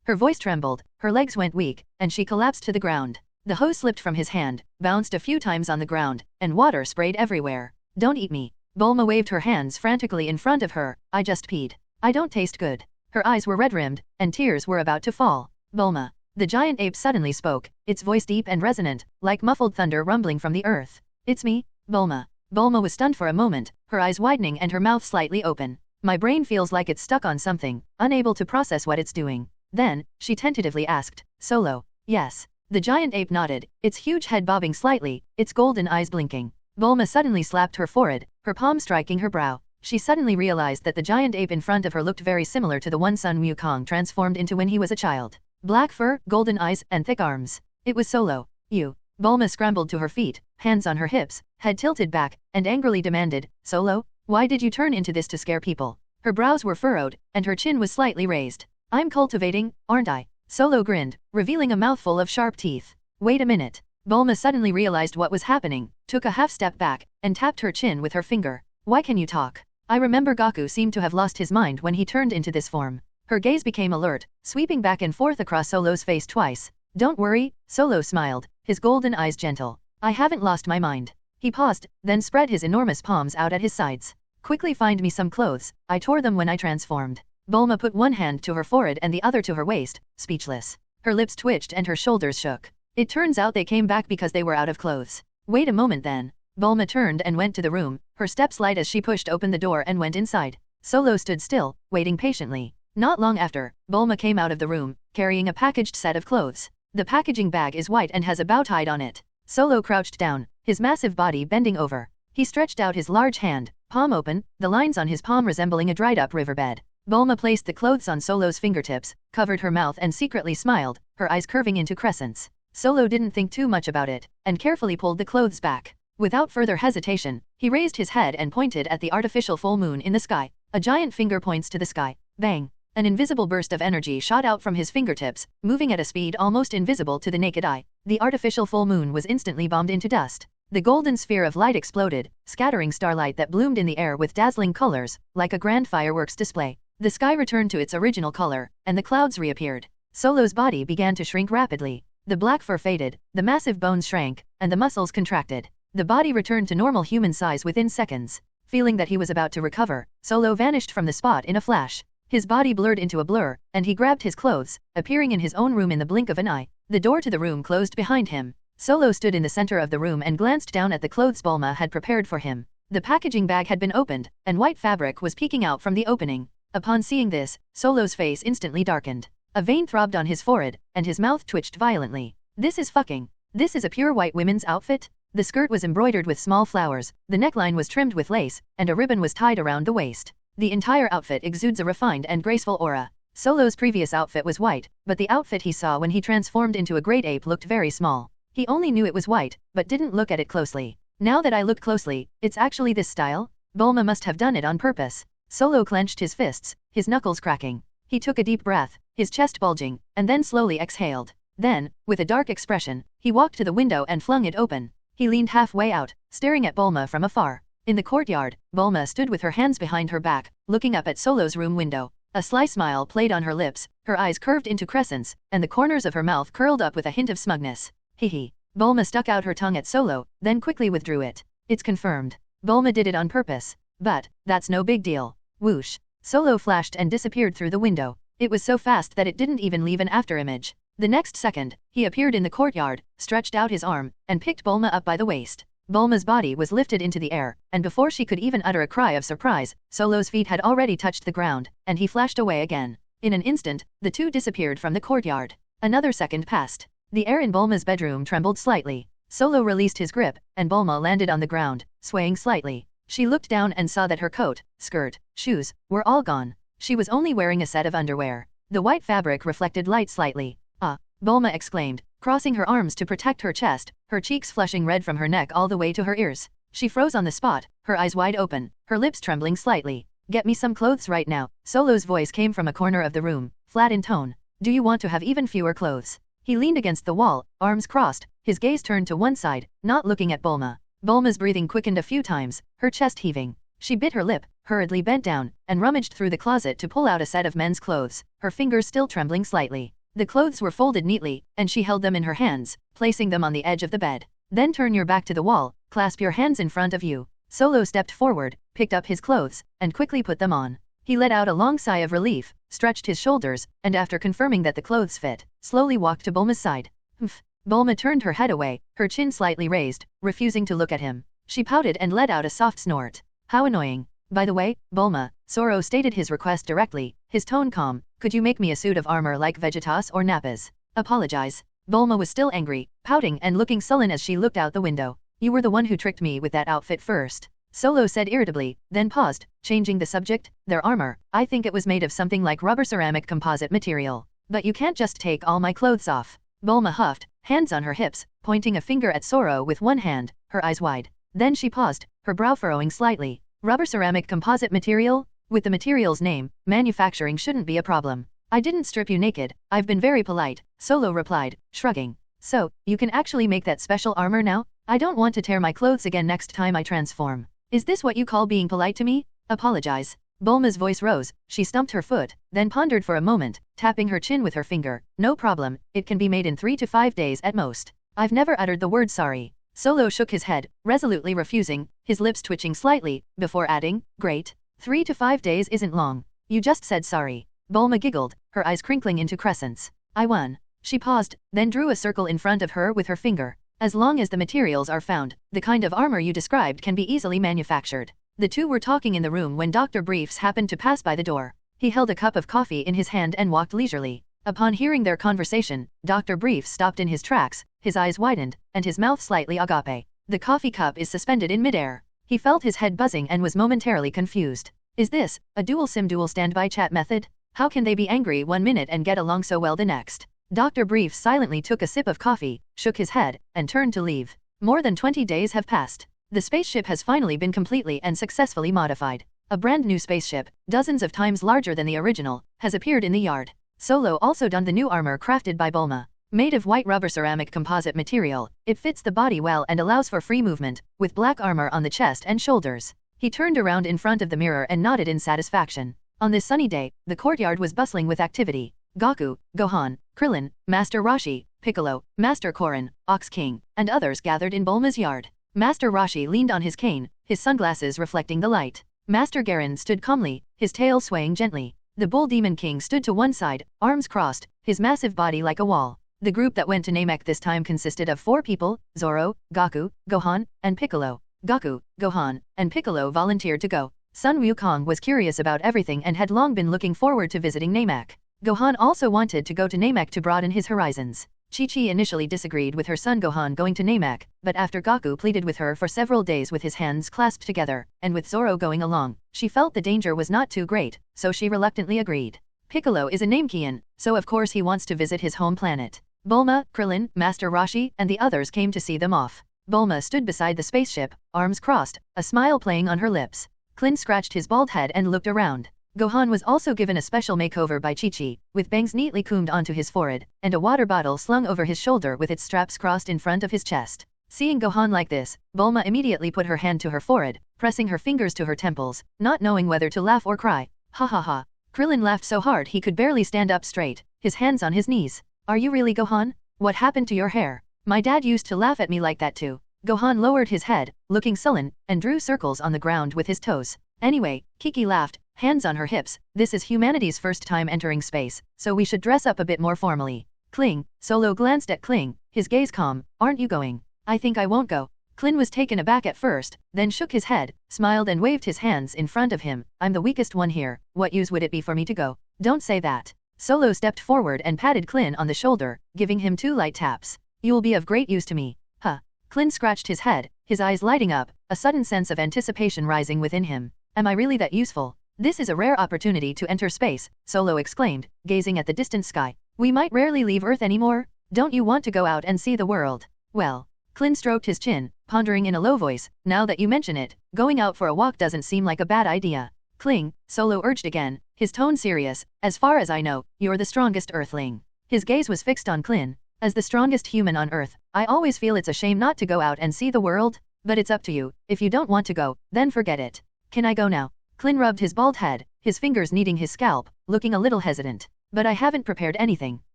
Her voice trembled, her legs went weak, and she collapsed to the ground. The hose slipped from his hand, bounced a few times on the ground, and water sprayed everywhere. Don't eat me. Bulma waved her hands frantically in front of her. I just peed. I don't taste good. Her eyes were red-rimmed, and tears were about to fall. Bulma. The giant ape suddenly spoke, its voice deep and resonant, like muffled thunder rumbling from the earth. It's me, Bulma. Bulma was stunned for a moment, her eyes widening and her mouth slightly open. My brain feels like it's stuck on something, unable to process what it's doing. Then, she tentatively asked, Solo. Yes. The giant ape nodded, its huge head bobbing slightly, its golden eyes blinking. Bulma suddenly slapped her forehead, her palm striking her brow. She suddenly realized that the giant ape in front of her looked very similar to the one Sun Wukong transformed into when he was a child. Black fur, golden eyes, and thick arms. It was Solo. You. Bulma scrambled to her feet, hands on her hips, head tilted back, and angrily demanded, Solo, why did you turn into this to scare people? Her brows were furrowed, and her chin was slightly raised. I'm cultivating, aren't I? Solo grinned, revealing a mouthful of sharp teeth. Wait a minute. Bulma suddenly realized what was happening, took a half step back, and tapped her chin with her finger. Why can you talk? I remember Goku seemed to have lost his mind when he turned into this form. Her gaze became alert, sweeping back and forth across Solo's face twice. Don't worry, Solo smiled, his golden eyes gentle. I haven't lost my mind. He paused, then spread his enormous palms out at his sides. Quickly find me some clothes, I tore them when I transformed. Bulma put one hand to her forehead and the other to her waist, speechless. Her lips twitched and her shoulders shook. It turns out they came back because they were out of clothes. Wait a moment then. Bulma turned and went to the room, her steps light as she pushed open the door and went inside. Solo stood still, waiting patiently. Not long after, Bulma came out of the room, carrying a packaged set of clothes. The packaging bag is white and has a bow tied on it. Solo crouched down, his massive body bending over. He stretched out his large hand, palm open, the lines on his palm resembling a dried-up riverbed. Bulma placed the clothes on Solo's fingertips, covered her mouth and secretly smiled, her eyes curving into crescents. Solo didn't think too much about it, and carefully pulled the clothes back. Without further hesitation, he raised his head and pointed at the artificial full moon in the sky. A giant finger points to the sky. Bang! An invisible burst of energy shot out from his fingertips, moving at a speed almost invisible to the naked eye. The artificial full moon was instantly bombed into dust. The golden sphere of light exploded, scattering starlight that bloomed in the air with dazzling colors, like a grand fireworks display. The sky returned to its original color, and the clouds reappeared. Solo's body began to shrink rapidly. The black fur faded, the massive bones shrank, and the muscles contracted. The body returned to normal human size within seconds. Feeling that he was about to recover, Solo vanished from the spot in a flash. His body blurred into a blur, and he grabbed his clothes, appearing in his own room in the blink of an eye. The door to the room closed behind him. Solo stood in the center of the room and glanced down at the clothes Bulma had prepared for him. The packaging bag had been opened, and white fabric was peeking out from the opening. Upon seeing this, Solo's face instantly darkened. A vein throbbed on his forehead, and his mouth twitched violently. This is fucking. This is a pure white women's outfit? The skirt was embroidered with small flowers, the neckline was trimmed with lace, and a ribbon was tied around the waist. The entire outfit exudes a refined and graceful aura. Solo's previous outfit was white, but the outfit he saw when he transformed into a great ape looked very small. He only knew it was white, but didn't look at it closely. Now that I look closely, it's actually this style? Bulma must have done it on purpose. Solo clenched his fists, his knuckles cracking. He took a deep breath, his chest bulging, and then slowly exhaled. Then, with a dark expression, he walked to the window and flung it open. He leaned halfway out, staring at Bulma from afar. In the courtyard, Bulma stood with her hands behind her back, looking up at Solo's room window. A sly smile played on her lips, her eyes curved into crescents, and the corners of her mouth curled up with a hint of smugness. Hee. Bulma stuck out her tongue at Solo, then quickly withdrew it. It's confirmed. Bulma did it on purpose. But, that's no big deal. Whoosh. Solo flashed and disappeared through the window. It was so fast that it didn't even leave an afterimage. The next second, he appeared in the courtyard, stretched out his arm, and picked Bulma up by the waist. Bulma's body was lifted into the air, and before she could even utter a cry of surprise, Solo's feet had already touched the ground, and he flashed away again. In an instant, the two disappeared from the courtyard. Another second passed. The air in Bulma's bedroom trembled slightly. Solo released his grip, and Bulma landed on the ground, swaying slightly. She looked down and saw that her coat, skirt, shoes, were all gone. She was only wearing a set of underwear. The white fabric reflected light slightly. Ah! Bulma exclaimed, crossing her arms to protect her chest, her cheeks flushing red from her neck all the way to her ears. She froze on the spot, her eyes wide open, her lips trembling slightly. Get me some clothes right now. Solo's voice came from a corner of the room, flat in tone. Do you want to have even fewer clothes? He leaned against the wall, arms crossed, his gaze turned to one side, not looking at Bulma. Bulma's breathing quickened a few times, her chest heaving. She bit her lip, hurriedly bent down, and rummaged through the closet to pull out a set of men's clothes, her fingers still trembling slightly. The clothes were folded neatly, and she held them in her hands, placing them on the edge of the bed. Then turn your back to the wall, clasp your hands in front of you. Solo stepped forward, picked up his clothes, and quickly put them on. He let out a long sigh of relief, stretched his shoulders, and after confirming that the clothes fit, slowly walked to Bulma's side. Humph. Bulma turned her head away, her chin slightly raised, refusing to look at him. She pouted and let out a soft snort. How annoying. By the way, Bulma, Zoro stated his request directly, his tone calm. Could you make me a suit of armor like Vegetas or Nappa's? Apologize. Bulma was still angry, pouting and looking sullen as she looked out the window. You were the one who tricked me with that outfit first. Solo said irritably, then paused, changing the subject. Their armor, I think it was made of something like rubber ceramic composite material. But you can't just take all my clothes off. Bulma huffed, hands on her hips, pointing a finger at Zoro with one hand, her eyes wide. Then she paused, her brow furrowing slightly. Rubber ceramic composite material? With the material's name, manufacturing shouldn't be a problem. I didn't strip you naked, I've been very polite, Solo replied, shrugging. So, you can actually make that special armor now? I don't want to tear my clothes again next time I transform. Is this what you call being polite to me? Apologize. Bulma's voice rose, she stumped her foot, then pondered for a moment, tapping her chin with her finger. No problem, it can be made in 3 to 5 days at most. I've never uttered the word sorry. Solo shook his head, resolutely refusing, his lips twitching slightly, before adding, great. 3 to 5 days isn't long. You just said sorry. Bulma giggled, her eyes crinkling into crescents. I won. She paused, then drew a circle in front of her with her finger. As long as the materials are found, the kind of armor you described can be easily manufactured. The two were talking in the room when Dr. Briefs happened to pass by the door. He held a cup of coffee in his hand and walked leisurely. Upon hearing their conversation, Dr. Briefs stopped in his tracks, his eyes widened, and his mouth slightly agape. The coffee cup is suspended in midair. He felt his head buzzing and was momentarily confused. Is this a dual standby chat method? How can they be angry one minute and get along so well the next? Dr. Briefs silently took a sip of coffee, shook his head, and turned to leave. More than 20 days have passed. The spaceship has finally been completely and successfully modified. A brand new spaceship, dozens of times larger than the original, has appeared in the yard. Solo also donned the new armor crafted by Bulma. Made of white rubber ceramic composite material, it fits the body well and allows for free movement, with black armor on the chest and shoulders. He turned around in front of the mirror and nodded in satisfaction. On this sunny day, the courtyard was bustling with activity. Goku, Gohan, Krillin, Master Roshi, Piccolo, Master Korin, Ox King, and others gathered in Bulma's yard. Master Roshi leaned on his cane, his sunglasses reflecting the light. Master Garen stood calmly, his tail swaying gently. The Bull Demon King stood to one side, arms crossed, his massive body like a wall. The group that went to Namek this time consisted of 4 people, Zoro, Goku, Gohan, and Piccolo. Goku, Gohan, and Piccolo volunteered to go. Sun Wukong was curious about everything and had long been looking forward to visiting Namek. Gohan also wanted to go to Namek to broaden his horizons. Chi-Chi initially disagreed with her son Gohan going to Namek, but after Goku pleaded with her for several days with his hands clasped together, and with Zoro going along, she felt the danger was not too great, so she reluctantly agreed. Piccolo is a Namekian, so of course he wants to visit his home planet. Bulma, Krillin, Master Roshi, and the others came to see them off. Bulma stood beside the spaceship, arms crossed, a smile playing on her lips. Clint scratched his bald head and looked around. Gohan was also given a special makeover by Chi-Chi, with bangs neatly combed onto his forehead, and a water bottle slung over his shoulder with its straps crossed in front of his chest. Seeing Gohan like this, Bulma immediately put her hand to her forehead, pressing her fingers to her temples, not knowing whether to laugh or cry. Ha ha ha. Krillin laughed so hard he could barely stand up straight, his hands on his knees. Are you really Gohan? What happened to your hair? My dad used to laugh at me like that too. Gohan lowered his head, looking sullen, and drew circles on the ground with his toes. Anyway, Kiki laughed, hands on her hips, this is humanity's first time entering space, so we should dress up a bit more formally. Kling, Solo glanced at Kling, his gaze calm, aren't you going? I think I won't go. Klin was taken aback at first, then shook his head, smiled and waved his hands in front of him. I'm the weakest one here, what use would it be for me to go? Don't say that. Solo stepped forward and patted Klin on the shoulder, giving him 2 light taps. You will be of great use to me. Huh. Klin scratched his head, his eyes lighting up, a sudden sense of anticipation rising within him. Am I really that useful? This is a rare opportunity to enter space, Solo exclaimed, gazing at the distant sky. We might rarely leave Earth anymore. Don't you want to go out and see the world? Well. Klin stroked his chin, pondering in a low voice, now that you mention it, going out for a walk doesn't seem like a bad idea. Kling, Solo urged again, his tone serious, as far as I know, you're the strongest Earthling. His gaze was fixed on Klin. As the strongest human on Earth, I always feel it's a shame not to go out and see the world, but it's up to you, if you don't want to go, then forget it. Can I go now? Klin rubbed his bald head, his fingers kneading his scalp, looking a little hesitant. But I haven't prepared anything.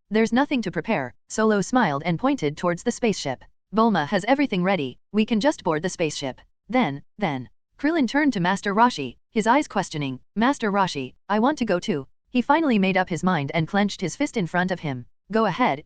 There's nothing to prepare, Solo smiled and pointed towards the spaceship. Bulma has everything ready, we can just board the spaceship. Then. Krillin turned to Master Roshi, his eyes questioning, Master Roshi, I want to go too. He finally made up his mind and clenched his fist in front of him. Go ahead,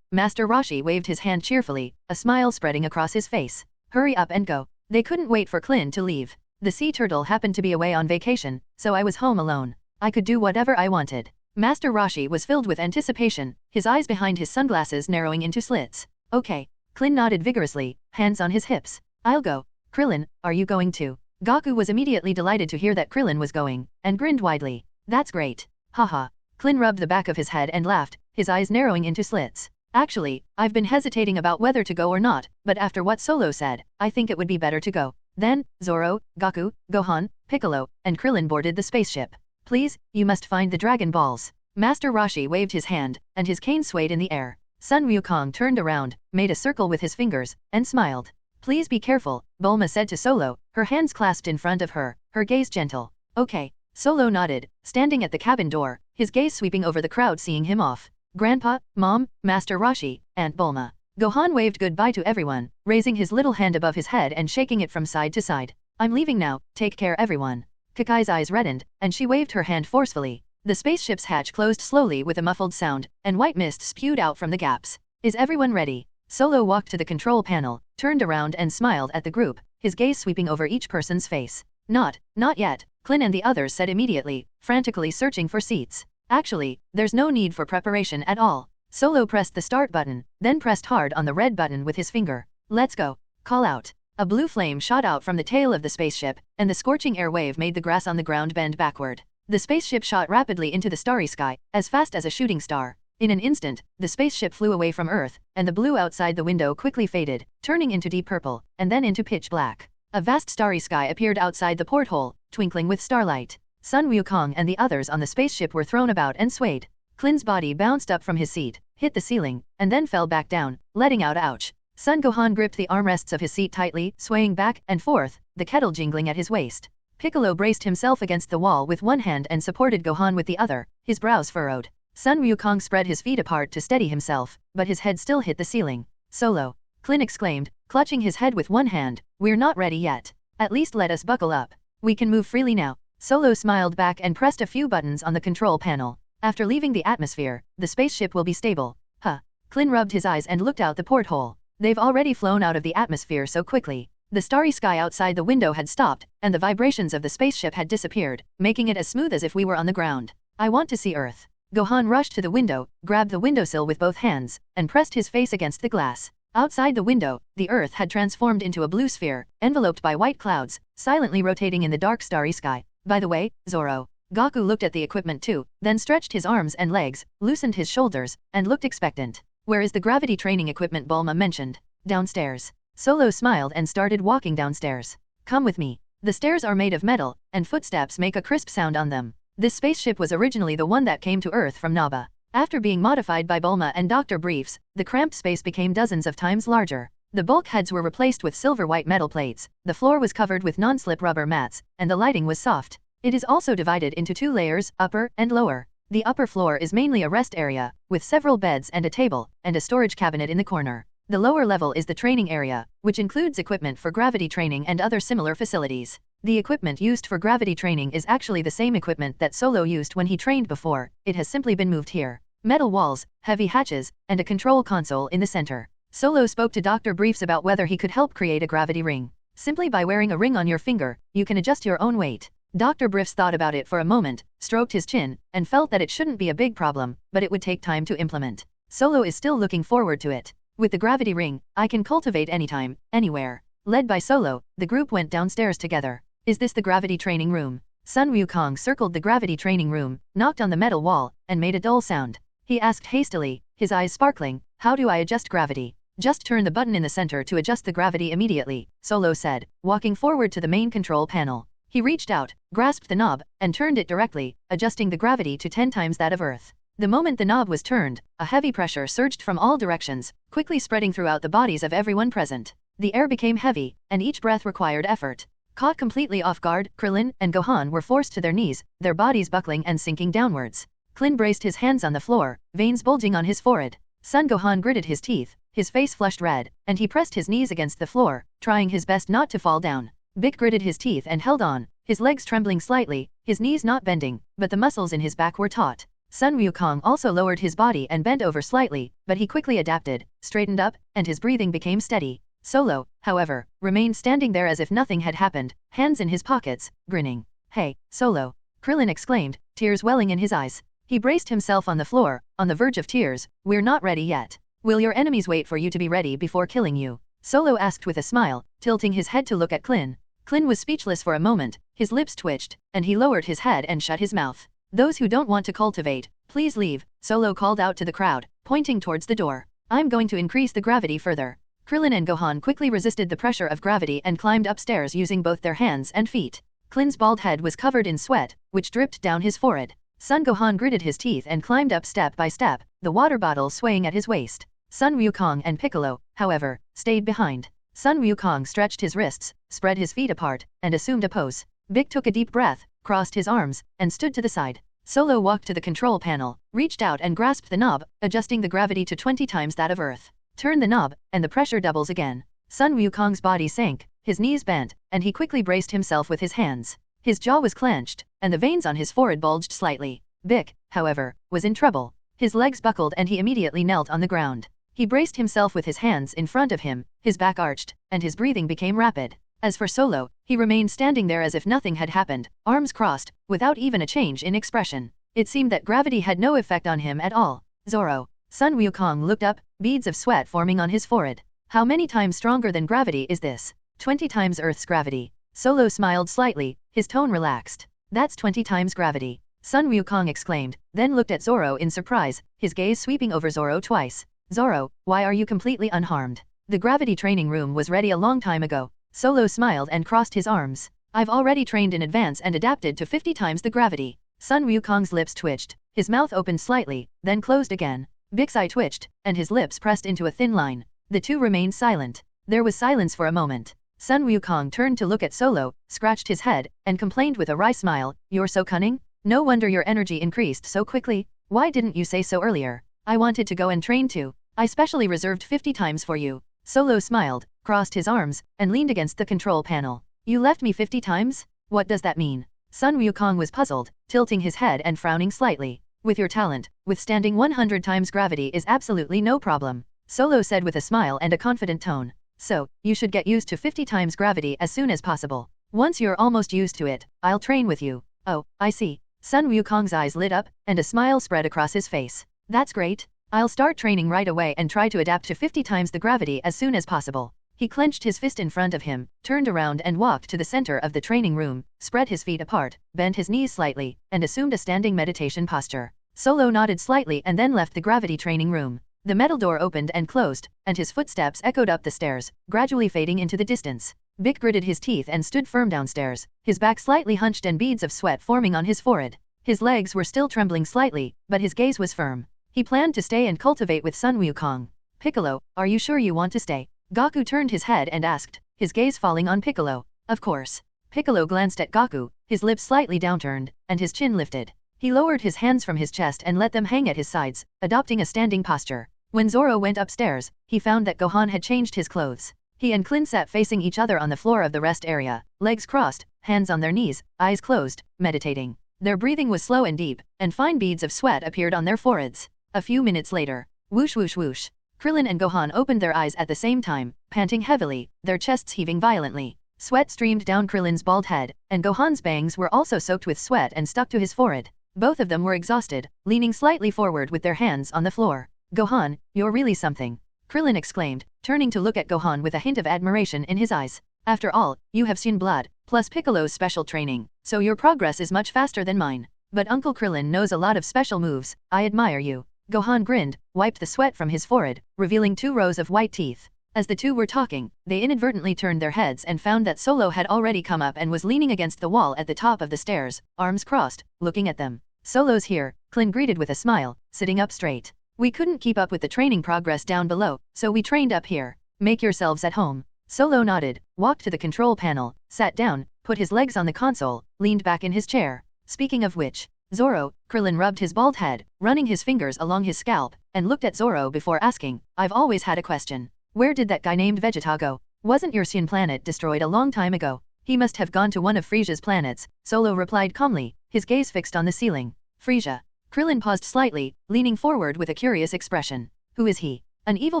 Master Roshi waved his hand cheerfully, a smile spreading across his face. Hurry up and go. They couldn't wait for Klin to leave. The sea turtle happened to be away on vacation, so I was home alone. I could do whatever I wanted. Master Roshi was filled with anticipation, his eyes behind his sunglasses narrowing into slits. Okay. Klin nodded vigorously, hands on his hips. I'll go. Krillin, are you going too? Goku was immediately delighted to hear that Krillin was going, and grinned widely. That's great. Haha. Klin rubbed the back of his head and laughed, his eyes narrowing into slits. Actually, I've been hesitating about whether to go or not, but after what Solo said, I think it would be better to go. Then, Zoro, Goku, Gohan, Piccolo, and Krillin boarded the spaceship. Please, you must find the Dragon Balls. Master Roshi waved his hand, and his cane swayed in the air. Sun Wukong turned around, made a circle with his fingers, and smiled. Please be careful, Bulma said to Solo, her hands clasped in front of her, her gaze gentle. Okay. Solo nodded, standing at the cabin door, his gaze sweeping over the crowd seeing him off. Grandpa, Mom, Master Roshi, Aunt Bulma. Gohan waved goodbye to everyone, raising his little hand above his head and shaking it from side to side. I'm leaving now, take care everyone. Kakai's eyes reddened, and she waved her hand forcefully. The spaceship's hatch closed slowly with a muffled sound, and white mist spewed out from the gaps. Is everyone ready? Solo walked to the control panel, turned around and smiled at the group, his gaze sweeping over each person's face. Not yet, Klin and the others said immediately, frantically searching for seats. Actually, there's no need for preparation at all. Solo pressed the start button, then pressed hard on the red button with his finger. Let's go. Call out. A blue flame shot out from the tail of the spaceship, and the scorching air wave made the grass on the ground bend backward. The spaceship shot rapidly into the starry sky, as fast as a shooting star. In an instant, the spaceship flew away from Earth, and the blue outside the window quickly faded, turning into deep purple, and then into pitch black. A vast starry sky appeared outside the porthole, twinkling with starlight. Sun Wukong and the others on the spaceship were thrown about and swayed. Klin's body bounced up from his seat, hit the ceiling, and then fell back down, letting out ouch. Sun Gohan gripped the armrests of his seat tightly, swaying back and forth, the kettle jingling at his waist. Piccolo braced himself against the wall with one hand and supported Gohan with the other, his brows furrowed. Sun Wukong spread his feet apart to steady himself, but his head still hit the ceiling. Solo. Klin exclaimed, clutching his head with one hand, we're not ready yet. At least let us buckle up. We can move freely now. Solo smiled back and pressed a few buttons on the control panel. After leaving the atmosphere, the spaceship will be stable. Huh. Klin rubbed his eyes and looked out the porthole. They've already flown out of the atmosphere so quickly. The starry sky outside the window had stopped, and the vibrations of the spaceship had disappeared, making it as smooth as if we were on the ground. I want to see Earth. Gohan rushed to the window, grabbed the windowsill with both hands, and pressed his face against the glass. Outside the window, the Earth had transformed into a blue sphere, enveloped by white clouds, silently rotating in the dark starry sky. By the way, Zoro. Goku looked at the equipment too, then stretched his arms and legs, loosened his shoulders, and looked expectant. Where is the gravity training equipment Bulma mentioned? Downstairs. Solo smiled and started walking downstairs. Come with me. The stairs are made of metal, and footsteps make a crisp sound on them. This spaceship was originally the one that came to Earth from Naba. After being modified by Bulma and Dr. Briefs, the cramped space became dozens of times larger. The bulkheads were replaced with silver-white metal plates, the floor was covered with non-slip rubber mats, and the lighting was soft. It is also divided into 2 layers, upper and lower. The upper floor is mainly a rest area, with several beds and a table, and a storage cabinet in the corner. The lower level is the training area, which includes equipment for gravity training and other similar facilities. The equipment used for gravity training is actually the same equipment that Solo used when he trained before, it has simply been moved here. Metal walls, heavy hatches, and a control console in the center. Solo spoke to Dr. Briefs about whether he could help create a gravity ring. Simply by wearing a ring on your finger, you can adjust your own weight. Dr. Briefs thought about it for a moment, stroked his chin, and felt that it shouldn't be a big problem, but it would take time to implement. Solo is still looking forward to it. With the gravity ring, I can cultivate anytime, anywhere. Led by Solo, the group went downstairs together. Is this the gravity training room? Sun Wukong circled the gravity training room, knocked on the metal wall, and made a dull sound. He asked hastily, his eyes sparkling, how do I adjust gravity? Just turn the button in the center to adjust the gravity immediately, Solo said, walking forward to the main control panel. He reached out, grasped the knob, and turned it directly, adjusting the gravity to 10 times that of Earth. The moment the knob was turned, a heavy pressure surged from all directions, quickly spreading throughout the bodies of everyone present. The air became heavy, and each breath required effort. Caught completely off guard, Krillin and Gohan were forced to their knees, their bodies buckling and sinking downwards. Klin braced his hands on the floor, veins bulging on his forehead. Son Gohan gritted his teeth, his face flushed red, and he pressed his knees against the floor, trying his best not to fall down. Bick gritted his teeth and held on, his legs trembling slightly, his knees not bending, but the muscles in his back were taut. Sun Wukong also lowered his body and bent over slightly, but he quickly adapted, straightened up, and his breathing became steady. Solo, however, remained standing there as if nothing had happened, hands in his pockets, grinning. Hey, Solo! Krillin exclaimed, tears welling in his eyes. He braced himself on the floor, on the verge of tears. We're not ready yet. Will your enemies wait for you to be ready before killing you? Solo asked with a smile, tilting his head to look at Klin. Klin was speechless for a moment, his lips twitched, and he lowered his head and shut his mouth. Those who don't want to cultivate, please leave, Solo called out to the crowd, pointing towards the door. I'm going to increase the gravity further. Krillin and Gohan quickly resisted the pressure of gravity and climbed upstairs using both their hands and feet. Klin's bald head was covered in sweat, which dripped down his forehead. Son Gohan gritted his teeth and climbed up step by step, the water bottle swaying at his waist. Sun Wukong and Piccolo, however, stayed behind. Sun Wukong stretched his wrists, spread his feet apart, and assumed a pose. Bick took a deep breath, crossed his arms, and stood to the side. Solo walked to the control panel, reached out and grasped the knob, adjusting the gravity to 20 times that of Earth. Turn the knob, and the pressure doubles again. Sun Wukong's body sank, his knees bent, and he quickly braced himself with his hands. His jaw was clenched, and the veins on his forehead bulged slightly. Bick, however, was in trouble. His legs buckled and he immediately knelt on the ground. He braced himself with his hands in front of him, his back arched, and his breathing became rapid. As for Solo, he remained standing there as if nothing had happened, arms crossed, without even a change in expression. It seemed that gravity had no effect on him at all. Zoro. Sun Wukong looked up, beads of sweat forming on his forehead. How many times stronger than gravity is this? 20 times Earth's gravity. Solo smiled slightly, his tone relaxed. That's 20 times gravity. Sun Wukong exclaimed, then looked at Zoro in surprise, his gaze sweeping over Zoro twice. Zoro, why are you completely unharmed? The gravity training room was ready a long time ago. Solo smiled and crossed his arms. I've already trained in advance and adapted to 50 times the gravity. Sun Wukong's lips twitched, his mouth opened slightly, then closed again. Bick's eye twitched, and his lips pressed into a thin line. The two remained silent. There was silence for a moment. Sun Wukong turned to look at Solo, scratched his head, and complained with a wry smile, you're so cunning? No wonder your energy increased so quickly. Why didn't you say so earlier? I wanted to go and train too. I specially reserved 50 times for you. Solo smiled, crossed his arms, and leaned against the control panel. You left me 50 times? What does that mean? Sun Wukong was puzzled, tilting his head and frowning slightly. With your talent, withstanding 100 times gravity is absolutely no problem, Solo said with a smile and a confident tone. So, you should get used to 50 times gravity as soon as possible. Once you're almost used to it, I'll train with you. Oh, I see. Sun Wukong's eyes lit up, and a smile spread across his face. That's great. I'll start training right away and try to adapt to 50 times the gravity as soon as possible. He clenched his fist in front of him, turned around and walked to the center of the training room, spread his feet apart, bent his knees slightly, and assumed a standing meditation posture. Solo nodded slightly and then left the gravity training room. The metal door opened and closed, and his footsteps echoed up the stairs, gradually fading into the distance. Bick gritted his teeth and stood firm downstairs, his back slightly hunched and beads of sweat forming on his forehead. His legs were still trembling slightly, but his gaze was firm. He planned to stay and cultivate with Sun Wukong. Piccolo, are you sure you want to stay? Gaku turned his head and asked, his gaze falling on Piccolo. Of course. Piccolo glanced at Gaku, his lips slightly downturned, and his chin lifted. He lowered his hands from his chest and let them hang at his sides, adopting a standing posture. When Zoro went upstairs, he found that Gohan had changed his clothes. He and Clint sat facing each other on the floor of the rest area, legs crossed, hands on their knees, eyes closed, meditating. Their breathing was slow and deep, and fine beads of sweat appeared on their foreheads. A few minutes later, whoosh whoosh whoosh, Krillin and Gohan opened their eyes at the same time, panting heavily, their chests heaving violently. Sweat streamed down Krillin's bald head, and Gohan's bangs were also soaked with sweat and stuck to his forehead. Both of them were exhausted, leaning slightly forward with their hands on the floor. Gohan, you're really something, Krillin exclaimed, turning to look at Gohan with a hint of admiration in his eyes. After all, you have seen blood, plus Piccolo's special training, so your progress is much faster than mine. But Uncle Krillin knows a lot of special moves, I admire you. Gohan grinned, wiped the sweat from his forehead, revealing 2 rows of white teeth. As the two were talking, they inadvertently turned their heads and found that Solo had already come up and was leaning against the wall at the top of the stairs, arms crossed, looking at them. Solo's here, Clint greeted with a smile, sitting up straight. We couldn't keep up with the training progress down below, so we trained up here. Make yourselves at home. Solo nodded, walked to the control panel, sat down, put his legs on the console, leaned back in his chair. Speaking of which, Zoro, Krillin rubbed his bald head, running his fingers along his scalp, and looked at Zoro before asking, I've always had a question. Where did that guy named Vegeta go? Wasn't your Saiyan planet destroyed a long time ago? He must have gone to one of Frisia's planets, Solo replied calmly, his gaze fixed on the ceiling. Frisia. Krillin paused slightly, leaning forward with a curious expression. Who is he? An evil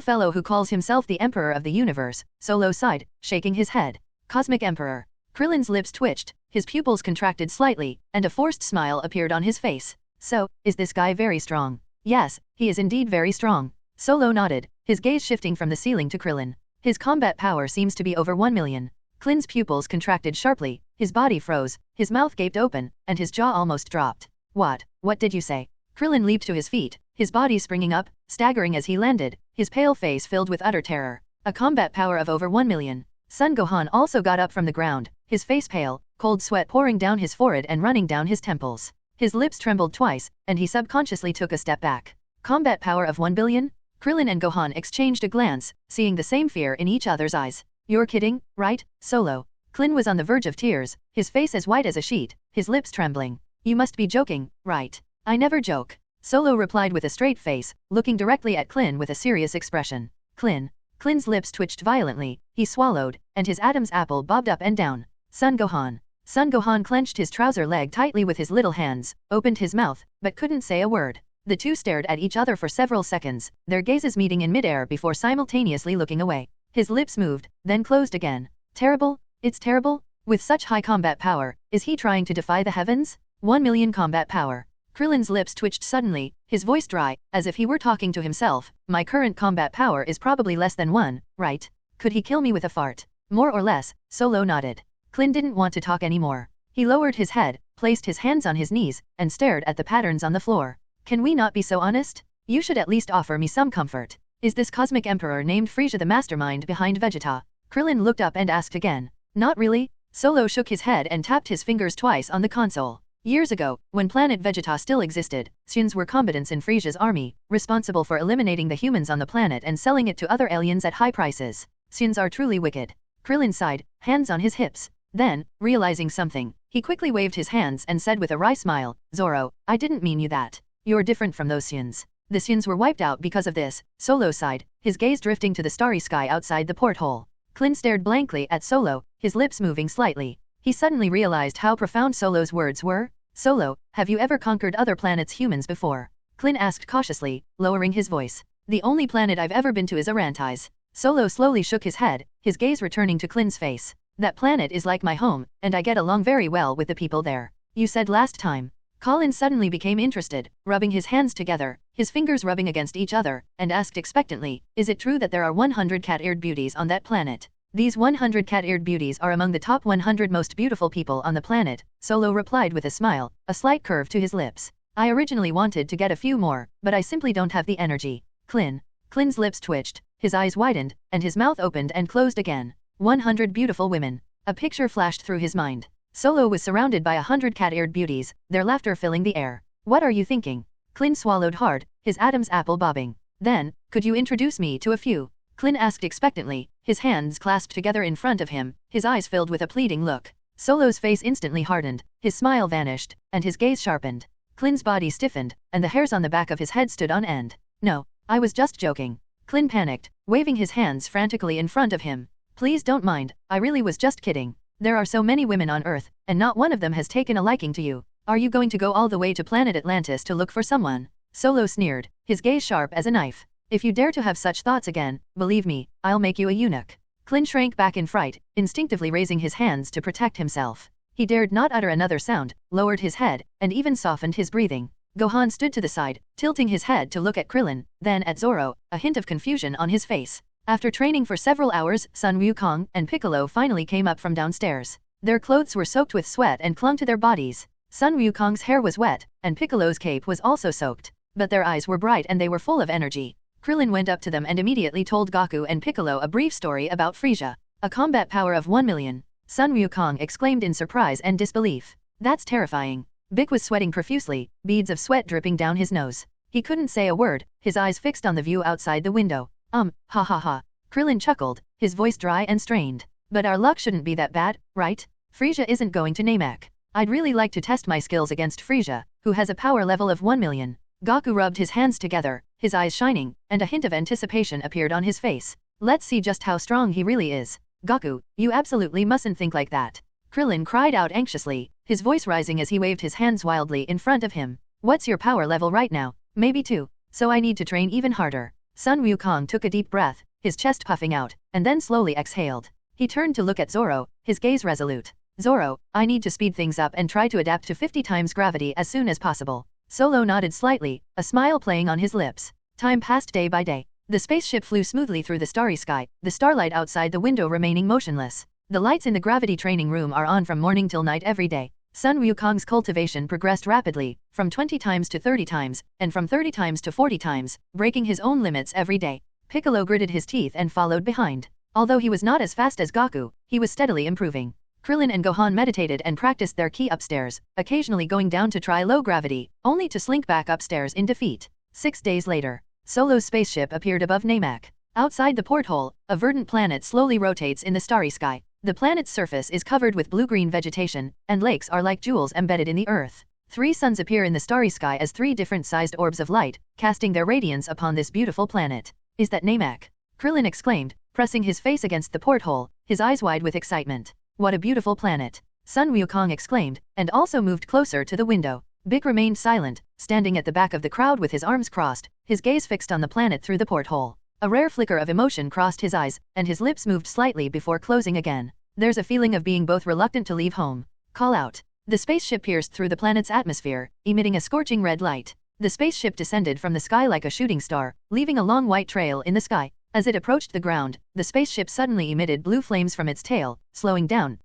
fellow who calls himself the Emperor of the Universe, Solo sighed, shaking his head. Cosmic Emperor. Krillin's lips twitched, his pupils contracted slightly, and a forced smile appeared on his face. So, is this guy very strong? Yes, he is indeed very strong. Solo nodded, his gaze shifting from the ceiling to Krillin. His combat power seems to be over 1 million. Krillin's pupils contracted sharply, his body froze, his mouth gaped open, and his jaw almost dropped. What did you say? Krillin leaped to his feet, his body springing up, staggering as he landed, his pale face filled with utter terror. A combat power of over 1 million. Son Gohan also got up from the ground, his face pale, cold sweat pouring down his forehead and running down his temples. His lips trembled twice, and he subconsciously took a step back. Combat power of 1 billion? Krillin and Gohan exchanged a glance, seeing the same fear in each other's eyes. You're kidding, right, Solo? Krillin was on the verge of tears, his face as white as a sheet, his lips trembling. You must be joking, right? I never joke. Solo replied with a straight face, looking directly at Krillin with a serious expression. Krillin's lips twitched violently, he swallowed, and his Adam's apple bobbed up and down. Son Gohan. Son Gohan clenched his trouser leg tightly with his little hands, opened his mouth, but couldn't say a word. The two stared at each other for several seconds, their gazes meeting in midair before simultaneously looking away. His lips moved, then closed again. Terrible? It's terrible? With such high combat power, is he trying to defy the heavens? 1 million combat power. Krillin's lips twitched suddenly, his voice dry, as if he were talking to himself. My current combat power is probably less than 1, right? Could he kill me with a fart? More or less, Solo nodded. Krillin didn't want to talk anymore. He lowered his head, placed his hands on his knees, and stared at the patterns on the floor. Can we not be so honest? You should at least offer me some comfort. Is this Cosmic Emperor named Frisia the mastermind behind Vegeta? Krillin looked up and asked again. Not really. Solo shook his head and tapped his fingers twice on the console. Years ago, when planet Vegeta still existed, Saiyans were combatants in Frisia's army, responsible for eliminating the humans on the planet and selling it to other aliens at high prices. Saiyans are truly wicked. Krillin sighed, hands on his hips. Then, realizing something, he quickly waved his hands and said with a wry smile, Zoro, I didn't mean you that. You're different from those Saiyans. The Saiyans were wiped out because of this. Solo sighed, his gaze drifting to the starry sky outside the porthole. Krillin stared blankly at Solo, his lips moving slightly. He suddenly realized how profound Solo's words were. Solo, have you ever conquered other planets' humans before? Krillin asked cautiously, lowering his voice. The only planet I've ever been to is Arantes. Solo slowly shook his head, his gaze returning to Krillin's face. That planet is like my home, and I get along very well with the people there. You said last time. Colin suddenly became interested, rubbing his hands together, his fingers rubbing against each other, and asked expectantly, is it true that there are 100 cat-eared beauties on that planet? These 100 cat-eared beauties are among the top 100 most beautiful people on the planet, Solo replied with a smile, a slight curve to his lips. I originally wanted to get a few more, but I simply don't have the energy. Krillin's lips twitched, his eyes widened, and his mouth opened and closed again. 100 beautiful women. A picture flashed through his mind. Solo was surrounded by 100 cat-eared beauties, their laughter filling the air. What are you thinking? Krillin swallowed hard, his Adam's apple bobbing. Then, could you introduce me to a few? Krillin asked expectantly, his hands clasped together in front of him, his eyes filled with a pleading look. Solo's face instantly hardened, his smile vanished, and his gaze sharpened. Krillin's body stiffened, and the hairs on the back of his head stood on end. No, I was just joking. Clint panicked, waving his hands frantically in front of him. Please don't mind, I really was just kidding. There are so many women on Earth, and not one of them has taken a liking to you. Are you going to go all the way to planet Atlantis to look for someone? Solo sneered, his gaze sharp as a knife. If you dare to have such thoughts again, believe me, I'll make you a eunuch. Clint shrank back in fright, instinctively raising his hands to protect himself. He dared not utter another sound, lowered his head, and even softened his breathing. Gohan stood to the side, tilting his head to look at Krillin, then at Zoro, a hint of confusion on his face. After training for several hours, Sun Wukong and Piccolo finally came up from downstairs. Their clothes were soaked with sweat and clung to their bodies. Sun Wukong's hair was wet, and Piccolo's cape was also soaked. But their eyes were bright and they were full of energy. Krillin went up to them and immediately told Goku and Piccolo a brief story about Frieza. A combat power of 1 million. Sun Wukong exclaimed in surprise and disbelief. That's terrifying. Bick was sweating profusely, beads of sweat dripping down his nose. He couldn't say a word, his eyes fixed on the view outside the window. Ha ha ha. Krillin chuckled, his voice dry and strained. But our luck shouldn't be that bad, right? Frieza isn't going to Namek. I'd really like to test my skills against Frieza, who has a power level of 1 million. Goku rubbed his hands together, his eyes shining, and a hint of anticipation appeared on his face. Let's see just how strong he really is. Goku, you absolutely mustn't think like that. Krillin cried out anxiously, his voice rising as he waved his hands wildly in front of him. What's your power level right now? Maybe 2. So I need to train even harder. Sun Wukong took a deep breath, his chest puffing out, and then slowly exhaled. He turned to look at Zoro, his gaze resolute. Zoro, I need to speed things up and try to adapt to 50 times gravity as soon as possible. Solo nodded slightly, a smile playing on his lips. Time passed day by day. The spaceship flew smoothly through the starry sky, the starlight outside the window remaining motionless. The lights in the gravity training room are on from morning till night every day. Sun Wukong's cultivation progressed rapidly, from 20 times to 30 times, and from 30 times to 40 times, breaking his own limits every day. Piccolo gritted his teeth and followed behind. Although he was not as fast as Goku, he was steadily improving. Krillin and Gohan meditated and practiced their ki upstairs, occasionally going down to try low gravity, only to slink back upstairs in defeat. 6 days later, Solo's spaceship appeared above Namek. Outside the porthole, a verdant planet slowly rotates in the starry sky. The planet's surface is covered with blue-green vegetation, and lakes are like jewels embedded in the earth. 3 suns appear in the starry sky as 3 different-sized orbs of light, casting their radiance upon this beautiful planet. Is that Namek? Krillin exclaimed, pressing his face against the porthole, his eyes wide with excitement. What a beautiful planet! Sun Wukong exclaimed, and also moved closer to the window. Bick remained silent, standing at the back of the crowd with his arms crossed, his gaze fixed on the planet through the porthole. A rare flicker of emotion crossed his eyes, and his lips moved slightly before closing again. There's a feeling of being both reluctant to leave home. Call out. The spaceship pierced through the planet's atmosphere, emitting a scorching red light. The spaceship descended from the sky like a shooting star, leaving a long white trail in the sky. As it approached the ground, the spaceship suddenly emitted blue flames from its tail, slowing down,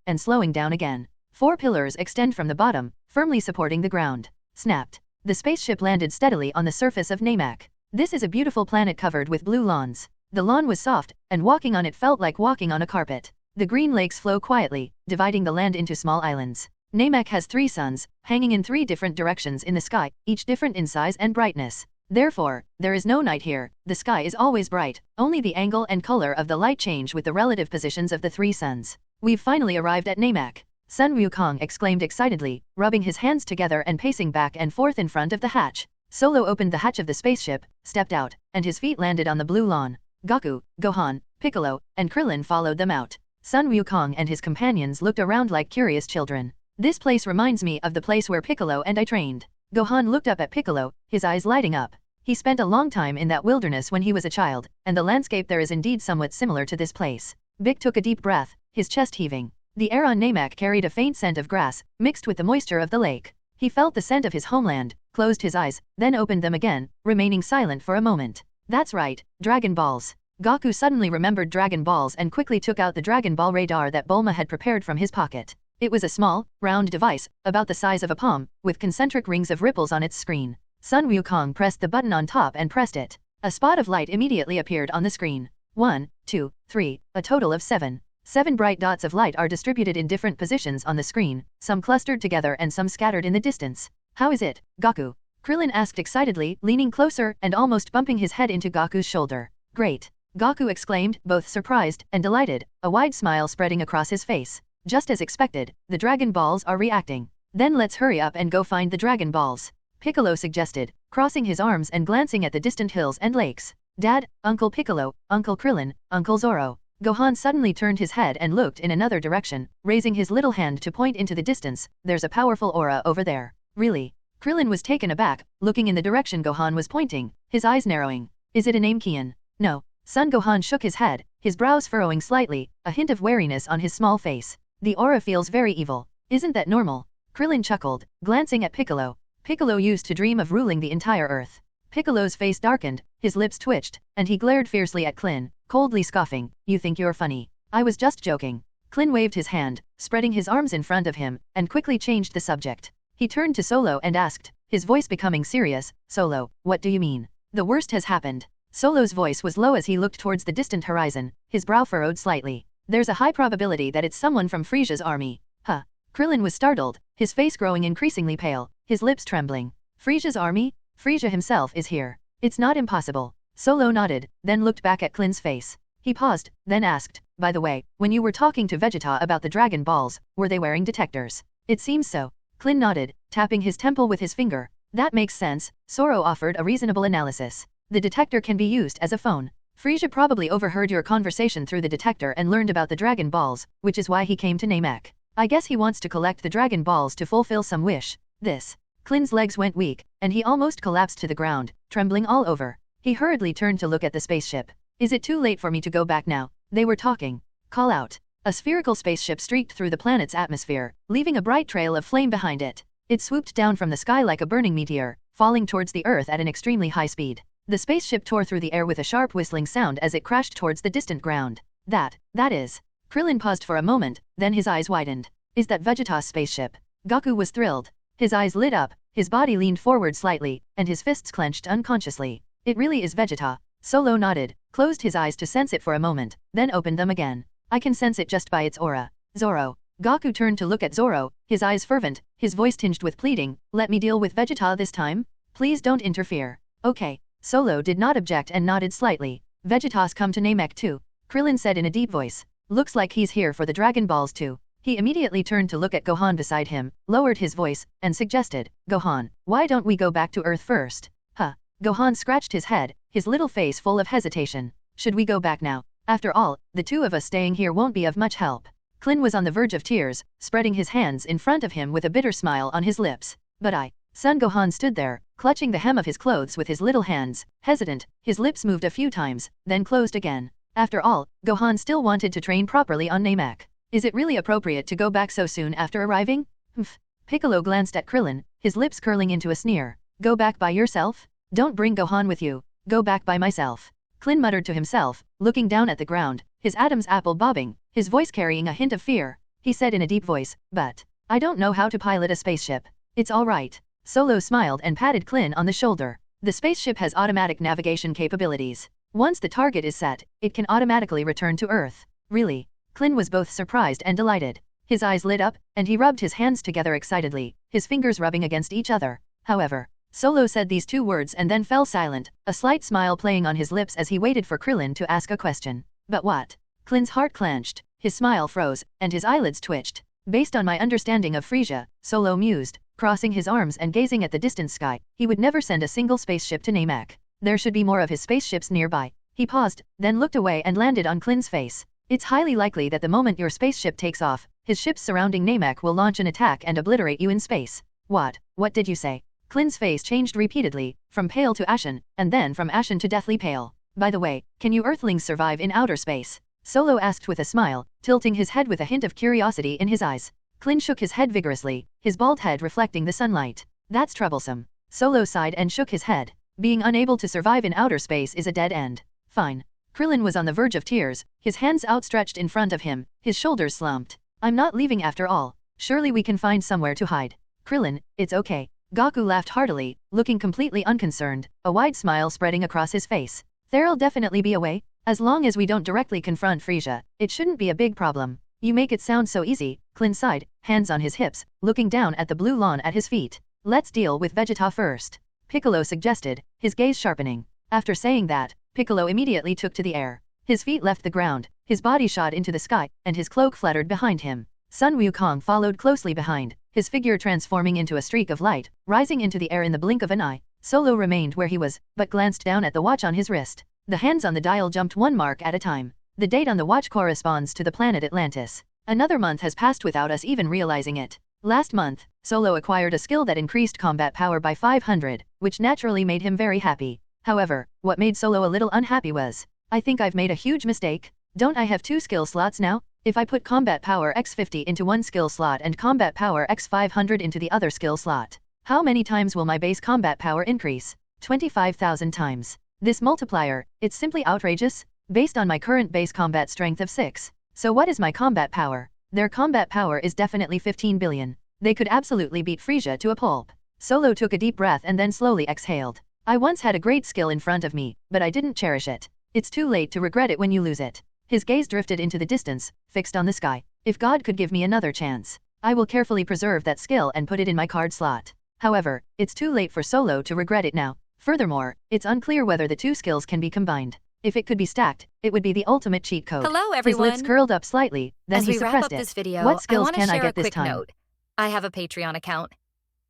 and slowing down again. 4 pillars extend from the bottom, firmly supporting the ground. Snapped. The spaceship landed steadily on the surface of Namek. This is a beautiful planet covered with blue lawns. The lawn was soft, and walking on it felt like walking on a carpet. The green lakes flow quietly, dividing the land into small islands. Namek has 3 suns, hanging in 3 different directions in the sky, each different in size and brightness. Therefore, there is no night here, the sky is always bright, only the angle and color of the light change with the relative positions of the 3 suns. We've finally arrived at Namek. Sun Wukong exclaimed excitedly, rubbing his hands together and pacing back and forth in front of the hatch. Solo opened the hatch of the spaceship, stepped out, and his feet landed on the blue lawn. Goku, Gohan, Piccolo, and Krillin followed them out. Sun Wukong and his companions looked around like curious children. This place reminds me of the place where Piccolo and I trained. Gohan looked up at Piccolo, his eyes lighting up. He spent a long time in that wilderness when he was a child, and the landscape there is indeed somewhat similar to this place. Bick took a deep breath, his chest heaving. The air on Namek carried a faint scent of grass, mixed with the moisture of the lake. He felt the scent of his homeland, closed his eyes, then opened them again, remaining silent for a moment. That's right, Dragon Balls. Goku suddenly remembered Dragon Balls and quickly took out the Dragon Ball radar that Bulma had prepared from his pocket. It was a small, round device, about the size of a palm, with concentric rings of ripples on its screen. Sun Wukong pressed the button on top and pressed it. A spot of light immediately appeared on the screen. 1, 2, 3, a total of 7. 7 bright dots of light are distributed in different positions on the screen, some clustered together and some scattered in the distance. How is it, Goku? Krillin asked excitedly, leaning closer and almost bumping his head into Goku's shoulder. Great! Goku exclaimed, both surprised and delighted, a wide smile spreading across his face. Just as expected, the Dragon Balls are reacting. Then let's hurry up and go find the Dragon Balls. Piccolo suggested, crossing his arms and glancing at the distant hills and lakes. Dad, Uncle Piccolo, Uncle Krillin, Uncle Zoro. Gohan suddenly turned his head and looked in another direction, raising his little hand to point into the distance. There's a powerful aura over there. Really? Krillin was taken aback, looking in the direction Gohan was pointing, his eyes narrowing. Is it a name Kian? No. Son Gohan shook his head, his brows furrowing slightly, a hint of wariness on his small face. The aura feels very evil. Isn't that normal? Krillin chuckled, glancing at Piccolo. Piccolo used to dream of ruling the entire earth. Piccolo's face darkened, his lips twitched, and he glared fiercely at Klin, coldly scoffing. You think you're funny? I was just joking. Klin waved his hand, spreading his arms in front of him, and quickly changed the subject. He turned to Solo and asked, his voice becoming serious, Solo, what do you mean? The worst has happened. Solo's voice was low as he looked towards the distant horizon, his brow furrowed slightly. There's a high probability that it's someone from Frisia's army. Huh. Krillin was startled, his face growing increasingly pale, his lips trembling. Frisia's army? Frisia himself is here. It's not impossible. Solo nodded, then looked back at Klin's face. He paused, then asked, by the way, when you were talking to Vegeta about the Dragon Balls, were they wearing detectors? It seems so. Klin nodded, tapping his temple with his finger. That makes sense. Zoro offered a reasonable analysis. The detector can be used as a phone. Frisia probably overheard your conversation through the detector and learned about the Dragon Balls, which is why he came to Namek. I guess he wants to collect the Dragon Balls to fulfill some wish. This. Klin's legs went weak, and he almost collapsed to the ground, trembling all over. He hurriedly turned to look at the spaceship. Is it too late for me to go back now? They were talking. Call out. A spherical spaceship streaked through the planet's atmosphere, leaving a bright trail of flame behind it. It swooped down from the sky like a burning meteor, falling towards the Earth at an extremely high speed. The spaceship tore through the air with a sharp whistling sound as it crashed towards the distant ground. That is. Krillin paused for a moment, then his eyes widened. Is that Vegeta's spaceship? Goku was thrilled. His eyes lit up, his body leaned forward slightly, and his fists clenched unconsciously. It really is Vegeta. Solo nodded, closed his eyes to sense it for a moment, then opened them again. I can sense it just by its aura. Zoro. Goku turned to look at Zoro, his eyes fervent, his voice tinged with pleading. Let me deal with Vegeta this time? Please don't interfere. Okay. Solo did not object and nodded slightly. Vegeta's come to Namek too. Krillin said in a deep voice. Looks like he's here for the Dragon Balls too. He immediately turned to look at Gohan beside him, lowered his voice, and suggested, Gohan, why don't we go back to Earth first? Huh. Gohan scratched his head, his little face full of hesitation. Should we go back now? After all, the two of us staying here won't be of much help. Klin was on the verge of tears, spreading his hands in front of him with a bitter smile on his lips. But Son Gohan stood there, clutching the hem of his clothes with his little hands, hesitant, his lips moved a few times, then closed again. After all, Gohan still wanted to train properly on Namek. Is it really appropriate to go back so soon after arriving? Humph. Piccolo glanced at Krillin, his lips curling into a sneer. Go back by yourself? Don't bring Gohan with you. Go back by myself. Klin muttered to himself, looking down at the ground, his Adam's apple bobbing, his voice carrying a hint of fear. He said in a deep voice, but I don't know how to pilot a spaceship. It's all right. Solo smiled and patted Klin on the shoulder. The spaceship has automatic navigation capabilities. Once the target is set, it can automatically return to Earth. Really? Klin was both surprised and delighted. His eyes lit up, and he rubbed his hands together excitedly, his fingers rubbing against each other. However, Solo said these two words and then fell silent, a slight smile playing on his lips as he waited for Krillin to ask a question. But what? Klin's heart clenched, his smile froze, and his eyelids twitched. Based on my understanding of Frisia, Solo mused, crossing his arms and gazing at the distant sky, he would never send a single spaceship to Namek. There should be more of his spaceships nearby. He paused, then looked away and landed on Klin's face. It's highly likely that the moment your spaceship takes off, his ships surrounding Namek will launch an attack and obliterate you in space. What did you say? Klin's face changed repeatedly, from pale to ashen, and then from ashen to deathly pale. By the way, can you Earthlings survive in outer space? Solo asked with a smile, tilting his head with a hint of curiosity in his eyes. Klin shook his head vigorously, his bald head reflecting the sunlight. That's troublesome. Solo sighed and shook his head. Being unable to survive in outer space is a dead end. Fine. Krillin was on the verge of tears, his hands outstretched in front of him, his shoulders slumped. I'm not leaving after all. Surely we can find somewhere to hide. Krillin, it's okay. Goku laughed heartily, looking completely unconcerned, a wide smile spreading across his face. There'll definitely be a way. As long as we don't directly confront Frisia, it shouldn't be a big problem. You make it sound so easy. Klin sighed, hands on his hips, looking down at the blue lawn at his feet. Let's deal with Vegeta first. Piccolo suggested, his gaze sharpening. After saying that, Piccolo immediately took to the air. His feet left the ground, his body shot into the sky, and his cloak fluttered behind him. Sun Wukong followed closely behind, his figure transforming into a streak of light, rising into the air in the blink of an eye. Solo remained where he was, but glanced down at the watch on his wrist. The hands on the dial jumped one mark at a time. The date on the watch corresponds to the planet Atlantis. Another month has passed without us even realizing it. Last month, Solo acquired a skill that increased combat power by 500, which naturally made him very happy. However, what made Solo a little unhappy was, I think I've made a huge mistake. Don't I have 2 skill slots now? If I put combat power x50 into one skill slot and combat power x500 into the other skill slot, how many times will my base combat power increase? 25,000 times. This multiplier, it's simply outrageous, based on my current base combat strength of 6. So what is my combat power? Their combat power is definitely 15 billion. They could absolutely beat Frisia to a pulp. Solo took a deep breath and then slowly exhaled. I once had a great skill in front of me, but I didn't cherish it. It's too late to regret it when you lose it. His gaze drifted into the distance, fixed on the sky. If God could give me another chance, I will carefully preserve that skill and put it in my card slot. However, it's too late for Solo to regret it now. Furthermore, it's unclear whether the 2 skills can be combined. If it could be stacked, it would be the ultimate cheat code. Hello, everyone. His lips curled up slightly, then As he we wrap suppressed up this it. video, What skills I can I share get a this quick time? note. I have a Patreon account.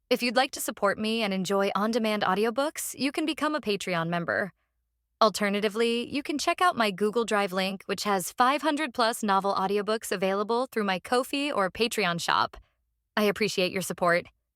If you'd like to support me and enjoy on-demand audiobooks, you can become a Patreon member. Alternatively, you can check out my Google Drive link, which has 500+ novel audiobooks available through my Ko-fi or Patreon shop. I appreciate your support.